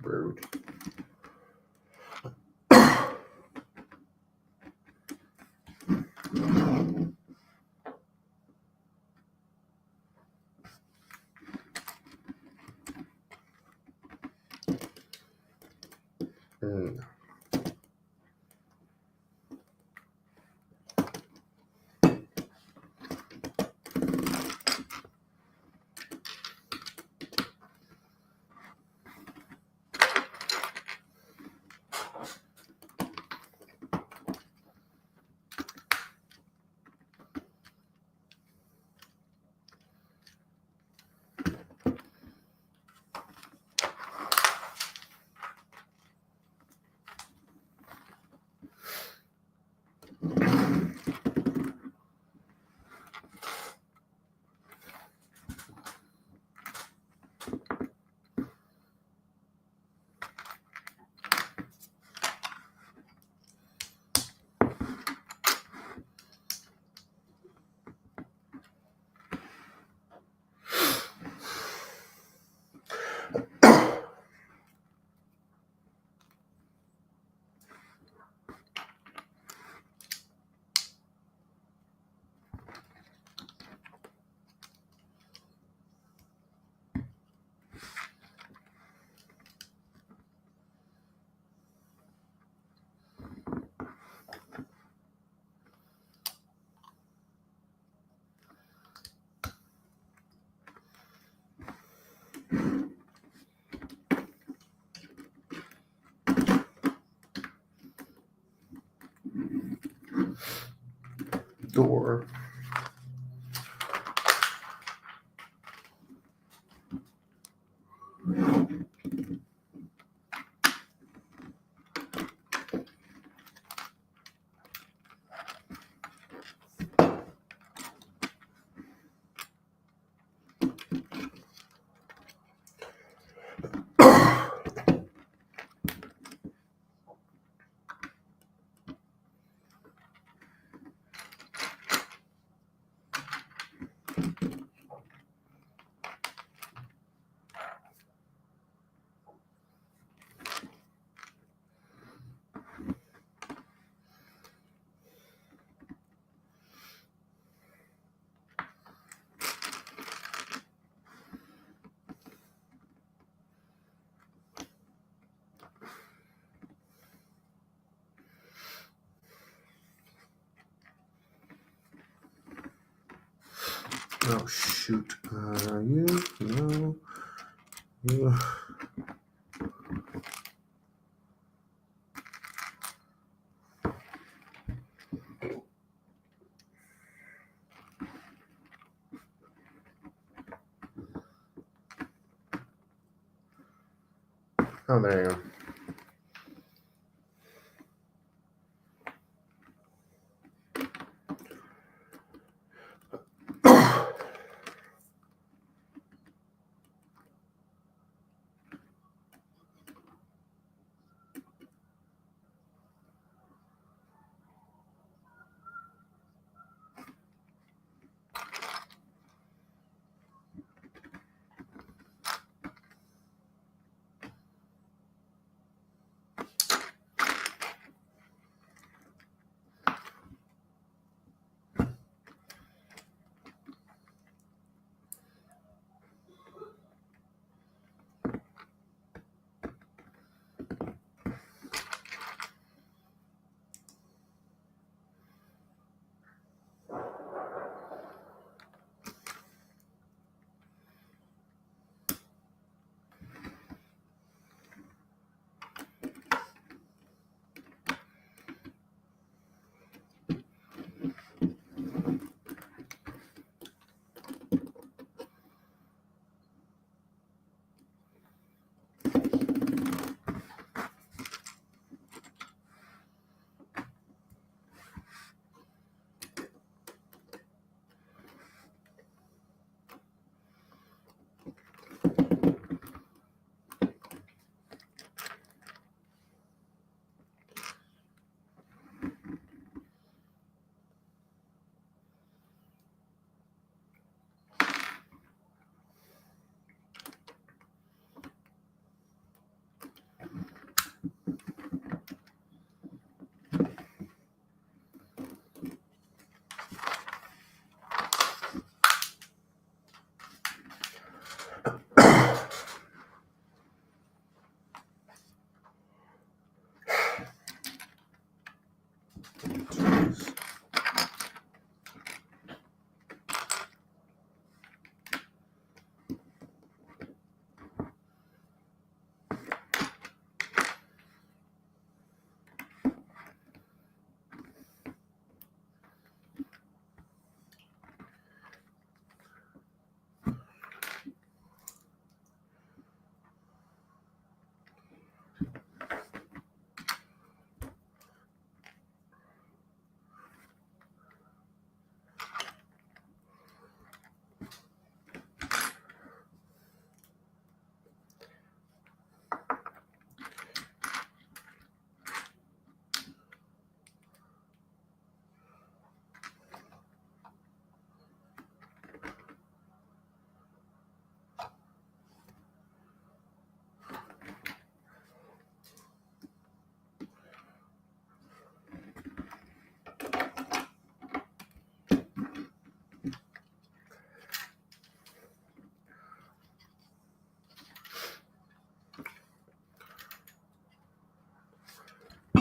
Rude. Door. Oh shoot! You no. You. Oh, there you go.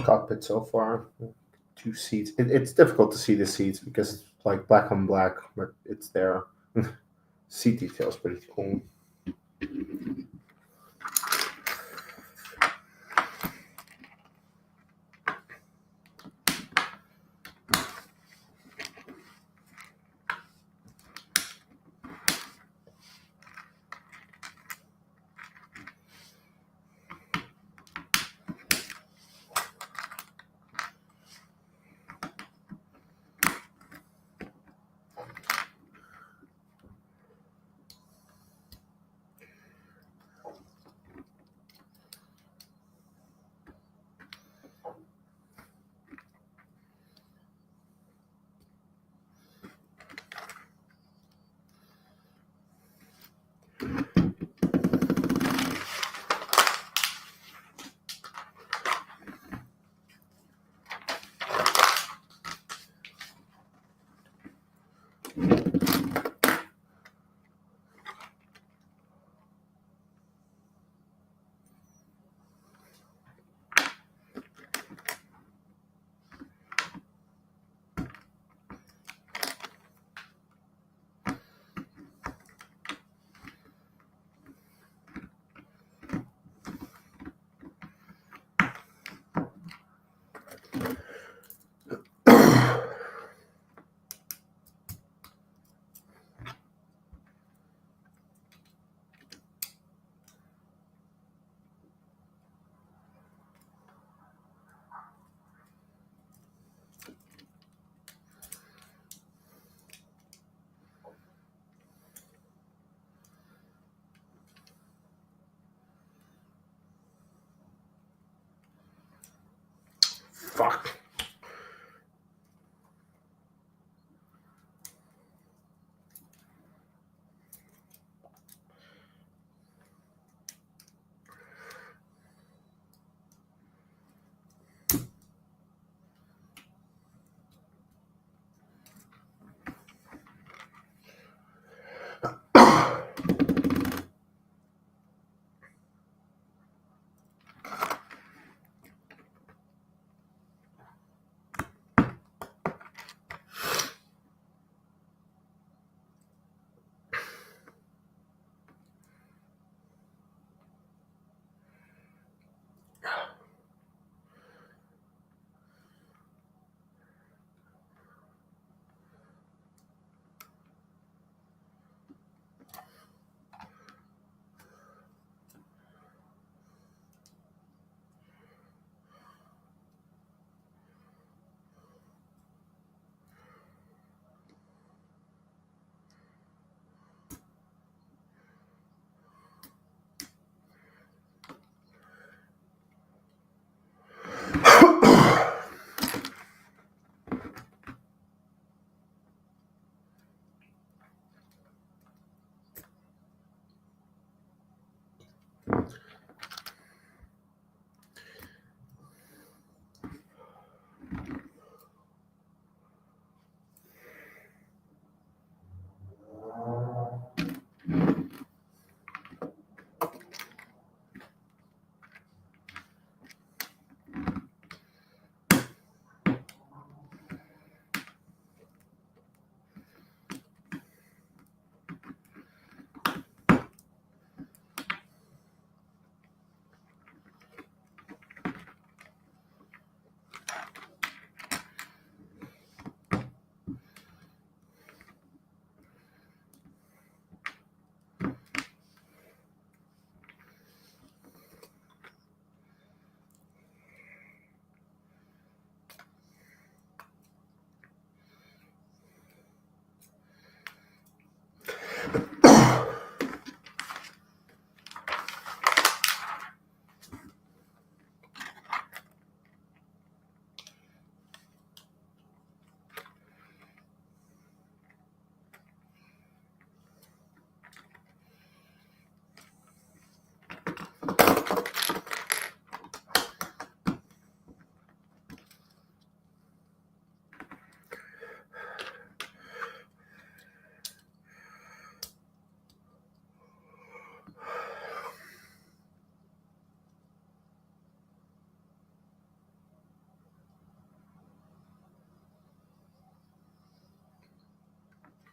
Cockpit so far. 2 seats. It's difficult to see the seats because it's like black on black, but it's there. Seat details pretty cool. Fuck.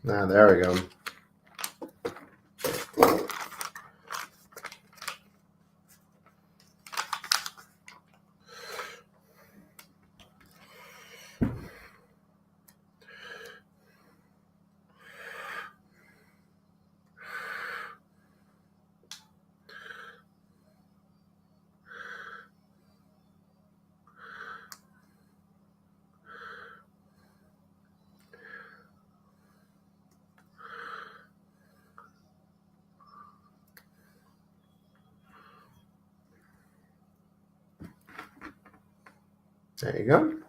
Ah, there we go. There you go.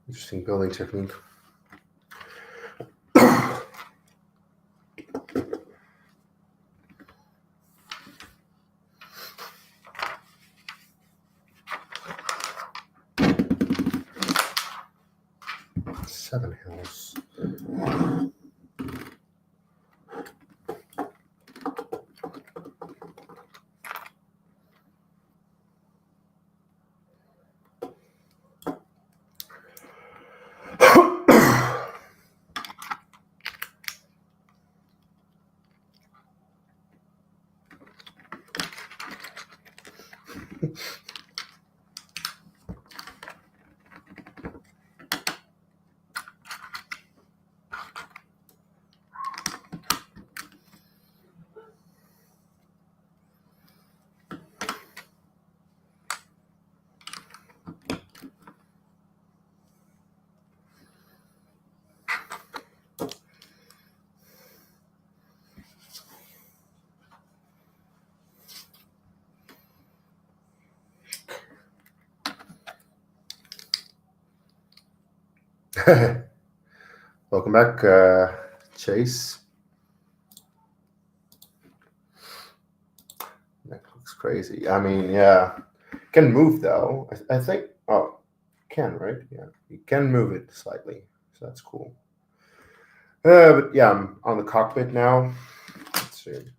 Interesting building technique. Seven Hills. Welcome back, Chase. That looks crazy. I mean, yeah. Can move though. I think. Oh, can, right? Yeah, you can move it slightly, so that's cool. But yeah, I'm on the cockpit now. Let's see.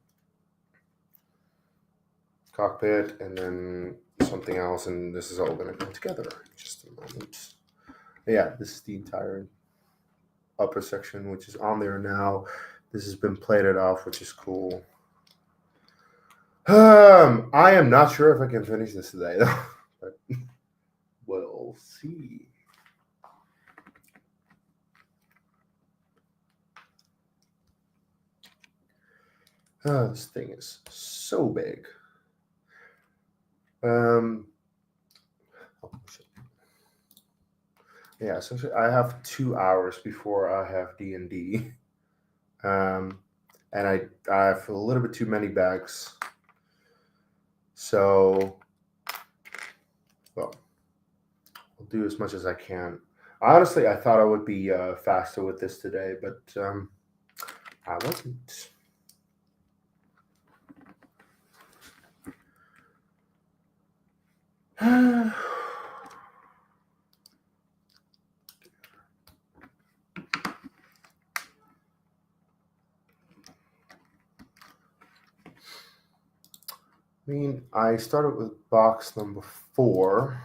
Cockpit, and then something else, and this is all going to come together in just a moment. Yeah, this is the entire upper section, which is on there now. This has been plated off, which is cool. I am not sure if I can finish this today, though. But we'll see. This thing is so big. Yeah, essentially, I have 2 hours before I have D&D, and I have a little bit too many bags. So, well, I'll do as much as I can. Honestly, I thought I would be faster with this today, but I wasn't. I mean, I started with box number 4.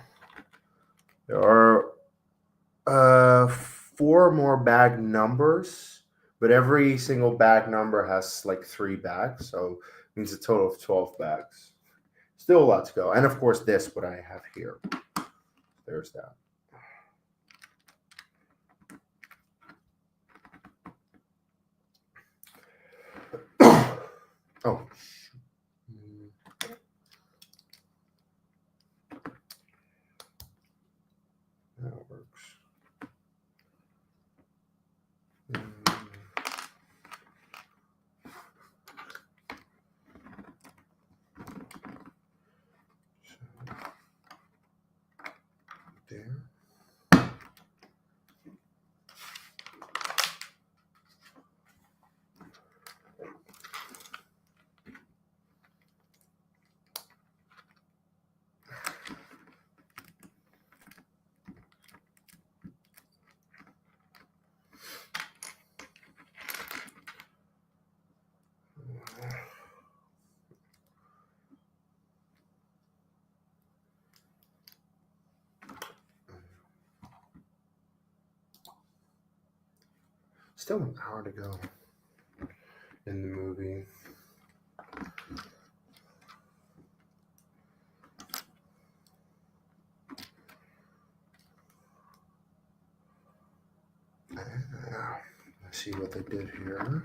There are 4 more bag numbers, but every single bag number has like 3 bags, so it means a total of 12 bags. Still a lot to go. And of course, this, what I have here. There's that. Oh, that works. There. Still an hour to go in the movie. Let's see what they did here.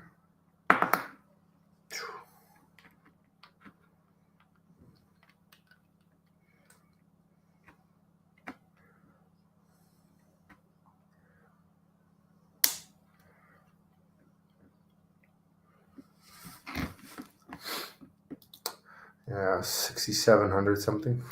Yeah, 6,700 something.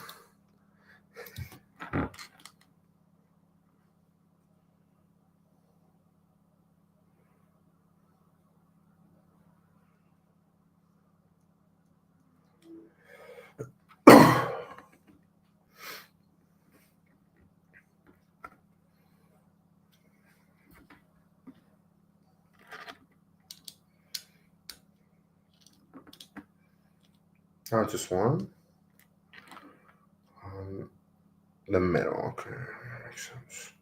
Oh, just one? The middle, okay. That makes sense.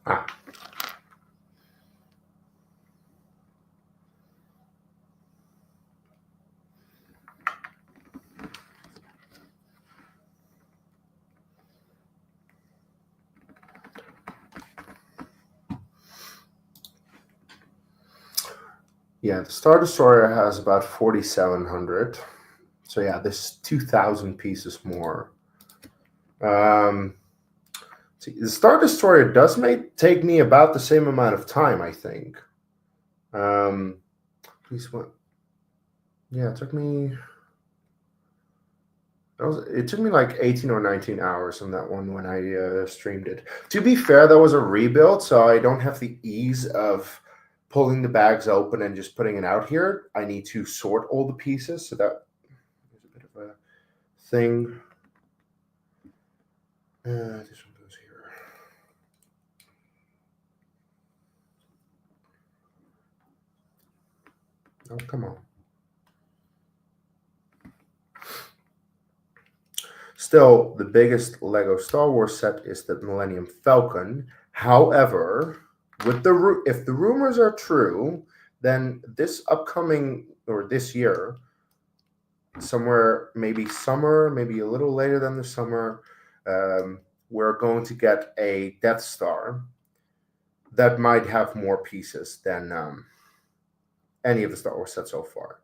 Ah. Yeah, the Star Destroyer has about 4,700. So yeah, this is 2,000 pieces more. See, the Star Destroyer does take me about the same amount of time, I think. Please what? Yeah, it took me. It took me like 18 or 19 hours on that one when I streamed it. To be fair, that was a rebuild, so I don't have the ease of pulling the bags open and just putting it out here. I need to sort all the pieces, so that is a bit of a thing. This one goes here. Oh, come on. Still, the biggest Lego Star Wars set is the Millennium Falcon. However, with if the rumors are true, then this upcoming or this year, somewhere maybe summer, maybe a little later than the summer, we're going to get a Death Star that might have more pieces than any of the Star Wars sets so far.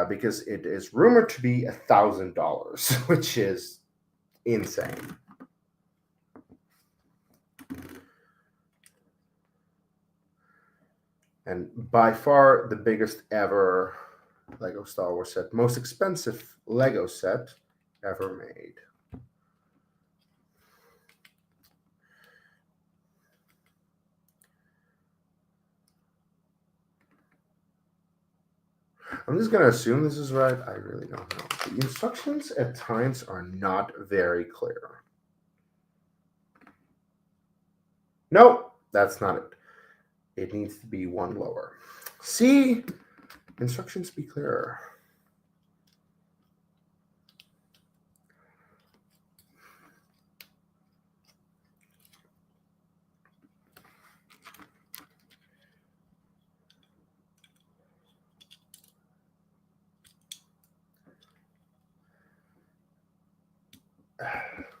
Because it is rumored to be $1,000, which is insane. And by far the biggest ever Lego Star Wars set, most expensive Lego set ever made. I'm just going to assume this is right. I really don't know. The instructions at times are not very clear. Nope, that's not it. It needs to be one lower. See? Instructions be clearer.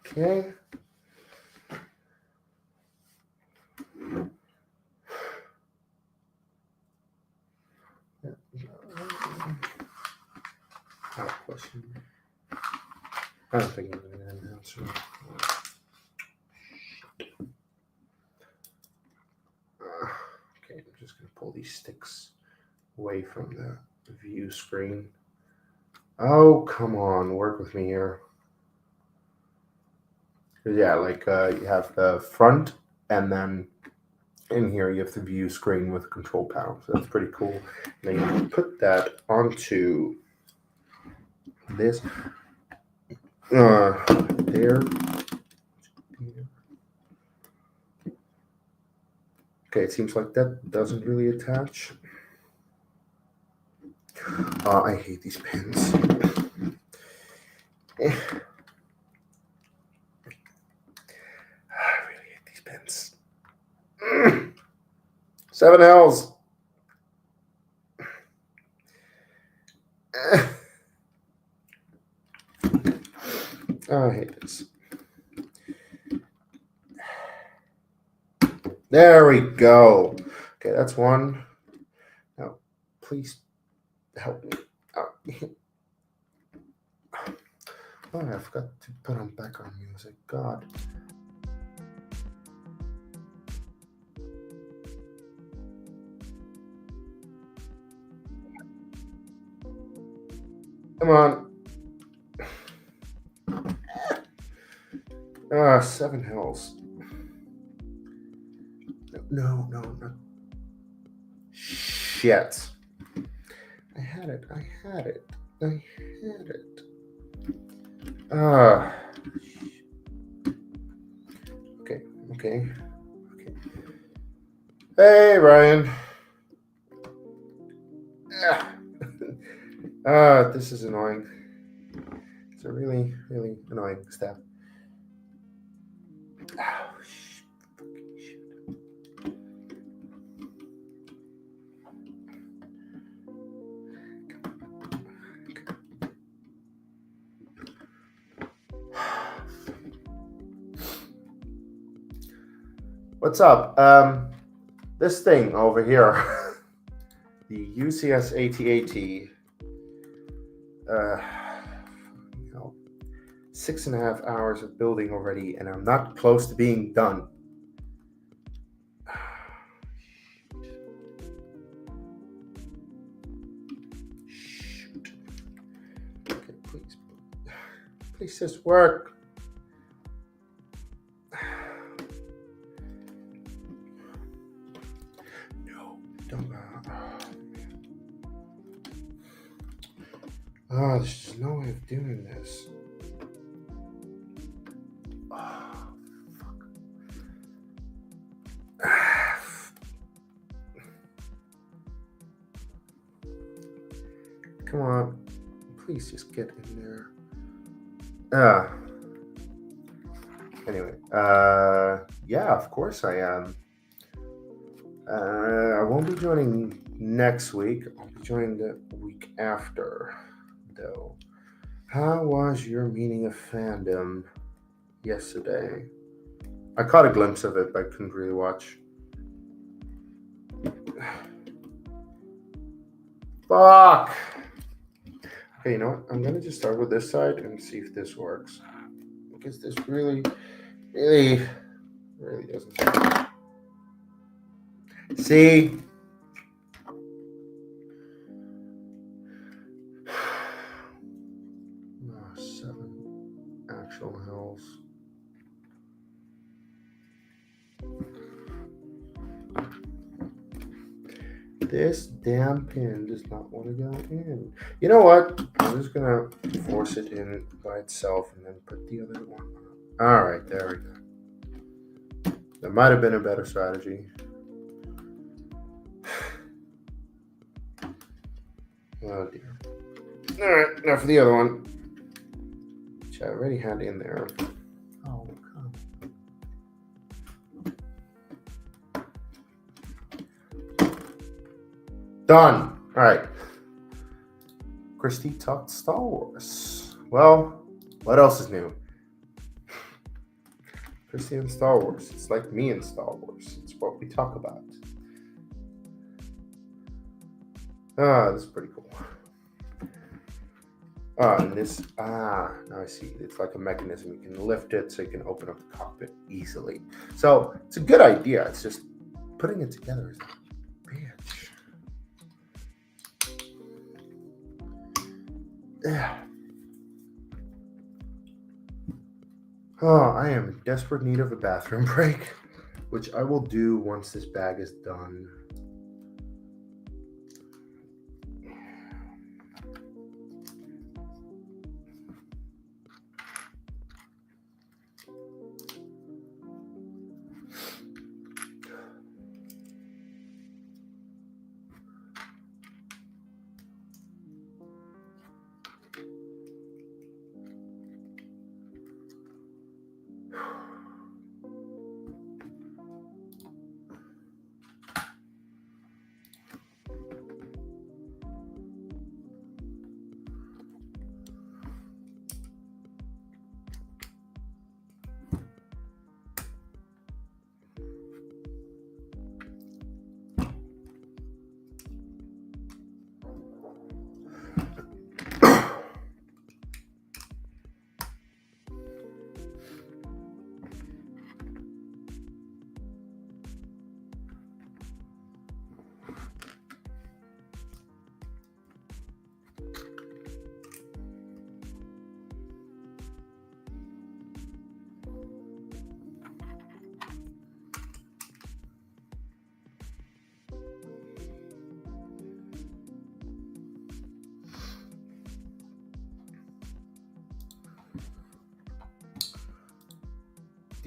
Okay. Question. I don't think I'm going to answer. Okay, I'm just going to pull these sticks away from the view screen. Oh, come on, work with me here. Yeah, like you have the front, and then in here you have the view screen with control panel. So that's pretty cool. And then you put that onto this there. Okay, it seems like that doesn't really attach. I hate these pins. I really hate these pins. 7 L's. Oh, I hate this. There we go. Okay, that's one. Now, please help me. Oh, I forgot to put on background music. God. Come on. 7 hills. No, not. Shit. I had it. Okay. Hey, Ryan. This is annoying. It's a really, really annoying step. Oh, shit. What's up? This thing over here, the UCS AT-AT, 6.5 hours of building already, and I'm not close to being done. Shoot. Okay, please just work. No, don't. There's just no way of doing this. Come on, please just get in there. Anyway, yeah, of course I am. I won't be joining next week. I'll be joining the week after, though. How was your meeting of fandom yesterday? I caught a glimpse of it, but I couldn't really watch. Fuck! Okay, you know what? I'm gonna just start with this side and see if this works. Because this really doesn't. See? Oh, 7 actual hills. This damn pin does not want to go in. You know what? I'm just gonna force it in by itself and then put the other one on. All right, there we go. That might have been a better strategy. Oh dear. All right, now for the other one, which I already had in there. Oh, come. Done. All right. Christy talked Star Wars. Well, what else is new? Christy and Star Wars. It's like me and Star Wars. It's what we talk about. This is pretty cool. And this, now I see. It's like a mechanism. You can lift it so you can open up the cockpit easily. So it's a good idea. It's just putting it together is a bitch. Yeah. Oh, I am in desperate need of a bathroom break, which I will do once this bag is done.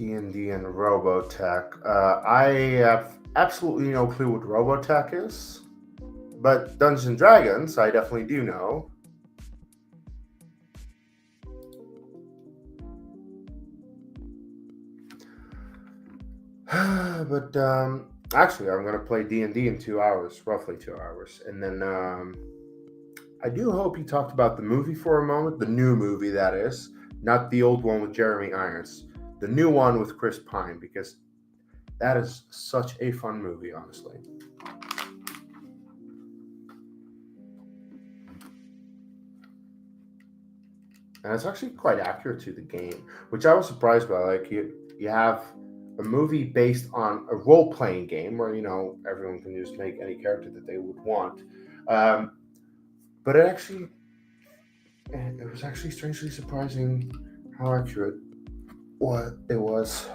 D&D and Robotech. I have absolutely no clue what Robotech is, but Dungeons and Dragons, I definitely do know. But actually, I'm gonna play D&D in 2 hours, roughly 2 hours, and then I do hope you talked about the movie for a moment, the new movie that is, not the old one with Jeremy Irons, the new one with Chris Pine, because that is such a fun movie, honestly. And it's actually quite accurate to the game, which I was surprised by. Like you have a movie based on a role-playing game where everyone can just make any character that they would want, but it was actually strangely surprising how accurate what it was.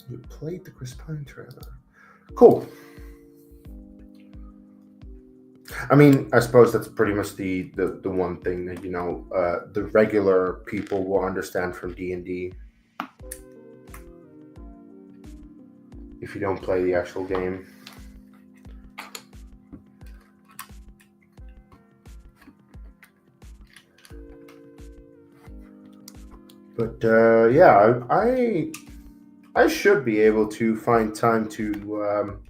You played the Chris Pine trailer. Cool. I mean, I suppose that's pretty much the one thing that the regular people will understand from D&D. If you don't play the actual game. But yeah, I should be able to find time to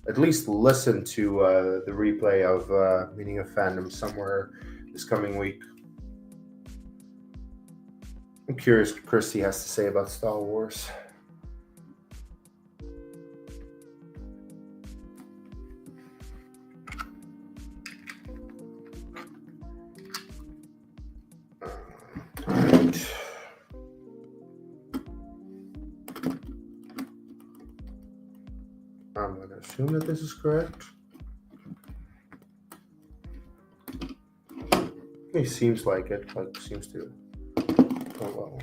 at least listen to the replay of Meaning of Fandom somewhere this coming week. I'm curious what Christy has to say about Star Wars. Alright. I'm going to assume that this is correct. It seems like it, like seems to. Oh well.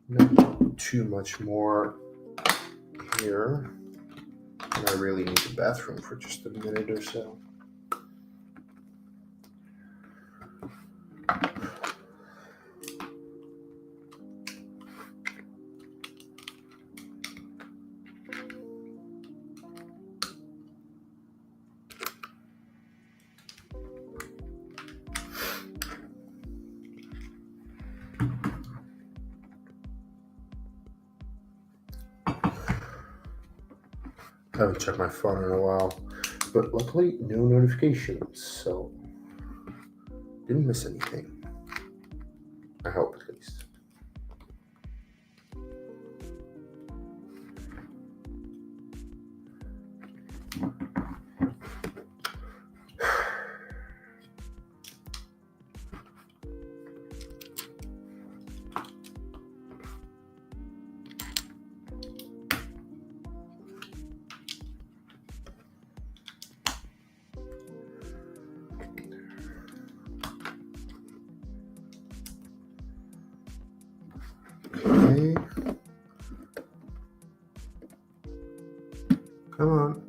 Not too much more here. And I really need the bathroom for just a minute or so. I haven't checked my phone in a while, but luckily no notifications, so didn't miss anything. I hope at least. Okay. Come on.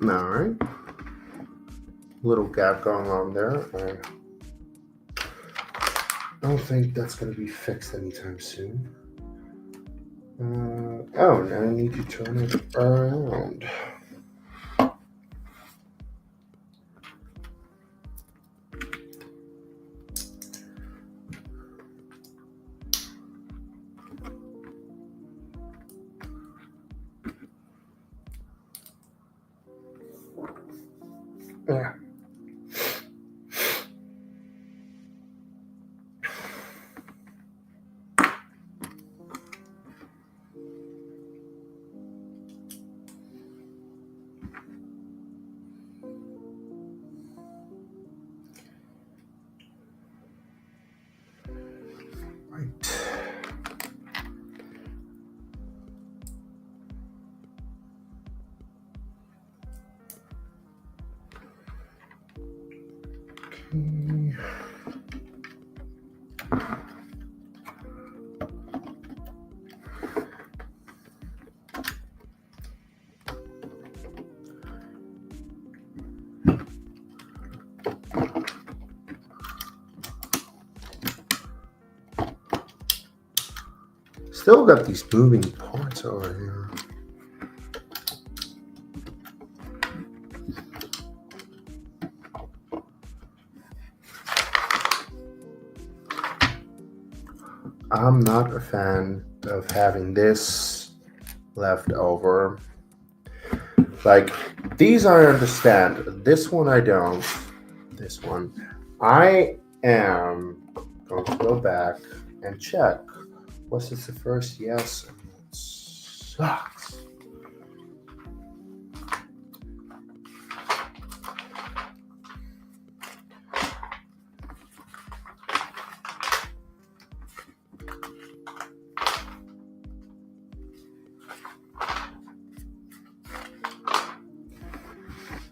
All right. Little gap going on there. I don't think that's going to be fixed anytime soon. Oh, now I need to turn it around. Yeah. Right. still got these moving parts over here. I'm not a fan of having this left over. Like, these I understand. This one I don't. This one. I am going to go back and check. Was this the first? Yes. It sucks.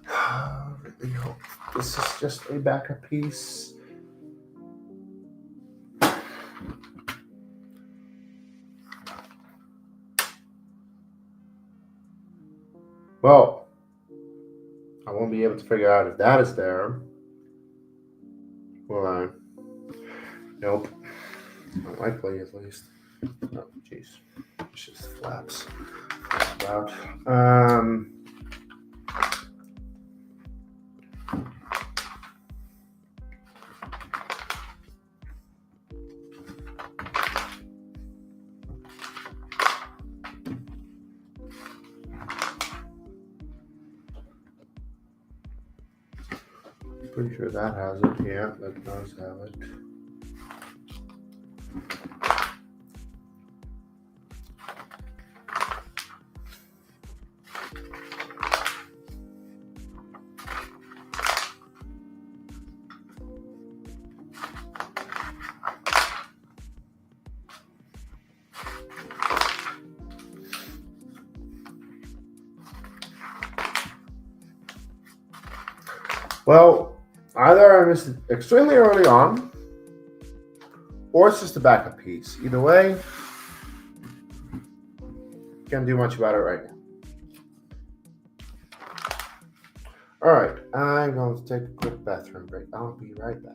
I really hope this is just a backup piece. Well, I won't be able to figure out if that is there. Will I? Nope. Unlikely, at least. Oh, jeez. It's just flaps. Out. Pretty sure that has it. Yeah, that does have it. Well, either I missed it extremely early on, or it's just a backup piece. Either way, can't do much about it right now. All right, I'm going to take a quick bathroom break. I'll be right back.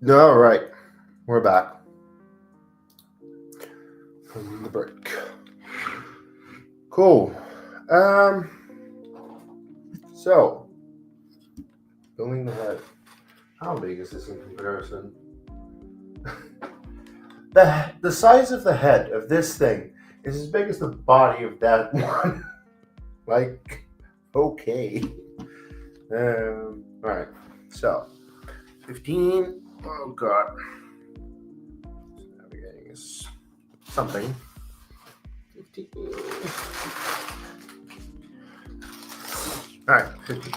All right, we're back from the break. Cool. So building the head. How big is this in comparison? The size of the head of this thing is as big as the body of that one. Like, okay. All right. So 15. Oh god. Navigating is something. 15. All right. 15.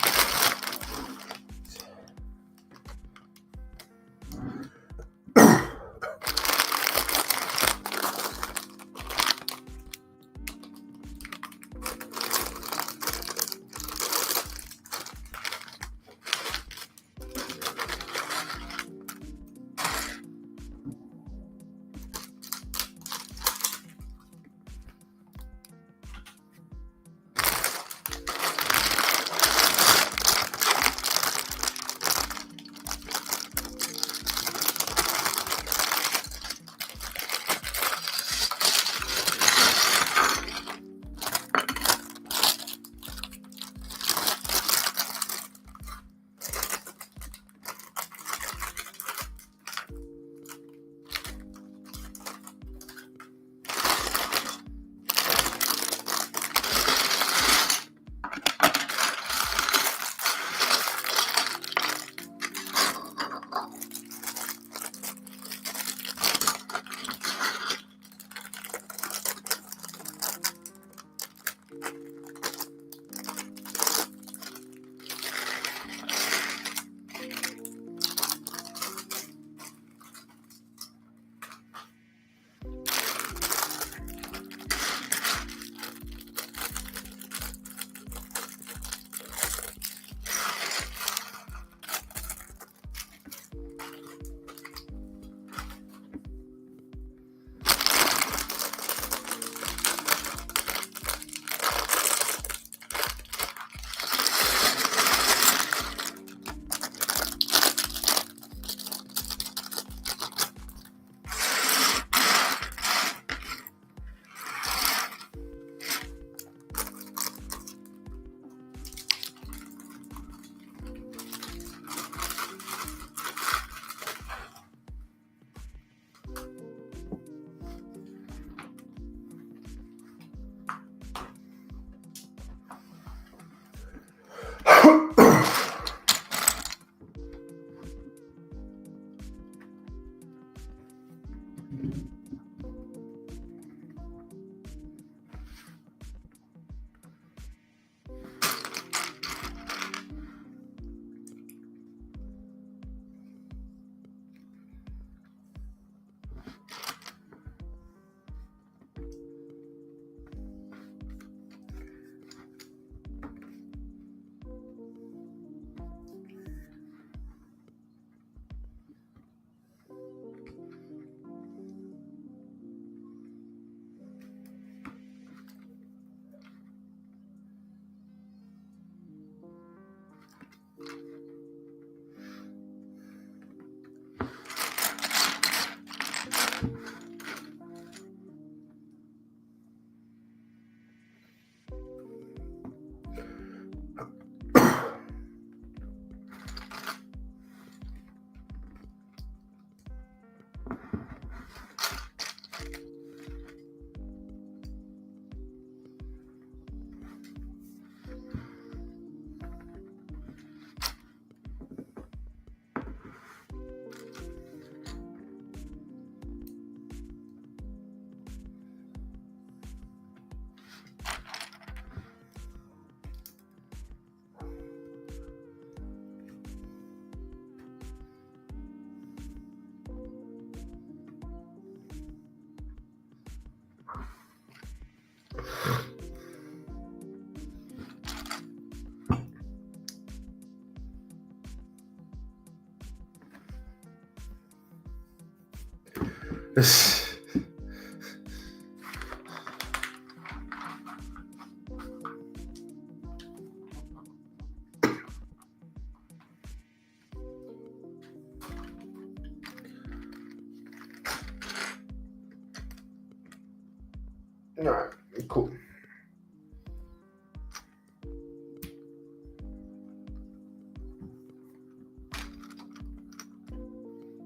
All right, cool.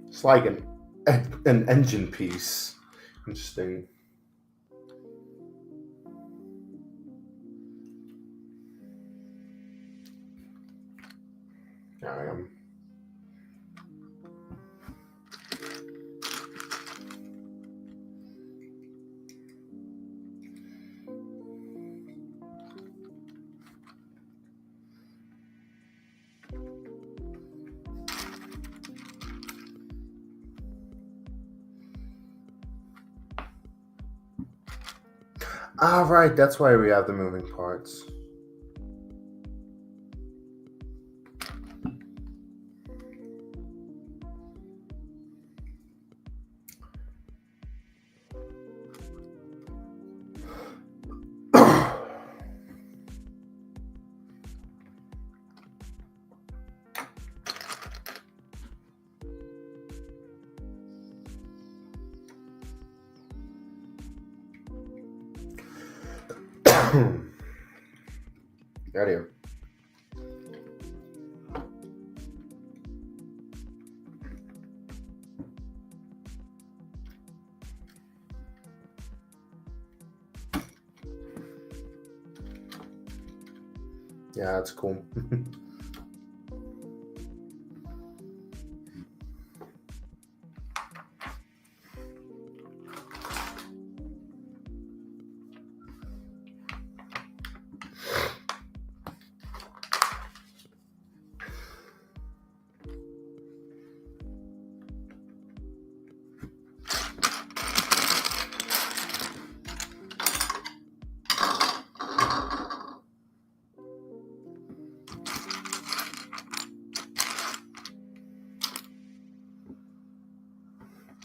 It's like an engine piece. Interesting. I am. Ah, right. That's why we have the moving parts. Got here. Yeah, that's cool.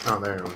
Oh, there you go.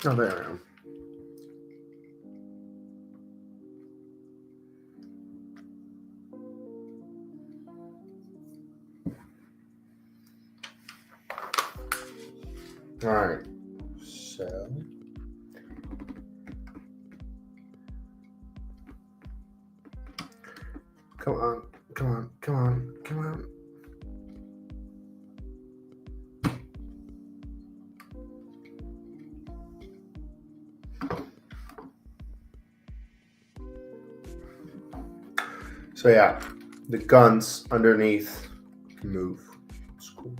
Oh, there I am. All right. So. Come on. Come on. Come on. Come on. So yeah, the guns underneath move. It's cool.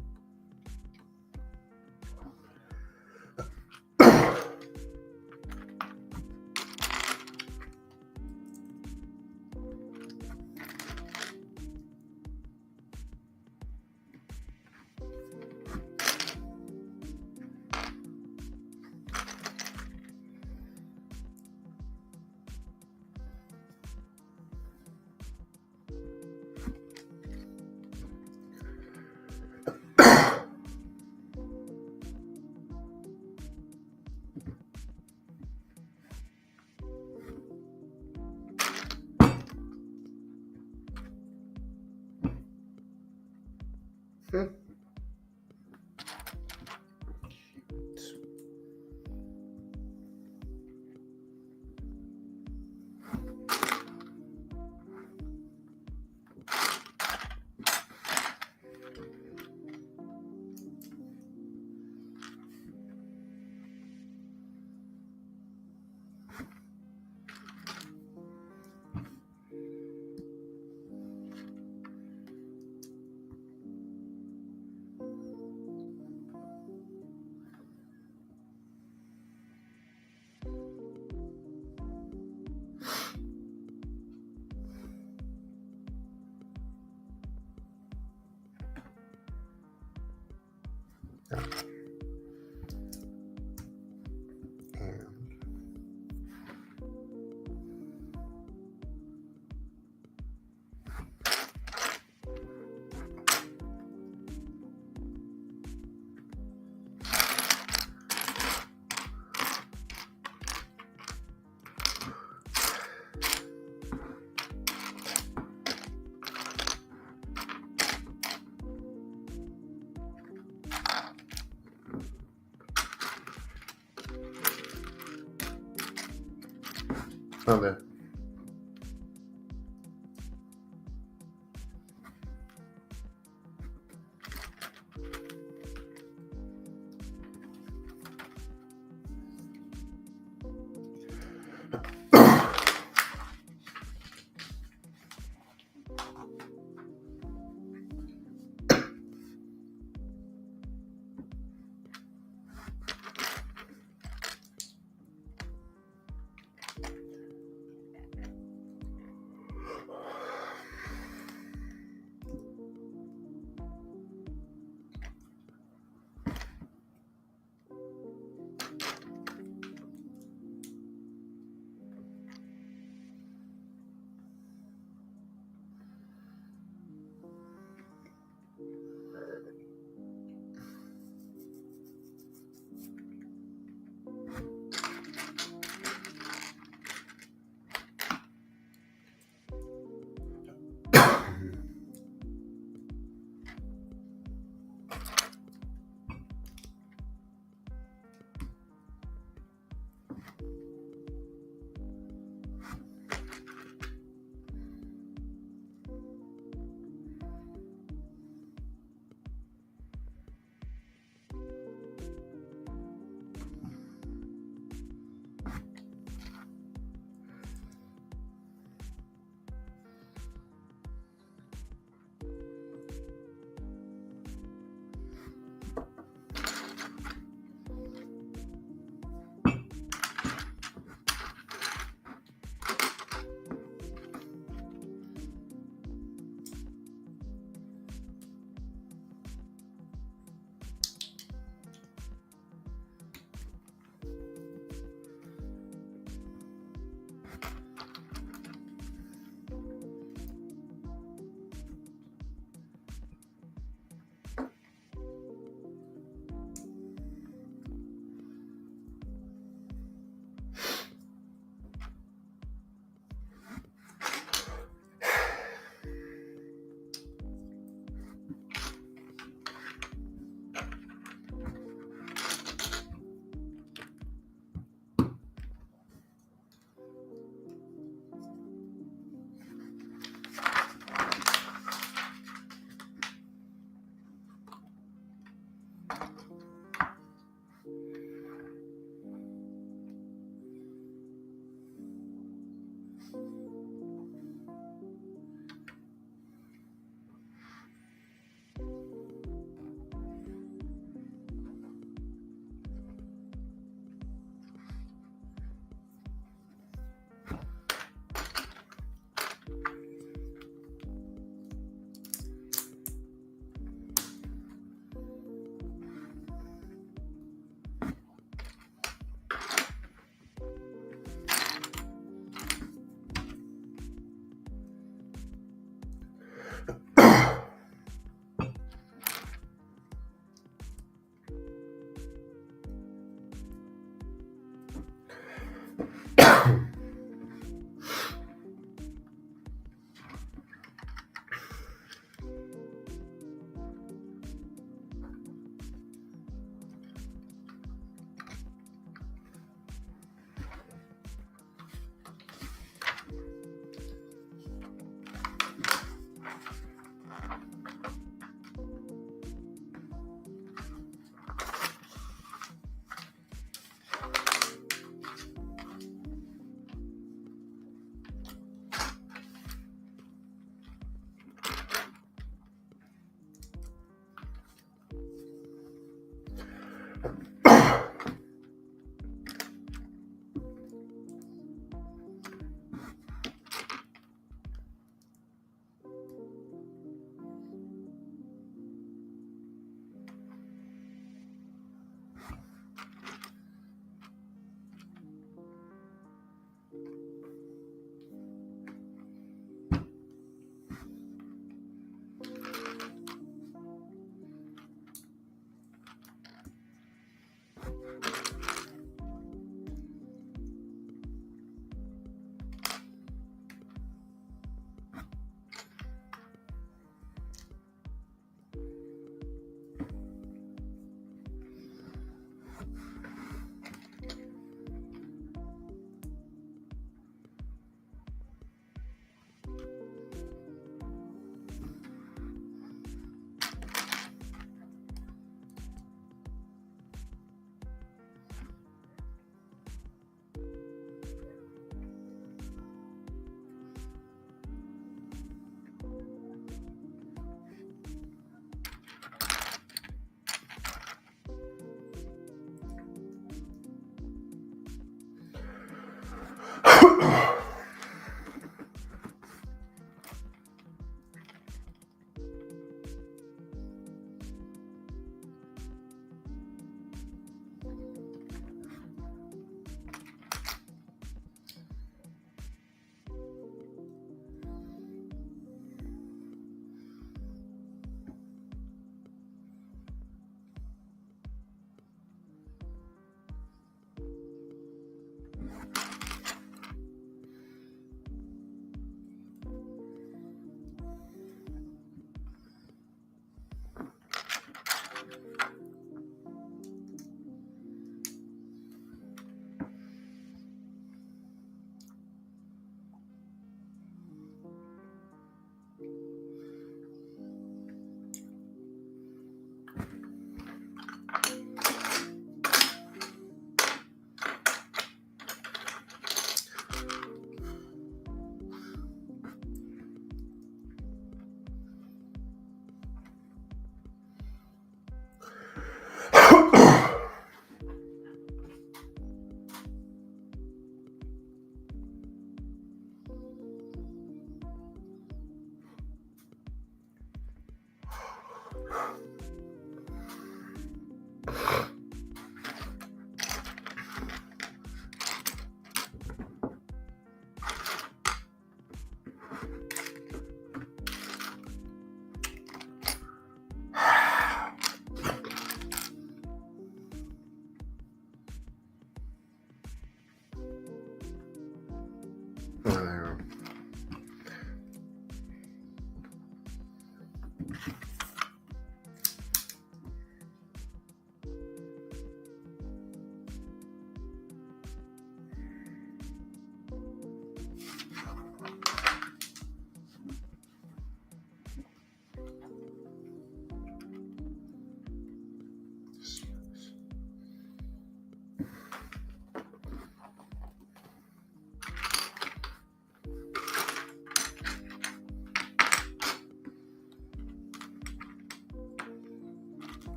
Okay.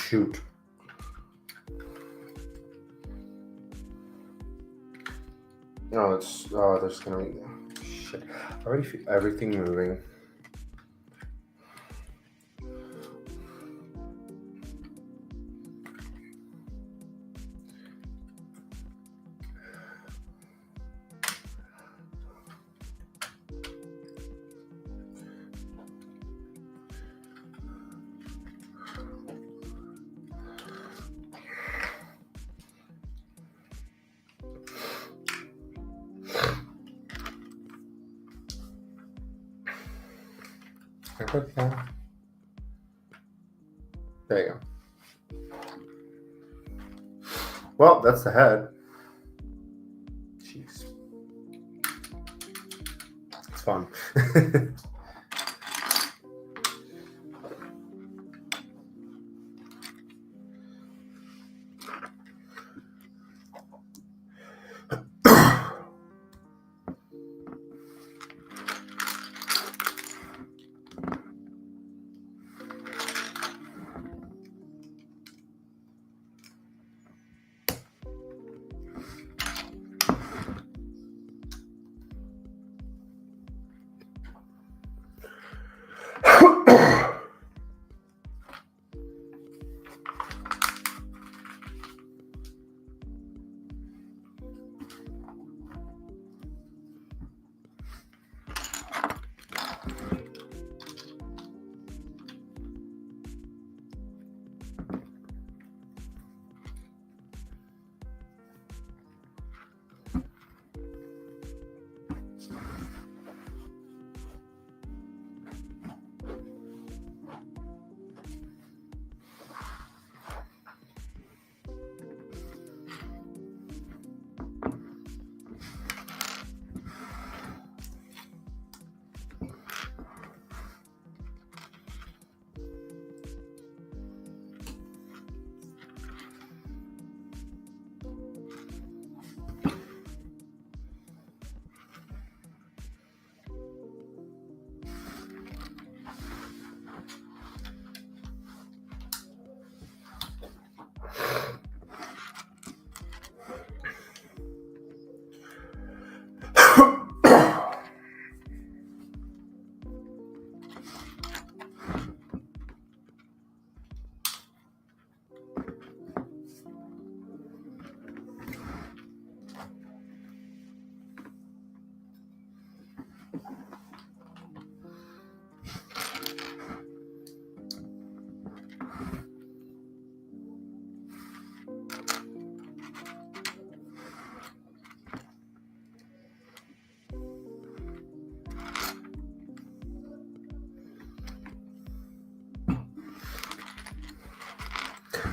Shoot. No, it's there's gonna be shit. I already feel everything moving. There you go. Well, that's the head. Jeez. It's fun.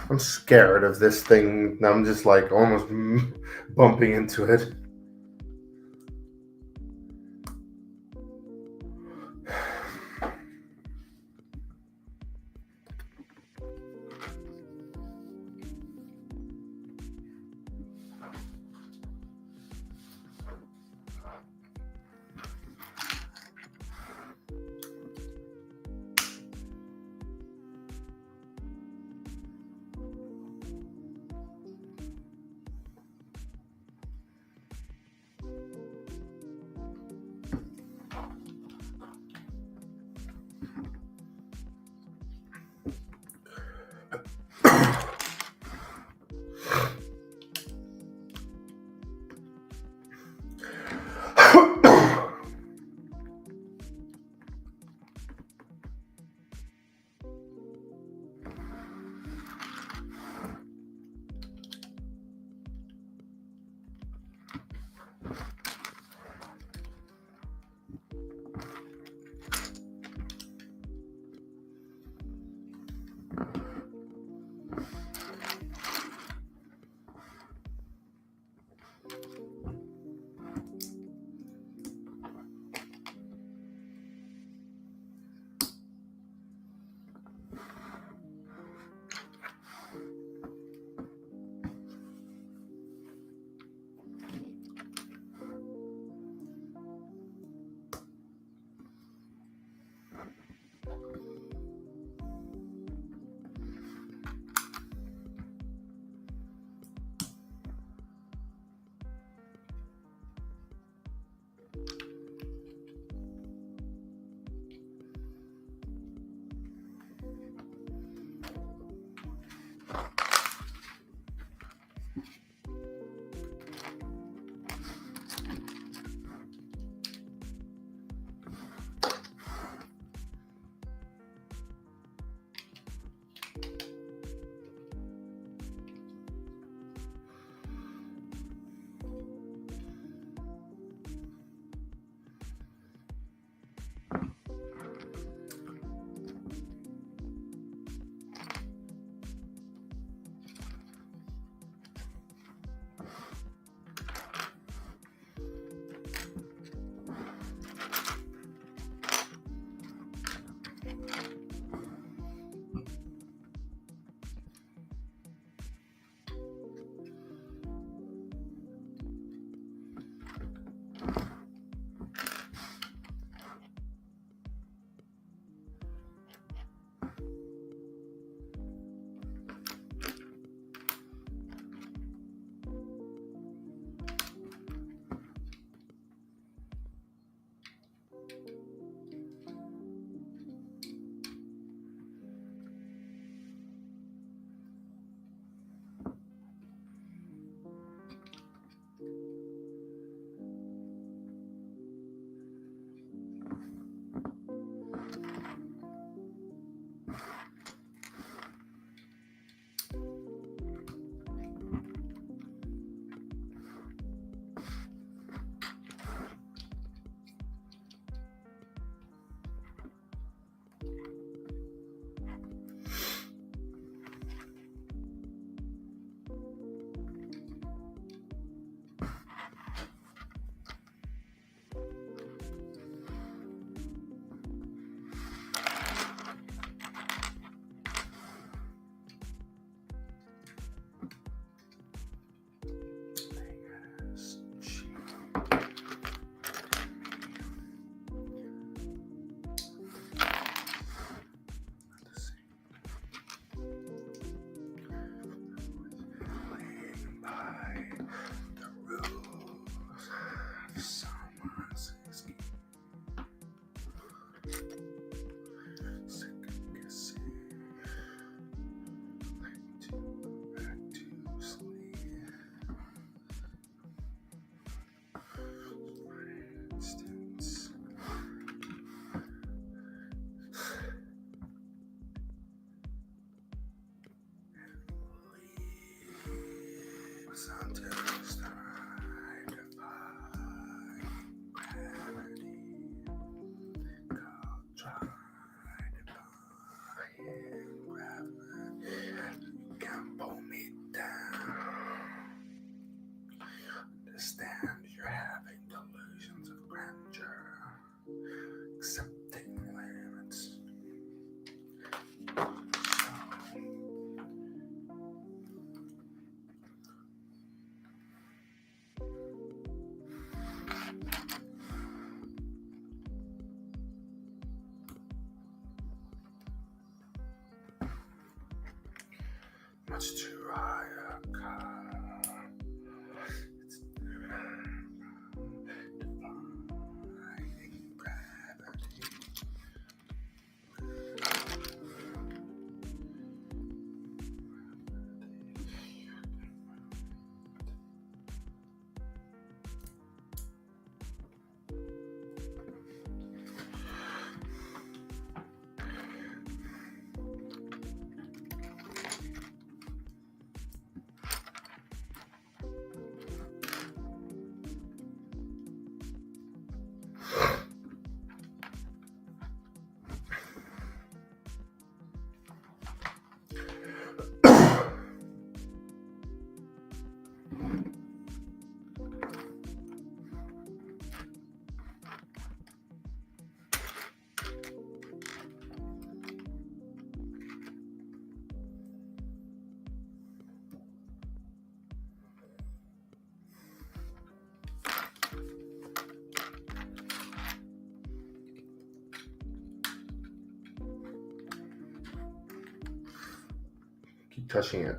I'm scared of this thing. I'm just like almost bumping into it. Much too high. Keep touching it.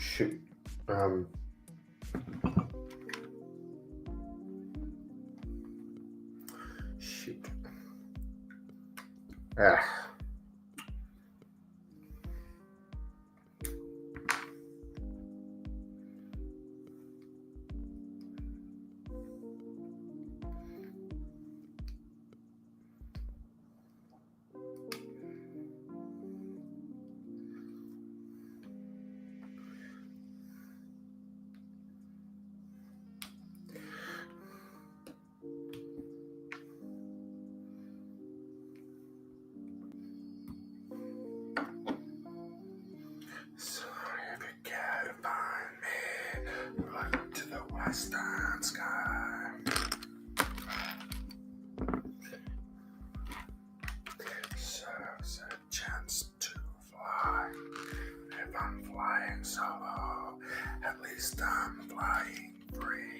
Shoot. Shoot. Ah. Sorry if you can't find me. Look to the western sky. Serves a chance to fly. If I'm flying solo, at least I'm flying free.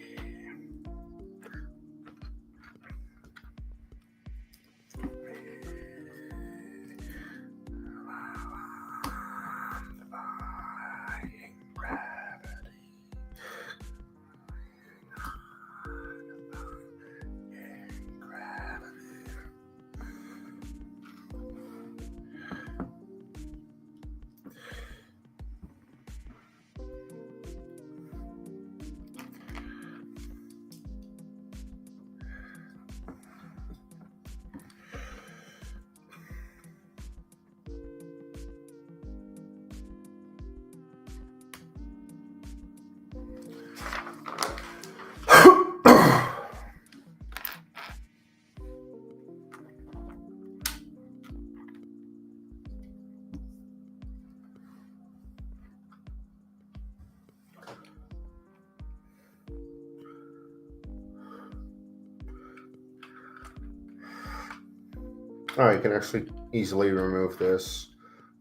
All right, I can actually easily remove this.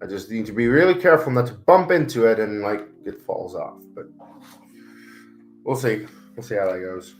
I just need to be really careful not to bump into it and like it falls off. But we'll see. We'll see how that goes.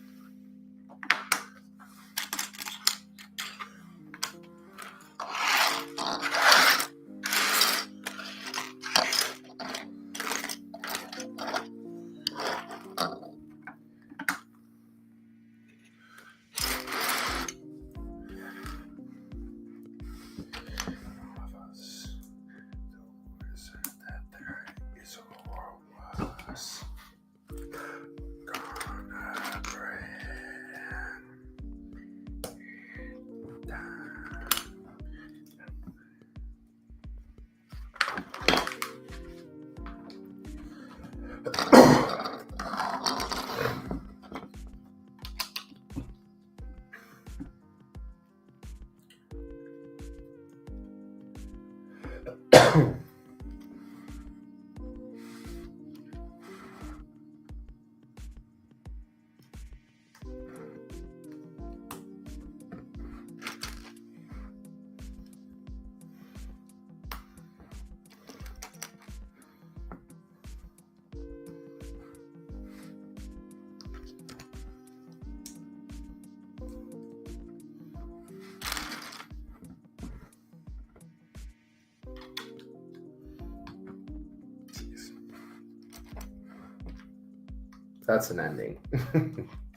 That's an ending.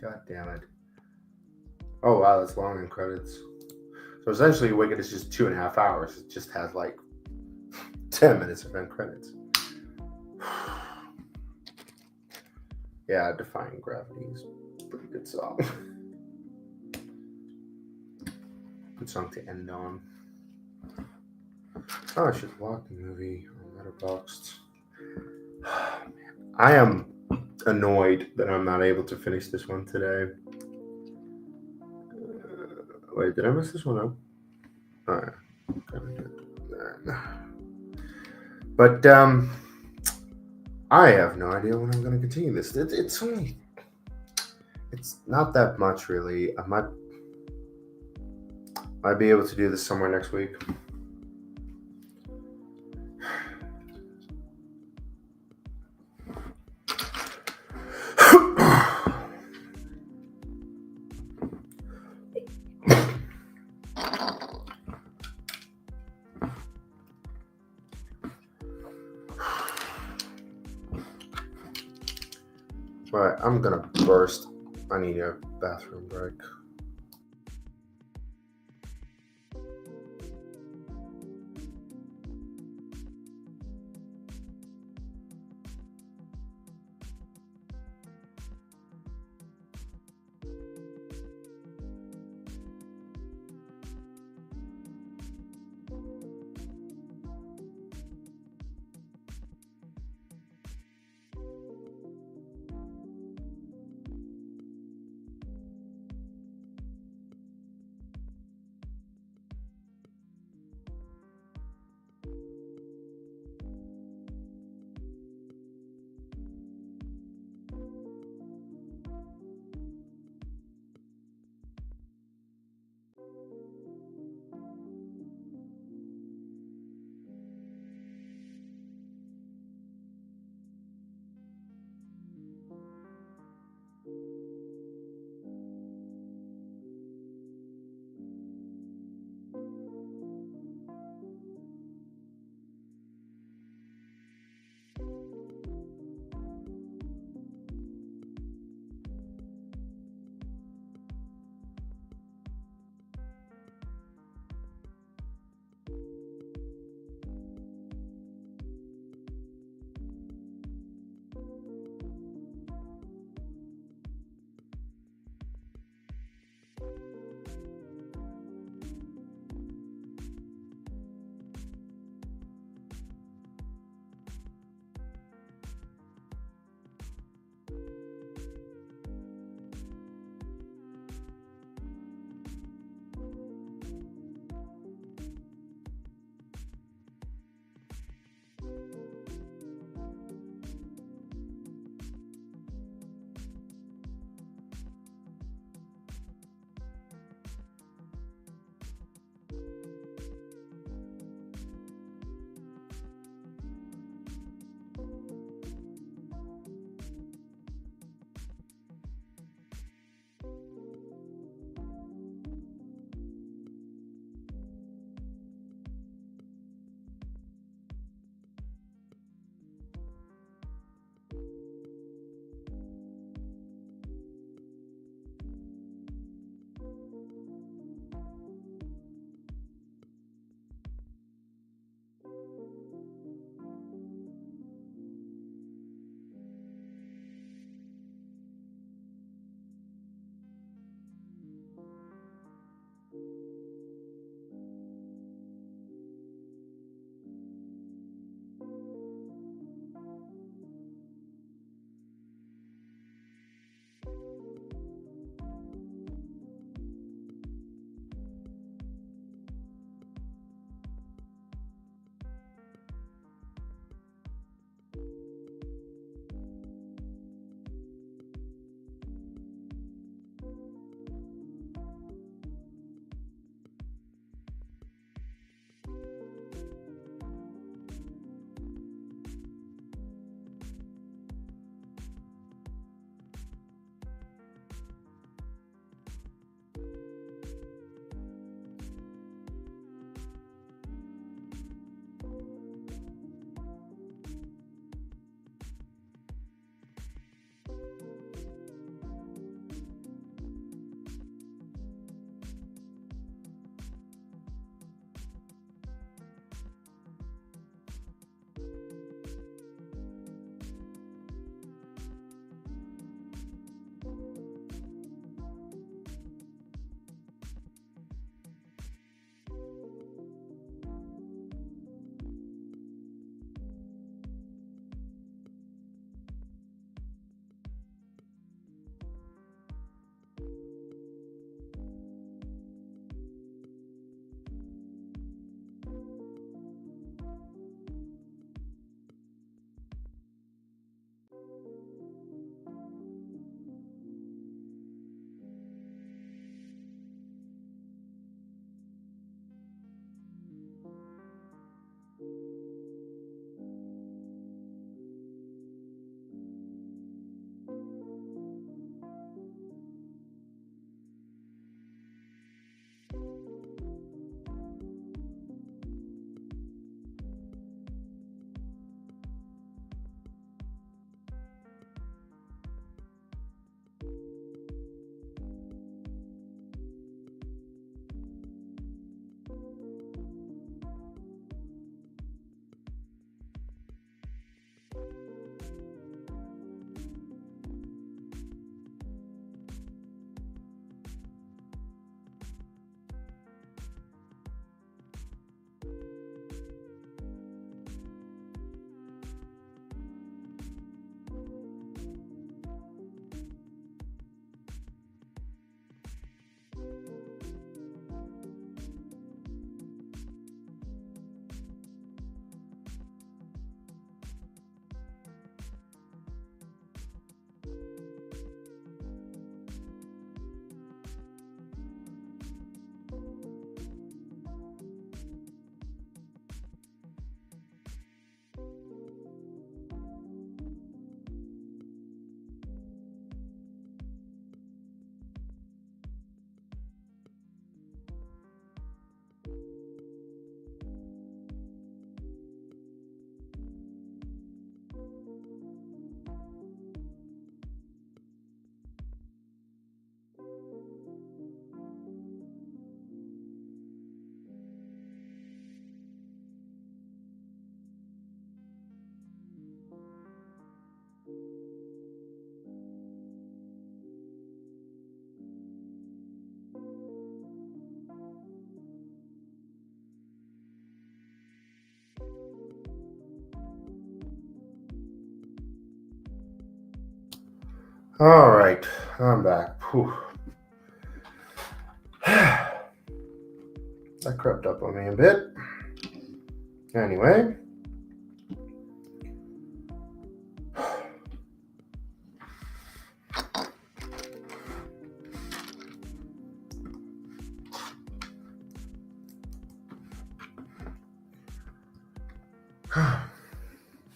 God damn it. Oh wow, that's long in credits. So essentially Wicked is just 2.5 hours. It just has like 10 minutes of end credits. Yeah, Defying Gravity is a pretty good song. Good song to end on. Oh, I should block the movie on Letterboxd. I am annoyed that I'm not able to finish this one today. Wait, did I mess this one up? Alright. But I have no idea when I'm going to continue this. It's not that much really. I might be able to do this somewhere next week. All right, I'm gonna burst. I need a bathroom break. All right, I'm back. Whew. That crept up on me a bit. Anyway.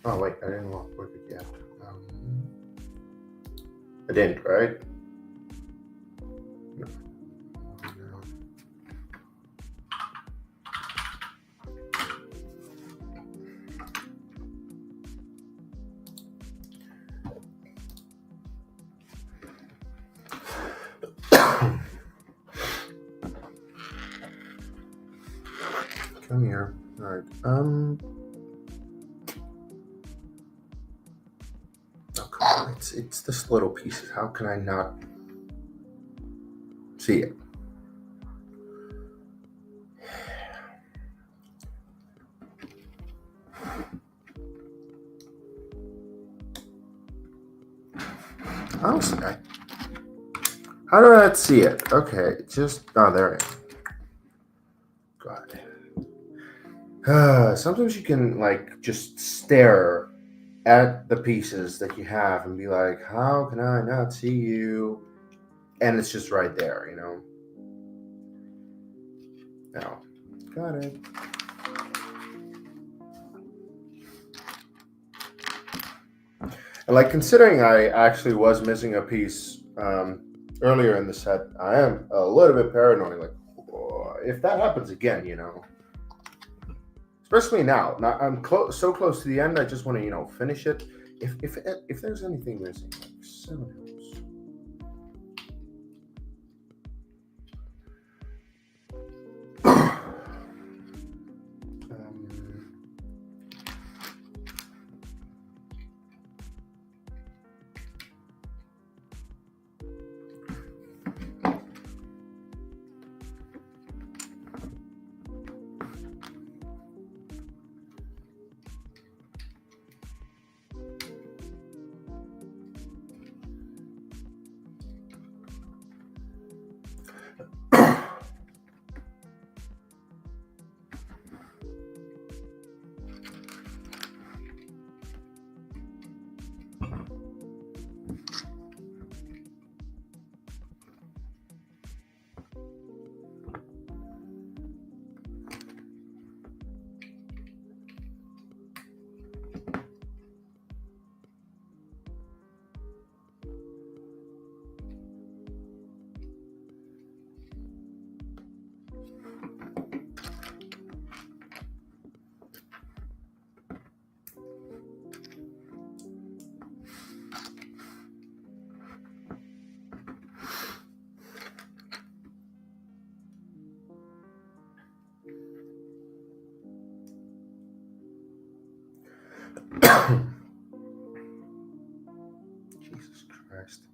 Oh wait, I didn't walk with it yet. I didn't, right? No. Come here. All right. Oh, come on. It's this little pieces. How can I not see it? Honestly, how do I not see it? Okay, there I am. God. Sometimes you can like just stare at the pieces that you have and be like, how can I not see you? And it's just right there, you know? No. Got it. And like considering I actually was missing a piece earlier in the set, I am a little bit paranoid. Like, if that happens again, you know, especially now, I'm so close to the end. I just want to, you know, finish it. If there's anything missing, like 7 helps. Jesus Christ.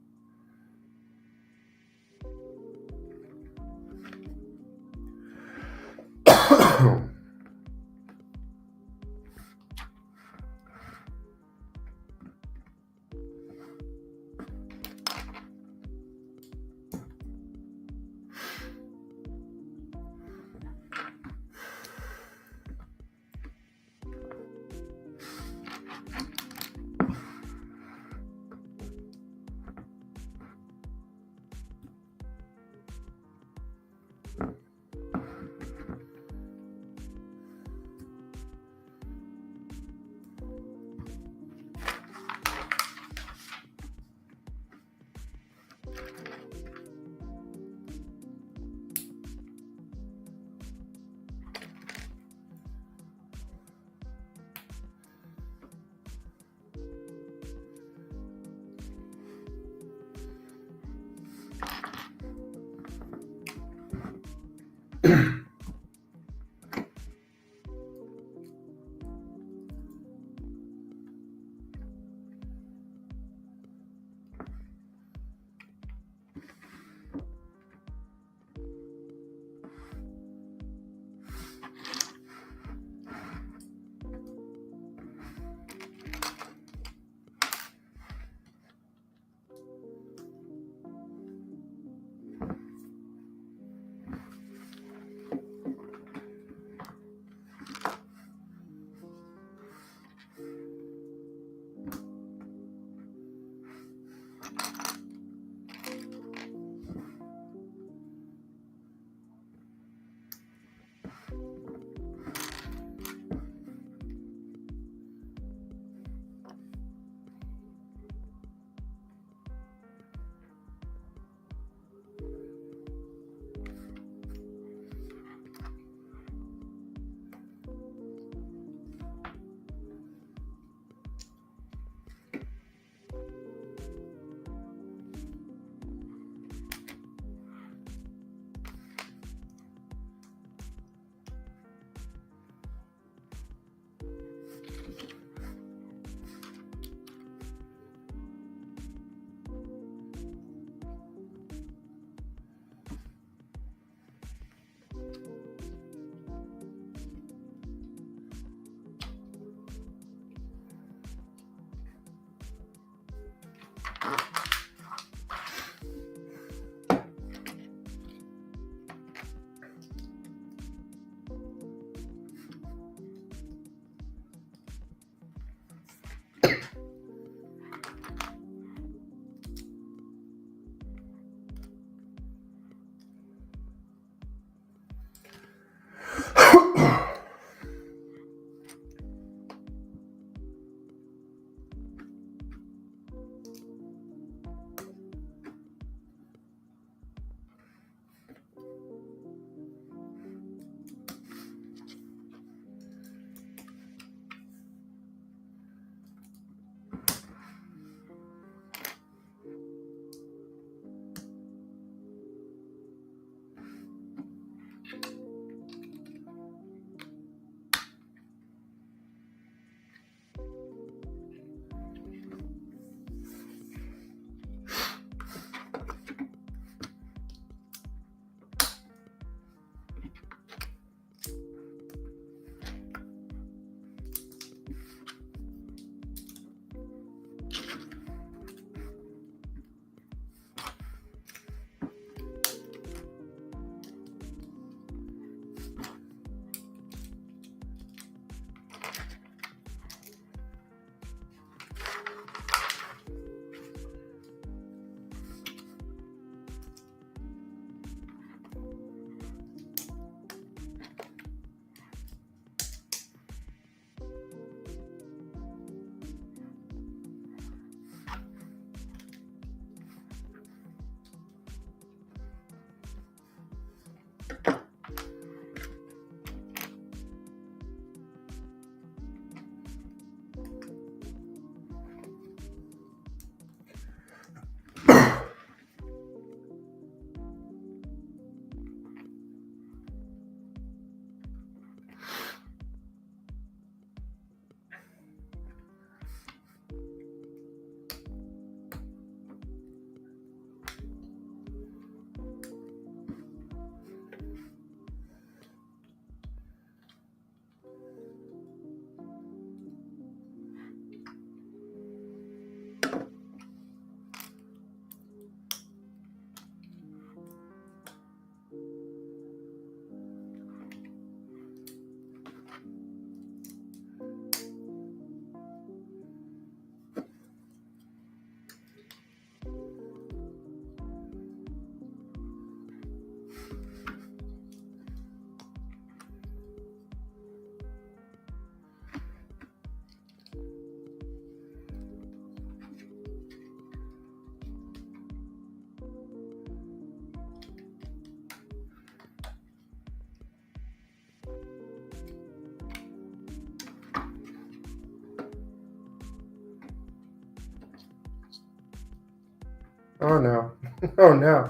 Oh no. Oh no.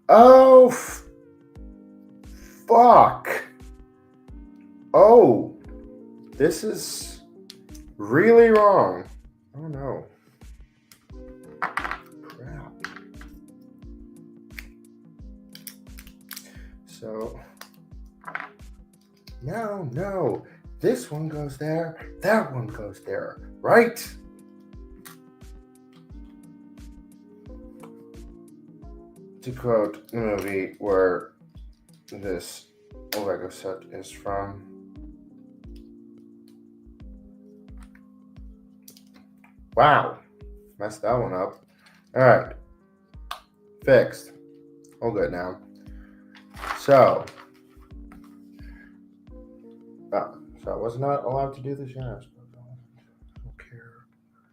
Oh, fuck. Oh, this is really wrong. Oh no. Crap. So, no. This one goes there. That one goes there. Right? To quote the movie where this Lego set is from. Wow. Messed that one up. Alright. Fixed. All good now. So, So I was not allowed to do this, yes. I don't care.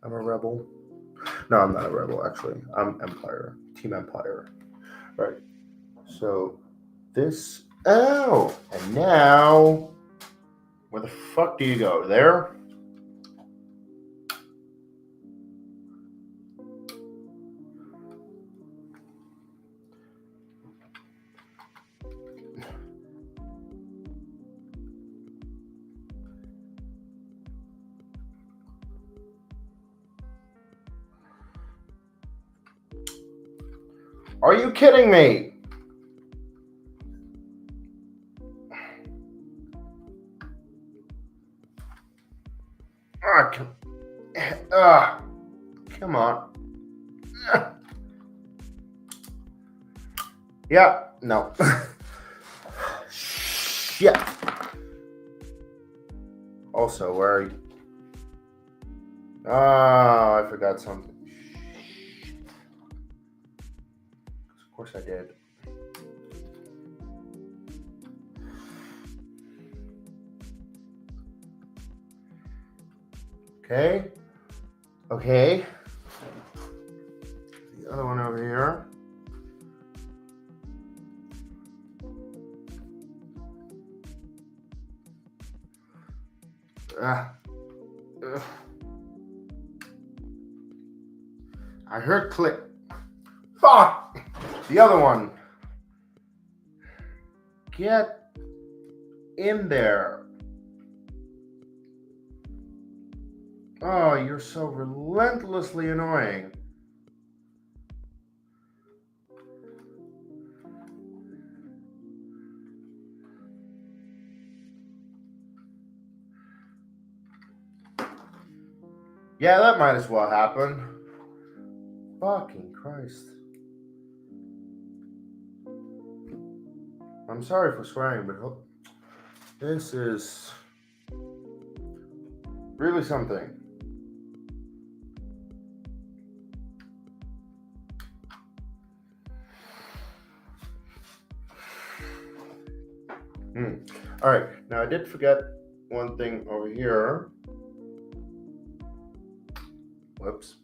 I'm a rebel. No, I'm not a rebel, actually. I'm Empire. Team Empire. Right. So this. Oh! And now. Where the fuck do you go? There? Are you kidding me? Come on. Yeah, no. Shit. Also, where are you? Oh, I forgot something. Of course I did. Okay. Okay. The other one over here. I heard click. Fuck! The other one. Get in there. Oh, you're so relentlessly annoying. Yeah, that might as well happen. Fucking Christ. I'm sorry for swearing, but this is really something. All right, now I did forget one thing over here. Whoops.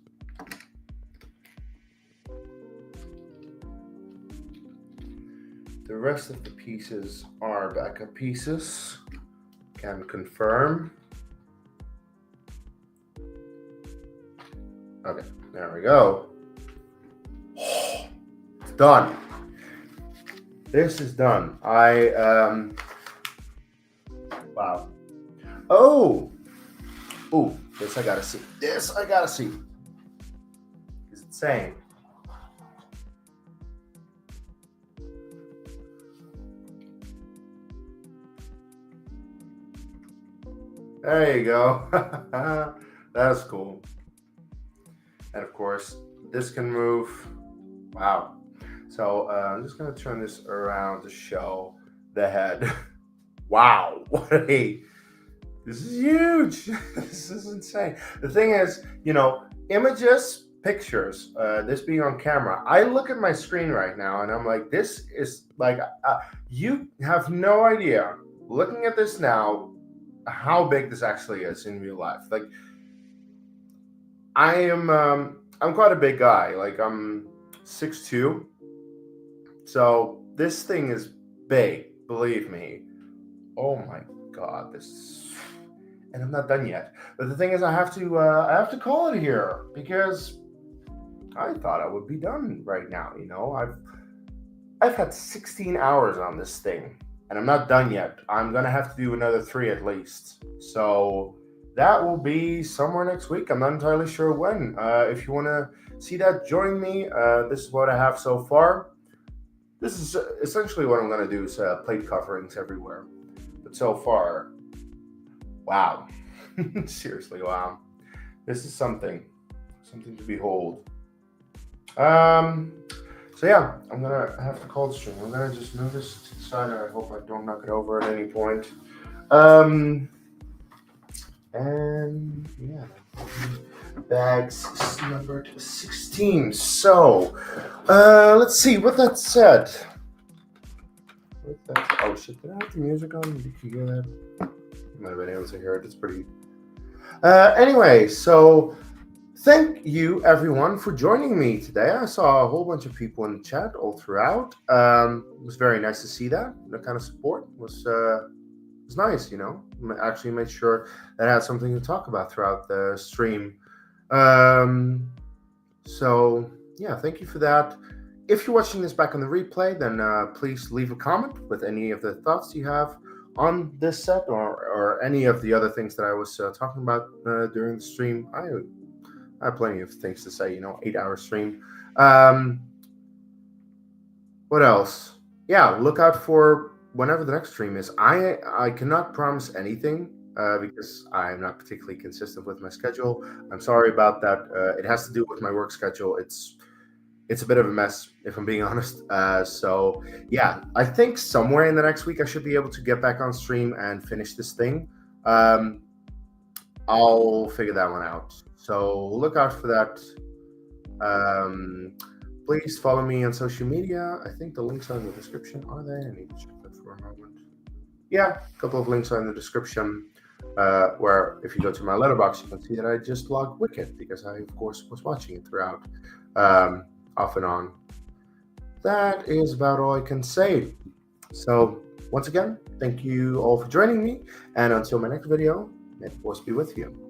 The rest of the pieces are backup pieces. Can confirm. Okay, there we go. It's done. This is done. Wow. Oh, this I gotta see. This I gotta see. It's insane. There you go. That's cool. And of course, this can move. Wow. So I'm just gonna turn this around to show the head. Wow. This is huge. This is insane. The thing is, images, pictures, this being on camera, I look at my screen right now and I'm like, this is like, you have no idea, looking at this now, how big this actually is in real life. Like, I'm quite a big guy. Like, I'm 6'2". So this thing is big, believe me. Oh my God, and I'm not done yet. But the thing is, I have to call it here because I thought I would be done right now. I've had 16 hours on this thing, and I'm not done yet. I'm gonna have to do another 3 at least. So that will be somewhere next week. I'm not entirely sure when. If you want to see that, join me. This is what I have so far. This is essentially what I'm gonna do is plate coverings everywhere. But so far, wow. Seriously, wow. This is something to behold. So yeah, I'm gonna have to call the stream. I'm gonna just move this to the side. I hope I don't knock it over at any point. And yeah, bags numbered 16. So let's see. With that said, Oh shit, did I have the music on? Did you hear that? You might have been able to hear it. It's pretty. Anyway, so thank you everyone for joining me today. I saw a whole bunch of people in the chat all throughout. It was very nice to see that. The kind of support was nice, you know. Actually made sure that I had something to talk about throughout the stream. So yeah, thank you for that. If you're watching this back on the replay, then please leave a comment with any of the thoughts you have on this set or any of the other things that I was talking about during the stream. I have plenty of things to say, you know, 8-hour stream. What else? Yeah, look out for whenever the next stream is. I cannot promise anything because I'm not particularly consistent with my schedule. I'm sorry about that. It has to do with my work schedule. It's a bit of a mess, if I'm being honest. So yeah, I think somewhere in the next week I should be able to get back on stream and finish this thing. I'll figure that one out. So look out for that. Please follow me on social media. I think the links are in the description. Are they? I need to check that for a moment. Yeah, a couple of links are in the description. Where if you go to my letterbox, you can see that I just logged Wicked because I, of course, was watching it throughout. Off and on. That is about all I can say. So once again, thank you all for joining me, and until my next video, may the force be with you.